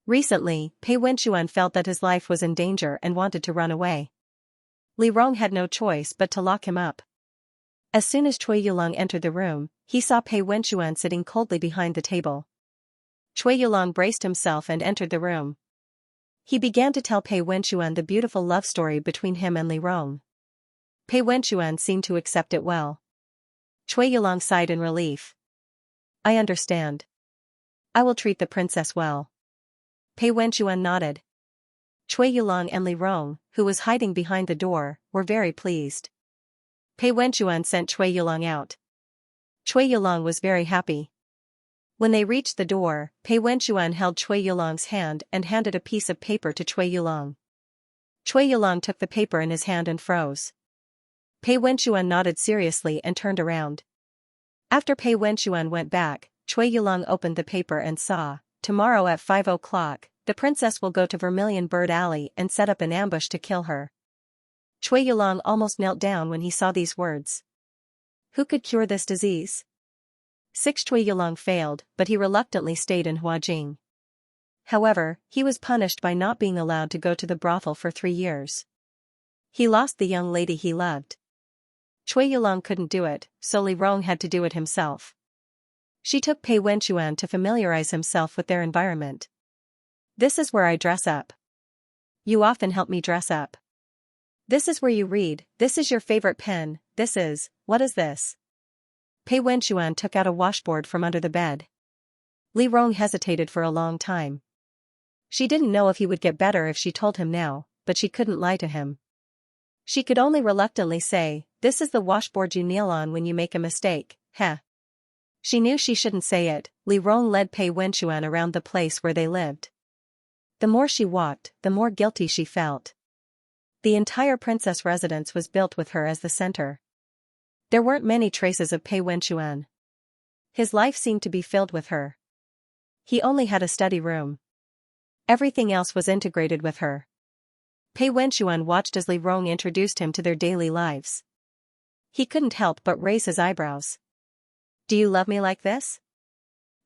Recently, Pei Wenchuan felt that his life was in danger and wanted to run away. Li Rong had no choice but to lock him up. As soon as Cui Yulong entered the room, he saw Pei Wenchuan sitting coldly behind the table. Cui Yulong braced himself and entered the room. He began to tell Pei Wenchuan the beautiful love story between him and Li Rong. Pei Wenchuan seemed to accept it well. Cui Yulong sighed in relief. I understand. I will treat the princess well. Pei Wenchuan nodded. Cui Yulong and Li Rong, who was hiding behind the door, were very pleased. Pei Wenchuan sent Cui Yulong out. Cui Yulong was very happy. When they reached the door, Pei Wenchuan held Cui Yulong's hand and handed a piece of paper to Cui Yulong. Cui Yulong took the paper in his hand and froze. Pei Wenchuan nodded seriously and turned around. After Pei Wenchuan went back, Cui Yulong opened the paper and saw, tomorrow at 5 o'clock, the princess will go to Vermilion Bird Alley and set up an ambush to kill her. Cui Yulong almost knelt down when he saw these words. Who could cure this disease? 6 Cui Yulong failed, but he reluctantly stayed in Huajing. However, he was punished by not being allowed to go to the brothel for 3 years. He lost the young lady he loved. Cui Yulong couldn't do it, so Li Rong had to do it himself. She took Pei Wenchuan to familiarize himself with their environment. This is where I dress up. You often help me dress up. This is where you read, this is your favorite pen, what is this? Pei Wenchuan took out a washboard from under the bed. Li Rong hesitated for a long time. She didn't know if he would get better if she told him now, but she couldn't lie to him. She could only reluctantly say, this is the washboard you kneel on when you make a mistake, heh. She knew she shouldn't say it. Li Rong led Pei Wenchuan around the place where they lived. The more she walked, the more guilty she felt. The entire princess residence was built with her as the center. There weren't many traces of Pei Wenchuan. His life seemed to be filled with her. He only had a study room. Everything else was integrated with her. Pei Wenchuan watched as Li Rong introduced him to their daily lives. He couldn't help but raise his eyebrows. Do you love me like this?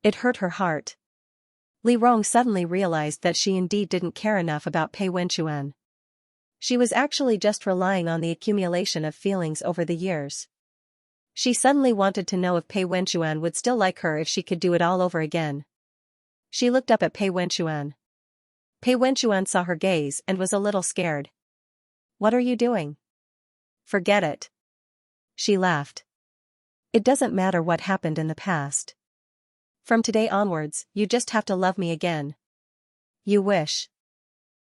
It hurt her heart. Li Rong suddenly realized that she indeed didn't care enough about Pei Wenchuan. She was actually just relying on the accumulation of feelings over the years. She suddenly wanted to know if Pei Wenchuan would still like her if she could do it all over again. She looked up at Pei Wenchuan. Pei Wenchuan saw her gaze and was a little scared. What are you doing? Forget it. She laughed. It doesn't matter what happened in the past. From today onwards, you just have to love me again. You wish.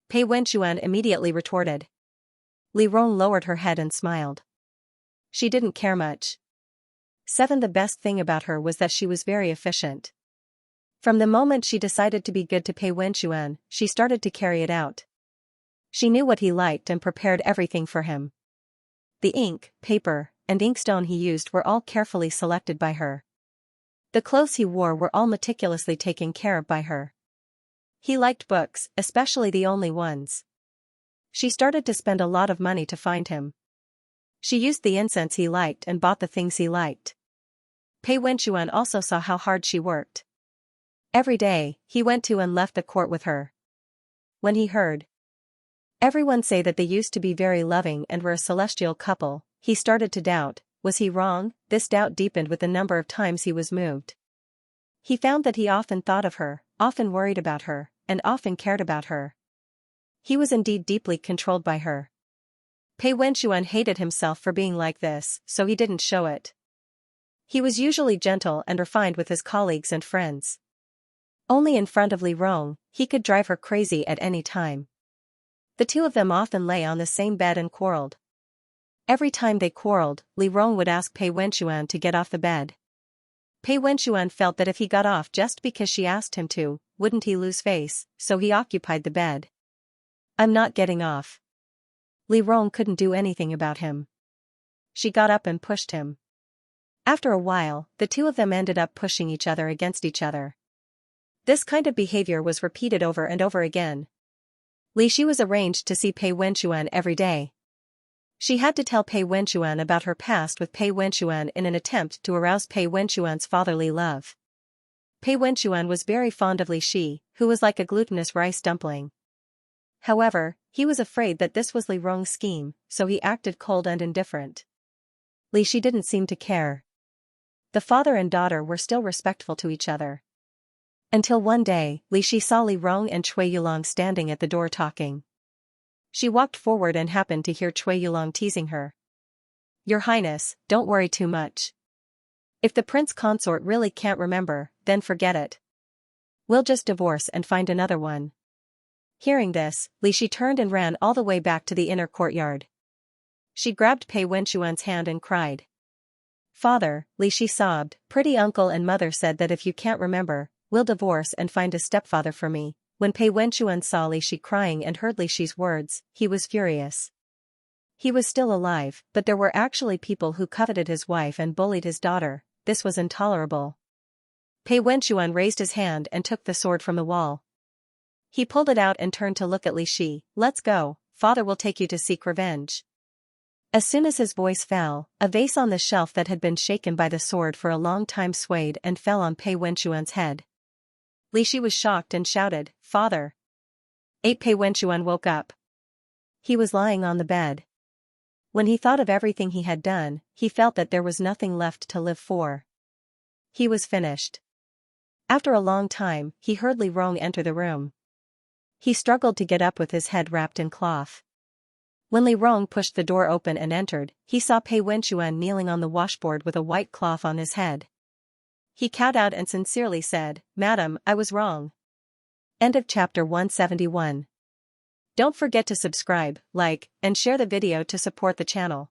Pei Wenchuan immediately retorted. Li Rong lowered her head and smiled. She didn't care much. 7. The best thing about her was that she was very efficient. From the moment she decided to be good to Pei Wenchuan, she started to carry it out. She knew what he liked and prepared everything for him. The ink, paper, and inkstone he used were all carefully selected by her. The clothes he wore were all meticulously taken care of by her. He liked books, especially the only ones. She started to spend a lot of money to find him. She used the incense he liked and bought the things he liked. Pei Wenchuan also saw how hard she worked. Every day, he went to and left the court with her. When he heard everyone say that they used to be very loving and were a celestial couple, he started to doubt, was he wrong? This doubt deepened with the number of times he was moved. He found that he often thought of her, often worried about her, and often cared about her. He was indeed deeply controlled by her. Pei Wenchuan hated himself for being like this, so he didn't show it. He was usually gentle and refined with his colleagues and friends. Only in front of Li Rong, he could drive her crazy at any time. The two of them often lay on the same bed and quarreled. Every time they quarreled, Li Rong would ask Pei Wenchuan to get off the bed. Pei Wenchuan felt that if he got off just because she asked him to, wouldn't he lose face, so he occupied the bed. I'm not getting off. Li Rong couldn't do anything about him. She got up and pushed him. After a while, the two of them ended up pushing each other against each other. This kind of behavior was repeated over and over again. Li Shi was arranged to see Pei Wenchuan every day. She had to tell Pei Wenchuan about her past with Pei Wenchuan in an attempt to arouse Pei Wenchuan's fatherly love. Pei Wenchuan was very fond of Li Shi, who was like a glutinous rice dumpling. However, he was afraid that this was Li Rong's scheme, so he acted cold and indifferent. Li Shi didn't seem to care. The father and daughter were still respectful to each other. Until one day, Li Shi saw Li Rong and Cui Yulong standing at the door talking. She walked forward and happened to hear Cui Yulong teasing her. Your Highness, don't worry too much. If the prince consort really can't remember, then forget it. We'll just divorce and find another one. Hearing this, Li Shi turned and ran all the way back to the inner courtyard. She grabbed Pei Wenchuan's hand and cried. Father, Li Shi sobbed, pretty uncle and mother said that if you can't remember, we'll divorce and find a stepfather for me. When Pei Wenchuan saw Li Shi crying and heard Li Shi's words, he was furious. He was still alive, but there were actually people who coveted his wife and bullied his daughter. This was intolerable. Pei Wenchuan raised his hand and took the sword from the wall. He pulled it out and turned to look at Li Shi. Let's go, father will take you to seek revenge. As soon as his voice fell, a vase on the shelf that had been shaken by the sword for a long time swayed and fell on Pei Wenchuan's head. Li Shi was shocked and shouted, Father! Pei Wenchuan woke up. He was lying on the bed. When he thought of everything he had done, he felt that there was nothing left to live for. He was finished. After a long time, he heard Li Rong enter the room. He struggled to get up with his head wrapped in cloth. When Li Rong pushed the door open and entered, he saw Pei Wenchuan kneeling on the washboard with a white cloth on his head. He cowed out and sincerely said, Madam, I was wrong. End of chapter 171. Don't forget to subscribe, like, and share the video to support the channel.